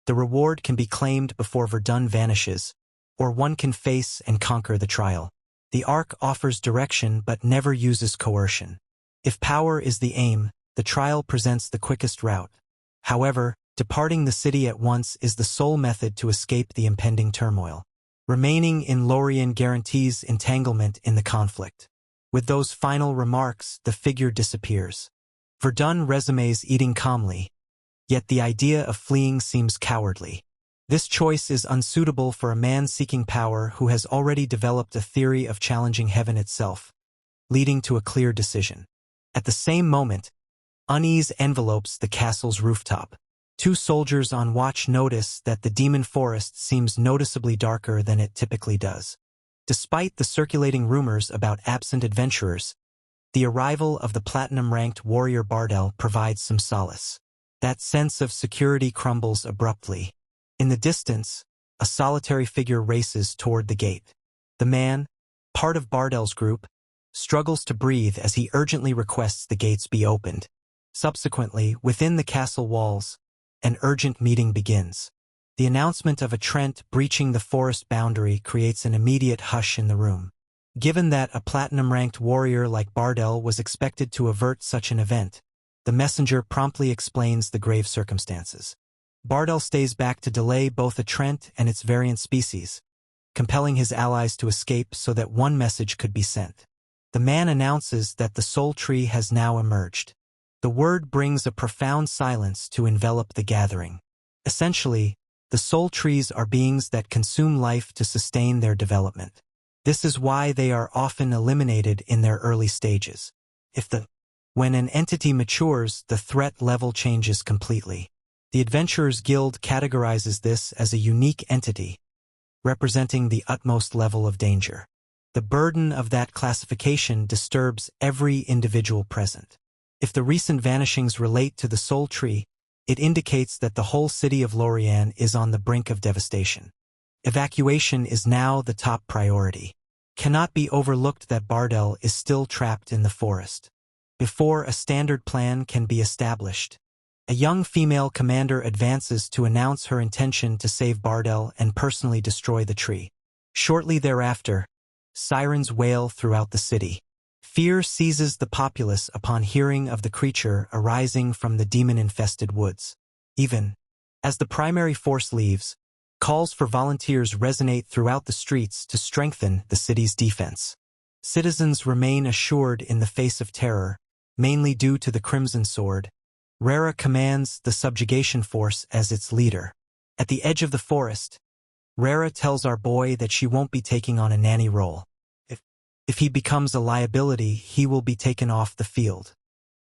The reward can be claimed before Verdon vanishes, or one can face and conquer the trial. The arc offers direction but never uses coercion. If power is the aim, the trial presents the quickest route. However, departing the city at once is the sole method to escape the impending turmoil. Remaining in Lorien guarantees entanglement in the conflict. With those final remarks, the figure disappears. Verdon resumes eating calmly, yet the idea of fleeing seems cowardly. This choice is unsuitable for a man seeking power who has already developed a theory of challenging heaven itself, leading to a clear decision. At the same moment, unease envelopes the castle's rooftop. Two soldiers on watch notice that the demon forest seems noticeably darker than it typically does. Despite the circulating rumors about absent adventurers, the arrival of the platinum-ranked warrior Bardel provides some solace. That sense of security crumbles abruptly. In the distance, a solitary figure races toward the gate. The man, part of Bardel's group, struggles to breathe as he urgently requests the gates be opened. Subsequently, within the castle walls, an urgent meeting begins. The announcement of a Trent breaching the forest boundary creates an immediate hush in the room. Given that a platinum-ranked warrior like Bardel was expected to avert such an event, the messenger promptly explains the grave circumstances. Bardel stays back to delay both a Trent and its variant species, compelling his allies to escape so that one message could be sent. The man announces that the soul tree has now emerged. The word brings a profound silence to envelop the gathering. Essentially, the soul trees are beings that consume life to sustain their development. This is why they are often eliminated in their early stages. When an entity matures, the threat level changes completely. The Adventurers Guild categorizes this as a unique entity, representing the utmost level of danger. The burden of that classification disturbs every individual present. If the recent vanishings relate to the soul tree, it indicates that the whole city of Lorien is on the brink of devastation. Evacuation is now the top priority. Cannot be overlooked that Bardel is still trapped in the forest. Before a standard plan can be established, a young female commander advances to announce her intention to save Bardel and personally destroy the tree. Shortly thereafter, sirens wail throughout the city. Fear seizes the populace upon hearing of the creature arising from the demon-infested woods. Even as the primary force leaves, calls for volunteers resonate throughout the streets to strengthen the city's defense. Citizens remain assured in the face of terror, mainly due to the Crimson Sword. Rara commands the subjugation force as its leader. At the edge of the forest, Rara tells our boy that she won't be taking on a nanny role. If he becomes a liability, he will be taken off the field.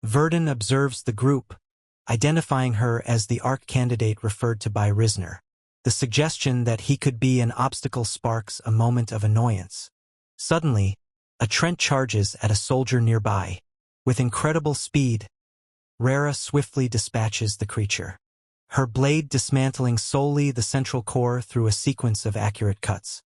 Verdon observes the group, identifying her as the ARC candidate referred to by Risner. The suggestion that he could be an obstacle sparks a moment of annoyance. Suddenly, a Trent charges at a soldier nearby. With incredible speed, Rara swiftly dispatches the creature, her blade dismantling solely the central core through a sequence of accurate cuts.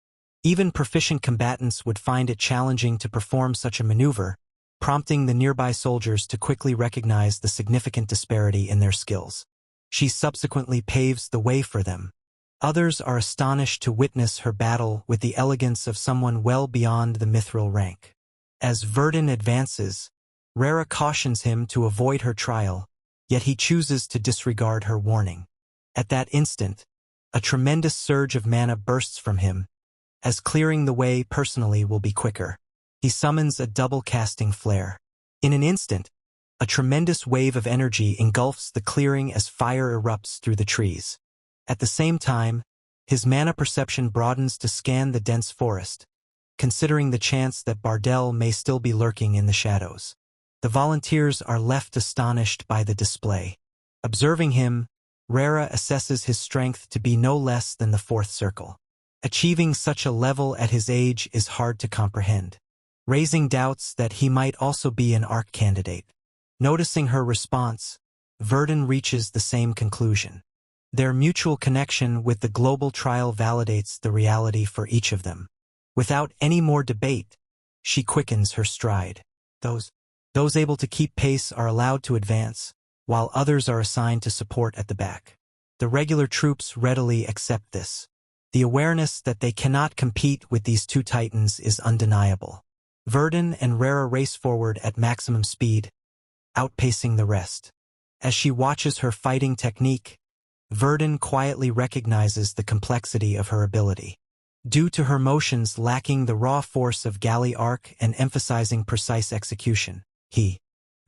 Even proficient combatants would find it challenging to perform such a maneuver, prompting the nearby soldiers to quickly recognize the significant disparity in their skills. She subsequently paves the way for them. Others are astonished to witness her battle with the elegance of someone well beyond the mithril rank. As Verdon advances, Rara cautions him to avoid her trial, yet he chooses to disregard her warning. At that instant, a tremendous surge of mana bursts from him, as clearing the way personally will be quicker. He summons a double-casting flare. In an instant, a tremendous wave of energy engulfs the clearing as fire erupts through the trees. At the same time, his mana perception broadens to scan the dense forest, considering the chance that Bardel may still be lurking in the shadows. The volunteers are left astonished by the display. Observing him, Rara assesses his strength to be no less than the fourth circle. Achieving such a level at his age is hard to comprehend, raising doubts that he might also be an ARC candidate. Noticing her response, Verdon reaches the same conclusion. Their mutual connection with the global trial validates the reality for each of them. Without any more debate, she quickens her stride. Those able to keep pace are allowed to advance, while others are assigned to support at the back. The regular troops readily accept this. The awareness that they cannot compete with these two titans is undeniable. Verdon and Rara race forward at maximum speed, outpacing the rest. As she watches her fighting technique, Verdon quietly recognizes the complexity of her ability. Due to her motions lacking the raw force of galley arc and emphasizing precise execution, he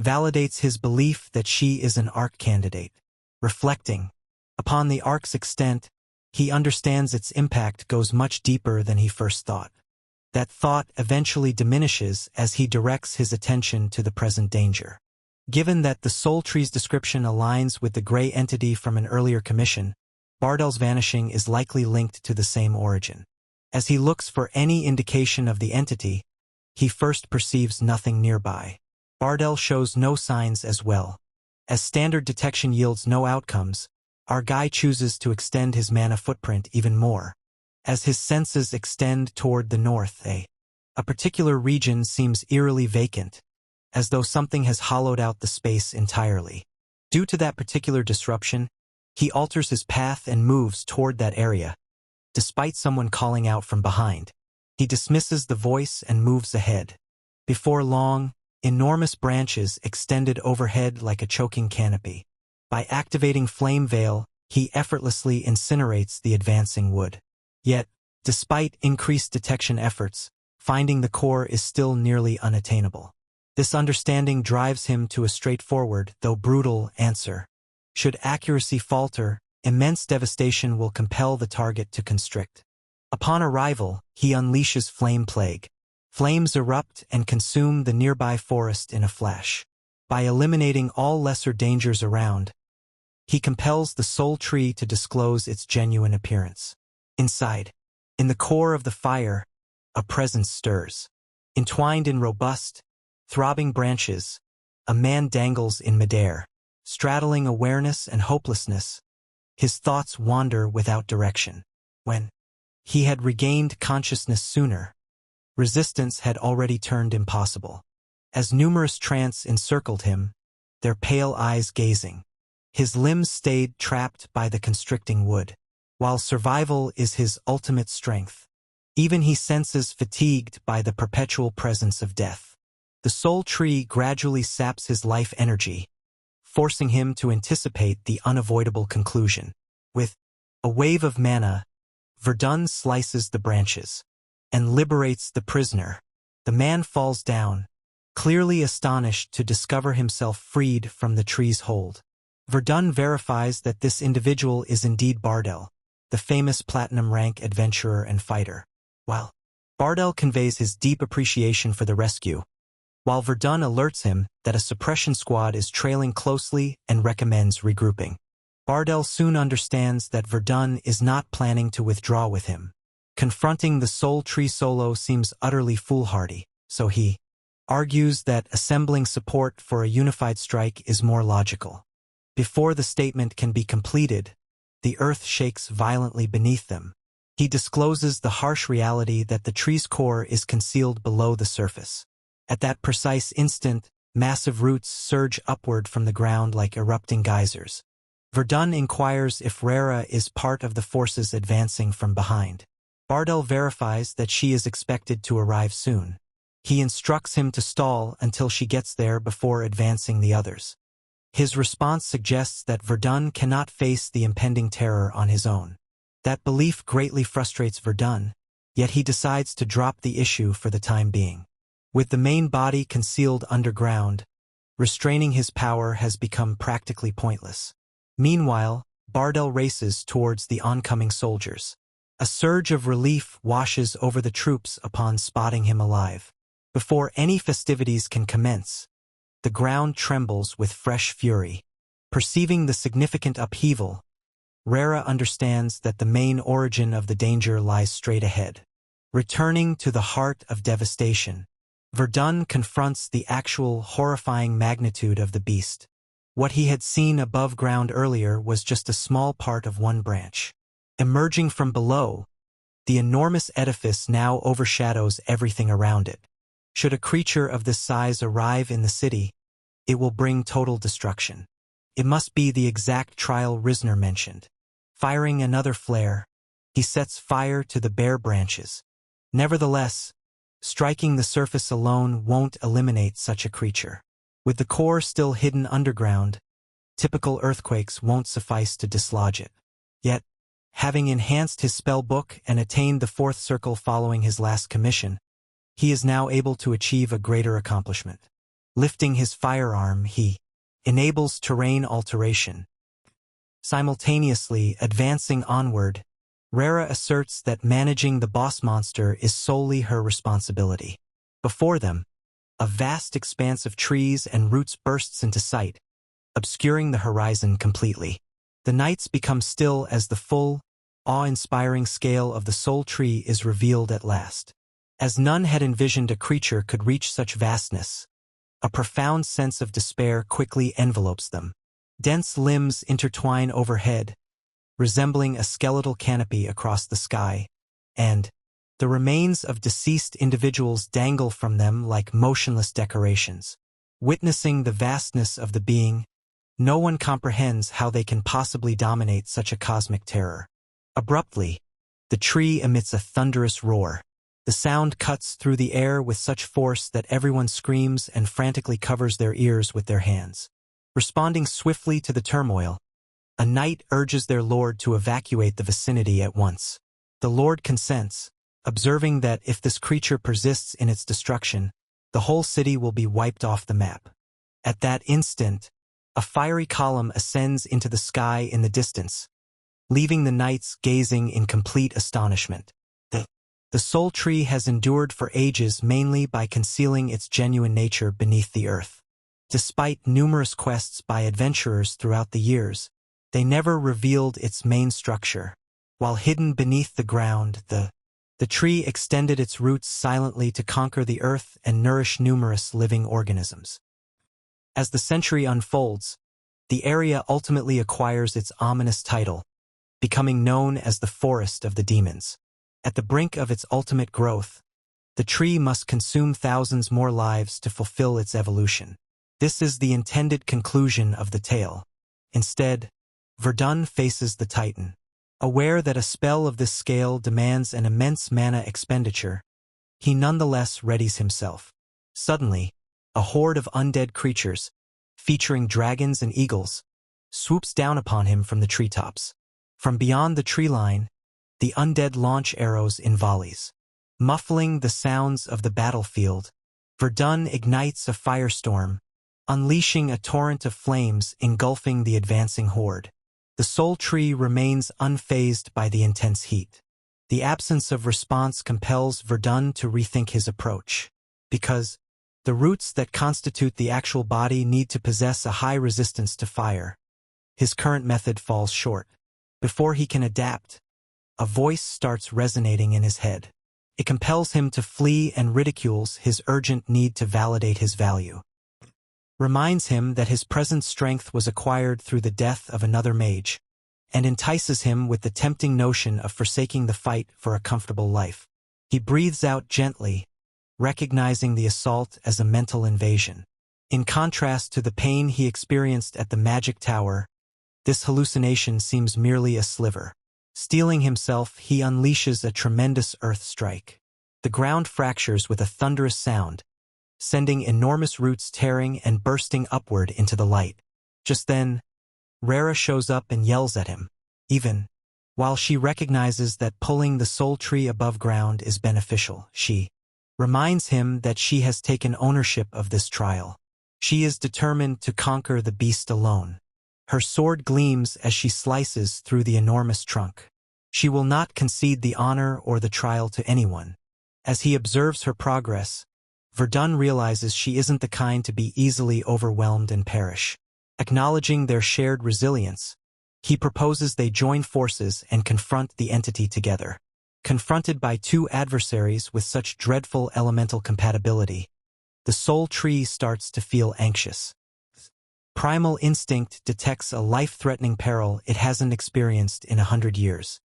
validates his belief that she is an ARC candidate. Reflecting upon the ARC's extent, he understands its impact goes much deeper than he first thought. That thought eventually diminishes as he directs his attention to the present danger. Given that the soul tree's description aligns with the gray entity from an earlier commission, Bardel's vanishing is likely linked to the same origin. As he looks for any indication of the entity, he first perceives nothing nearby. Bardel shows no signs as well. As standard detection yields no outcomes, our guy chooses to extend his mana footprint even more. As his senses extend toward the north, a A particular region seems eerily vacant, as though something has hollowed out the space entirely. Due to that particular disruption, he alters his path and moves toward that area, despite someone calling out from behind. He dismisses the voice and moves ahead. Before long, enormous branches extended overhead like a choking canopy. By activating Flame Veil, he effortlessly incinerates the advancing wood. Yet, despite increased detection efforts, finding the core is still nearly unattainable. This understanding drives him to a straightforward, though brutal, answer. Should accuracy falter, immense devastation will compel the target to constrict. Upon arrival, he unleashes Flame Plague. Flames erupt and consume the nearby forest in a flash. By eliminating all lesser dangers around, he compels the soul tree to disclose its genuine appearance. Inside, in the core of the fire, a presence stirs. Entwined in robust, throbbing branches, a man dangles in midair. Straddling awareness and hopelessness, his thoughts wander without direction. When he had regained consciousness sooner, resistance had already turned impossible. As numerous trance encircled him, their pale eyes gazing, his limbs stayed trapped by the constricting wood. While survival is his ultimate strength, even he senses fatigued by the perpetual presence of death. The soul tree gradually saps his life energy, forcing him to anticipate the unavoidable conclusion. With a wave of mana, Verdon slices the branches and liberates the prisoner. The man falls down, clearly astonished to discover himself freed from the tree's hold. Verdon verifies that this individual is indeed Bardel, the famous platinum rank adventurer and fighter. While Bardel conveys his deep appreciation for the rescue, while Verdon alerts him that a suppression squad is trailing closely and recommends regrouping. Bardel soon understands that Verdon is not planning to withdraw with him. Confronting the soul tree solo seems utterly foolhardy, so he argues that assembling support for a unified strike is more logical. Before the statement can be completed, the earth shakes violently beneath them. He discloses the harsh reality that the tree's core is concealed below the surface. At that precise instant, massive roots surge upward from the ground like erupting geysers. Verdon inquires if Rera is part of the forces advancing from behind. Bardel verifies that she is expected to arrive soon. He instructs him to stall until she gets there before advancing the others. His response suggests that Verdon cannot face the impending terror on his own. That belief greatly frustrates Verdon, yet he decides to drop the issue for the time being. With the main body concealed underground, restraining his power has become practically pointless. Meanwhile, Bardel races towards the oncoming soldiers. A surge of relief washes over the troops upon spotting him alive. Before any festivities can commence, the ground trembles with fresh fury. Perceiving the significant upheaval, Rera understands that the main origin of the danger lies straight ahead. Returning to the heart of devastation, Verdon confronts the actual horrifying magnitude of the beast. What he had seen above ground earlier was just a small part of one branch. Emerging from below, the enormous edifice now overshadows everything around it. Should a creature of this size arrive in the city, it will bring total destruction. It must be the exact trial Risner mentioned. Firing another flare, he sets fire to the bare branches. Nevertheless, striking the surface alone won't eliminate such a creature. With the core still hidden underground, typical earthquakes won't suffice to dislodge it. Yet, having enhanced his spell book and attained the fourth circle following his last commission, he is now able to achieve a greater accomplishment. Lifting his firearm, he enables terrain alteration. Simultaneously advancing onward, Rera asserts that managing the boss monster is solely her responsibility. Before them, a vast expanse of trees and roots bursts into sight, obscuring the horizon completely. The nights become still as the full, awe-inspiring scale of the soul tree is revealed at last. As none had envisioned a creature could reach such vastness, a profound sense of despair quickly envelopes them. Dense limbs intertwine overhead, resembling a skeletal canopy across the sky, and, The remains of deceased individuals dangle from them like motionless decorations. Witnessing the vastness of the being, no one comprehends how they can possibly dominate such a cosmic terror. Abruptly, the tree emits a thunderous roar. The sound cuts through the air with such force that everyone screams and frantically covers their ears with their hands. Responding swiftly to the turmoil, a knight urges their lord to evacuate the vicinity at once. The lord consents, observing that if this creature persists in its destruction, the whole city will be wiped off the map. At that instant, a fiery column ascends into the sky in the distance, leaving the knights gazing in complete astonishment. The soul tree has endured for ages mainly by concealing its genuine nature beneath the earth. Despite numerous quests by adventurers throughout the years, they never revealed its main structure. While hidden beneath the ground, the tree extended its roots silently to conquer the earth and nourish numerous living organisms. As the century unfolds, the area ultimately acquires its ominous title, becoming known as the Forest of the Demons. At the brink of its ultimate growth, the tree must consume thousands more lives to fulfill its evolution. This is the intended conclusion of the tale. Instead, Verdon faces the Titan. Aware that a spell of this scale demands an immense mana expenditure, he nonetheless readies himself. Suddenly, a horde of undead creatures, featuring dragons and eagles, swoops down upon him from the treetops. From beyond the tree line, the undead launch arrows in volleys. Muffling the sounds of the battlefield, Verdon ignites a firestorm, unleashing a torrent of flames engulfing the advancing horde. The soul tree remains unfazed by the intense heat. The absence of response compels Verdon to rethink his approach, because the roots that constitute the actual body need to possess a high resistance to fire. His current method falls short. Before he can adapt, a voice starts resonating in his head. It compels him to flee and ridicules his urgent need to validate his value. Reminds him that his present strength was acquired through the death of another mage, and entices him with the tempting notion of forsaking the fight for a comfortable life. He breathes out gently, recognizing the assault as a mental invasion. In contrast to the pain he experienced at the magic tower, this hallucination seems merely a sliver. Steeling himself, he unleashes a tremendous earth strike. The ground fractures with a thunderous sound, sending enormous roots tearing and bursting upward into the light. Just then, Rara shows up and yells at him. Even while she recognizes that pulling the soul tree above ground is beneficial, she reminds him that she has taken ownership of this trial. She is determined to conquer the beast alone. Her sword gleams as she slices through the enormous trunk. She will not concede the honor or the trial to anyone. As he observes her progress, Verdon realizes she isn't the kind to be easily overwhelmed and perish. Acknowledging their shared resilience, he proposes they join forces and confront the entity together. Confronted by two adversaries with such dreadful elemental compatibility, the soul tree starts to feel anxious. Primal instinct detects a life-threatening peril it hasn't experienced in 100 years.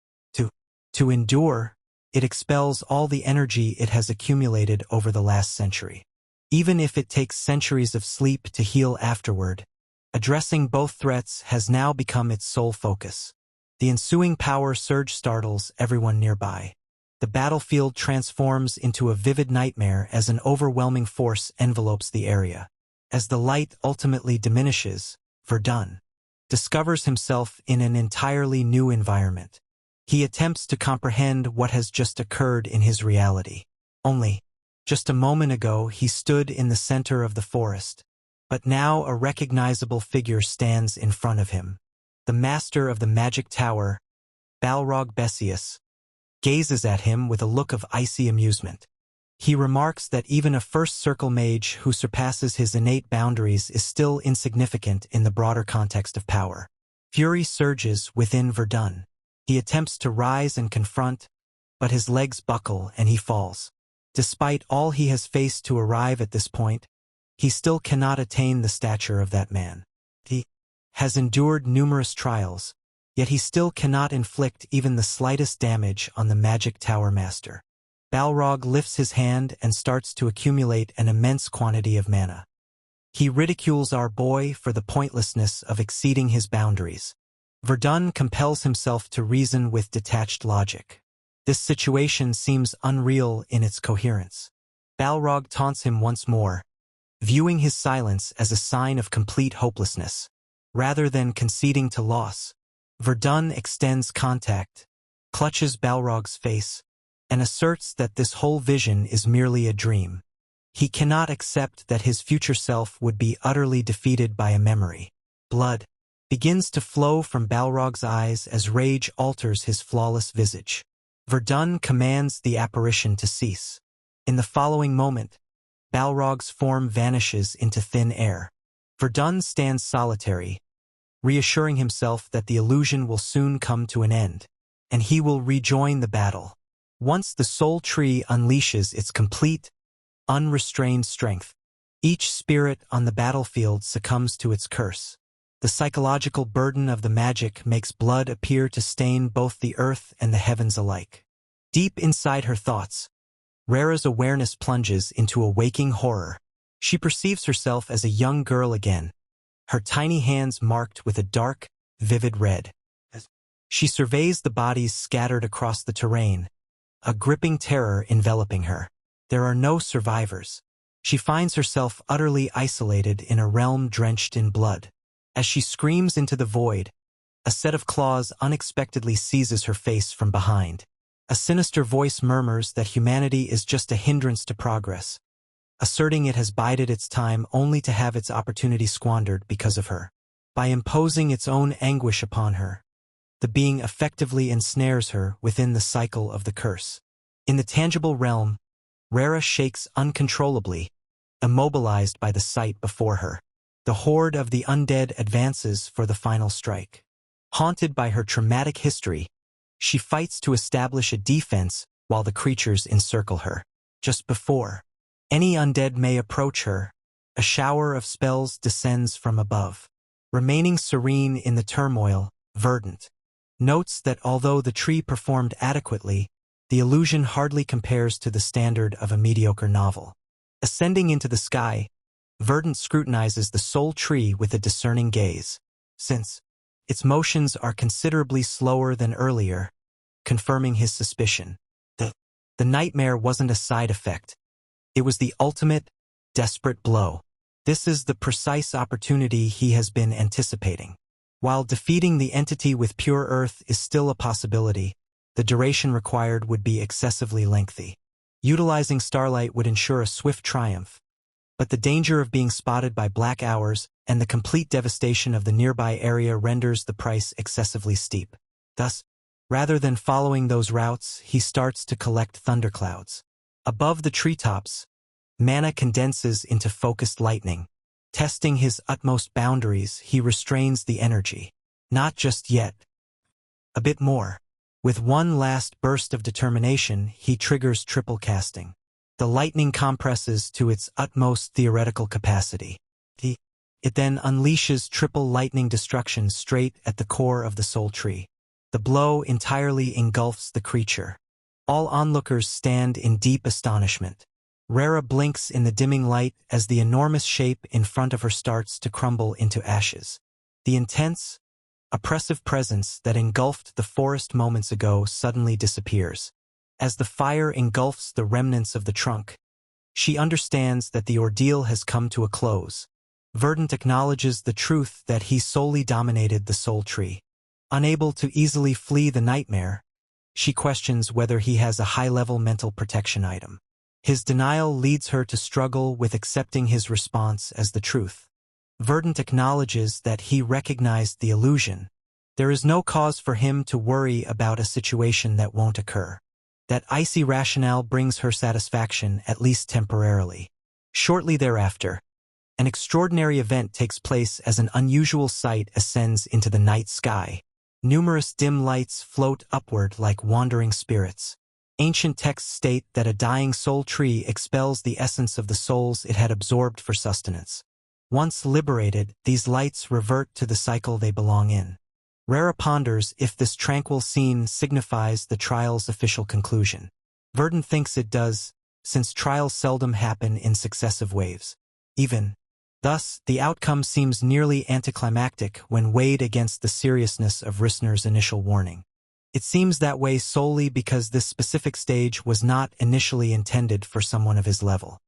To endure, it expels all the energy it has accumulated over the last century. Even if it takes centuries of sleep to heal afterward, addressing both threats has now become its sole focus. The ensuing power surge startles everyone nearby. The battlefield transforms into a vivid nightmare as an overwhelming force envelopes the area. As the light ultimately diminishes, Verdon discovers himself in an entirely new environment. He attempts to comprehend what has just occurred in his reality. Only, just a moment ago he stood in the center of the forest, but now a recognizable figure stands in front of him. The master of the magic tower, Balrog Bessius, gazes at him with a look of icy amusement. He remarks that even a first-circle mage who surpasses his innate boundaries is still insignificant in the broader context of power. Fury surges within Verdon. He attempts to rise and confront, but his legs buckle and he falls. Despite all he has faced to arrive at this point, he still cannot attain the stature of that man. He has endured numerous trials, yet he still cannot inflict even the slightest damage on the magic tower master. Balrog lifts his hand and starts to accumulate an immense quantity of mana. He ridicules our boy for the pointlessness of exceeding his boundaries. Verdon compels himself to reason with detached logic. This situation seems unreal in its coherence. Balrog taunts him once more, viewing his silence as a sign of complete hopelessness. Rather than conceding to loss, Verdon extends contact, clutches Balrog's face, and asserts that this whole vision is merely a dream. He cannot accept that his future self would be utterly defeated by a memory. Blood begins to flow from Balrog's eyes as rage alters his flawless visage. Verdon commands the apparition to cease. In the following moment, Balrog's form vanishes into thin air. Verdon stands solitary, reassuring himself that the illusion will soon come to an end, and he will rejoin the battle. Once the soul tree unleashes its complete, unrestrained strength, each spirit on the battlefield succumbs to its curse. The psychological burden of the magic makes blood appear to stain both the earth and the heavens alike. Deep inside her thoughts, Rara's awareness plunges into a waking horror. She perceives herself as a young girl again, her tiny hands marked with a dark, vivid red. She surveys the bodies scattered across the terrain, a gripping terror enveloping her. There are no survivors. She finds herself utterly isolated in a realm drenched in blood. As she screams into the void, a set of claws unexpectedly seizes her face from behind. A sinister voice murmurs that humanity is just a hindrance to progress, asserting it has bided its time only to have its opportunity squandered because of her. By imposing its own anguish upon her, the being effectively ensnares her within the cycle of the curse. In the tangible realm, Rara shakes uncontrollably, immobilized by the sight before her. The horde of the undead advances for the final strike. Haunted by her traumatic history, she fights to establish a defense while the creatures encircle her. Just before any undead may approach her, a shower of spells descends from above. Remaining serene in the turmoil, Verdon notes that although the tree performed adequately, the illusion hardly compares to the standard of a mediocre novel. Ascending into the sky, Verdon scrutinizes the soul tree with a discerning gaze, since its motions are considerably slower than earlier, confirming his suspicion. The nightmare wasn't a side effect. It was the ultimate, desperate blow. This is the precise opportunity he has been anticipating. While defeating the entity with pure earth is still a possibility, the duration required would be excessively lengthy. Utilizing starlight would ensure a swift triumph, but the danger of being spotted by black hours and the complete devastation of the nearby area renders the price excessively steep. Thus, rather than following those routes, he starts to collect thunderclouds. Above the treetops, mana condenses into focused lightning. Testing his utmost boundaries, he restrains the energy. Not just yet. A bit more. With one last burst of determination, he triggers triple casting. The lightning compresses to its utmost theoretical capacity. It then unleashes triple lightning destruction straight at the core of the soul tree. The blow entirely engulfs the creature. All onlookers stand in deep astonishment. Rara blinks in the dimming light as the enormous shape in front of her starts to crumble into ashes. The intense, oppressive presence that engulfed the forest moments ago suddenly disappears. As the fire engulfs the remnants of the trunk, she understands that the ordeal has come to a close. Verdon acknowledges the truth that he solely dominated the soul tree. Unable to easily flee the nightmare, she questions whether he has a high-level mental protection item. His denial leads her to struggle with accepting his response as the truth. Verdon acknowledges that he recognized the illusion. There is no cause for him to worry about a situation that won't occur. That icy rationale brings her satisfaction, at least temporarily. Shortly thereafter, an extraordinary event takes place as an unusual sight ascends into the night sky. Numerous dim lights float upward like wandering spirits. Ancient texts state that a dying soul tree expels the essence of the souls it had absorbed for sustenance. Once liberated, these lights revert to the cycle they belong in. Rara ponders if this tranquil scene signifies the trial's official conclusion. Verdon thinks it does, since trials seldom happen in successive waves. Thus, the outcome seems nearly anticlimactic when weighed against the seriousness of Rissner's initial warning. It seems that way solely because this specific stage was not initially intended for someone of his level.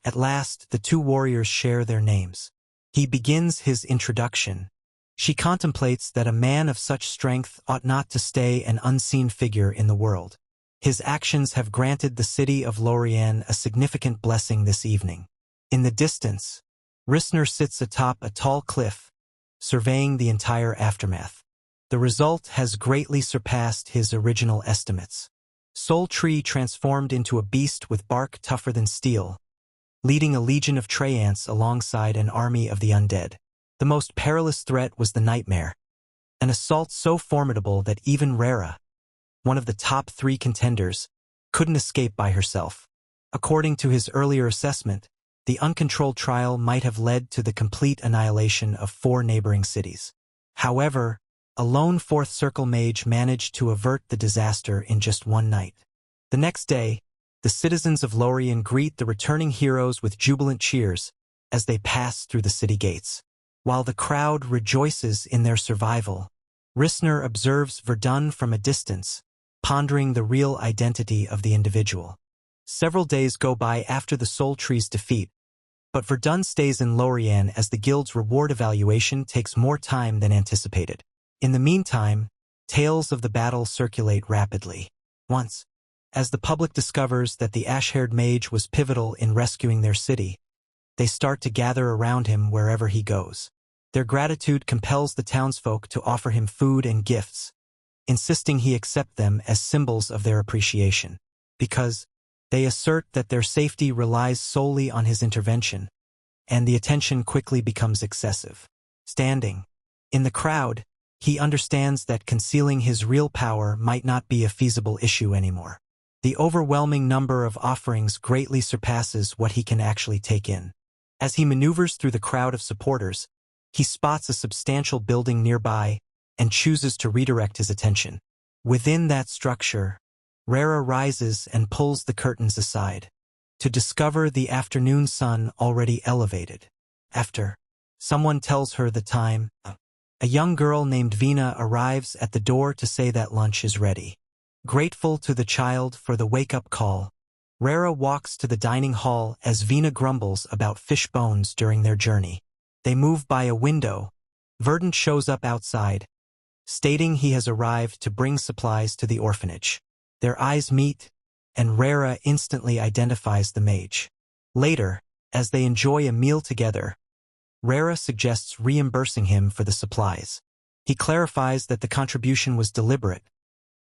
At last, the two warriors share their names. He begins his introduction. She contemplates that a man of such strength ought not to stay an unseen figure in the world. His actions have granted the city of Lorien a significant blessing this evening. In the distance, Rissner sits atop a tall cliff, surveying the entire aftermath. The result has greatly surpassed his original estimates. Soul Tree transformed into a beast with bark tougher than steel, leading a legion of Treyants alongside an army of the undead. The most perilous threat was the Nightmare, an assault so formidable that even Rera, one of the top 3 contenders, couldn't escape by herself. According to his earlier assessment, the uncontrolled trial might have led to the complete annihilation of 4 neighboring cities. However, a lone 4th Circle mage managed to avert the disaster in just one night. The next day, the citizens of Lorien greet the returning heroes with jubilant cheers as they pass through the city gates. While the crowd rejoices in their survival, Rissner observes Verdon from a distance, pondering the real identity of the individual. Several days go by after the Soul Tree's defeat, but Verdon stays in Lorien as the guild's reward evaluation takes more time than anticipated. In the meantime, tales of the battle circulate rapidly. Once, as the public discovers that the ash-haired mage was pivotal in rescuing their city, they start to gather around him wherever he goes. Their gratitude compels the townsfolk to offer him food and gifts, insisting he accept them as symbols of their appreciation. Because they assert that their safety relies solely on his intervention, and the attention quickly becomes excessive. Standing in the crowd, he understands that concealing his real power might not be a feasible issue anymore. The overwhelming number of offerings greatly surpasses what he can actually take in. As he maneuvers through the crowd of supporters, he spots a substantial building nearby and chooses to redirect his attention. Within that structure, Rera rises and pulls the curtains aside, to discover the afternoon sun already elevated. After someone tells her the time, a young girl named Vina arrives at the door to say that lunch is ready. Grateful to the child for the wake-up call, Rera walks to the dining hall as Vina grumbles about fish bones during their journey. They move by a window. Verdon shows up outside, stating he has arrived to bring supplies to the orphanage. Their eyes meet, and Rera instantly identifies the mage. Later, as they enjoy a meal together, Rera suggests reimbursing him for the supplies. He clarifies that the contribution was deliberate,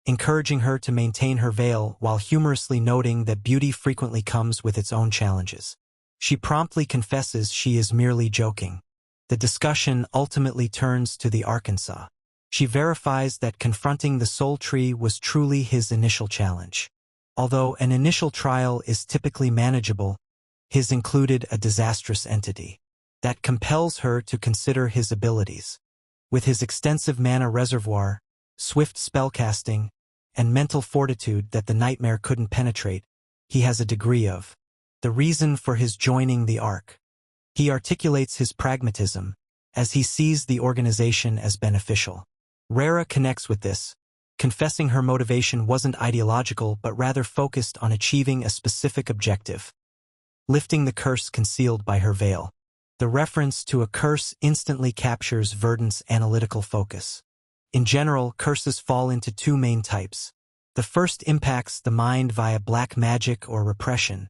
encouraging her to maintain her veil while humorously noting that beauty frequently comes with its own challenges. She promptly confesses she is merely joking. The discussion ultimately turns to the Arkansas. She verifies that confronting the Soul Tree was truly his initial challenge. Although an initial trial is typically manageable, his included a disastrous entity that compels her to consider his abilities. With his extensive mana reservoir, swift spellcasting, and mental fortitude that the Nightmare couldn't penetrate, he has a degree of the reason for his joining the Ark. He articulates his pragmatism, as he sees the organization as beneficial. Rera connects with this, confessing her motivation wasn't ideological but rather focused on achieving a specific objective, lifting the curse concealed by her veil. The reference to a curse instantly captures Verdon's analytical focus. In general, curses fall into 2 main types. The first impacts the mind via black magic or repression.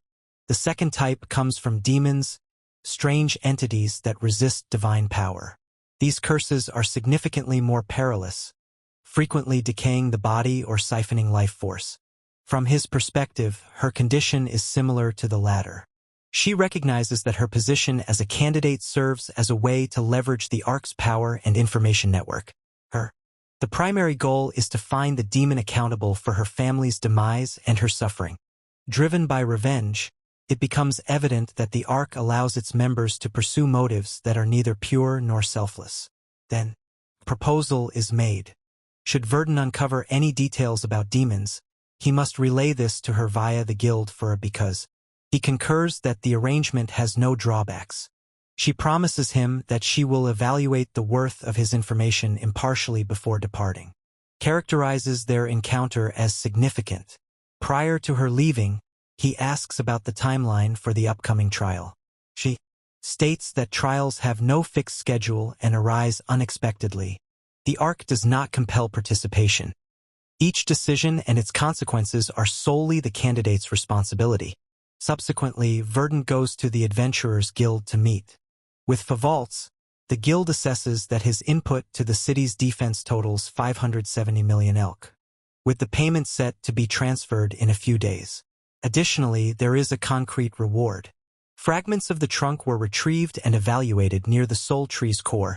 The second type comes from demons, strange entities that resist divine power. These curses are significantly more perilous, frequently decaying the body or siphoning life force. From his perspective, her condition is similar to the latter. She recognizes that her position as a candidate serves as a way to leverage the Ark's power and information network. The primary goal is to find the demon accountable for her family's demise and her suffering. Driven by revenge, it becomes evident that the Ark allows its members to pursue motives that are neither pure nor selfless. Then, a proposal is made. Should Verdon uncover any details about demons, He must relay this to her via the guild because he concurs that the arrangement has no drawbacks. She promises him that she will evaluate the worth of his information impartially before departing. Characterizes their encounter as significant. Prior to her leaving, he asks about the timeline for the upcoming trial. She states that trials have no fixed schedule and arise unexpectedly. The arc does not compel participation. Each decision and its consequences are solely the candidate's responsibility. Subsequently, Verdon goes to the Adventurers Guild to meet with Favaltz. The guild assesses that his input to the city's defense totals 570 million elk, with the payment set to be transferred in a few days. Additionally, there is a concrete reward. Fragments of the trunk were retrieved and evaluated near the soul tree's core,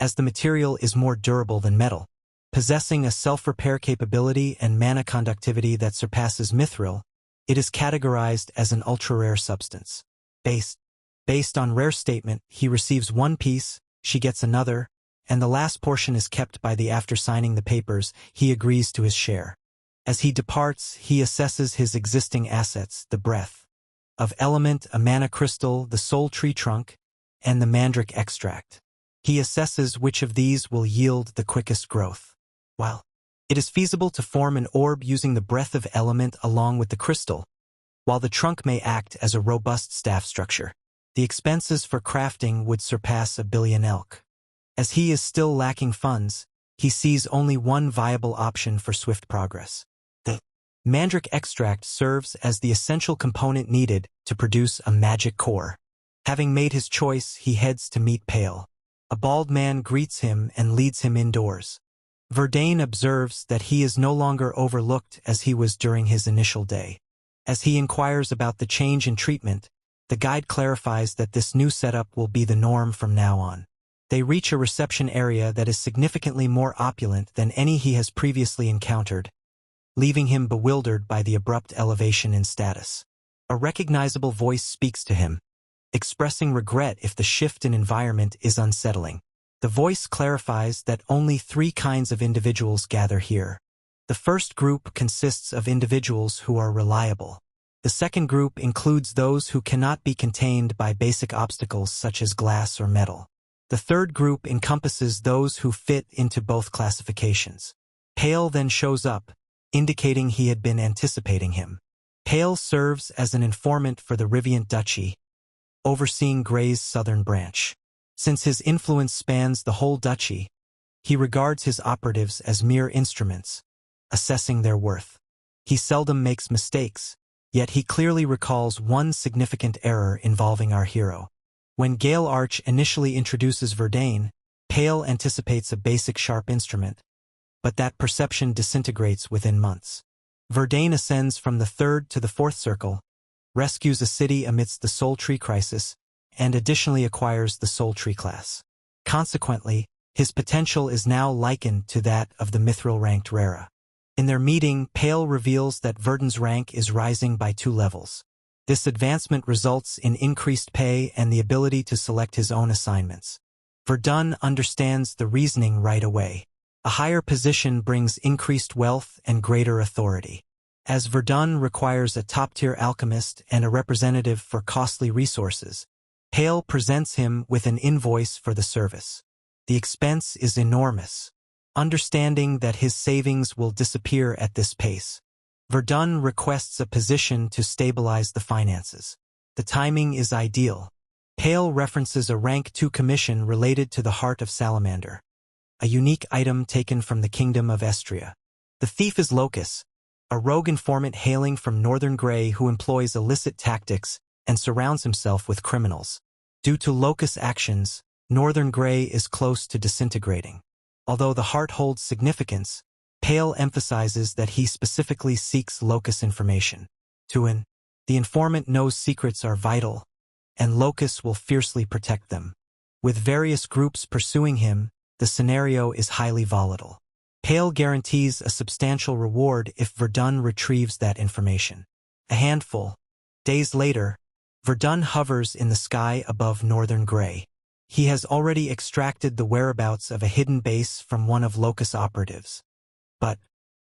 as the material is more durable than metal, possessing a self-repair capability and mana conductivity that surpasses mithril. It is categorized as an ultra-rare substance. Based on rare statement, he receives one piece, she gets another, and the last portion is kept by the after signing the papers. He agrees to his share. As he departs, he assesses his existing assets, the breath of element, a mana crystal, the soul tree trunk, and the mandrake extract. He assesses which of these will yield the quickest growth. While it is feasible to form an orb using the breath of element along with the crystal, while the trunk may act as a robust staff structure, the expenses for crafting would surpass 1 billion elk. As he is still lacking funds, he sees only one viable option for swift progress. The mandrake extract serves as the essential component needed to produce a magic core. Having made his choice, he heads to meet Pale. A bald man greets him and leads him indoors. Verdon observes that he is no longer overlooked as he was during his initial day. As he inquires about the change in treatment, the guide clarifies that this new setup will be the norm from now on. They reach a reception area that is significantly more opulent than any he has previously encountered, leaving him bewildered by the abrupt elevation in status. A recognizable voice speaks to him, expressing regret if the shift in environment is unsettling. The voice clarifies that only 3 kinds of individuals gather here. The first group consists of individuals who are reliable. The second group includes those who cannot be contained by basic obstacles such as glass or metal. The third group encompasses those who fit into both classifications. Pale then shows up, indicating he had been anticipating him. Pale serves as an informant for the Riviant Duchy, overseeing Grey's southern branch. Since his influence spans the whole duchy, he regards his operatives as mere instruments, assessing their worth. He seldom makes mistakes, yet he clearly recalls one significant error involving our hero. When Gale Arch initially introduces Verdon, Pale anticipates a basic sharp instrument, but that perception disintegrates within months. Verdon ascends from the 3rd to the 4th circle, rescues a city amidst the Soul Tree crisis, and additionally acquires the Soul Tree class. Consequently, his potential is now likened to that of the mithril-ranked Rara. In their meeting, Pale reveals that Verdon's rank is rising by 2 levels. This advancement results in increased pay and the ability to select his own assignments. Verdon understands the reasoning right away. A higher position brings increased wealth and greater authority. As Verdon requires a top-tier alchemist and a representative for costly resources, Pale presents him with an invoice for the service. The expense is enormous. Understanding that his savings will disappear at this pace, Verdon requests a position to stabilize the finances. The timing is ideal. Pale references a rank 2 commission related to the Heart of Salamander, a unique item taken from the Kingdom of Estria. The thief is Locus, a rogue informant hailing from Northern Grey who employs illicit tactics and surrounds himself with criminals. Due to Locus' actions, Northern Grey is close to disintegrating. Although the heart holds significance, Pale emphasizes that he specifically seeks Locus information. The informant knows secrets are vital, and Locus will fiercely protect them. With various groups pursuing him, the scenario is highly volatile. Pale guarantees a substantial reward if Verdon retrieves that information. A handful. Days later, Verdon hovers in the sky above Northern Grey. He has already extracted the whereabouts of a hidden base from one of Locus' operatives. But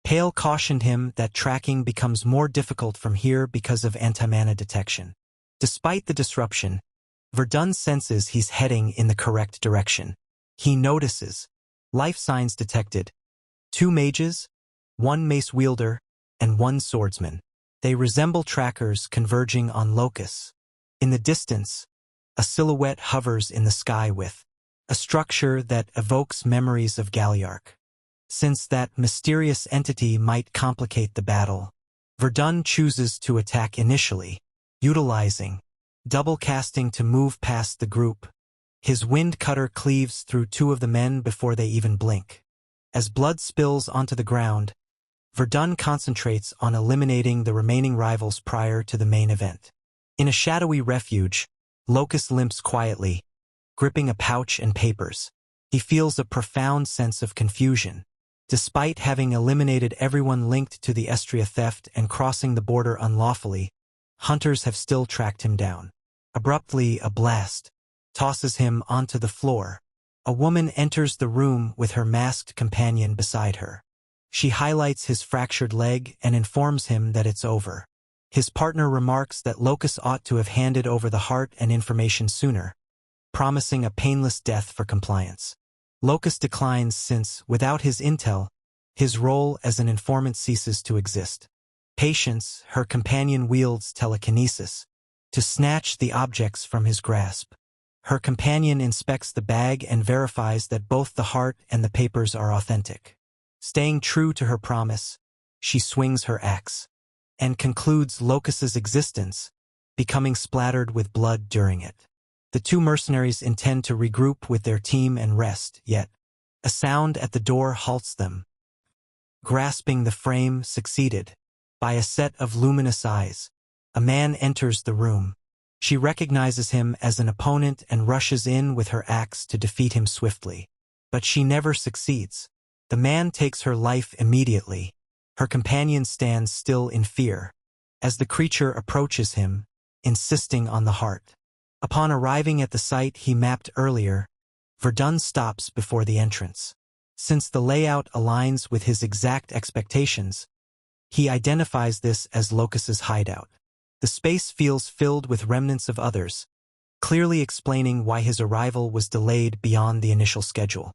Hale cautioned him that tracking becomes more difficult from here because of anti-mana detection. Despite the disruption, Verdon senses he's heading in the correct direction. He notices life signs detected: 2 mages, 1 mace wielder, and 1 swordsman. They resemble trackers converging on Locus. In the distance, a silhouette hovers in the sky with a structure that evokes memories of Galliarch. Since that mysterious entity might complicate the battle, Verdon chooses to attack initially, utilizing double casting to move past the group. His wind cutter cleaves through 2 of the men before they even blink. As blood spills onto the ground, Verdon concentrates on eliminating the remaining rivals prior to the main event. In a shadowy refuge, Locus limps quietly, gripping a pouch and papers. He feels a profound sense of confusion. Despite having eliminated everyone linked to the Estria theft and crossing the border unlawfully, hunters have still tracked him down. Abruptly, a blast tosses him onto the floor. A woman enters the room with her masked companion beside her. She highlights his fractured leg and informs him that it's over. His partner remarks that Locus ought to have handed over the heart and information sooner, promising a painless death for compliance. Locus declines since, without his intel, his role as an informant ceases to exist. Patience, her companion, wields telekinesis to snatch the objects from his grasp. Her companion inspects the bag and verifies that both the heart and the papers are authentic. Staying true to her promise, she swings her axe and concludes Locus's existence, becoming splattered with blood during it. The 2 mercenaries intend to regroup with their team and rest, yet a sound at the door halts them. Grasping the frame succeeded by a set of luminous eyes, a man enters the room. She recognizes him as an opponent and rushes in with her axe to defeat him swiftly. But she never succeeds. The man takes her life immediately. Her companion stands still in fear as the creature approaches him, insisting on the heart. Upon arriving at the site he mapped earlier, Verdon stops before the entrance. Since the layout aligns with his exact expectations, he identifies this as Locus's hideout. The space feels filled with remnants of others, clearly explaining why his arrival was delayed beyond the initial schedule.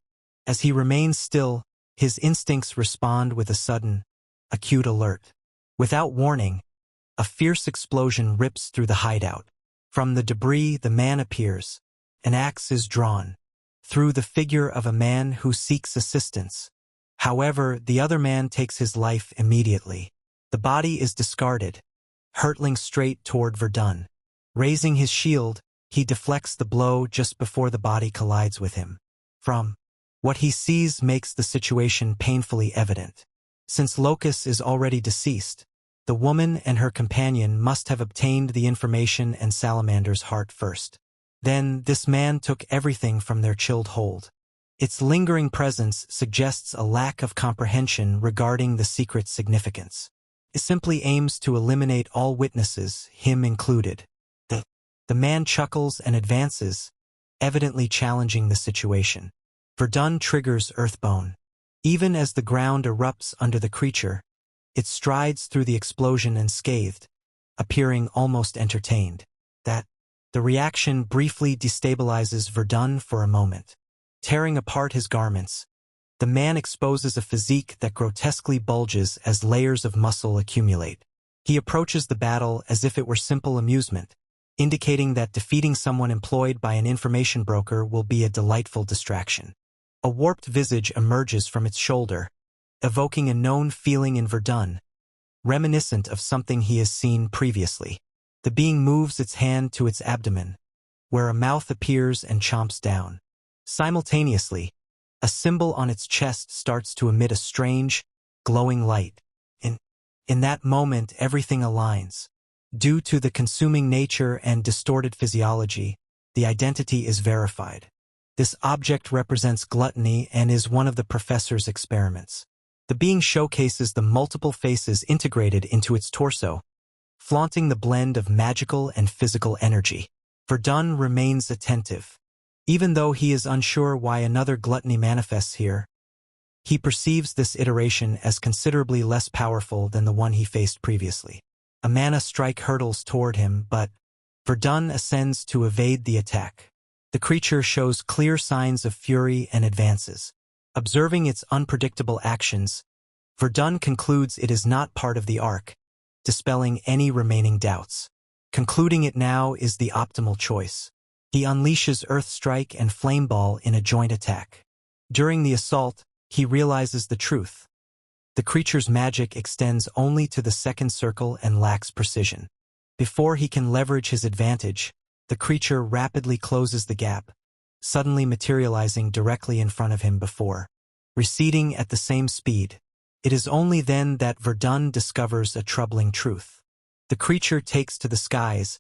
As he remains still, his instincts respond with a sudden, acute alert. Without warning, a fierce explosion rips through the hideout. From the debris, the man appears. An axe is drawn through the figure of a man who seeks assistance. However, the other man takes his life immediately. The body is discarded, hurtling straight toward Verdon. Raising his shield, he deflects the blow just before the body collides with him. From what he sees makes the situation painfully evident. Since Locus is already deceased, the woman and her companion must have obtained the information and Salamander's heart first. Then, this man took everything from their chilled hold. Its lingering presence suggests a lack of comprehension regarding the secret's significance. It simply aims to eliminate all witnesses, him included. The man chuckles and advances, evidently challenging the situation. Verdon triggers Earthbone. Even as the ground erupts under the creature, it strides through the explosion unscathed, appearing almost entertained. The reaction briefly destabilizes Verdon for a moment. Tearing apart his garments, the man exposes a physique that grotesquely bulges as layers of muscle accumulate. He approaches the battle as if it were simple amusement, indicating that defeating someone employed by an information broker will be a delightful distraction. A warped visage emerges from its shoulder, evoking a known feeling in Verdon, reminiscent of something he has seen previously. The being moves its hand to its abdomen, where a mouth appears and chomps down. Simultaneously, a symbol on its chest starts to emit a strange, glowing light. In that moment, everything aligns. Due to the consuming nature and distorted physiology, the identity is verified. This object represents gluttony and is one of the professor's experiments. The being showcases the multiple faces integrated into its torso, flaunting the blend of magical and physical energy. Verdon remains attentive. Even though he is unsure why another gluttony manifests here, He perceives this iteration as considerably less powerful than the one he faced previously. A mana strike hurtles toward him, but Verdon ascends to evade the attack. The creature shows clear signs of fury and advances. Observing its unpredictable actions, Verdon concludes it is not part of the arc, dispelling any remaining doubts. Concluding it now is the optimal choice. He unleashes Earth Strike and Flame Ball in a joint attack. During the assault, he realizes the truth. The creature's magic extends only to the second circle and lacks precision. Before he can leverage his advantage, the creature rapidly closes the gap, suddenly materializing directly in front of him before receding at the same speed. It is only then that Verdon discovers a troubling truth. The creature takes to the skies,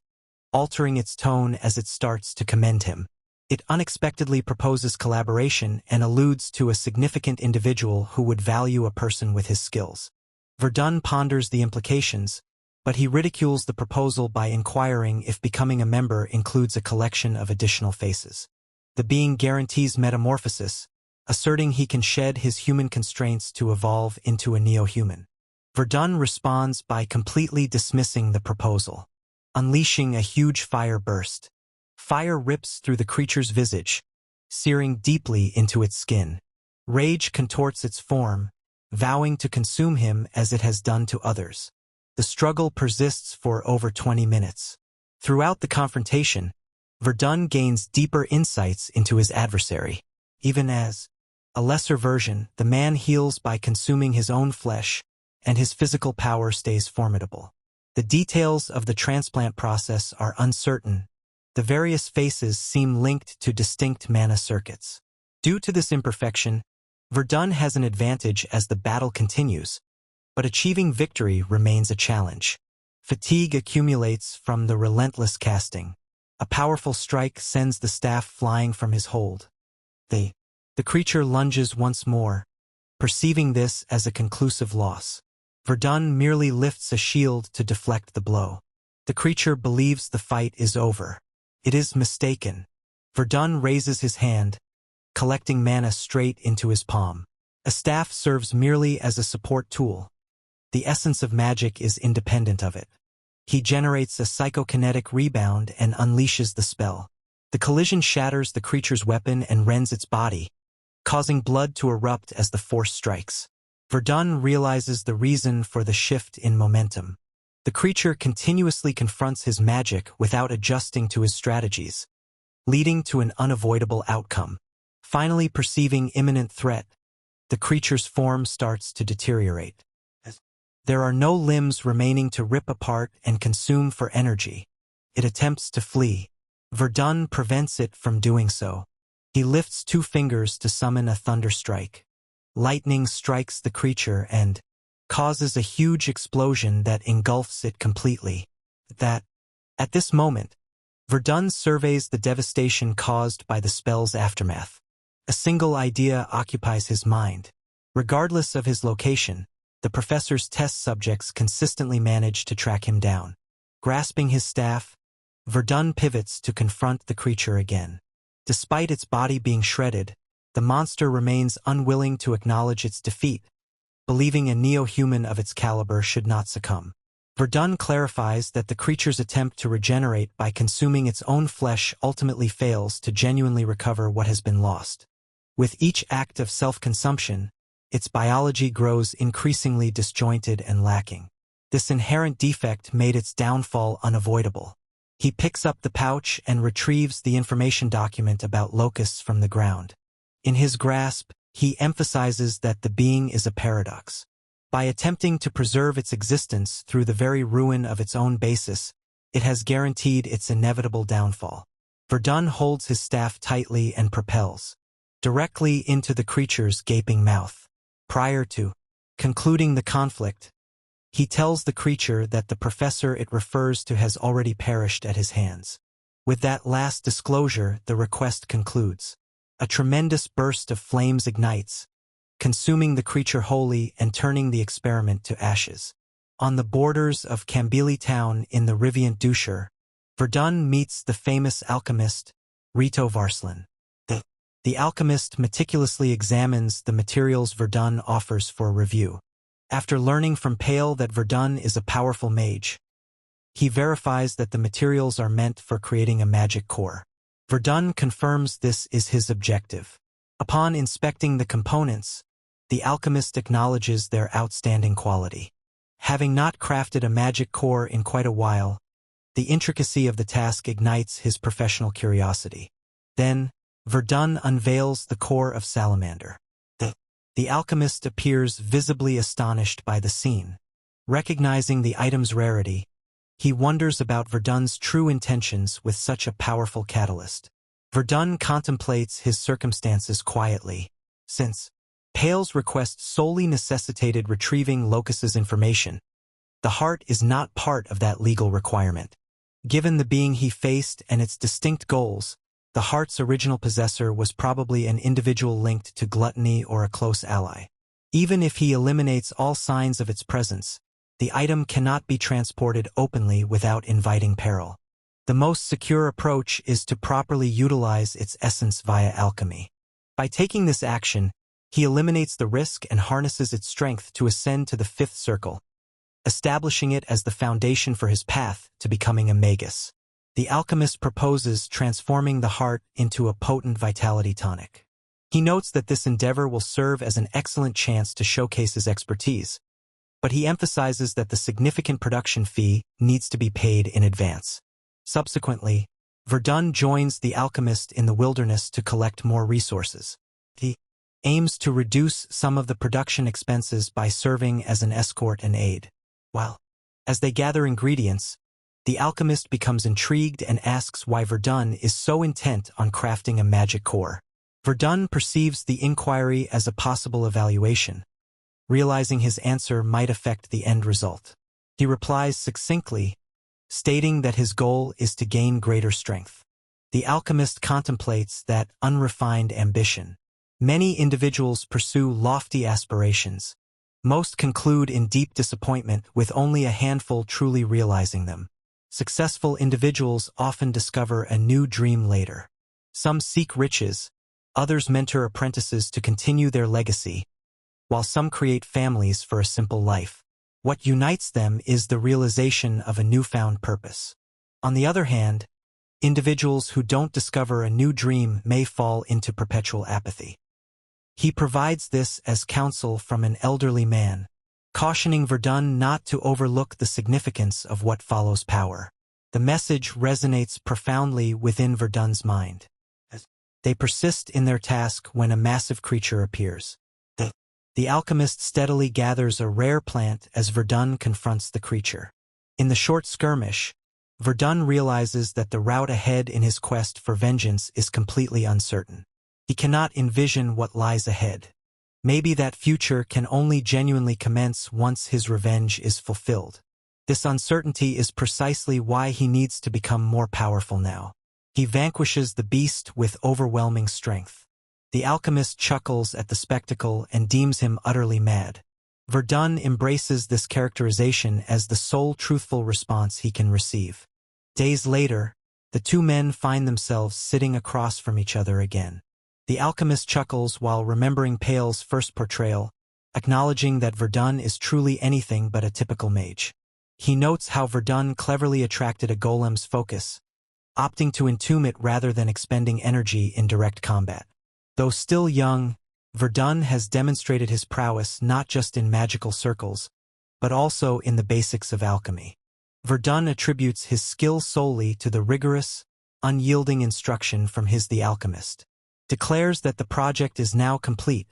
altering its tone as it starts to commend him. It unexpectedly proposes collaboration and alludes to a significant individual who would value a person with his skills. Verdon ponders the implications, but he ridicules the proposal by inquiring if becoming a member includes a collection of additional faces. The being guarantees metamorphosis, asserting he can shed his human constraints to evolve into a neo-human. Verdon responds by completely dismissing the proposal, unleashing a huge fire burst. Fire rips through the creature's visage, searing deeply into its skin. Rage contorts its form, vowing to consume him as it has done to others. The struggle persists for over 20 minutes. Throughout the confrontation, Verdon gains deeper insights into his adversary. Even as a lesser version, the man heals by consuming his own flesh, and his physical power stays formidable. The details of the transplant process are uncertain. The various faces seem linked to distinct mana circuits. Due to this imperfection, Verdon has an advantage as the battle continues, but achieving victory remains a challenge. Fatigue accumulates from the relentless casting. A powerful strike sends the staff flying from his hold. The creature lunges once more, perceiving this as a conclusive loss. Verdon merely lifts a shield to deflect the blow. The creature believes the fight is over. It is mistaken. Verdon raises his hand, collecting mana straight into his palm. A staff serves merely as a support tool. The essence of magic is independent of it. He generates a psychokinetic rebound and unleashes the spell. The collision shatters the creature's weapon and rends its body, causing blood to erupt as the force strikes. Verdon realizes the reason for the shift in momentum. The creature continuously confronts his magic without adjusting to his strategies, leading to an unavoidable outcome. Finally perceiving imminent threat, the creature's form starts to deteriorate. There are no limbs remaining to rip apart and consume for energy. It attempts to flee. Verdon prevents it from doing so. He lifts 2 fingers to summon a thunder strike. Lightning strikes the creature and causes a huge explosion that engulfs it completely. At this moment, Verdon surveys the devastation caused by the spell's aftermath. A single idea occupies his mind. Regardless of his location, the professor's test subjects consistently manage to track him down. Grasping his staff, Verdon pivots to confront the creature again. Despite its body being shredded, the monster remains unwilling to acknowledge its defeat, believing a neo-human of its caliber should not succumb. Verdon clarifies that the creature's attempt to regenerate by consuming its own flesh ultimately fails to genuinely recover what has been lost. With each act of self-consumption, its biology grows increasingly disjointed and lacking. This inherent defect made its downfall unavoidable. He picks up the pouch and retrieves the information document about locusts from the ground. In his grasp, he emphasizes that the being is a paradox. By attempting to preserve its existence through the very ruin of its own basis, it has guaranteed its inevitable downfall. Verdon holds his staff tightly and propels directly into the creature's gaping mouth. Prior to concluding the conflict, he tells the creature that the professor it refers to has already perished at his hands. With that last disclosure, the request concludes. A tremendous burst of flames ignites, consuming the creature wholly and turning the experiment to ashes. On the borders of Kambili town in the Riviant Dusher, Verdon meets the famous alchemist, Rito Varslan. The alchemist meticulously examines the materials Verdon offers for review. After learning from Pale that Verdon is a powerful mage, he verifies that the materials are meant for creating a magic core. Verdon confirms this is his objective. Upon inspecting the components, the alchemist acknowledges their outstanding quality. Having not crafted a magic core in quite a while, the intricacy of the task ignites his professional curiosity. Then, Verdon unveils the core of Salamander. The alchemist appears visibly astonished by the scene. Recognizing the item's rarity, he wonders about Verdon's true intentions with such a powerful catalyst. Verdon contemplates his circumstances quietly, since Pale's request solely necessitated retrieving Locus's information. The heart is not part of that legal requirement. Given the being he faced and its distinct goals, the heart's original possessor was probably an individual linked to gluttony or a close ally. Even if he eliminates all signs of its presence, the item cannot be transported openly without inviting peril. The most secure approach is to properly utilize its essence via alchemy. By taking this action, he eliminates the risk and harnesses its strength to ascend to the fifth circle, establishing it as the foundation for his path to becoming a magus. The alchemist proposes transforming the heart into a potent vitality tonic. He notes that this endeavor will serve as an excellent chance to showcase his expertise, but he emphasizes that the significant production fee needs to be paid in advance. Subsequently, Verdon joins the alchemist in the wilderness to collect more resources. He aims to reduce some of the production expenses by serving as an escort and aid. As they gather ingredients, the alchemist becomes intrigued and asks why Verdon is so intent on crafting a magic core. Verdon perceives the inquiry as a possible evaluation, realizing his answer might affect the end result. He replies succinctly, stating that his goal is to gain greater strength. The alchemist contemplates that unrefined ambition. Many individuals pursue lofty aspirations. Most conclude in deep disappointment, with only a handful truly realizing them. Successful individuals often discover a new dream later. Some seek riches, others mentor apprentices to continue their legacy, while some create families for a simple life. What unites them is the realization of a newfound purpose. On the other hand, individuals who don't discover a new dream may fall into perpetual apathy. He provides this as counsel from an elderly man, cautioning Verdon not to overlook the significance of what follows power. The message resonates profoundly within Verdon's mind. They persist in their task when a massive creature appears. The alchemist steadily gathers a rare plant as Verdon confronts the creature. In the short skirmish, Verdon realizes that the route ahead in his quest for vengeance is completely uncertain. He cannot envision what lies ahead. Maybe that future can only genuinely commence once his revenge is fulfilled. This uncertainty is precisely why he needs to become more powerful now. He vanquishes the beast with overwhelming strength. The alchemist chuckles at the spectacle and deems him utterly mad. Verdon embraces this characterization as the sole truthful response he can receive. Days later, the two men find themselves sitting across from each other again. The alchemist chuckles while remembering Pale's first portrayal, acknowledging that Verdon is truly anything but a typical mage. He notes how Verdon cleverly attracted a golem's focus, opting to entomb it rather than expending energy in direct combat. Though still young, Verdon has demonstrated his prowess not just in magical circles, but also in the basics of alchemy. Verdon attributes his skill solely to the rigorous, unyielding instruction from the alchemist. Declares that the project is now complete,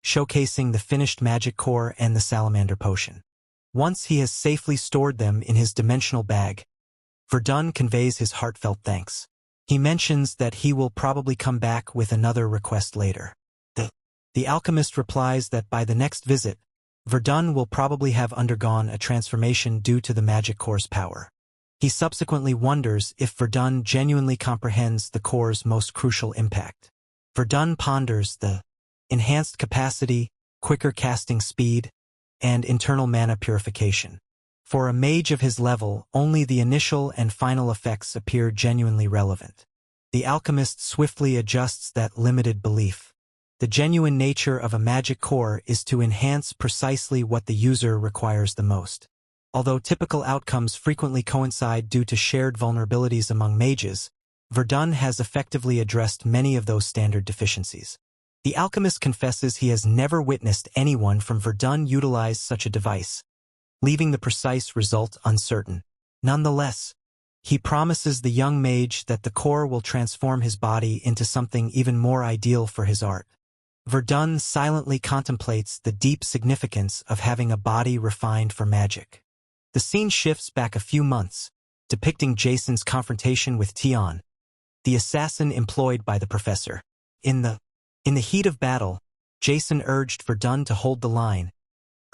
showcasing the finished magic core and the salamander potion. Once he has safely stored them in his dimensional bag, Verdon conveys his heartfelt thanks. He mentions that he will probably come back with another request later. The alchemist replies that by the next visit, Verdon will probably have undergone a transformation due to the magic core's power. He subsequently wonders if Verdon genuinely comprehends the core's most crucial impact. Verdon ponders the enhanced capacity, quicker casting speed, and internal mana purification. For a mage of his level, only the initial and final effects appear genuinely relevant. The alchemist swiftly adjusts that limited belief. The genuine nature of a magic core is to enhance precisely what the user requires the most. Although typical outcomes frequently coincide due to shared vulnerabilities among mages, Verdon has effectively addressed many of those standard deficiencies. The alchemist confesses he has never witnessed anyone from Verdon utilize such a device, leaving the precise result uncertain. Nonetheless, he promises the young mage that the core will transform his body into something even more ideal for his art. Verdon silently contemplates the deep significance of having a body refined for magic. The scene shifts back a few months, depicting Jason's confrontation with Tian, the assassin employed by the professor. In the heat of battle, Jason urged Verdon to hold the line,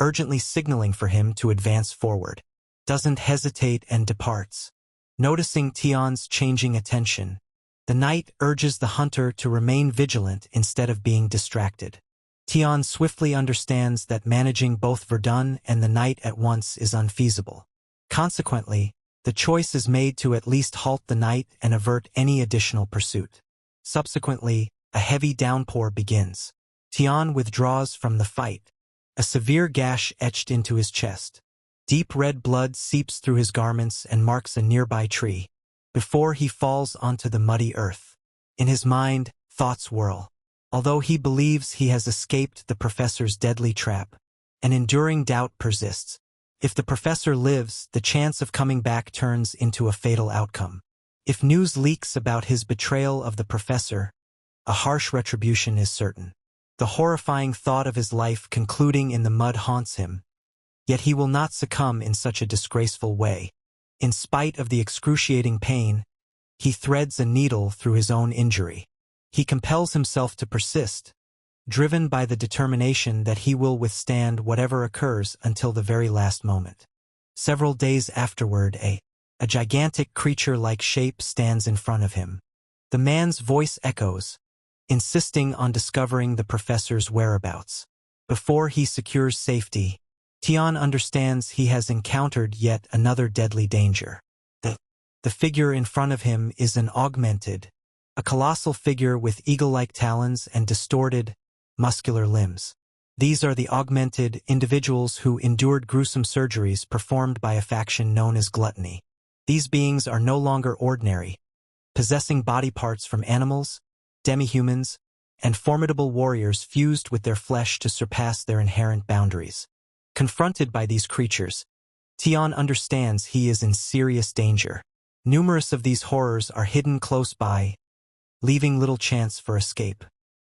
urgently signaling for him to advance forward. Doesn't hesitate and departs. Noticing Tian's changing attention, the knight urges the hunter to remain vigilant instead of being distracted. Tian swiftly understands that managing both Verdon and the knight at once is unfeasible. Consequently, the choice is made to at least halt the knight and avert any additional pursuit. Subsequently, a heavy downpour begins. Tian withdraws from the fight, a severe gash etched into his chest. Deep red blood seeps through his garments and marks a nearby tree, before he falls onto the muddy earth. In his mind, thoughts whirl. Although he believes he has escaped the professor's deadly trap, an enduring doubt persists. If the professor lives, the chance of coming back turns into a fatal outcome. If news leaks about his betrayal of the professor, a harsh retribution is certain. The horrifying thought of his life concluding in the mud haunts him, yet he will not succumb in such a disgraceful way. In spite of the excruciating pain, he threads a needle through his own injury. He compels himself to persist, driven by the determination that he will withstand whatever occurs until the very last moment. Several days afterward, a gigantic creature-like shape stands in front of him. The man's voice echoes, insisting on discovering the professor's whereabouts. Before he secures safety, Tian understands he has encountered yet another deadly danger. The figure in front of him is an augmented, a colossal figure with eagle-like talons and distorted, muscular limbs. These are the augmented individuals who endured gruesome surgeries performed by a faction known as Gluttony. These beings are no longer ordinary, possessing body parts from animals, demi-humans, and formidable warriors fused with their flesh to surpass their inherent boundaries. Confronted by these creatures, Tian understands he is in serious danger. Numerous of these horrors are hidden close by, leaving little chance for escape.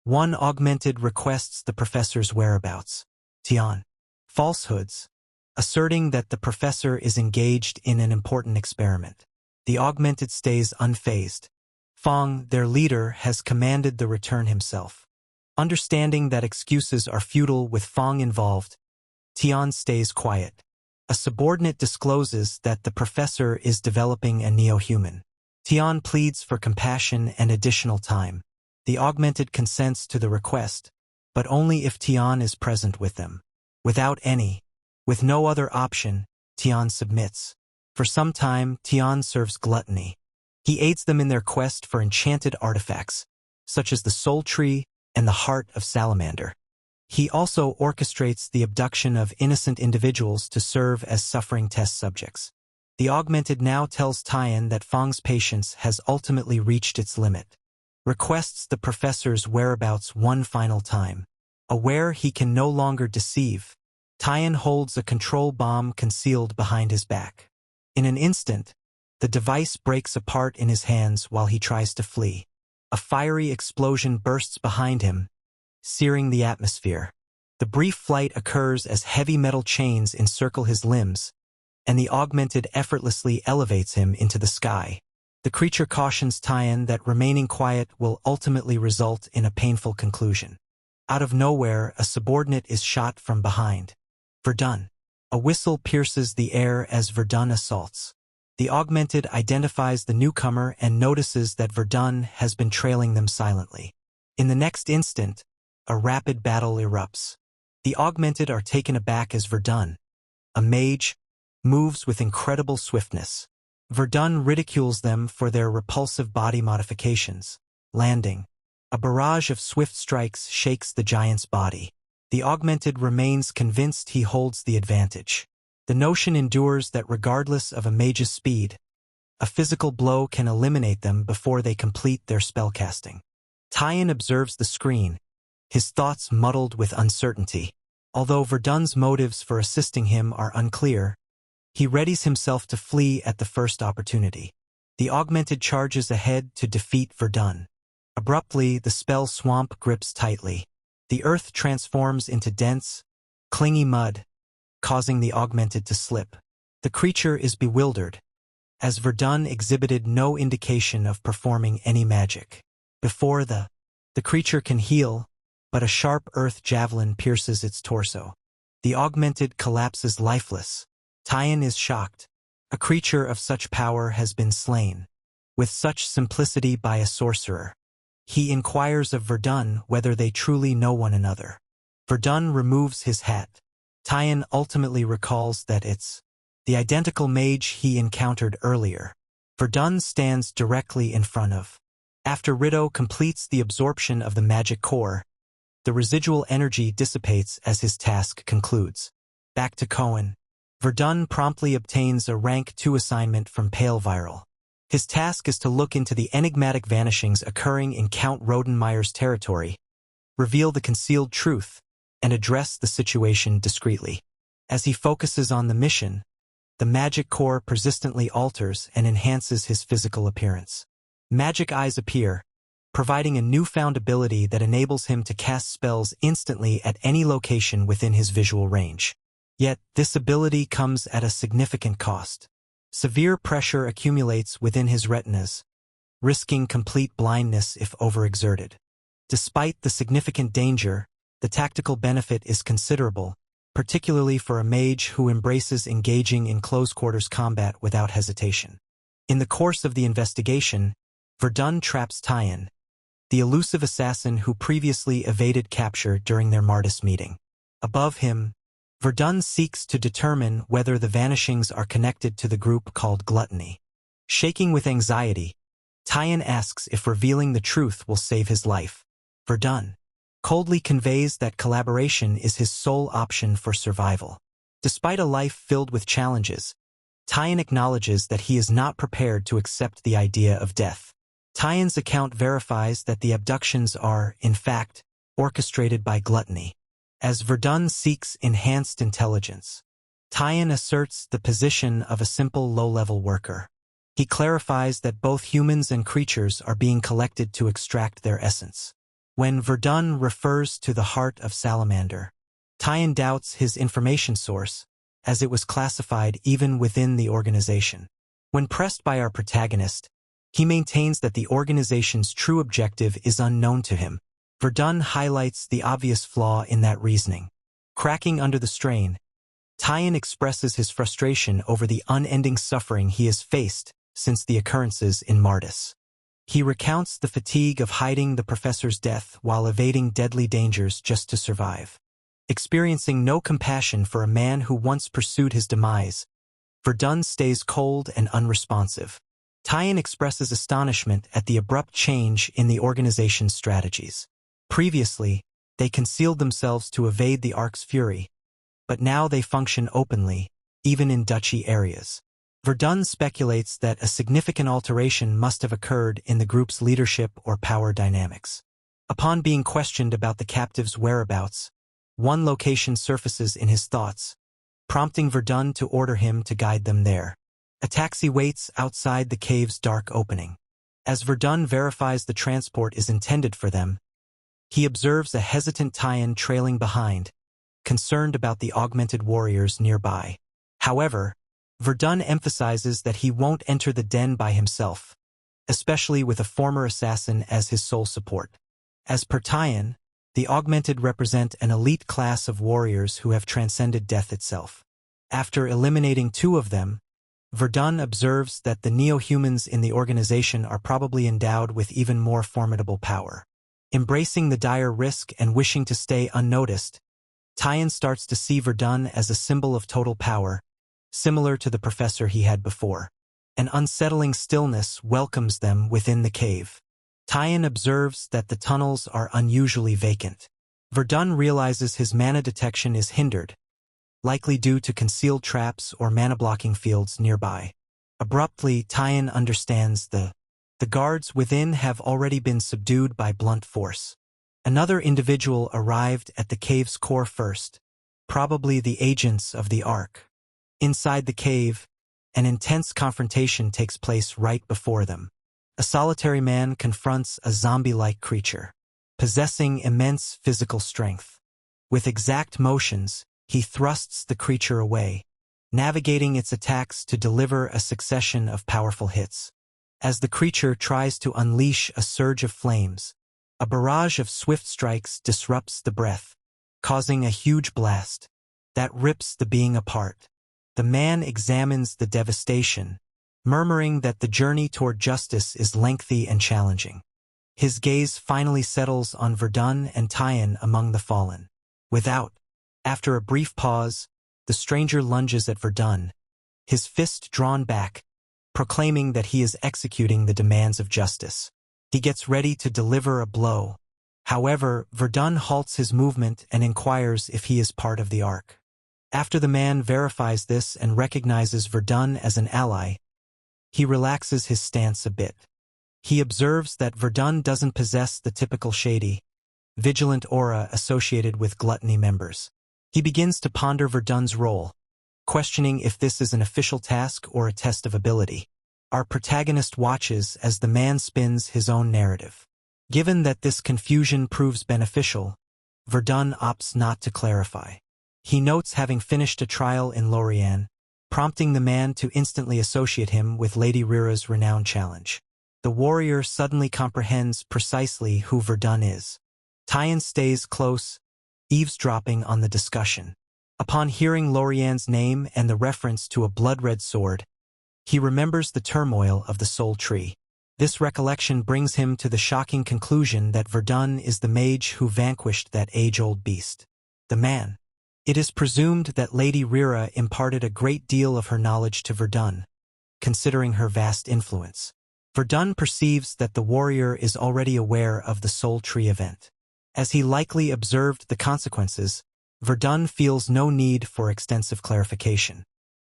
One augmented requests the professor's whereabouts. Tian. Falsehoods, asserting that the professor is engaged in an important experiment. The augmented stays unfazed. Fong, their leader, has commanded the return himself. Understanding that excuses are futile with Fong involved, Tian stays quiet. A subordinate discloses that the professor is developing a neo-human. Tian pleads for compassion and additional time. The augmented consents to the request, but only if Tian is present with them. With no other option, Tian submits. For some time, Tian serves Gluttony. He aids them in their quest for enchanted artifacts, such as the Soul Tree and the Heart of Salamander. He also orchestrates the abduction of innocent individuals to serve as suffering test subjects. The augmented now tells Tian that Fong's patience has ultimately reached its limit. Requests the professor's whereabouts one final time. Aware he can no longer deceive, Tian holds a control bomb concealed behind his back. In an instant, the device breaks apart in his hands while he tries to flee. A fiery explosion bursts behind him, searing the atmosphere. The brief flight occurs as heavy metal chains encircle his limbs, and the augmented effortlessly elevates him into the sky. The creature cautions Tian that remaining quiet will ultimately result in a painful conclusion. Out of nowhere, a subordinate is shot from behind. Verdon. A whistle pierces the air as Verdon assaults. The augmented identifies the newcomer and notices that Verdon has been trailing them silently. In the next instant, a rapid battle erupts. The augmented are taken aback as Verdon, a mage, moves with incredible swiftness. Verdon ridicules them for their repulsive body modifications. Landing. A barrage of swift strikes shakes the giant's body. The augmented remains convinced he holds the advantage. The notion endures that regardless of a mage's speed, a physical blow can eliminate them before they complete their spellcasting. Tyan observes the screen, his thoughts muddled with uncertainty. Although Verdon's motives for assisting him are unclear, he readies himself to flee at the first opportunity. The augmented charges ahead to defeat Verdon. Abruptly, the spell swamp grips tightly. The earth transforms into dense, clingy mud, causing the augmented to slip. The creature is bewildered, as Verdon exhibited no indication of performing any magic. Before the creature can heal, but a sharp earth javelin pierces its torso. The augmented collapses lifeless. Tyan is shocked. A creature of such power has been slain, with such simplicity by a sorcerer. He inquires of Verdon whether they truly know one another. Verdon removes his hat. Tyan ultimately recalls that it's the identical mage he encountered earlier. Verdon stands directly in front of. After Rido completes the absorption of the magic core, the residual energy dissipates as his task concludes. Back to Cohen. Verdon promptly obtains a Rank 2 assignment from Pale Viral. His task is to look into the enigmatic vanishings occurring in Count Rodenmeyer's territory, reveal the concealed truth, and address the situation discreetly. As he focuses on the mission, the magic core persistently alters and enhances his physical appearance. Magic eyes appear, providing a newfound ability that enables him to cast spells instantly at any location within his visual range. Yet, this ability comes at a significant cost. Severe pressure accumulates within his retinas, risking complete blindness if overexerted. Despite the significant danger, the tactical benefit is considerable, particularly for a mage who embraces engaging in close-quarters combat without hesitation. In the course of the investigation, Verdon traps Tyan, the elusive assassin who previously evaded capture during their Martis meeting. Above him, Verdon seeks to determine whether the vanishings are connected to the group called Gluttony. Shaking with anxiety, Tyan asks if revealing the truth will save his life. Verdon coldly conveys that collaboration is his sole option for survival. Despite a life filled with challenges, Tyan acknowledges that he is not prepared to accept the idea of death. Tyan's account verifies that the abductions are, in fact, orchestrated by Gluttony. As Verdon seeks enhanced intelligence, Tyan asserts the position of a simple low-level worker. He clarifies that both humans and creatures are being collected to extract their essence. When Verdon refers to the heart of Salamander, Tyan doubts his information source, as it was classified even within the organization. When pressed by our protagonist, he maintains that the organization's true objective is unknown to him. Verdon highlights the obvious flaw in that reasoning. Cracking under the strain, Tyan expresses his frustration over the unending suffering he has faced since the occurrences in Martis. He recounts the fatigue of hiding the professor's death while evading deadly dangers just to survive. Experiencing no compassion for a man who once pursued his demise, Verdon stays cold and unresponsive. Tyan expresses astonishment at the abrupt change in the organization's strategies. Previously, they concealed themselves to evade the Ark's fury, but now they function openly, even in duchy areas. Verdon speculates that a significant alteration must have occurred in the group's leadership or power dynamics. Upon being questioned about the captive's whereabouts, one location surfaces in his thoughts, prompting Verdon to order him to guide them there. A taxi waits outside the cave's dark opening. As Verdon verifies the transport is intended for them, he observes a hesitant Tyan trailing behind, concerned about the augmented warriors nearby. However, Verdon emphasizes that he won't enter the den by himself, especially with a former assassin as his sole support. As per Tyan, the augmented represent an elite class of warriors who have transcended death itself. After eliminating 2 of them, Verdon observes that the neo-humans in the organization are probably endowed with even more formidable power. Embracing the dire risk and wishing to stay unnoticed, Tyan starts to see Verdon as a symbol of total power, similar to the professor he had before. An unsettling stillness welcomes them within the cave. Tyan observes that the tunnels are unusually vacant. Verdon realizes his mana detection is hindered, likely due to concealed traps or mana-blocking fields nearby. Abruptly, Tyan understands the guards within have already been subdued by blunt force. Another individual arrived at the cave's core first, probably the agents of the Ark. Inside the cave, an intense confrontation takes place right before them. A solitary man confronts a zombie-like creature, possessing immense physical strength. With exact motions, he thrusts the creature away, navigating its attacks to deliver a succession of powerful hits. As the creature tries to unleash a surge of flames, a barrage of swift strikes disrupts the breath, causing a huge blast that rips the being apart. The man examines the devastation, murmuring that the journey toward justice is lengthy and challenging. His gaze finally settles on Verdon and Tyan among the fallen. After a brief pause, the stranger lunges at Verdon, his fist drawn back, proclaiming that he is executing the demands of justice. He gets ready to deliver a blow. However, Verdon halts his movement and inquires if he is part of the Ark. After the man verifies this and recognizes Verdon as an ally, he relaxes his stance a bit. He observes that Verdon doesn't possess the typical shady, vigilant aura associated with gluttony members. He begins to ponder Verdon's role, questioning if this is an official task or a test of ability. Our protagonist watches as the man spins his own narrative. Given that this confusion proves beneficial, Verdon opts not to clarify. He notes having finished a trial in Lorien, prompting the man to instantly associate him with Lady Rira's renowned challenge. The warrior suddenly comprehends precisely who Verdon is. Tyan stays close, eavesdropping on the discussion. Upon hearing Lorien's name and the reference to a blood-red sword, he remembers the turmoil of the Soul Tree. This recollection brings him to the shocking conclusion that Verdon is the mage who vanquished that age-old beast. The man. It is presumed that Lady Rira imparted a great deal of her knowledge to Verdon, considering her vast influence. Verdon perceives that the warrior is already aware of the Soul Tree event. As he likely observed the consequences, Verdon feels no need for extensive clarification.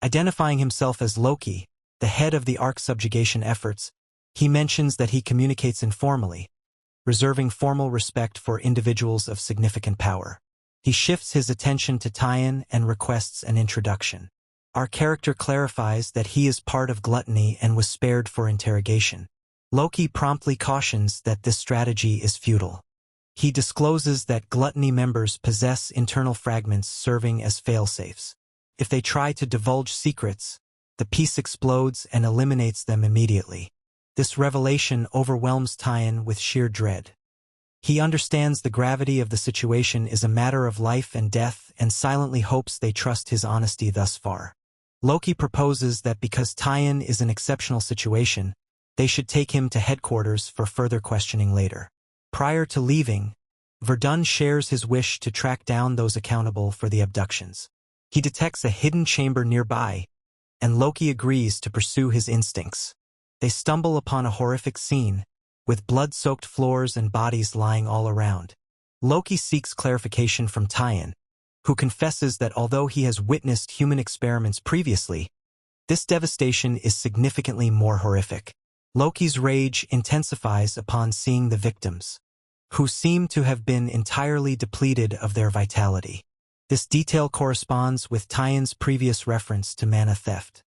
Identifying himself as Loki, the head of the Ark subjugation efforts, he mentions that he communicates informally, reserving formal respect for individuals of significant power. He shifts his attention to Tyan and requests an introduction. Our character clarifies that he is part of gluttony and was spared for interrogation. Loki promptly cautions that this strategy is futile. He discloses that gluttony members possess internal fragments serving as failsafes. If they try to divulge secrets, the piece explodes and eliminates them immediately. This revelation overwhelms Tyan with sheer dread. He understands the gravity of the situation is a matter of life and death and silently hopes they trust his honesty thus far. Loki proposes that because Tyan is an exceptional situation, they should take him to headquarters for further questioning later. Prior to leaving, Verdon shares his wish to track down those accountable for the abductions. He detects a hidden chamber nearby, and Loki agrees to pursue his instincts. They stumble upon a horrific scene, with blood-soaked floors and bodies lying all around. Loki seeks clarification from Tyan, who confesses that although he has witnessed human experiments previously, this devastation is significantly more horrific. Loki's rage intensifies upon seeing the victims, who seem to have been entirely depleted of their vitality. This detail corresponds with Tyan's previous reference to mana theft.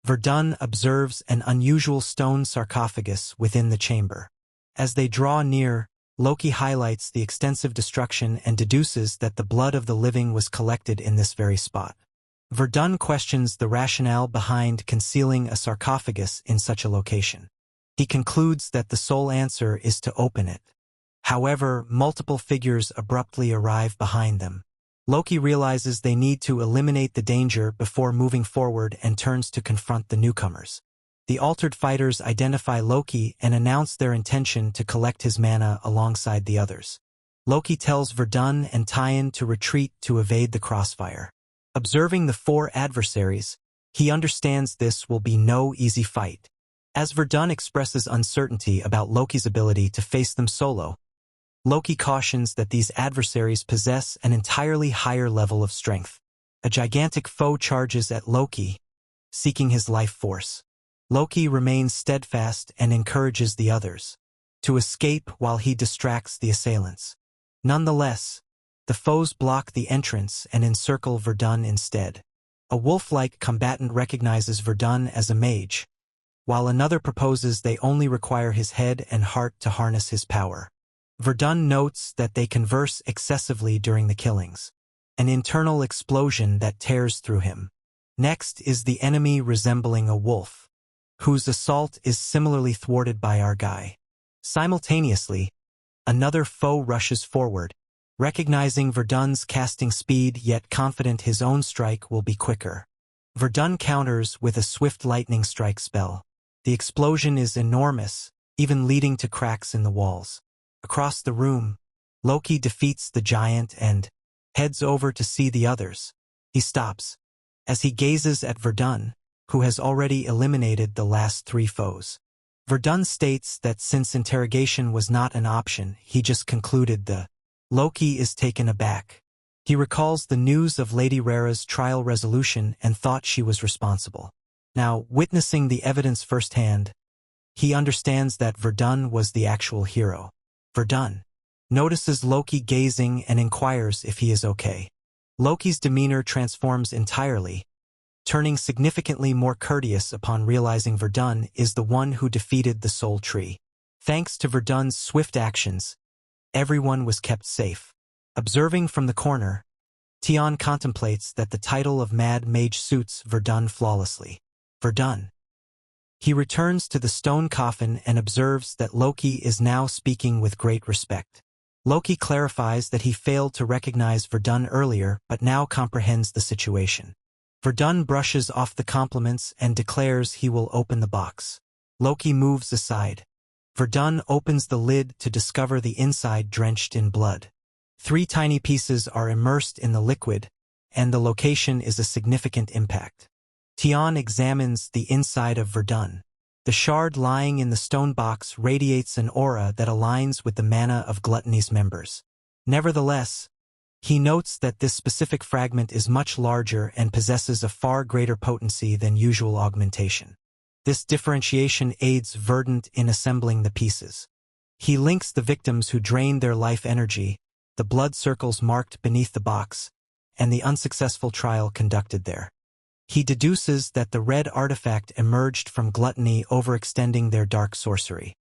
Verdon observes an unusual stone sarcophagus within the chamber. As they draw near, Loki highlights the extensive destruction and deduces that the blood of the living was collected in this very spot. Verdon questions the rationale behind concealing a sarcophagus in such a location. He concludes that the sole answer is to open it. However, multiple figures abruptly arrive behind them. Loki realizes they need to eliminate the danger before moving forward and turns to confront the newcomers. The altered fighters identify Loki and announce their intention to collect his mana alongside the others. Loki tells Verdon and Tyan to retreat to evade the crossfire. Observing the four adversaries, He understands this will be no easy fight. As Verdon expresses uncertainty about Loki's ability to face them solo, Loki cautions that these adversaries possess an entirely higher level of strength. A gigantic foe charges at Loki, seeking his life force. Loki remains steadfast and encourages the others to escape while he distracts the assailants. Nonetheless, the foes block the entrance and encircle Verdon instead. A wolf-like combatant recognizes Verdon as a mage, while another proposes they only require his head and heart to harness his power. Verdon notes that they converse excessively during the killings, an internal explosion that tears through him. Next is the enemy resembling a wolf, whose assault is similarly thwarted by our guy. Simultaneously, another foe rushes forward, recognizing Verdon's casting speed yet confident his own strike will be quicker. Verdon counters with a swift lightning strike spell. The explosion is enormous, even leading to cracks in the walls. Across the room, Loki defeats the giant and heads over to see the others. He stops, as he gazes at Verdon, who has already eliminated the last 3 foes. Verdon states that since interrogation was not an option, he just concluded the Loki is taken aback. He recalls the news of Lady Rara's trial resolution and thought she was responsible. Now, witnessing the evidence firsthand, he understands that Verdon was the actual hero. Verdon notices Loki gazing and inquires if he is okay. Loki's demeanor transforms entirely, turning significantly more courteous upon realizing Verdon is the one who defeated the Soul Tree. Thanks to Verdon's swift actions, everyone was kept safe. Observing from the corner, Tion contemplates that the title of Mad Mage suits Verdon flawlessly. Verdon. He returns to the stone coffin and observes that Loki is now speaking with great respect. Loki clarifies that he failed to recognize Verdon earlier but now comprehends the situation. Verdon brushes off the compliments and declares he will open the box. Loki moves aside. Verdon opens the lid to discover the inside drenched in blood. 3 tiny pieces are immersed in the liquid, and the location is a significant impact. Tion examines the inside of Verdon. The shard lying in the stone box radiates an aura that aligns with the mana of Gluttony's members. Nevertheless, he notes that this specific fragment is much larger and possesses a far greater potency than usual augmentation. This differentiation aids Verdon in assembling the pieces. He links the victims who drained their life energy, the blood circles marked beneath the box, and the unsuccessful trial conducted there. He deduces that the red artifact emerged from Gluttony overextending their dark sorcery.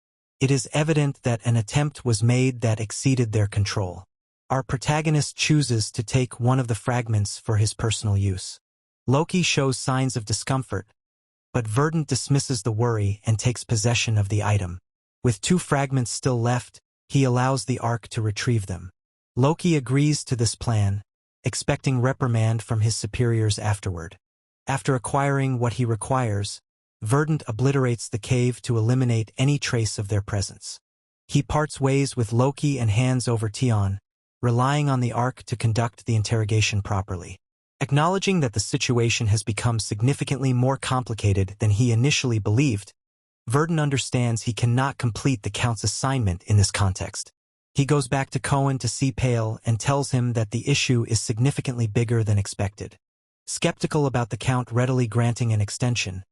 It is evident that an attempt was made that exceeded their control. Our protagonist chooses to take one of the fragments for his personal use. Loki shows signs of discomfort, but Verdon dismisses the worry and takes possession of the item. With 2 fragments still left, he allows the Ark to retrieve them. Loki agrees to this plan, expecting reprimand from his superiors afterward. After acquiring what he requires, Verdon obliterates the cave to eliminate any trace of their presence. He parts ways with Loki and hands over Tion, relying on the Ark to conduct the interrogation properly. Acknowledging that the situation has become significantly more complicated than he initially believed, Verdon understands he cannot complete the Count's assignment in this context. He goes back to Cohen to see Pale and tells him that the issue is significantly bigger than expected. Skeptical about the Count readily granting an extension,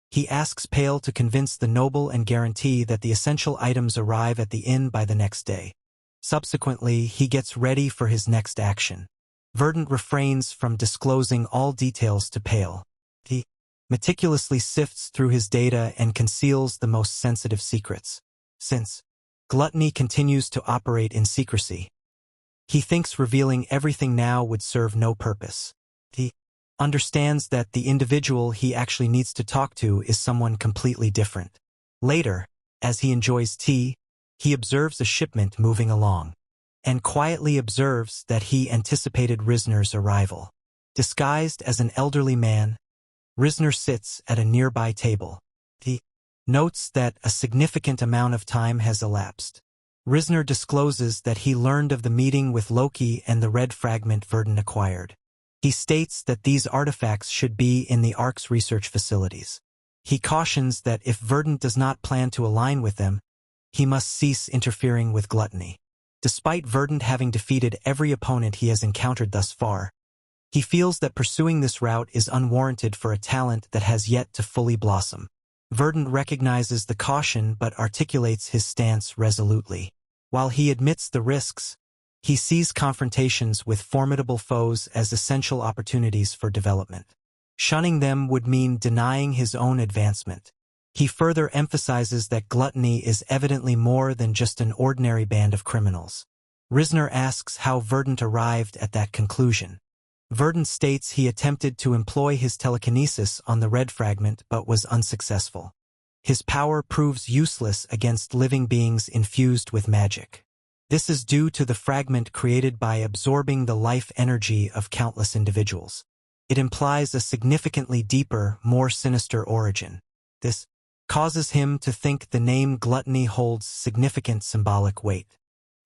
he asks Pale to convince the noble and guarantee that the essential items arrive at the inn by the next day. Subsequently, he gets ready for his next action. Verdon refrains from disclosing all details to Pale. He meticulously sifts through his data and conceals the most sensitive secrets. Since Gluttony continues to operate in secrecy, he thinks revealing everything now would serve no purpose. He understands that the individual he actually needs to talk to is someone completely different. Later, as he enjoys tea, he observes a shipment moving along, and quietly observes that he anticipated Risner's arrival. Disguised as an elderly man, Risner sits at a nearby table. He notes that a significant amount of time has elapsed. Risner discloses that he learned of the meeting with Loki and the red fragment Verdon acquired. He states that these artifacts should be in the Ark's research facilities. He cautions that if Verdon does not plan to align with them, he must cease interfering with gluttony. Despite Verdon having defeated every opponent he has encountered thus far, he feels that pursuing this route is unwarranted for a talent that has yet to fully blossom. Verdon recognizes the caution but articulates his stance resolutely. While he admits the risks, he sees confrontations with formidable foes as essential opportunities for development. Shunning them would mean denying his own advancement. He further emphasizes that gluttony is evidently more than just an ordinary band of criminals. Risner asks how Verdon arrived at that conclusion. Verdon states he attempted to employ his telekinesis on the red fragment but was unsuccessful. His power proves useless against living beings infused with magic. This is due to the fragment created by absorbing the life energy of countless individuals. It implies a significantly deeper, more sinister origin. This causes him to think the name gluttony holds significant symbolic weight.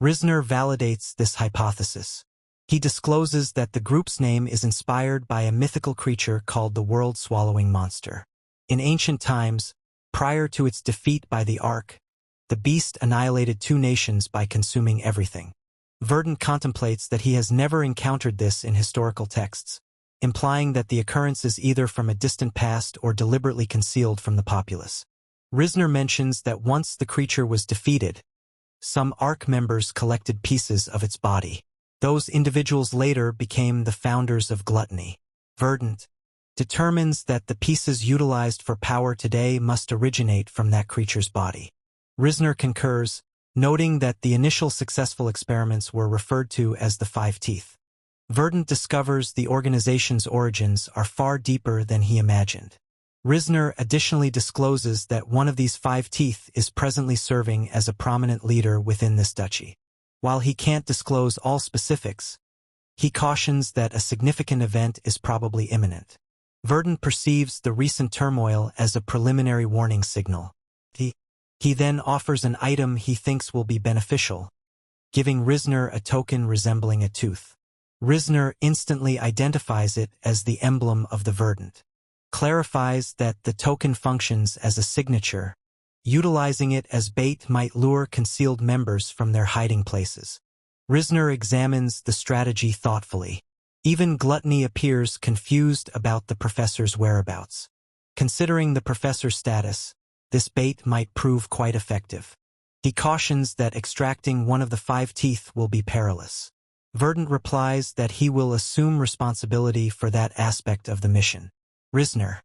Risner validates this hypothesis. He discloses that the group's name is inspired by a mythical creature called the world-swallowing monster. In ancient times, prior to its defeat by the Ark, the beast annihilated 2 nations by consuming everything. Verdon contemplates that he has never encountered this in historical texts, implying that the occurrence is either from a distant past or deliberately concealed from the populace. Risner mentions that once the creature was defeated, some Ark members collected pieces of its body. Those individuals later became the founders of gluttony. Verdon determines that the pieces utilized for power today must originate from that creature's body. Risner concurs, noting that the initial successful experiments were referred to as the 5 teeth. Verdon discovers the organization's origins are far deeper than he imagined. Risner additionally discloses that one of these 5 teeth is presently serving as a prominent leader within this duchy. While he can't disclose all specifics, he cautions that a significant event is probably imminent. Verdon perceives the recent turmoil as a preliminary warning signal. He then offers an item he thinks will be beneficial, giving Risner a token resembling a tooth. Risner instantly identifies it as the emblem of the Verdant, clarifies that the token functions as a signature. Utilizing it as bait might lure concealed members from their hiding places. Risner examines the strategy thoughtfully. Even Gluttony appears confused about the professor's whereabouts. Considering the professor's status, this bait might prove quite effective. He cautions that extracting one of the 5 teeth will be perilous. Verdon replies that he will assume responsibility for that aspect of the mission. Risner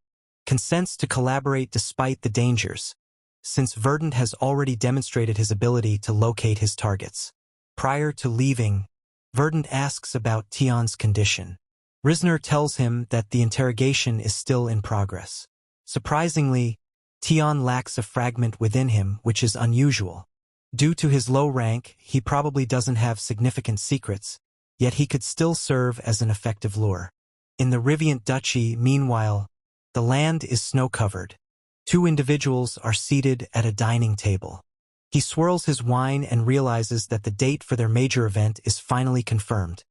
consents to collaborate despite the dangers, since Verdon has already demonstrated his ability to locate his targets. Prior to leaving, Verdon asks about Tion's condition. Risner tells him that the interrogation is still in progress. Surprisingly, Tion lacks a fragment within him, which is unusual. Due to his low rank, he probably doesn't have significant secrets, yet he could still serve as an effective lure. In the Riviant Duchy, meanwhile, the land is snow-covered. 2 individuals are seated at a dining table. He swirls his wine and realizes that the date for their major event is finally confirmed,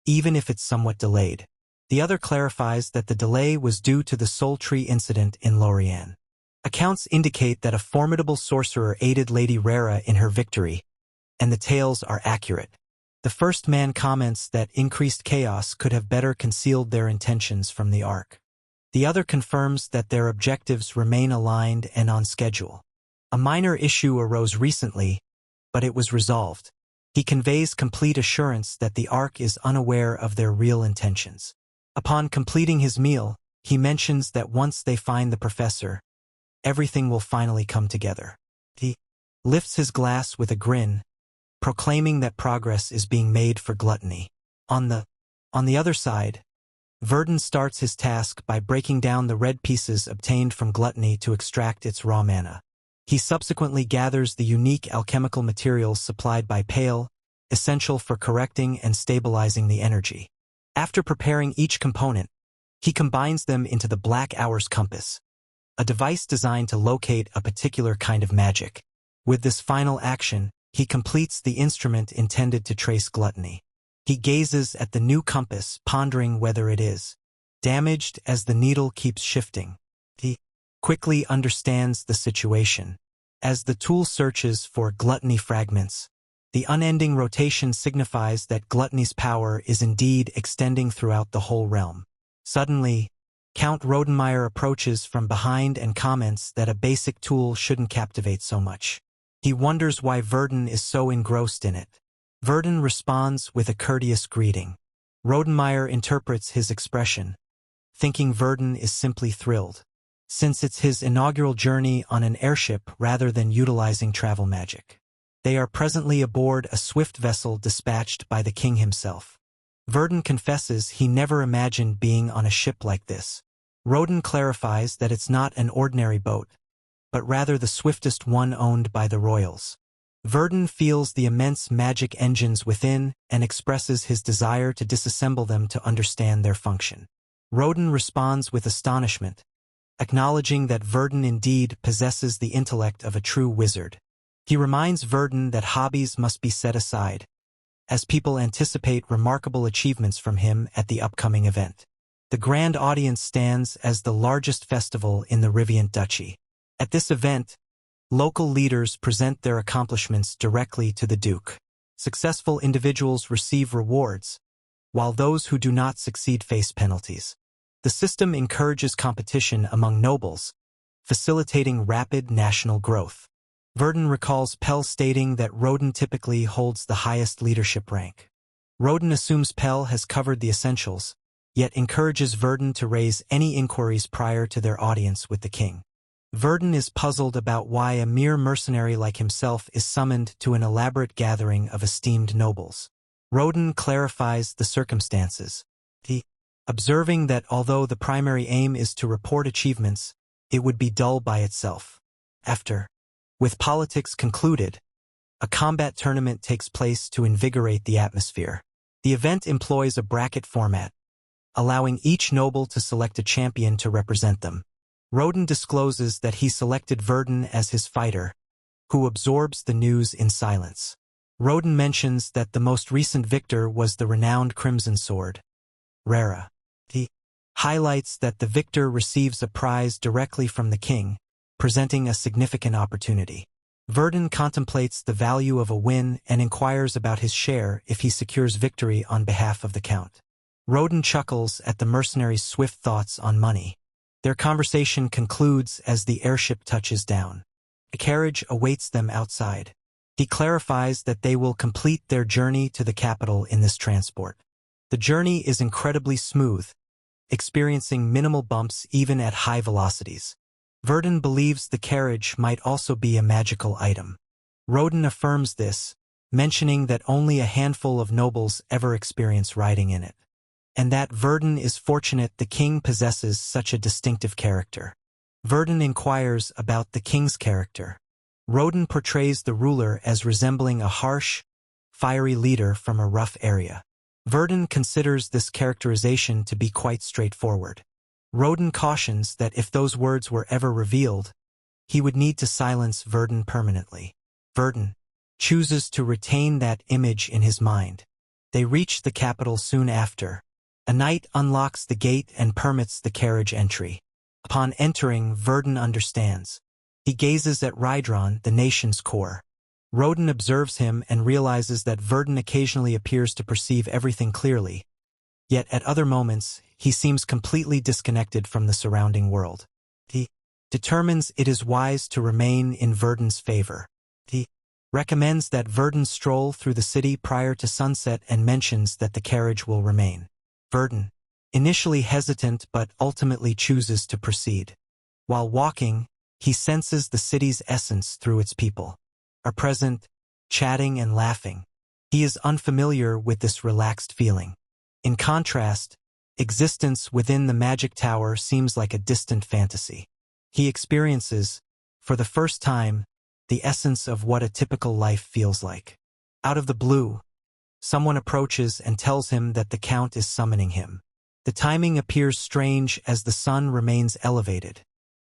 even if it's somewhat delayed. The other clarifies that the delay was due to the Soul Tree incident in Lorien. Accounts indicate that a formidable sorcerer aided Lady Rara in her victory, and the tales are accurate. The first man comments that increased chaos could have better concealed their intentions from the Ark. The other confirms that their objectives remain aligned and on schedule. A minor issue arose recently, but it was resolved. He conveys complete assurance that the Ark is unaware of their real intentions. Upon completing his meal, he mentions that once they find the professor, everything will finally come together. He lifts his glass with a grin, proclaiming that progress is being made for Gluttony. On the other side, Verdon starts his task by breaking down the red pieces obtained from Gluttony to extract its raw mana. He subsequently gathers the unique alchemical materials supplied by Pale, essential for correcting and stabilizing the energy. After preparing each component, he combines them into the Black Hour's Compass, a device designed to locate a particular kind of magic. With this final action, he completes the instrument intended to trace Gluttony. He gazes at the new compass, pondering whether it is damaged as the needle keeps shifting. He quickly understands the situation. As the tool searches for gluttony fragments, the unending rotation signifies that gluttony's power is indeed extending throughout the whole realm. Suddenly, Count Rodenmeyer approaches from behind and comments that a basic tool shouldn't captivate so much. He wonders why Verdon is so engrossed in it. Verdon responds with a courteous greeting. Rodenmeyer interprets his expression, thinking Verdon is simply thrilled, since it's his inaugural journey on an airship rather than utilizing travel magic. They are presently aboard a swift vessel dispatched by the king himself. Verdon confesses he never imagined being on a ship like this. Roden clarifies that it's not an ordinary boat, but rather the swiftest one owned by the royals. Verdon feels the immense magic engines within and expresses his desire to disassemble them to understand their function. Roden responds with astonishment, acknowledging that Verdon indeed possesses the intellect of a true wizard. He reminds Verdon that hobbies must be set aside, as people anticipate remarkable achievements from him at the upcoming event. The grand audience stands as the largest festival in the Riviant Duchy. At this event, local leaders present their accomplishments directly to the Duke. Successful individuals receive rewards, while those who do not succeed face penalties. The system encourages competition among nobles, facilitating rapid national growth. Verdon recalls Pell stating that Roden typically holds the highest leadership rank. Roden assumes Pell has covered the essentials, yet encourages Verdon to raise any inquiries prior to their audience with the king. Verdon is puzzled about why a mere mercenary like himself is summoned to an elaborate gathering of esteemed nobles. Roden clarifies the circumstances. Observing that although the primary aim is to report achievements, it would be dull by itself. With politics concluded, a combat tournament takes place to invigorate the atmosphere. The event employs a bracket format, allowing each noble to select a champion to represent them. Roden discloses that he selected Verdon as his fighter, who absorbs the news in silence. Roden mentions that the most recent victor was the renowned Crimson Sword, Rara. He highlights that the victor receives a prize directly from the king, presenting a significant opportunity. Verdon contemplates the value of a win and inquires about his share if he secures victory on behalf of the count. Roden chuckles at the mercenaries' swift thoughts on money. Their conversation concludes as the airship touches down. A carriage awaits them outside. He clarifies that they will complete their journey to the capital in this transport. The journey is incredibly smooth, experiencing minimal bumps even at high velocities. Verdon believes the carriage might also be a magical item. Roden affirms this, mentioning that only a handful of nobles ever experience riding in it, and that Verdon is fortunate the king possesses such a distinctive character. Verdon inquires about the king's character. Roden portrays the ruler as resembling a harsh, fiery leader from a rough area. Verdon considers this characterization to be quite straightforward. Roden cautions that if those words were ever revealed, he would need to silence Verdon permanently. Verdon chooses to retain that image in his mind. They reach the capital soon after. A knight unlocks the gate and permits the carriage entry. Upon entering, Verdon understands. He gazes at Rydron, the nation's core. Roden observes him and realizes that Verdon occasionally appears to perceive everything clearly, yet at other moments, he seems completely disconnected from the surrounding world. He determines it is wise to remain in Verdon's favor. He recommends that Verdon stroll through the city prior to sunset and mentions that the carriage will remain. Verdon, initially hesitant but ultimately chooses to proceed. While walking, he senses the city's essence through its people. Are present, chatting and laughing. He is unfamiliar with this relaxed feeling. In contrast, existence within the magic tower seems like a distant fantasy. He experiences, for the first time, the essence of what a typical life feels like. Out of the blue, someone approaches and tells him that the count is summoning him. The timing appears strange as the sun remains elevated.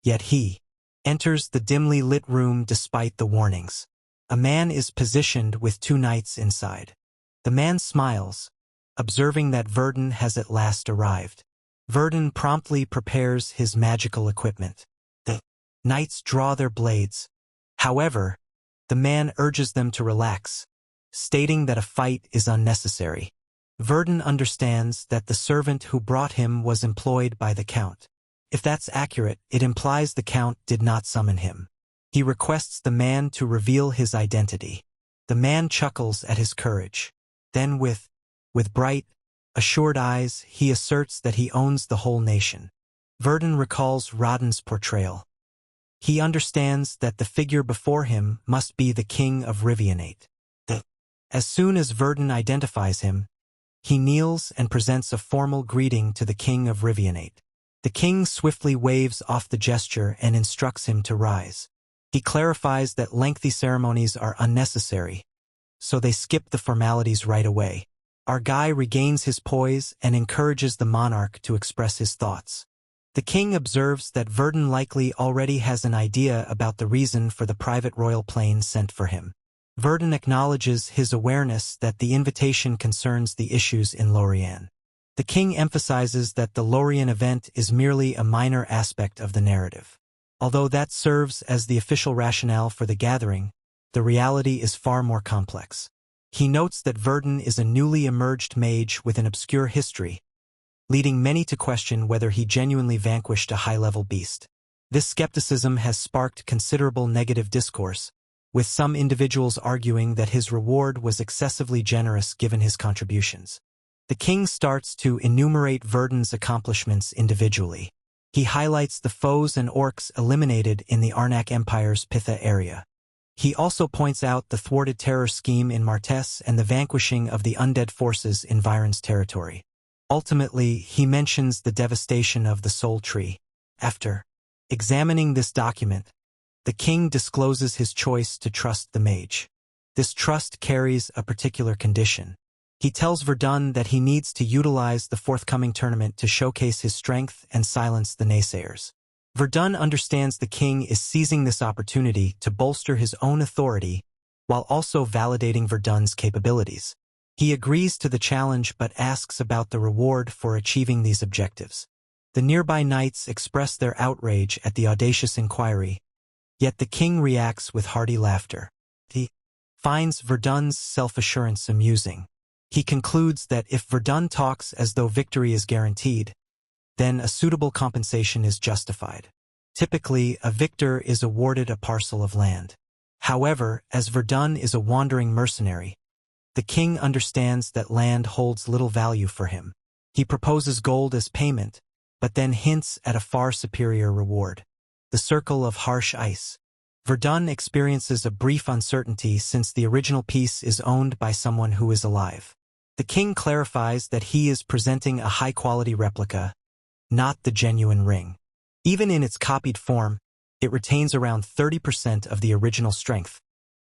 Yet he enters the dimly lit room despite the warnings. A man is positioned with two knights inside. The man smiles, observing that Verdon has at last arrived. Verdon promptly prepares his magical equipment. The knights draw their blades. However, the man urges them to relax, stating that a fight is unnecessary. Verdon understands that the servant who brought him was employed by the Count. If that's accurate, it implies the Count did not summon him. He requests the man to reveal his identity. The man chuckles at his courage. Then with bright, assured eyes, he asserts that he owns the whole nation. Verdon recalls Rodden's portrayal. He understands that the figure before him must be the king of Rivionate. As soon as Verdon identifies him, he kneels and presents a formal greeting to the king of Rivionate. The king swiftly waves off the gesture and instructs him to rise. He clarifies that lengthy ceremonies are unnecessary, so they skip the formalities right away. Our guy regains his poise and encourages the monarch to express his thoughts. The king observes that Verdon likely already has an idea about the reason for the private royal plane sent for him. Verdon acknowledges his awareness that the invitation concerns the issues in Lorien. The king emphasizes that the Lorien event is merely a minor aspect of the narrative. Although that serves as the official rationale for the gathering, the reality is far more complex. He notes that Verdon is a newly emerged mage with an obscure history, leading many to question whether he genuinely vanquished a high-level beast. This skepticism has sparked considerable negative discourse, with some individuals arguing that his reward was excessively generous given his contributions. The king starts to enumerate Verdon's accomplishments individually. He highlights the foes and orcs eliminated in the Arnak Empire's Pitha area. He also points out the thwarted terror scheme in Martess and the vanquishing of the undead forces in Viren's territory. Ultimately, he mentions the devastation of the Soul Tree. After examining this document, the king discloses his choice to trust the mage. This trust carries a particular condition. He tells Verdon that he needs to utilize the forthcoming tournament to showcase his strength and silence the naysayers. Verdon understands the king is seizing this opportunity to bolster his own authority while also validating Verdon's capabilities. He agrees to the challenge but asks about the reward for achieving these objectives. The nearby knights express their outrage at the audacious inquiry, yet the king reacts with hearty laughter. He finds Verdon's self-assurance amusing. He concludes that if Verdon talks as though victory is guaranteed, then a suitable compensation is justified. Typically, a victor is awarded a parcel of land. However, as Verdon is a wandering mercenary, the king understands that land holds little value for him. He proposes gold as payment, but then hints at a far superior reward: the circle of harsh ice. Verdon experiences a brief uncertainty since the original piece is owned by someone who is alive. The king clarifies that he is presenting a high-quality replica, not the genuine ring. Even in its copied form, it retains around 30% of the original strength,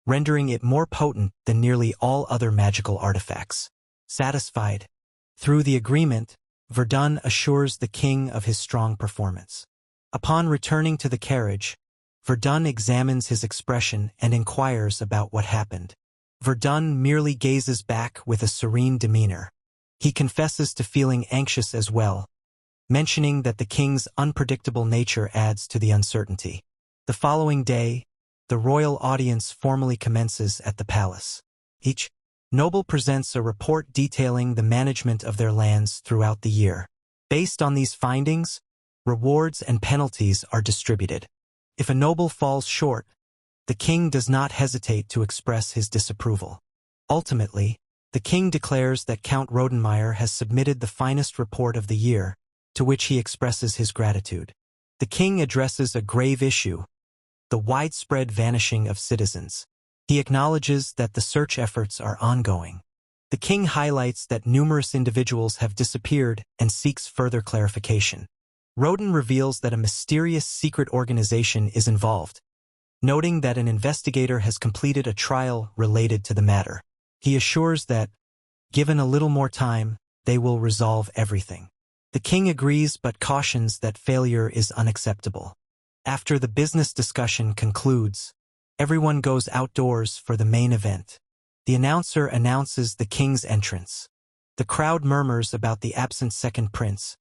rendering it more potent than nearly all other magical artifacts. Satisfied, through the agreement, Verdon assures the king of his strong performance. Upon returning to the carriage, Verdon examines his expression and inquires about what happened. Verdon merely gazes back with a serene demeanor. He confesses to feeling anxious as well, mentioning that the king's unpredictable nature adds to the uncertainty. The following day, the royal audience formally commences at the palace. Each noble presents a report detailing the management of their lands throughout the year. Based on these findings, rewards and penalties are distributed. If a noble falls short, the king does not hesitate to express his disapproval. Ultimately, the king declares that Count Rodenmeyer has submitted the finest report of the year, to which he expresses his gratitude. The king addresses a grave issue: the widespread vanishing of citizens. He acknowledges that the search efforts are ongoing. The king highlights that numerous individuals have disappeared and seeks further clarification. Roden reveals that a mysterious secret organization is involved, noting that an investigator has completed a trial related to the matter. He assures that, given a little more time, they will resolve everything. The king agrees but cautions that failure is unacceptable. After the business discussion concludes, everyone goes outdoors for the main event. The announcer announces the king's entrance. The crowd murmurs about the absent second prince,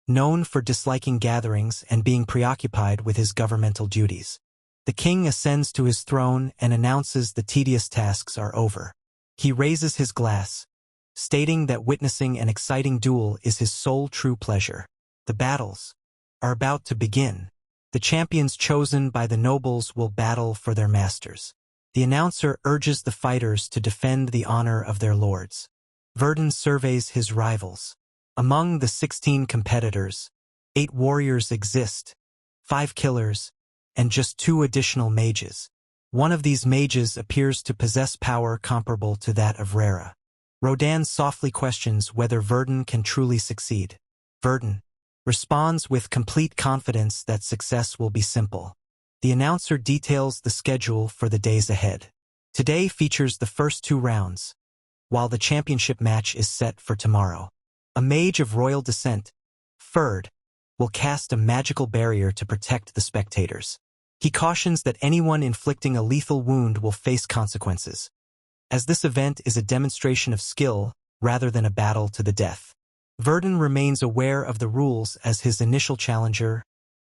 known for disliking gatherings and being preoccupied with his governmental duties. The king ascends to his throne and announces the tedious tasks are over. He raises his glass, stating that witnessing an exciting duel is his sole true pleasure. The battles are about to begin. The champions chosen by the nobles will battle for their masters. The announcer urges the fighters to defend the honor of their lords. Verdon surveys his rivals. Among the 16 competitors, 8 warriors exist, 5 killers, and just 2 additional mages. One of these mages appears to possess power comparable to that of Rera. Rodan softly questions whether Verdon can truly succeed. Verdon responds with complete confidence that success will be simple. The announcer details the schedule for the days ahead. Today features the first 2 rounds, while the championship match is set for tomorrow. A mage of royal descent, Ferd, will cast a magical barrier to protect the spectators. He cautions that anyone inflicting a lethal wound will face consequences, as this event is a demonstration of skill rather than a battle to the death. Verdon remains aware of the rules as his initial challenger,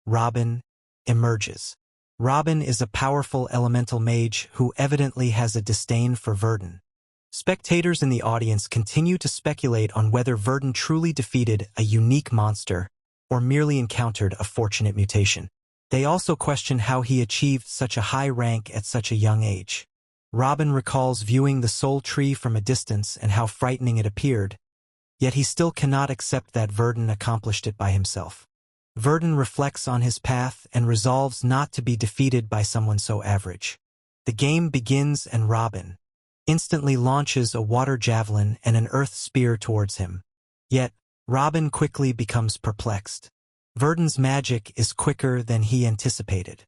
Robin, emerges. Robin is a powerful elemental mage who evidently has a disdain for Verdon. Spectators in the audience continue to speculate on whether Verdon truly defeated a unique monster or merely encountered a fortunate mutation. They also question how he achieved such a high rank at such a young age. Robin recalls viewing the soul tree from a distance and how frightening it appeared, yet he still cannot accept that Verdon accomplished it by himself. Verdon reflects on his path and resolves not to be defeated by someone so average. The game begins and Robin instantly launches a water javelin and an earth spear towards him. Yet, Robin quickly becomes perplexed. Verdon's magic is quicker than he anticipated.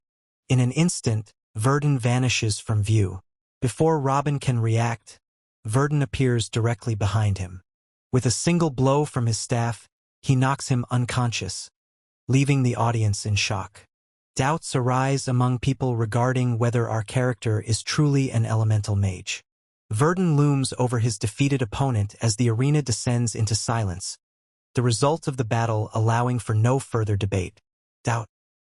In an instant, Verdon vanishes from view. Before Robin can react, Verdon appears directly behind him. With a single blow from his staff, he knocks him unconscious, leaving the audience in shock. Doubts arise among people regarding whether our character is truly an elemental mage. Verdon looms over his defeated opponent as the arena descends into silence, the result of the battle allowing for no further debate.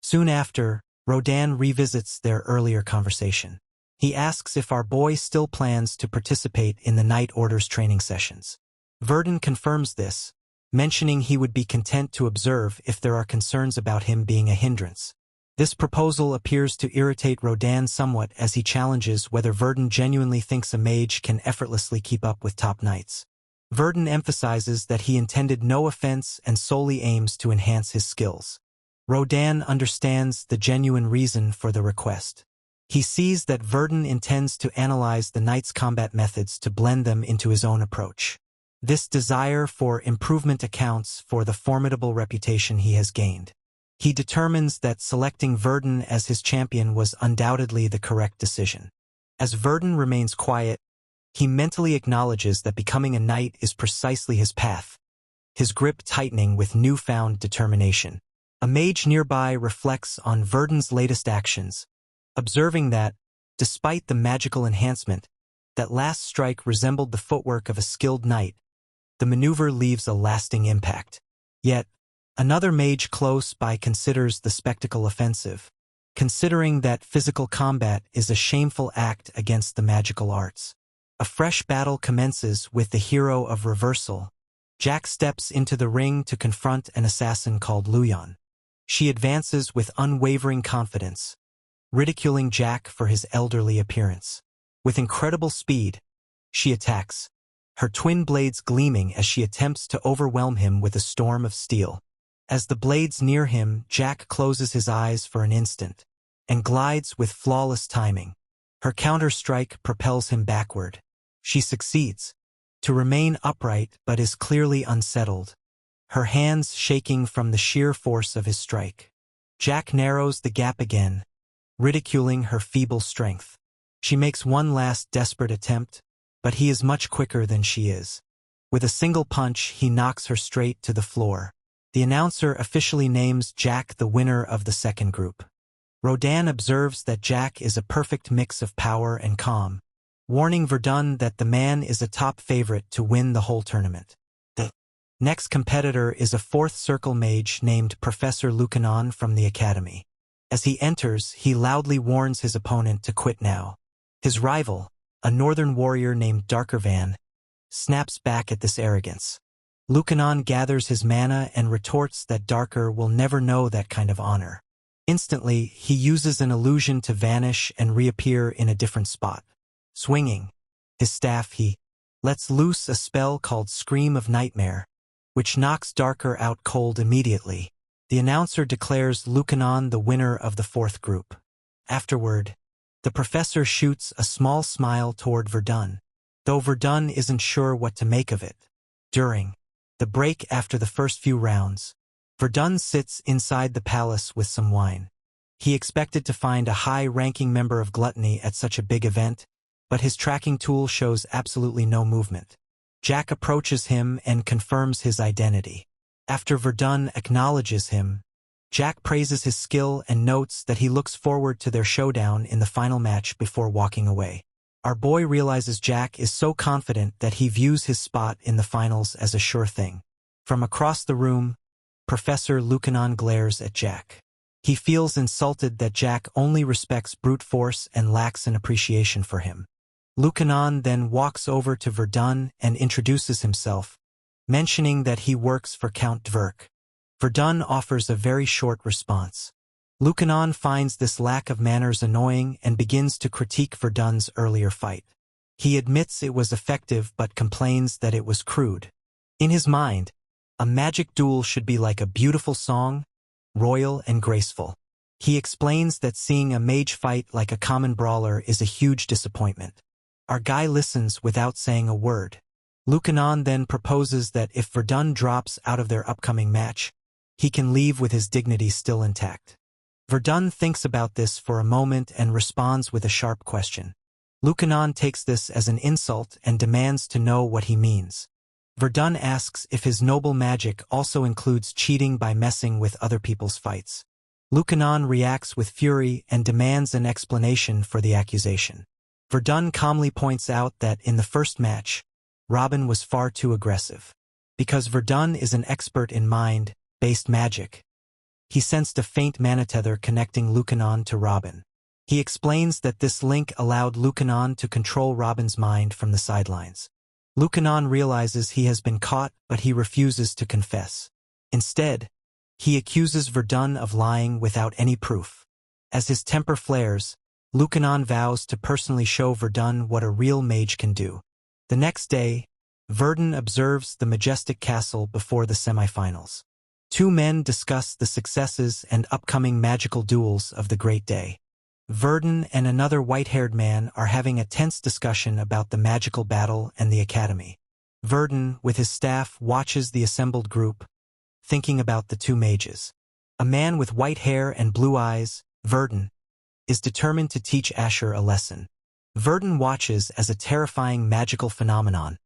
Soon after, Rodan revisits their earlier conversation. He asks if our boy still plans to participate in the Night Order's training sessions. Verdon confirms this, mentioning he would be content to observe if there are concerns about him being a hindrance. This proposal appears to irritate Rodan somewhat as he challenges whether Verdon genuinely thinks a mage can effortlessly keep up with top knights. Verdon emphasizes that he intended no offense and solely aims to enhance his skills. Rodan understands the genuine reason for the request. He sees that Verdon intends to analyze the knight's combat methods to blend them into his own approach. This desire for improvement accounts for the formidable reputation he has gained. He determines that selecting Verdon as his champion was undoubtedly the correct decision. As Verdon remains quiet, he mentally acknowledges that becoming a knight is precisely his path, his grip tightening with newfound determination. A mage nearby reflects on Verdon's latest actions, observing that, despite the magical enhancement, that last strike resembled the footwork of a skilled knight. The maneuver leaves a lasting impact. Yet, another mage close by considers the spectacle offensive, considering that physical combat is a shameful act against the magical arts. A fresh battle commences with the hero of Reversal. Jack steps into the ring to confront an assassin called Luyan. She advances with unwavering confidence, ridiculing Jack for his elderly appearance. With incredible speed, she attacks, her twin blades gleaming as she attempts to overwhelm him with a storm of steel. As the blades near him, Jack closes his eyes for an instant and glides with flawless timing. Her counter-strike propels him backward. She succeeds to remain upright but is clearly unsettled, her hands shaking from the sheer force of his strike. Jack narrows the gap again, ridiculing her feeble strength. She makes one last desperate attempt, but he is much quicker than she is. With a single punch, he knocks her straight to the floor. The announcer officially names Jack the winner of the second group. Rodan observes that Jack is a perfect mix of power and calm, warning Verdon that the man is a top favorite to win the whole tournament. Next competitor is a fourth circle mage named Professor Lucanon from the academy. As he enters, he loudly warns his opponent to quit now. His rival, a northern warrior named Darkervan, snaps back at this arrogance. Lucanon gathers his mana and retorts that Darker will never know that kind of honor. Instantly, he uses an illusion to vanish and reappear in a different spot. Swinging his staff, he lets loose a spell called Scream of Nightmare, which knocks Darker out cold immediately. The announcer declares Lucanon the winner of the fourth group. Afterward, the professor shoots a small smile toward Verdon, though Verdon isn't sure what to make of it. During the break after the first few rounds, Verdon sits inside the palace with some wine. He expected to find a high-ranking member of Gluttony at such a big event, but his tracking tool shows absolutely no movement. Jack approaches him and confirms his identity. After Verdon acknowledges him, Jack praises his skill and notes that he looks forward to their showdown in the final match before walking away. Our boy realizes Jack is so confident that he views his spot in the finals as a sure thing. From across the room, Professor Lucanon glares at Jack. He feels insulted that Jack only respects brute force and lacks an appreciation for him. Lucanon then walks over to Verdon and introduces himself, mentioning that he works for Count Dverk. Verdon offers a very short response. Lucanon finds this lack of manners annoying and begins to critique Verdon's earlier fight. He admits it was effective but complains that it was crude. In his mind, a magic duel should be like a beautiful song, royal and graceful. He explains that seeing a mage fight like a common brawler is a huge disappointment. Our guy listens without saying a word. Lucanon then proposes that if Verdon drops out of their upcoming match, he can leave with his dignity still intact. Verdon thinks about this for a moment and responds with a sharp question. Lucanon takes this as an insult and demands to know what he means. Verdon asks if his noble magic also includes cheating by messing with other people's fights. Lucanon reacts with fury and demands an explanation for the accusation. Verdon calmly points out that in the first match, Robin was far too aggressive. Because Verdon is an expert in mind-based magic, he sensed a faint mana tether connecting Lucanon to Robin. He explains that this link allowed Lucanon to control Robin's mind from the sidelines. Lucanon realizes he has been caught, but he refuses to confess. Instead, he accuses Verdon of lying without any proof. As his temper flares, Lucanon vows to personally show Verdon what a real mage can do. The next day, Verdon observes the majestic castle before the semifinals. Two men discuss the successes and upcoming magical duels of the great day. Verdon and another white-haired man are having a tense discussion about the magical battle and the academy. Verdon, with his staff, watches the assembled group, thinking about the two mages. A man with white hair and blue eyes, Verdon, is determined to teach Asher a lesson. Verdon watches as a terrifying magical phenomenon,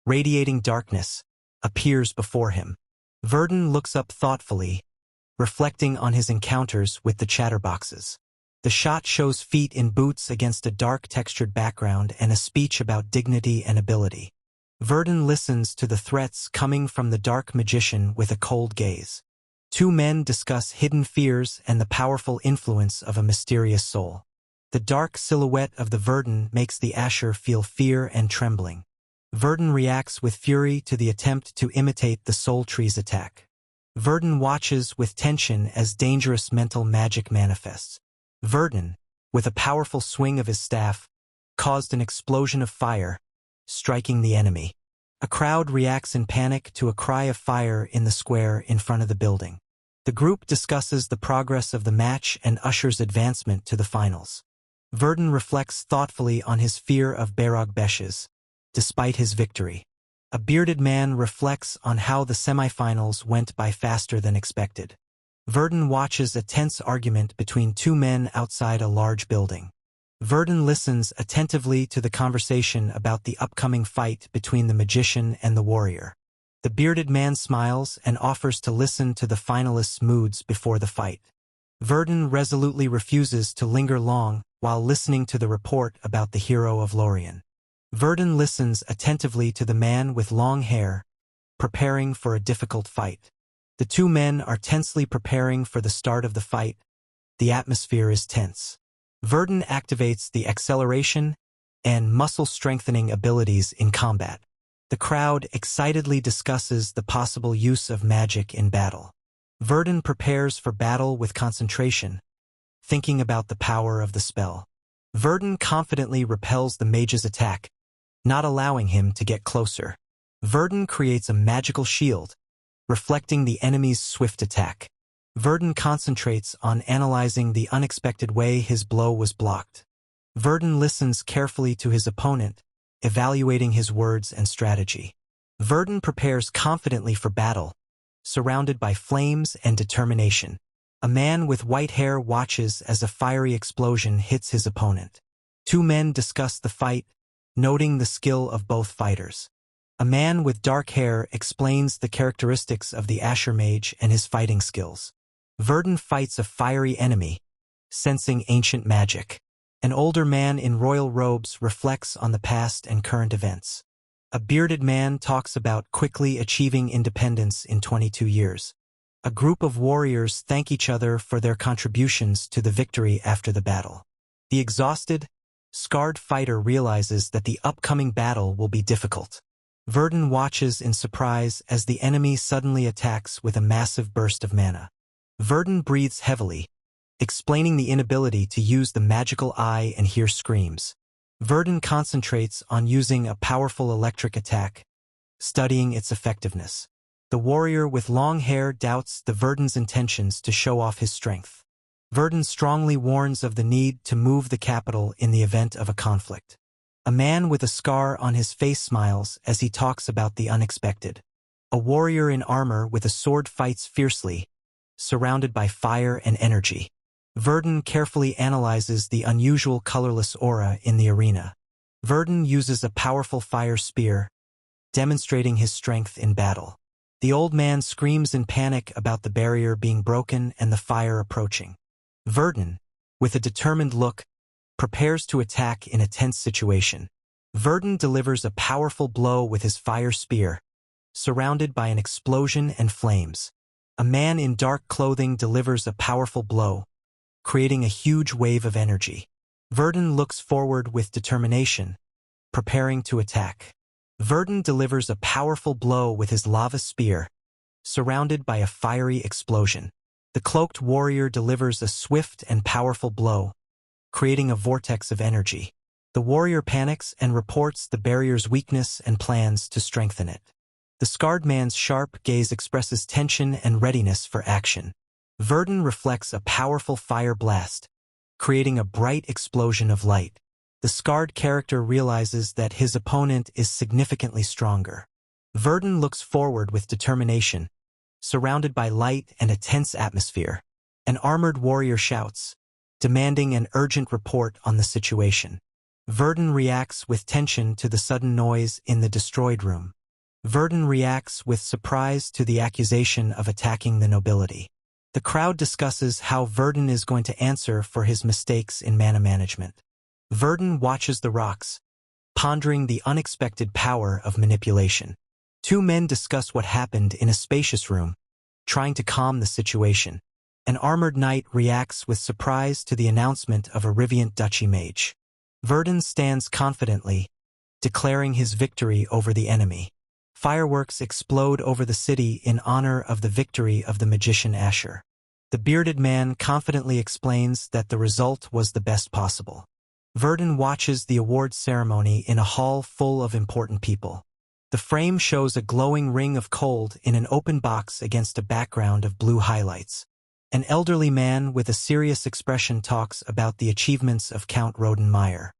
radiating darkness, appears before him. Verdon looks up thoughtfully, reflecting on his encounters with the chatterboxes. The shot shows feet in boots against a dark textured background and a speech about dignity and ability. Verdon listens to the threats coming from the dark magician with a cold gaze. Two men discuss hidden fears and the powerful influence of a mysterious soul. The dark silhouette of the Verdon makes the Asher feel fear and trembling. Verdon reacts with fury to the attempt to imitate the Soul Tree's attack. Verdon watches with tension as dangerous mental magic manifests. Verdon, with a powerful swing of his staff, caused an explosion of fire, striking the enemy. A crowd reacts in panic to a cry of fire in the square in front of the building. The group discusses the progress of the match and ushers advancement to the finals. Verdon reflects thoughtfully on his fear of Barog Beshes, despite his victory. A bearded man reflects on how the semifinals went by faster than expected. Verdon watches a tense argument between two men outside a large building. Verdon listens attentively to the conversation about the upcoming fight between the magician and the warrior. The bearded man smiles and offers to listen to the finalists' moods before the fight. Verdon resolutely refuses to linger long while listening to the report about the hero of Lorien. Verdon listens attentively to the man with long hair, preparing for a difficult fight. The two men are tensely preparing for the start of the fight. The atmosphere is tense. Verdon activates the acceleration and muscle-strengthening abilities in combat. The crowd excitedly discusses the possible use of magic in battle. Verdon prepares for battle with concentration, thinking about the power of the spell. Verdon confidently repels the mage's attack, not allowing him to get closer. Verdon creates a magical shield, reflecting the enemy's swift attack. Verdon concentrates on analyzing the unexpected way his blow was blocked. Verdon listens carefully to his opponent, evaluating his words and strategy. Verdon prepares confidently for battle, surrounded by flames and determination. A man with white hair watches as a fiery explosion hits his opponent. Two men discuss the fight, noting the skill of both fighters. A man with dark hair explains the characteristics of the Asura mage and his fighting skills. Verdon fights a fiery enemy, sensing ancient magic. An older man in royal robes reflects on the past and current events. A bearded man talks about quickly achieving independence in 22 years. A group of warriors thank each other for their contributions to the victory after the battle. The exhausted, scarred fighter realizes that the upcoming battle will be difficult. Verdon watches in surprise as the enemy suddenly attacks with a massive burst of mana. Verdon breathes heavily, explaining the inability to use the magical eye and hear screams. Verdon concentrates on using a powerful electric attack, studying its effectiveness. The warrior with long hair doubts the Verdon's intentions to show off his strength. Verdon strongly warns of the need to move the capital in the event of a conflict. A man with a scar on his face smiles as he talks about the unexpected. A warrior in armor with a sword fights fiercely, surrounded by fire and energy. Verdon carefully analyzes the unusual colorless aura in the arena. Verdon uses a powerful fire spear, demonstrating his strength in battle. The old man screams in panic about the barrier being broken and the fire approaching. Verdon, with a determined look, prepares to attack in a tense situation. Verdon delivers a powerful blow with his fire spear, surrounded by an explosion and flames. A man in dark clothing delivers a powerful blow, creating a huge wave of energy. Verdon looks forward with determination, preparing to attack. Verdon delivers a powerful blow with his lava spear, surrounded by a fiery explosion. The cloaked warrior delivers a swift and powerful blow, creating a vortex of energy. The warrior panics and reports the barrier's weakness and plans to strengthen it. The scarred man's sharp gaze expresses tension and readiness for action. Verdon reflects a powerful fire blast, creating a bright explosion of light. The scarred character realizes that his opponent is significantly stronger. Verdon looks forward with determination, surrounded by light and a tense atmosphere. An armored warrior shouts, demanding an urgent report on the situation. Verdon reacts with tension to the sudden noise in the destroyed room. Verdon reacts with surprise to the accusation of attacking the nobility. The crowd discusses how Verdon is going to answer for his mistakes in mana management. Verdon watches the rocks, pondering the unexpected power of manipulation. Two men discuss what happened in a spacious room, trying to calm the situation. An armored knight reacts with surprise to the announcement of a Riviant duchy mage. Verdon stands confidently, declaring his victory over the enemy. Fireworks explode over the city in honor of the victory of the magician Asura. The bearded man confidently explains that the result was the best possible. Verdon watches the awards ceremony in a hall full of important people. The frame shows a glowing ring of gold in an open box against a background of blue highlights. An elderly man with a serious expression talks about the achievements of Count Rodenmeyer.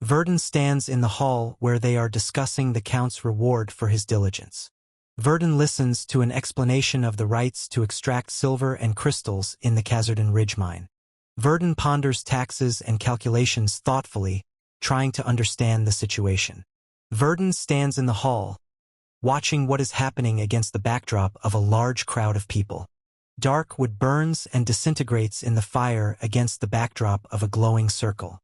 Verdon stands in the hall where they are discussing the Count's reward for his diligence. Verdon listens to an explanation of the rights to extract silver and crystals in the Khazardan Ridge mine. Verdon ponders taxes and calculations thoughtfully, trying to understand the situation. Verdon stands in the hall, watching what is happening against the backdrop of a large crowd of people. Dark wood burns and disintegrates in the fire against the backdrop of a glowing circle.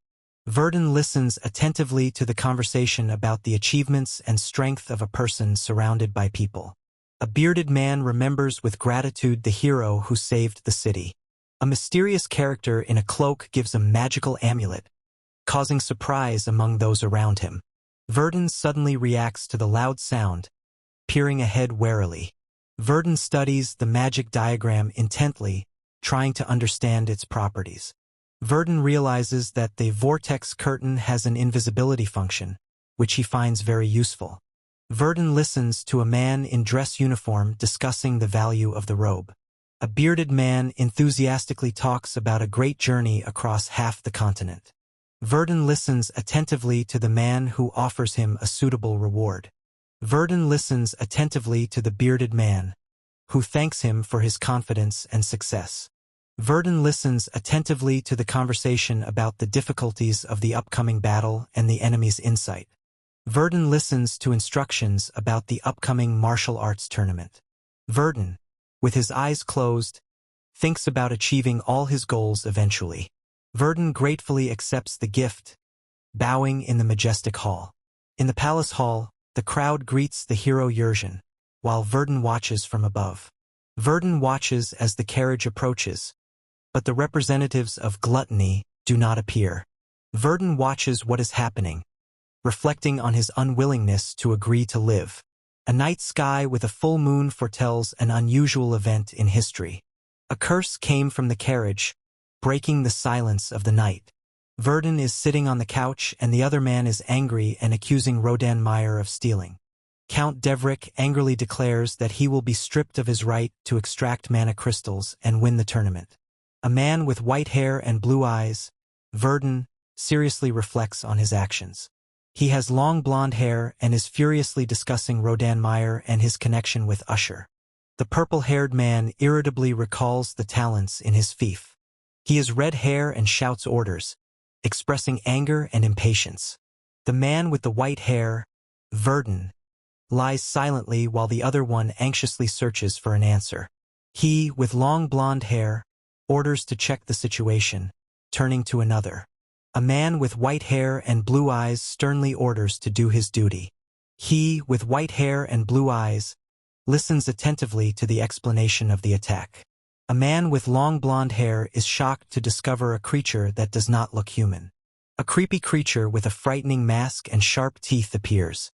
Verdon listens attentively to the conversation about the achievements and strength of a person surrounded by people. A bearded man remembers with gratitude the hero who saved the city. A mysterious character in a cloak gives a magical amulet, causing surprise among those around him. Verdon suddenly reacts to the loud sound, peering ahead warily. Verdon studies the magic diagram intently, trying to understand its properties. Verdon realizes that the vortex curtain has an invisibility function, which he finds very useful. Verdon listens to a man in dress uniform discussing the value of the robe. A bearded man enthusiastically talks about a great journey across half the continent. Verdon listens attentively to the man who offers him a suitable reward. Verdon listens attentively to the bearded man, who thanks him for his confidence and success. Verdon listens attentively to the conversation about the difficulties of the upcoming battle and the enemy's insight. Verdon listens to instructions about the upcoming martial arts tournament. Verdon, with his eyes closed, thinks about achieving all his goals eventually. Verdon gratefully accepts the gift, bowing in the majestic hall. In the palace hall, the crowd greets the hero Yersian, while Verdon watches from above. Verdon watches as the carriage approaches, but the representatives of gluttony do not appear. Verdon watches what is happening, reflecting on his unwillingness to agree to live. A night sky with a full moon foretells an unusual event in history. A curse came from the carriage, breaking the silence of the night. Verdon is sitting on the couch and the other man is angry and accusing Rodan Meyer of stealing. Count Devrik angrily declares that he will be stripped of his right to extract mana crystals and win the tournament. A man with white hair and blue eyes, Verdon, seriously reflects on his actions. He has long blonde hair and is furiously discussing Rodan Meyer and his connection with Usher. The purple-haired man irritably recalls the talents in his fief. He has red hair and shouts orders, expressing anger and impatience. The man with the white hair, Verdon, lies silently while the other one anxiously searches for an answer. He, with long blonde hair, orders to check the situation, turning to another. A man with white hair and blue eyes sternly orders to do his duty. He, with white hair and blue eyes, listens attentively to the explanation of the attack. A man with long blonde hair is shocked to discover a creature that does not look human. A creepy creature with a frightening mask and sharp teeth appears.